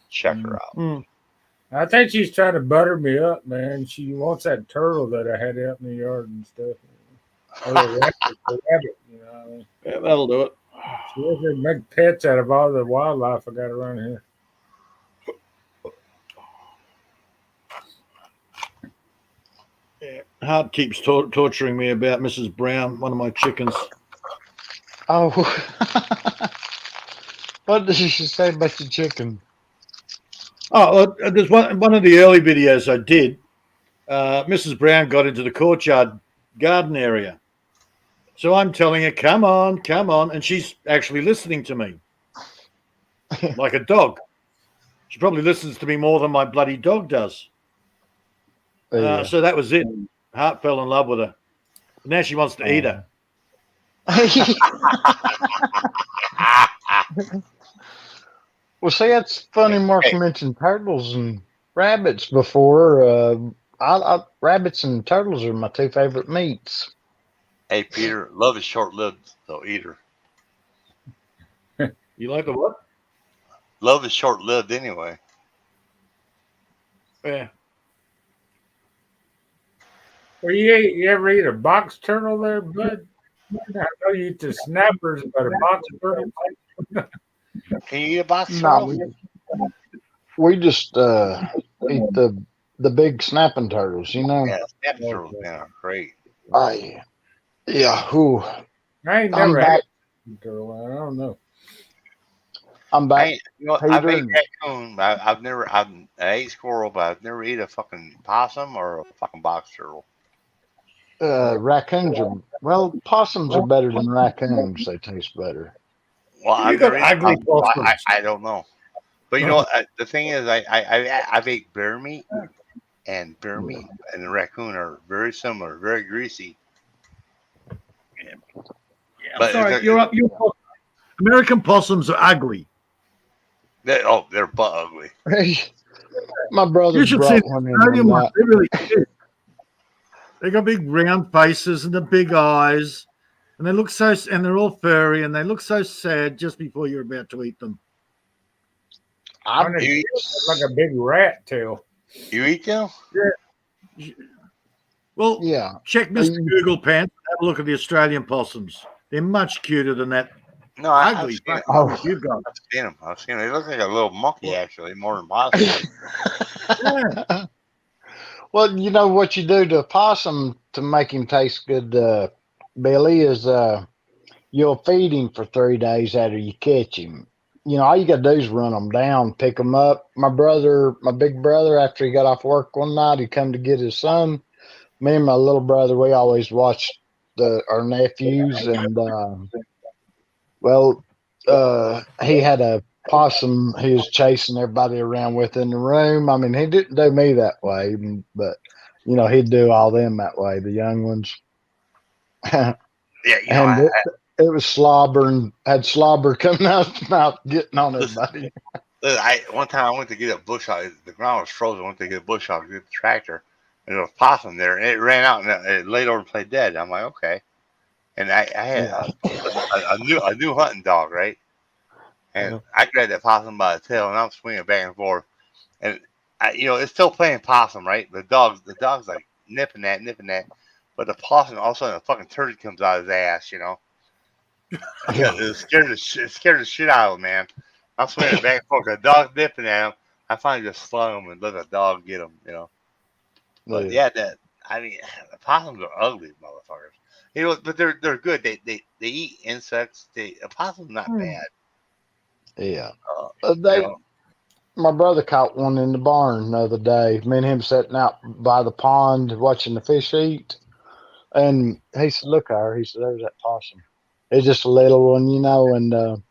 check her out. I think she's trying to butter me up, man. She wants that turtle that I had out in the yard and stuff. Or the rabbit, you know what I mean? Yeah, that'll do it. She wants to make pets out of all the wildlife I got around here. Hart keeps torturing me about Mrs. Brown, one of my chickens. Oh, what did she say about the chicken? Oh, there's one of the early videos I did. Mrs. Brown got into the courtyard garden area. So I'm telling her, come on, and she's actually listening to me like a dog. She probably listens to me more than my bloody dog does. So that was it. Hart fell in love with her. Now she wants to eat her. Well, see, that's funny. Mark Hey. mentioned turtles and rabbits before. Rabbits and turtles are my two favorite meats. Hey, Peter, love is short-lived, so eat her. You like the what? Love is short-lived anyway. Yeah. Well, you ever eat a box turtle there, bud? I know you eat the snappers, but a box turtle. Can you eat a box No, turtle? we just eat the big snapping turtles. You know. Yeah, snap turtles, man, great. Yeah. Who? I ain't I'm never had back. a turtle. I don't know. I'm I back. ain't, I've Peter. ate raccoon. I ate squirrel, but I've never eat a fucking possum or a fucking box turtle. Raccoons are possums are better than raccoons. They taste better. Well, You I've got never eaten ugly possum. So possums. I don't know. But you know what? The thing is, I've ate bear meat, and bear meat and the raccoon are very similar, very greasy. Yeah, I'm But sorry. it's You're American possums are ugly. they're butt ugly. My brother You should see brought the one in Australian one ones. night. They're really cute. They got big round faces and the big eyes, and they look and they're all furry, and they look so sad just before you're about to eat them. Mine is like a big rat tail. You eat them? Yeah. Well, Yeah. check Mr. Google Pants. Have a look at the Australian possums. They're much cuter than that No, I've ugly seen it. fucking you got. I've seen them. I've seen them. They look like a little monkey, actually, more than possum. Yeah. Well, you know what you do to a possum to make him taste good, Billy, is you'll feed him for 3 days after you catch him. You know, all you got to do is run them down, pick them up. My big brother, after he got off work one night, he come to get his son. Me and my little brother, we always watched our nephews, and he had a possum he was chasing everybody around with in the room. I mean, he didn't do me that way, but you know, he'd do all them that way, the young ones. Yeah, and it was slobbering, had slobber coming out of his mouth, getting on everybody. One time I went to get a bush hog. The ground was frozen. I went to get a bush hog to get the tractor, and there was a possum there, and it ran out and it laid over and played dead. I'm like, okay. And I had a new hunting dog, right? And I grabbed that possum by the tail, and I'm swinging back and forth. And it's still playing possum, right? The dog's like nipping that. But the possum, all of a sudden, a fucking turkey comes out of his ass, you know. It scared the shit out of him, man. I'm swinging back and forth. The dog's nipping at him. I finally just slung him and let the dog get him, you know. But the possums are ugly, motherfuckers. You know, but they're good. They eat insects. A possum's not bad. Yeah. You know. My brother caught one in the barn the other day. Me and him sitting out by the pond watching the fish eat. And he said, "Look, he said, there's that possum. It's just a little one, you know." And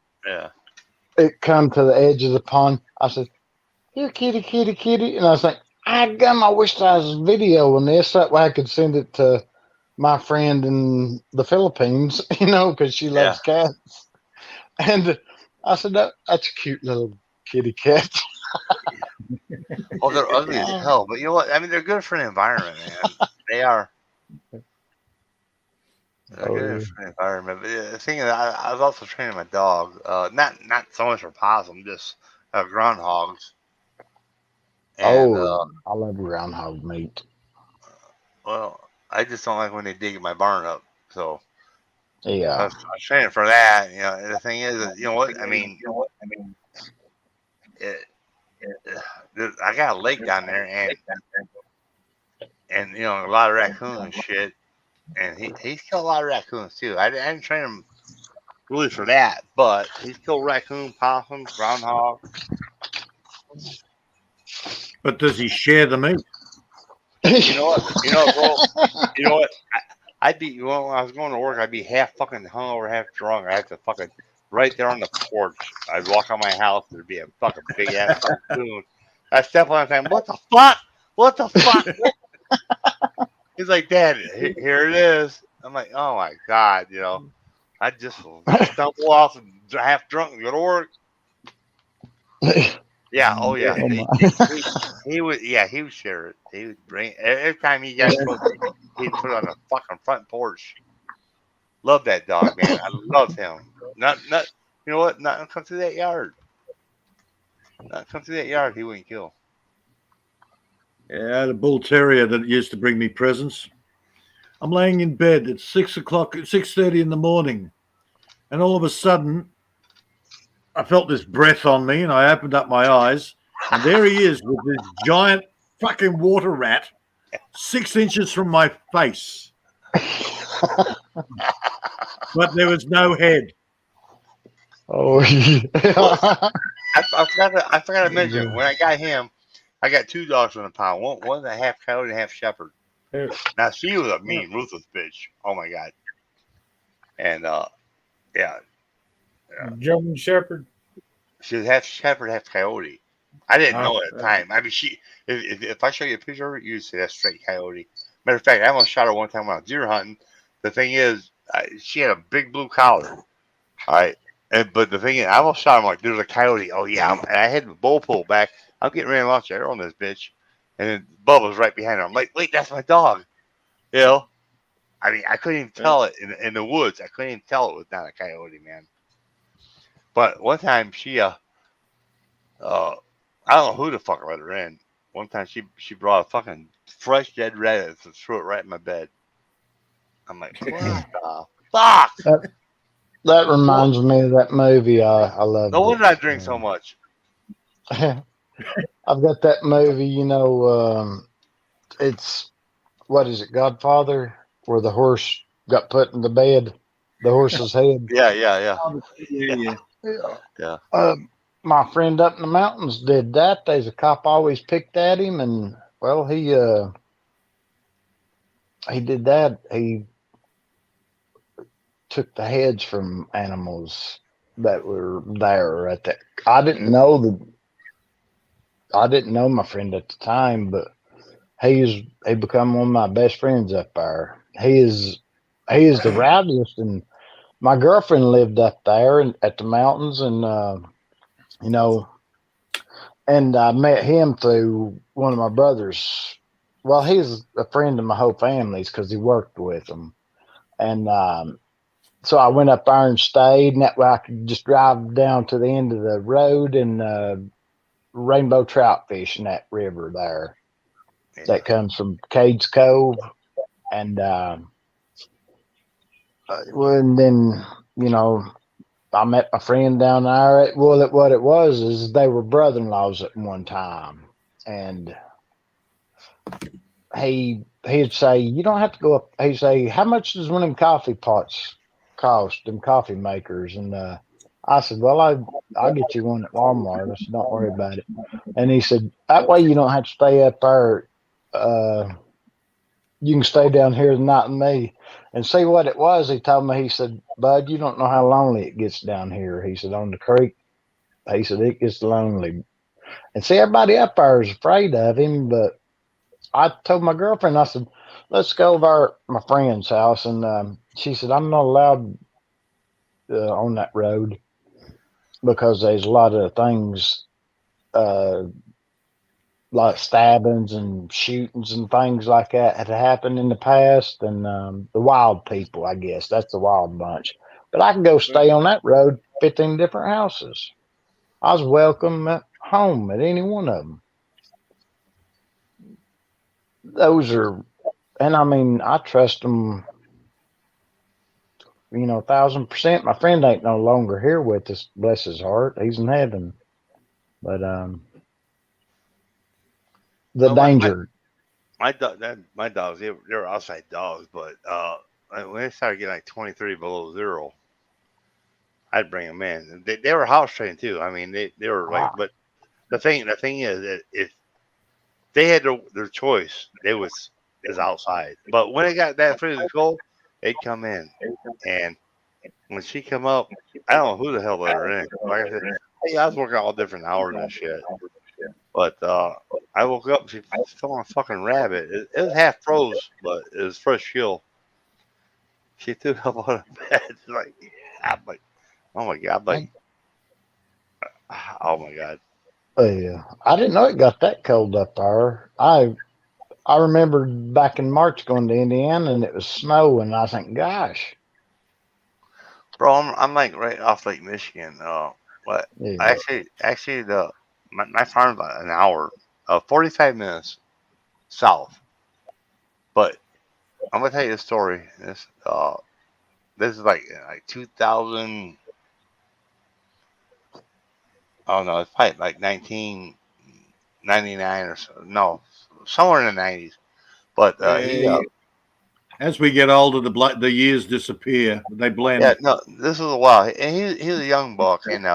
it come to the edge of the pond. I said, "Here, kitty, kitty, kitty." And I was like, I wish I was videoing this. That way I could send it to my friend in the Philippines, you know, because she loves cats. And I said, that's a cute little kitty cat. Oh, they're ugly as hell. But you know what? I mean, they're good for the environment, man. They are. They're good for the environment. But the thing is, I was also training my dog. Not so much for possum, just groundhogs. And, I love groundhog meat. Well, I just don't like when they dig my barn up. So yeah, I was training for that. You know, the thing is, you know what? I mean, I got a lake down there, and you know, a lot of raccoons and shit. And he's killed a lot of raccoons too. I didn't train him really for that, but he's killed raccoon, possum, groundhog. But does he share the meat? You know what, bro? You know what? I'd be when I was going to work, I'd be half fucking hungover, half drunk. I had to fucking right there on the porch. I'd walk on my house. There'd be a fucking big ass raccoon. I step on it and say, "What the fuck? What the fuck?" He's like, "Dad, here it is." I'm like, "Oh my god," you know. I just stumble off and half drunk and go to work. Yeah. Oh yeah. Oh my. He would. Yeah. He would share it. He would bring every time he got close. He'd put it on the fucking front porch. Love that dog, man. I love him. Not. You know what? Not come through that yard. Not come through that yard. He wouldn't kill. Yeah, I had a bull terrier that used to bring me presents. I'm laying in bed at 6:00, 6:30 in the morning, and all of a sudden, I felt this breath on me, and I opened up my eyes, and there he is with this giant fucking water rat, 6 inches from my face, but there was no head. Oh, yeah. I forgot to mention when I got him, I got 2 dogs on the pound. One's a half coyote and half shepherd. Now she was a mean, ruthless bitch. Oh my god. And yeah, German Shepherd. she was half shepherd, half coyote. I didn't know at the time. I mean, if I show you a picture of her, you'd say that's straight coyote. Matter of fact, I almost shot her one time when I was deer hunting. The thing is, she had a big blue collar. All right. But the thing is, I almost shot him like, there's a coyote. Oh, yeah. And I had the bull pulled back. I'm getting ready to launch an arrow on this bitch. And then Bubba's right behind her. I'm like, wait, that's my dog. You know? I mean, I couldn't even tell it in the woods. I couldn't even tell it was not a coyote, man. But one time she, I don't know who the fuck let her in. One time she brought a fucking fresh dead rabbit and threw it right in my bed. I'm like, what the fuck? That reminds me of that movie. I love. No wonder I drink so much. I've got that movie. You know, it's what is it, Godfather, where the horse got put in the bed, the horse's head. Yeah. My friend up in the mountains did that. There's a cop always picked at him, and well, he did that. He took the heads from animals that were there at that. I didn't know my friend at the time, but he become one of my best friends up there. He is the rowdiest, and my girlfriend lived up there at the mountains, and you know, and I met him through one of my brothers. Well, he's a friend of my whole family's because he worked with them, and so I went up there and stayed, and that way I could just drive down to the end of the road and rainbow trout fish in that river there. That comes from Cades Cove, and and then, you know, I met my friend down there. What it was is they were brother-in-laws at one time, and he'd say, you don't have to go up. He'd say, how much does one of them coffee pots cost, them coffee makers? And I said, well, I'll get you one at Walmart. I said, don't worry about it. And he said, that way you don't have to stay up there. You can stay down here the night with me. And see what it was. He told me, he said, Bud, you don't know how lonely it gets down here. He said, on the creek, he said, it gets lonely. And see, everybody up there is afraid of him. But I told my girlfriend, I said, let's go over to my friend's house. And she said, I'm not allowed on that road because there's a lot of things, like stabbings and shootings and things like that had happened in the past, and the wild people, I guess that's the wild bunch. But I can go stay on that road, 15 different houses. I was welcome at home at any one of them. Those are, and I mean, I trust them, 1,000%. My friend ain't no longer here with us, bless his heart. He's in heaven. But danger. My dogs, they were outside dogs, but when they started getting like 23 below zero, I'd bring them in. They were house trained too. I mean, they were like, but the thing is that if they had their choice, is outside. But when they got that free goal, they'd come in, and when she come up, I don't know who the hell let her in. Like I said, hey, I was working all different hours and shit. But I woke up, she fell on a fucking rabbit. It was half froze, but it was fresh kill. She threw up on the bed. I'm like, oh my god, oh my god. Yeah, I didn't know it got that cold up there. I remember back in March going to Indiana and it was snow, and I think, gosh, Bro, I'm like right off Lake Michigan. What? yeah, Actually, my farm's about an hour, 45 minutes south. But I'm gonna tell you a story. This is like 2000. Oh no, it's probably like 1999 or so. No, somewhere in the 90s. But he Yeah, as we get older, the years disappear. They blend. yeah, no, this was a while, and he was a young buck, and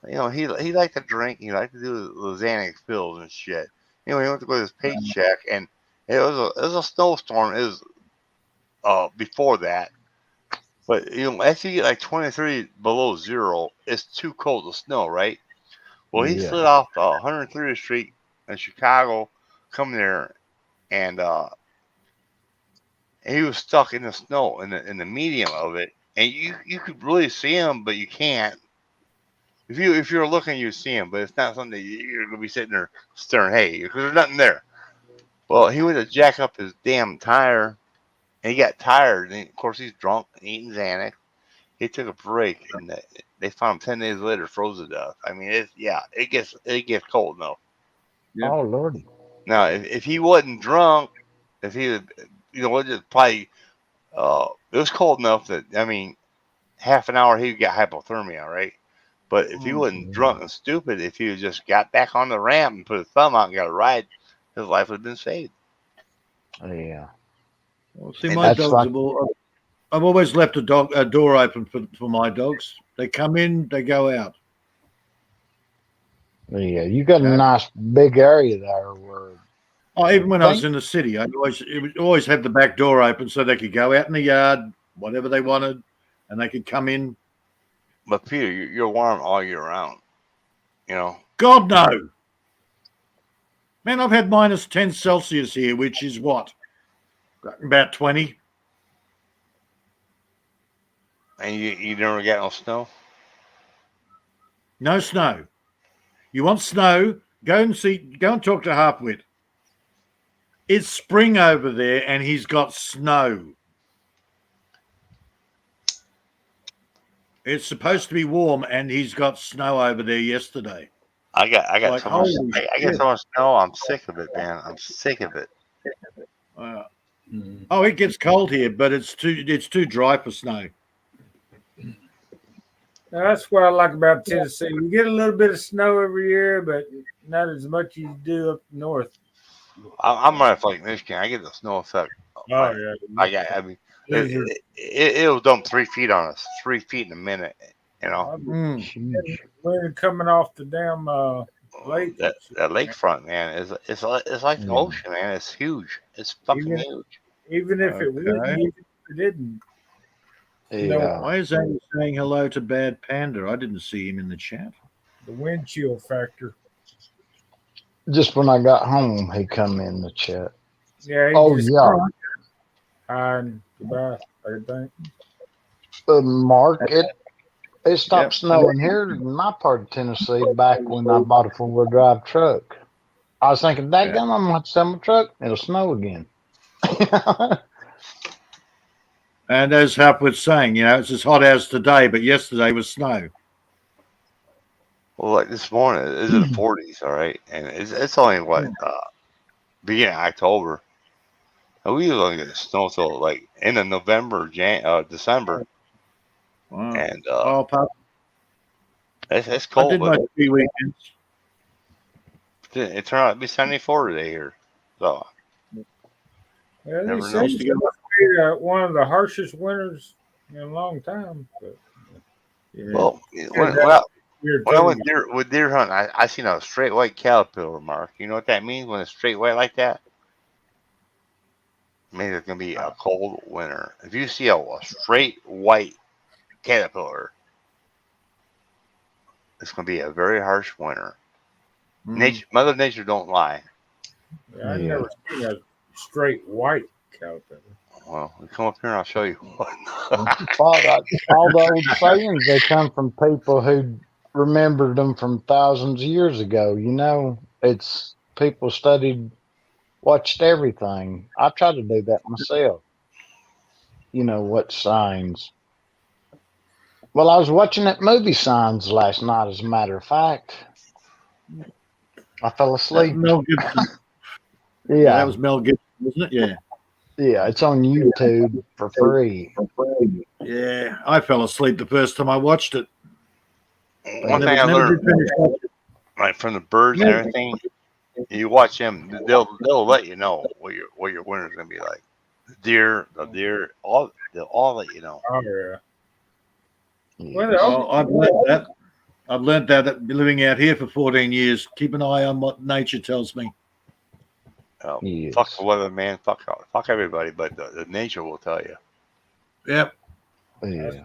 he liked to drink, he liked to do the Xanax pills and shit. He went to go to his paycheck, and it was a snowstorm. It was before that, but after you get like 23 below zero, it's too cold to snow, right? Well, he yeah. slid off 130th Street in Chicago, come there, and he was stuck in the snow in the medium of it, and you could really see him, but you can't. If you're looking, you see him, but it's not something that you're gonna be sitting there staring. Hey, because there's nothing there. Well, he went to jack up his damn tire, and he got tired. And of course, he's drunk, and eating Xanax. He took a break, and they found him 10 days later, froze to death. I mean, it gets cold now. Yeah. Oh Lordy. Now, if he wasn't drunk, if he had, just probably, it was cold enough that, I mean, half an hour he'd get hypothermia, right? But if he wasn't drunk and stupid, if he had just got back on the ramp and put his thumb out and got a ride, his life would have been saved. Yeah. Well, see, And my that's dogs like- I've always left a door open for my dogs. They come in, they go out. Yeah, you got a Yeah. nice big area there where Oh, even when I was in the city, I always had the back door open so they could go out in the yard, whatever they wanted, and they could come in. But Peter, you're warm all year round. God no, man! I've had minus 10 Celsius here, which is what, about 20. And you never get no snow. No snow. You want snow? Go and talk to Harpwit. It's spring over there, and he's got snow. It's supposed to be warm, and he's got snow over there yesterday. I got Like, so much. holy I got shit. so much snow. I'm sick of it, man. I'm sick of it. Oh, it gets cold here, but it's too dry for snow. Now, that's what I like about Tennessee. We get a little bit of snow every year, but not as much as you do up north. I'm right like Michigan. I get the snow effect. Oh yeah. I mean, it'll dump 3 feet on us. 3 feet in a minute. We're coming off the damn lake. That lakefront, man, it's like the ocean, man. It's huge. It's fucking huge. Even if it wouldn't, even if it didn't. Yeah. Why is Andy saying hello to Bad Panda? I didn't see him in the chat. The wind chill factor. Just when I got home, he come in the chat. Yeah. Oh yeah. And goodbye. I think. Mark, it stopped snowing here in my part of Tennessee back when I bought a 4-wheel drive truck. I was thinking, dadgum, I'm gonna have to sell my truck. It'll snow again. And as Hap was saying, it's as hot as today, but yesterday was snow. Well, like this morning, it's in the 40s, all right, and it's only beginning of October, and we was only getting snow till like end of November, December. Wow. And it's I cold. did my But 3 weekends. it turned out to be 74 today here, so Yeah, they never say know. it's gonna be one of the harshest winters in a long time. But, Well, when I went deer hunting, I seen a straight white caterpillar, Mark. You know what that means when it's straight white like that? It means it's gonna be a cold winter. If you see a straight white caterpillar, it's gonna be a very harsh winter. Mother Nature don't lie. Yeah, I've never seen a straight white caterpillar. Well, we come up here and I'll show you one. All the old sayings, they come from people who remembered them from thousands of years ago. You know, it's people studied, watched everything. I try to do that myself. You know, what signs. Well, I was watching that movie Signs last night, as a matter of fact. I fell asleep. Mel Gibson. Yeah, Yeah, that was Mel Gibson, wasn't it? Yeah. yeah, it's on YouTube for free. Yeah, I fell asleep the first time I watched it. One thing I Never learned, did finish watching it. like from the birds and everything, you watch them, they'll let you know what your winter's gonna be like. The deer, they'll all let you know. Oh yeah. Yeah. Well, I've learned that living out here for 14 years. Keep an eye on what nature tells me. Yes. Fuck the weather, man. Fuck everybody, but the nature will tell you. Yep. Yeah.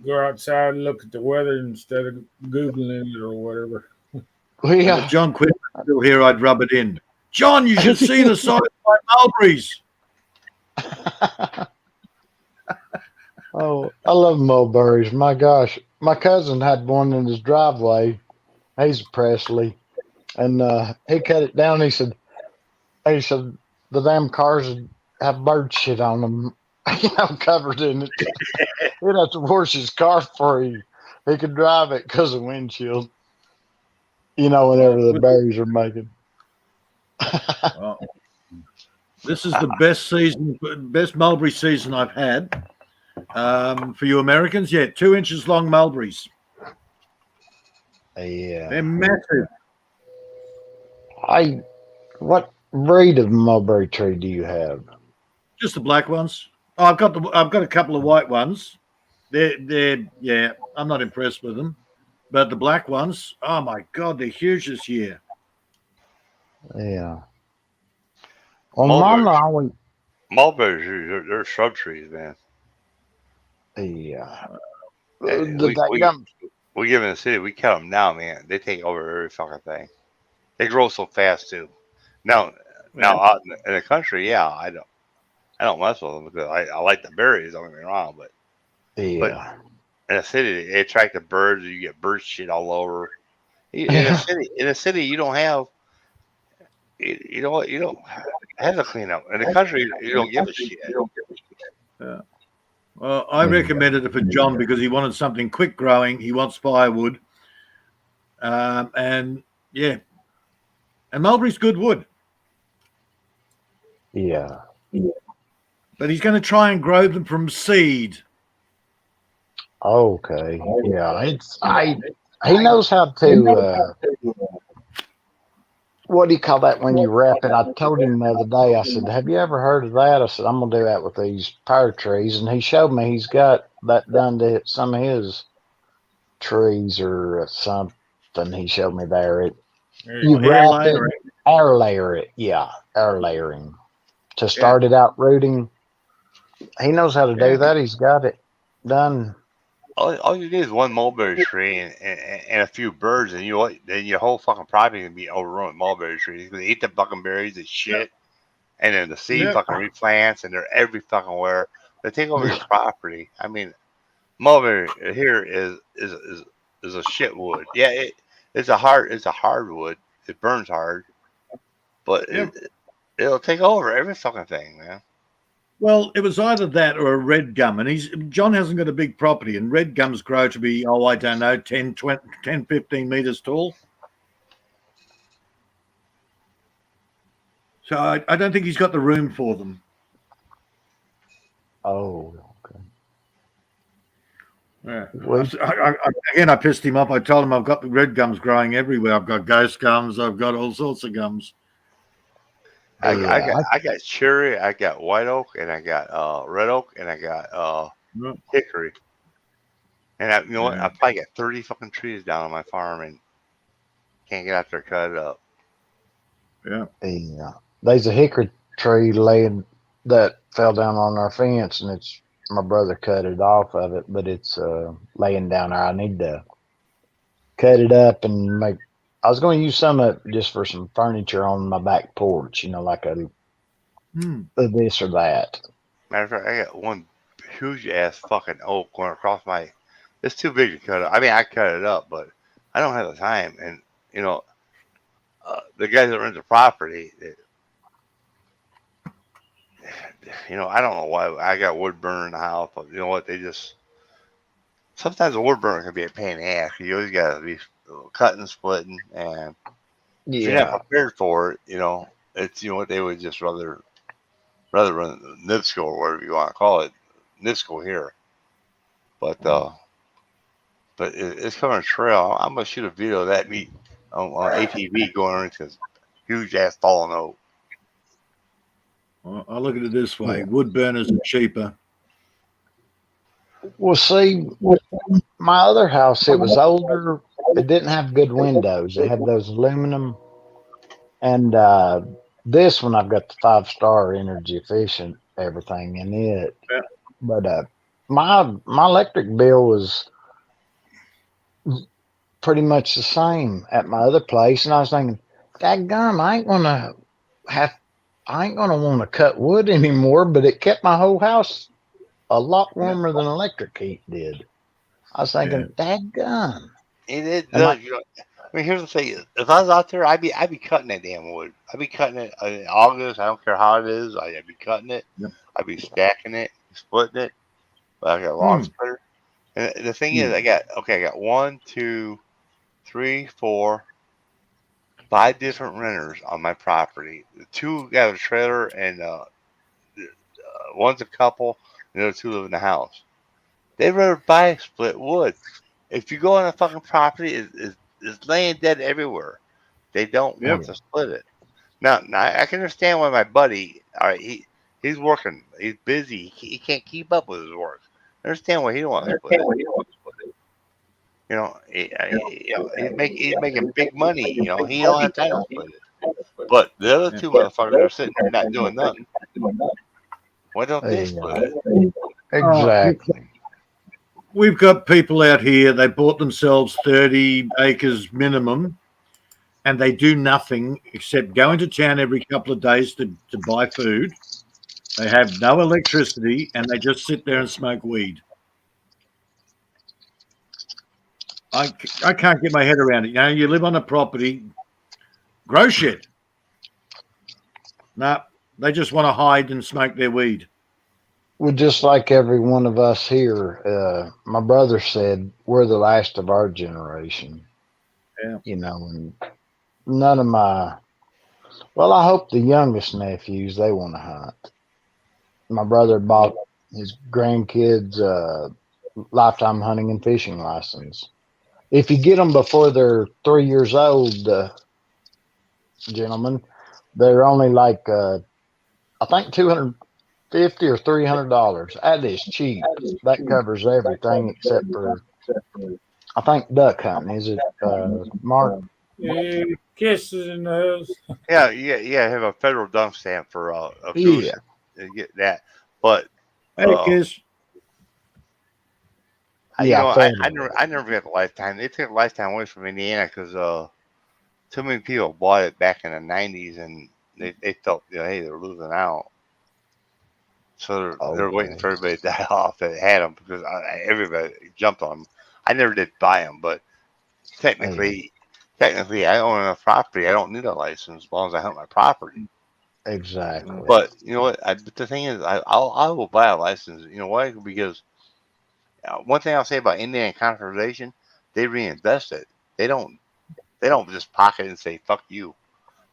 Go outside and look at the weather instead of Googling it or whatever. Well, And yeah. if John Quinn was still here, I'd rub it in. John, you should see the size of my mulberries. Oh, I love mulberries. My gosh. My cousin had one in his driveway. He's a Presley. And he cut it down. He said the damn cars would have bird shit on them, you know, covered in it. He'd have to wash his car before he could drive it because of windshield. You know, whenever the berries are making. Well, this is the best season, best mulberry season I've had. For you Americans, yeah, 2 inches long mulberries. Yeah. They're massive. What breed of mulberry tree do you have? Just the black ones. Oh, I've got a couple of white ones. They're yeah, I'm not impressed with them. But the black ones, oh my God, they're huge this year. Yeah. Well, Mama always. Mulberries, they're shrub trees, man. Yeah. We live in the city. We cut them now, man. They take over every fucking thing. They grow so fast too. Now out in the country, yeah, I don't mess with them because I like the berries. Don't get me wrong, but Yeah. in the city, they attract the birds. You get bird shit all over. In the city, you don't have. You know what? You don't have to clean up. In the country, you don't give a shit. Yeah. Well, I recommended it for John because he wanted something quick growing. He wants firewood. And yeah. And mulberry's good wood. Yeah. But he's going to try and grow them from seed. Okay. Yeah. He knows how to. What do you call that when you wrap it? I told him the other day. I said, "Have you ever heard of that?" I said, "I'm gonna do that with these pear trees." And he showed me he's got that done to some of his trees or something. He showed me there. You wrap it, air layer it. Yeah, air layering to start it out rooting. He knows how to do that. He's got it done. All you need is one mulberry tree and a few birds, and then your whole fucking property can be overrun with mulberry trees. They eat the fucking berries and shit, and then the seed fucking replants, and they're every fucking where. They take over your property. I mean, mulberry here is a shit wood. Yeah, it's a hardwood. It burns hard, but it'll take over every fucking thing, man. Well, it was either that or a red gum. And John hasn't got a big property, and red gums grow to be, I don't know, 10, 15 meters tall. So I don't think he's got the room for them. Oh, okay. Yeah. Again, I pissed him off. I told him I've got the red gums growing everywhere. I've got ghost gums. I've got all sorts of gums. I got cherry, I got white oak, and I got red oak, and I got hickory. And you know what? I probably got 30 fucking trees down on my farm and can't get out there cut it up. Yeah. Yeah. There's a hickory tree laying that fell down on our fence, and it's my brother cut it off of it, but it's laying down there. I need to cut it up and make. I was going to use some of it just for some furniture on my back porch, you know, like a this or that. Matter of fact, I got one huge ass fucking oak going across my. it's too big to cut up. I mean, I cut it up, but I don't have the time. And you know, the guys that rent the property, you know, I don't know why I got wood burner in the house, but you know what? They just sometimes a wood burner can be a pain in the ass. You always got to be cutting, splitting, and if you're not Yeah. prepared for it, you know, it's you know what they would just rather run NIPSCO or whatever you want to call it, NIPSCO here. But it's coming a trail. I'm gonna shoot a video of that meet on ATV going into this huge ass fallen oak. Well, I look at it this way: wood burners are cheaper. Well, see, my other house, it was older. It didn't have good windows. It had those aluminum. And this one, I've got the 5-star energy efficient everything in it. Yeah. But my electric bill was pretty much the same at my other place. And I was thinking, daggum, I ain't gonna want to cut wood anymore. But it kept my whole house a lot warmer than electric heat did. I was thinking, daggum. It And does. You know, I mean, here's the thing: if I was out there, I'd be cutting that damn wood. I'd be cutting it in August. I don't care how it is. I'd be cutting it. Yep. I'd be stacking it, splitting it. But I got a log splitter. And the thing is, I got 1, 2, 3, 4, 5 different renters on my property. The 2 got a trailer, and one's a couple, and the other 2 live in the house. They'd rather buy split wood. If you go on a fucking property, it's laying dead everywhere. They don't want to split it. Now I can understand why my buddy, all right, he's working, he's busy, he can't keep up with his work. I understand why he don't want to split it. You know, he's making big money. You know, he don't have time to split it. But the other 2 motherfuckers are sitting there not doing nothing. Why don't they split it? Exactly. We've got people out here, they bought themselves 30 acres minimum, and they do nothing except go into town every couple of days to buy food. They have no electricity, and they just sit there and smoke weed. I can't get my head around it. You know, you live on a property, grow shit. No, they just want to hide and smoke their weed. Well, just like every one of us here, my brother said we're the last of our generation. Yeah. You know, and none of my, well, I hope the youngest nephews, they want to hunt. My brother bought his grandkids lifetime hunting and fishing license. If you get them before they're 3 years old, gentlemen, they're only like, I think $250 or $300. That is cheap. That covers everything except for, I think, duck hunting. Is it, Mark? Yeah, kisses in the house. Yeah. Have a federal dump stamp for a goose. To get that, but Hey, kiss. I never got the lifetime. They took lifetime away from Indiana because too many people bought it back in the 90s, and they felt, you know, hey, they're losing out. So they're waiting for everybody to die off that had them, because everybody jumped on them. I never did buy them, but technically, I own enough property. I don't need a license as long as I hunt my property. Exactly. But you know what? The thing is, I will buy a license. You know why? Because one thing I'll say about Indian conservation, they reinvest it. They don't just pocket it and say fuck you.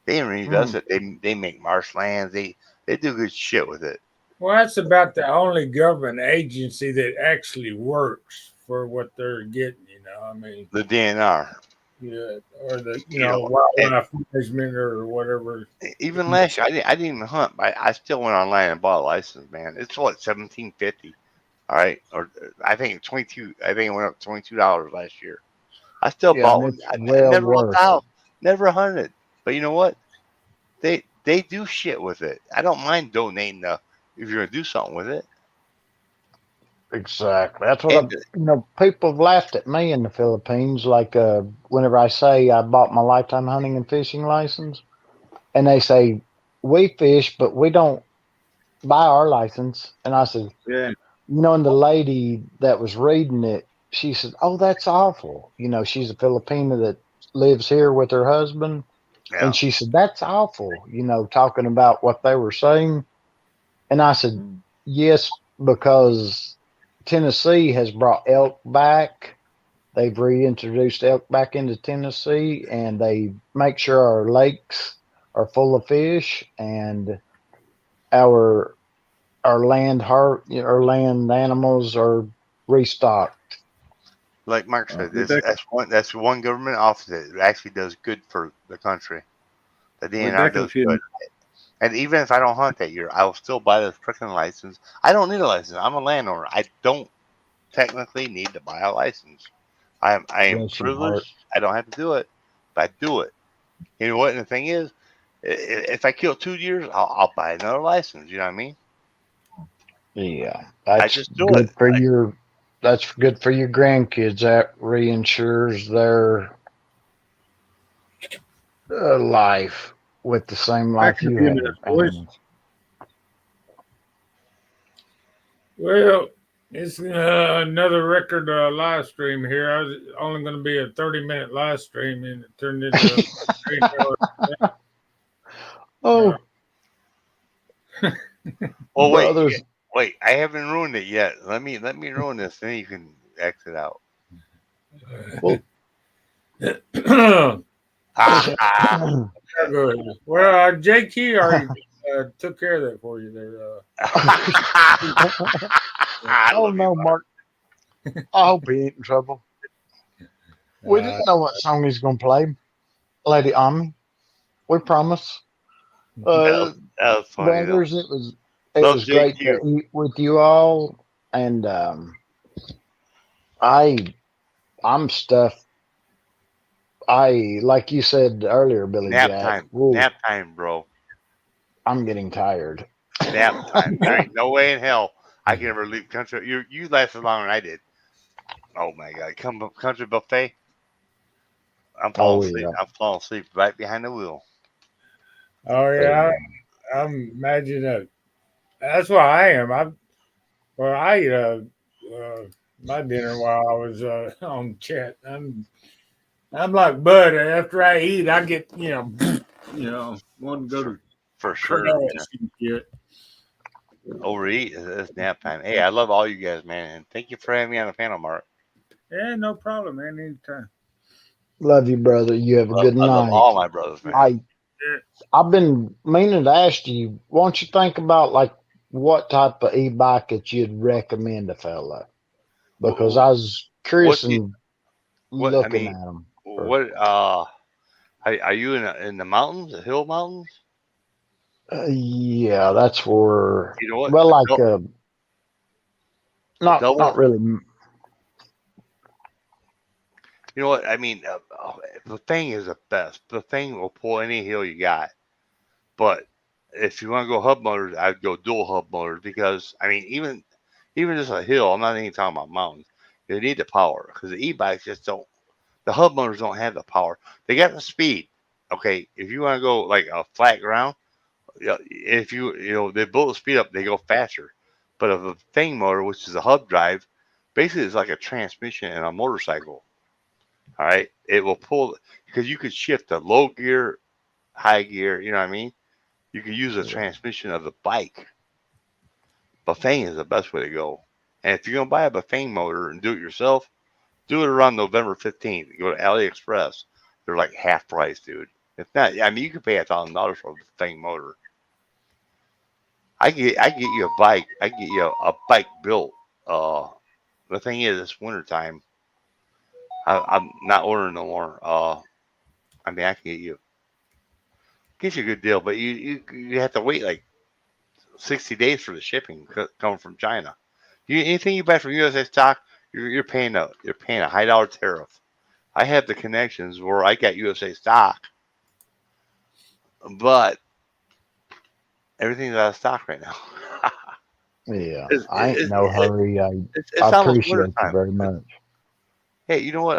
They reinvest it. They make marshlands. They do good shit with it. Well, that's about the only government agency that actually works for what they're getting. You know, I mean, the DNR. Yeah, or the wildlife management or whatever. Even last year, I didn't even hunt, but I still went online and bought a license. Man, it's what, $17.50. All right, or I think 22. I think it went up $22 last year. I still bought one. I never looked out, never hunted. But you know what? They do shit with it. I don't mind donating if you're gonna do something with it. Exactly. That's what people have laughed at me in the Philippines. Like whenever I say I bought my lifetime hunting and fishing license, and they say we fish, but we don't buy our license. And I said, and the lady that was reading it, she said, "Oh, that's awful." You know, she's a Filipina that lives here with her husband, Yeah. and she said, "That's awful." You know, talking about what they were saying, and I said, "Yes, because Tennessee has brought elk back. They've reintroduced elk back into Tennessee, and they make sure our lakes are full of fish, and our our land animals are restocked." Like Mark said, We that's one government office that actually does good for the country. The DNR reckon does if you good. And even if I don't hunt that year, I will still buy the freaking license. I don't need a license. I'm a landowner. I don't technically need to buy a license. I am Bless your heart. privileged. I don't have to do it, but I do it. You know what? And the thing is, if I kill 2 years, I'll buy another license. You know what I mean? Yeah, I that's just do good it. for your. That's good for your grandkids. That reinsures their life with the same life Back in a you few have. minutes, boys. animals. Well, it's another record live stream here. I was only going to be a 30-minute live stream, and it turned into a 3 hour. Oh, Oh brothers. wait! I haven't ruined it yet. Let me ruin this, then you can exit out. Well, Good. Well, JQ already took care of that for you there. Oh no, Mark. I hope he ain't in trouble. We didn't know what song he's gonna play, Lady Ami. We promise. That was funny, though. Brothers, it Love was great to JQ. eat with you all, and I'm stuffed. Like you said earlier, Billy Nap Jack. time. Woo, Nap time, bro. I'm getting tired. Nap time. There ain't no way in hell I can ever leave country. You lasted longer than I did. Oh my god! Country buffet. I'm falling asleep. yeah. I'm falling asleep right behind the wheel. Oh yeah, I'm imagining that. That's what I am. I ate my dinner while I was on chat. I'm like Bud. After I eat, I get want to go to For sure. crash Man. and shit. Overeat is nap time. Hey, I love all you guys, man, and thank you for having me on the panel, Mark. Yeah, no problem, man. Anytime. Love you, brother. You have a good I love night. all my brothers, man. I've been meaning to ask you. Why don't you think about like what type of e-bike that you'd recommend a fella? Because I was curious and looking at them. What? Are you in the mountains, the hill mountains? Yeah, that's where. You know what? Well, like not really. You know what? I mean, the thing is the best. The thing will pull any hill you got. But if you want to go hub motors, I'd go dual hub motors because I mean, even just a hill. I'm not even talking about mountains. You need the power because the e-bikes just don't. The hub motors don't have the power. They got the speed. Okay, if you want to go like a flat ground, if they build the speed up, they go faster. But of a thing motor, which is a hub drive, basically it's like a transmission in a motorcycle. All right, it will pull because you could shift the low gear, high gear. You know what I mean? You can use the transmission of the bike. Bafang is the best way to go. And if you're gonna buy a Bafang motor and do it yourself, do it around November 15th. Go to AliExpress. They're like half price, dude. If not, I mean, you could pay $1,000 for a Bafang motor. I get you a bike. I get you a bike built. The thing is, it's wintertime. I'm not ordering no more. I mean, I can get you a good deal, but you have to wait like 60 days for the shipping coming from China. Anything you buy from USA stock, you're paying a high dollar tariff. I have the connections where I got USA stock, but everything's out of stock right now. Yeah, I ain't no hurry. I almost appreciate winter you time. very much. Hey, you know what?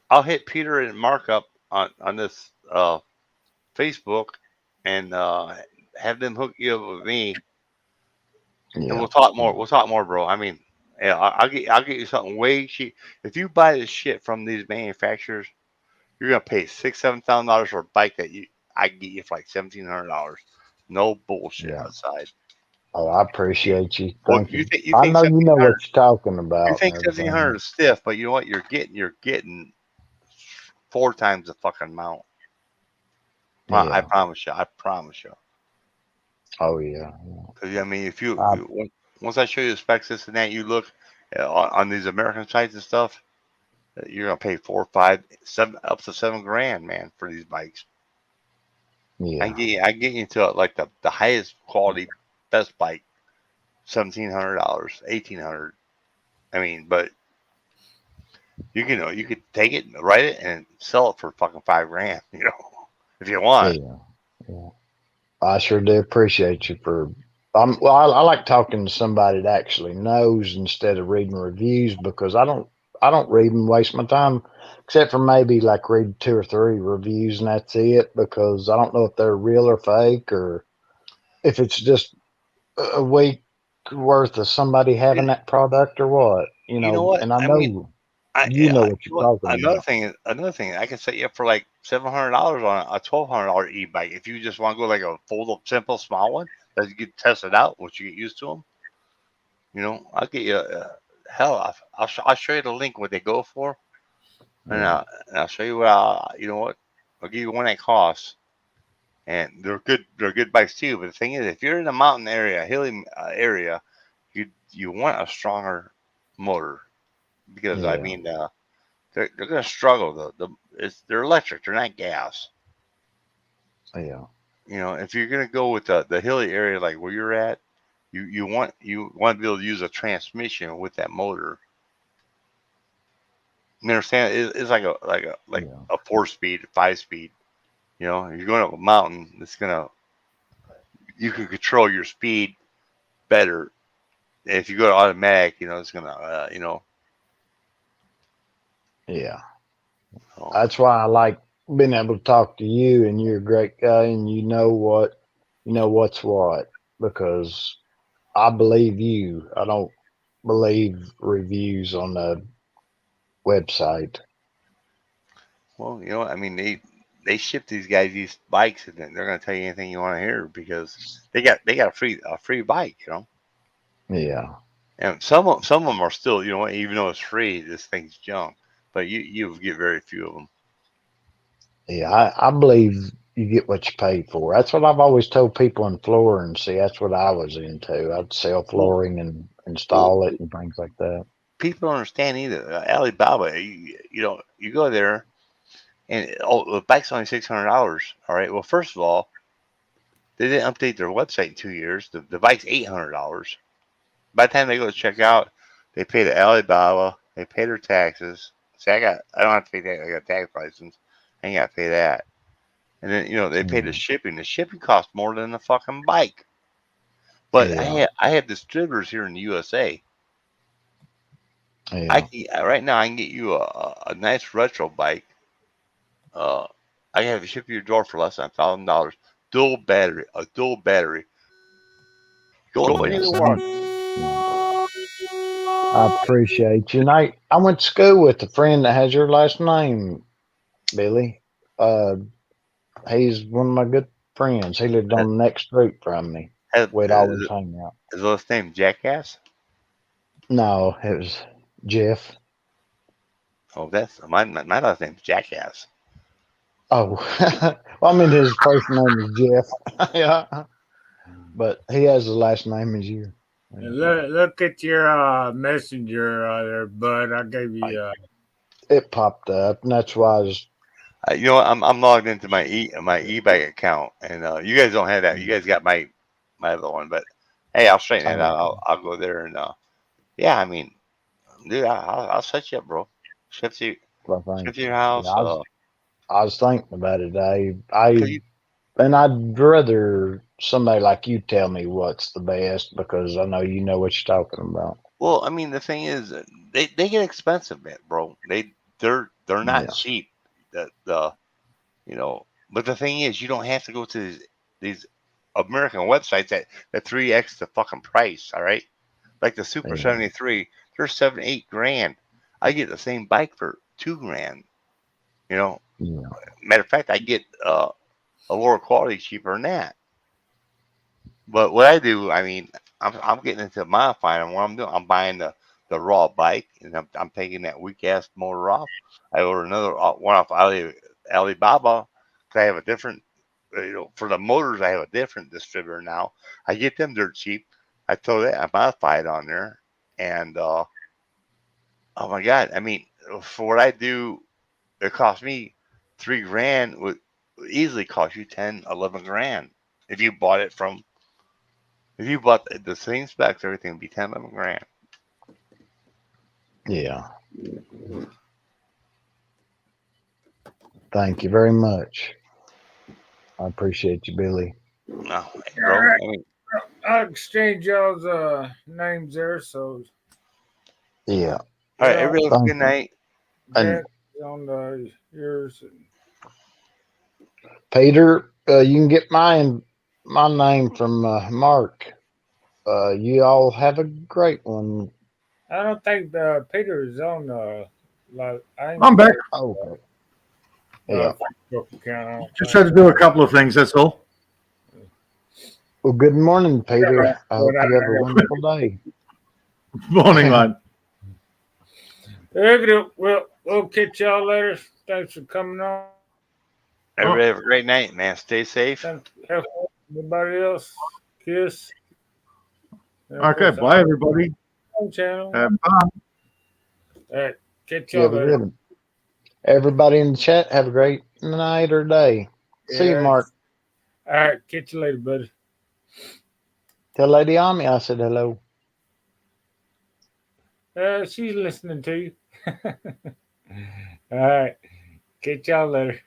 I'll hit Peter and Mark up on this Facebook and have them hook you up with me, and we'll talk more. We'll talk more, bro. I mean, Yeah, I'll get you something way cheap. If you buy this shit from these manufacturers, you're gonna pay $6,000-7,000 for a bike that I can get you for like $1,700. No bullshit Yeah. outside. Oh, I appreciate you. Well, Thank you. you I think know you know 1,700? what you're talking You about and think 1,700 everything. is stiff, but you know what? You're getting 4 times the fucking amount. I Yeah. promise you. I promise you. Oh yeah. Because I mean, if I, once I show you the specs, this and that, you look on these American sites and stuff, you're gonna pay 4, 5, 7, up to $7,000, man, for these bikes. yeah. I can get you to like the highest quality, best bike, $1,700, $1,800. I mean, but you could take it, write it, and sell it for fucking $5,000. You know, if you want. Yeah. Yeah. I sure do appreciate you for. Well, I like talking to somebody that actually knows instead of reading reviews because I don't read and waste my time, except for maybe like read 2 or 3 reviews and that's it because I don't know if they're real or fake or if it's just a week worth of somebody having that product or what, You know what? And I I mean, know you know what you're talking another about. thing, I can set you up for like $700 on a $1,200 e-bike if you just want to go like a fold-up, simple, small one that you get tested out once you get used to them. You know, I'll get you. Hell, I'll show you the link what they go for, and I'll show you what you know what. I'll give you one that costs, and they're good. They're good bikes too. But the thing is, if you're in a mountain area, hilly area, you want a stronger motor because I Yeah. mean, they're gonna struggle. They're electric. They're not gas. Yeah. You know, if you're gonna go with the hilly area like where you're at, you want to be able to use a transmission with that motor. You understand? It's like a 4-speed, 5-speed. You know, you're going up a mountain. You can control your speed better. If you go to automatic, you know, it's gonna, Yeah. Oh. That's why I like being able to talk to you, and you're a great guy, and you know what's what. Because I believe you. I don't believe reviews on the website. Well, you know, I mean, they ship these guys these bikes, and they're gonna tell you anything you want to hear because they got a free bike, you know. Yeah. And some of them are still, you know, even though it's free, this thing's junk. But you get very few of them. Yeah, I believe you get what you pay for. That's what I've always told people in flooring. See, that's what I was into. I'd sell flooring and install it and things like that. People don't understand either. Alibaba, you know, you go there, and the bike's only $600. All right. Well, first of all, they didn't update their website in 2 years. The bike's $800. By the time they go to check out, they pay the Alibaba, they pay their taxes. See, I don't have to pay that. I got a tax license. I ain't got to pay that. And then, you know, they pay the shipping. The shipping costs more than the fucking bike. But Yeah. I have distributors here in the USA. Yeah. Right now, I can get you a nice retro bike. I can have it shipped to your door for less than $1,000. Dual battery, a dual battery. Go anywhere you want. I appreciate you. And I went to school with a friend that has your last name, Billy. He's one of my good friends. He lived on the next street from me. We'd always hang out. His last name Jackass? No, it was Jeff. Oh, that's my last name's Jackass. Oh, well, I mean his first name is Jeff. Yeah, but he has the last name as you. Look at your messenger there, bud. I gave you. It popped up, and that's why I was. You know, I'm logged into my eBay account, and you guys don't have that. You guys got my other one, but hey, I'll straighten that out. I'll go there and yeah, I mean, dude, I'll set you up, bro. Ship to your house. Yeah, I was thinking about it. And I'd rather somebody like you tell me what's the best because I know you know what you're talking about. Well, I mean, the thing is, they get expensive, man, bro. They're not cheap. You know, but the thing is, you don't have to go to these American websites that 3x the fucking price. All right, like the Super 73, they're 7, 8 grand. I get the same bike for 2 grand. You know, Yeah. matter of fact, I get a lower quality cheaper than that. But what I do, I mean, I'm getting into modifying. And what I'm doing, I'm buying the raw bike, and I'm taking that weak ass motor off. I order another one off Alibaba. 'Cause I have a different, for the motors, I have a different distributor now. I get them dirt cheap. I throw that, I modify it on there, and oh my god, I mean, for what I do, it cost me 3 grand. Would easily cost you 10, 11 grand if you bought it from. If you bought the same specs, everything would be 10, 11 grand. Yeah. Thank you very much. I appreciate you, Billy. No, bro. I mean, I'll exchange y'all's names there. So Yeah. all right, everybody have a Thank good night. And on yours. Peter, you can get my name from Mark. You all have a great one. I don't think Peter is on I'm back. Okay. Yeah. Facebook account. I don't Just think. had to do a couple of things. That's all. Well, good morning, Peter. I hope you have a wonderful day. Morning, mate. We'll catch y'all later. Thanks for coming on. Everybody have a great night, man. Stay safe. Have fun. Everybody else, kiss. Okay, bye, everybody. Channel. Have fun. All right, catch You y'all have a later. good one. Everybody in the chat, have a great night or day. See you, Yeah. Mark. All right, catch you later, buddy. Tell Lady Ami I said hello. She's listening to you. All right, catch y'all later.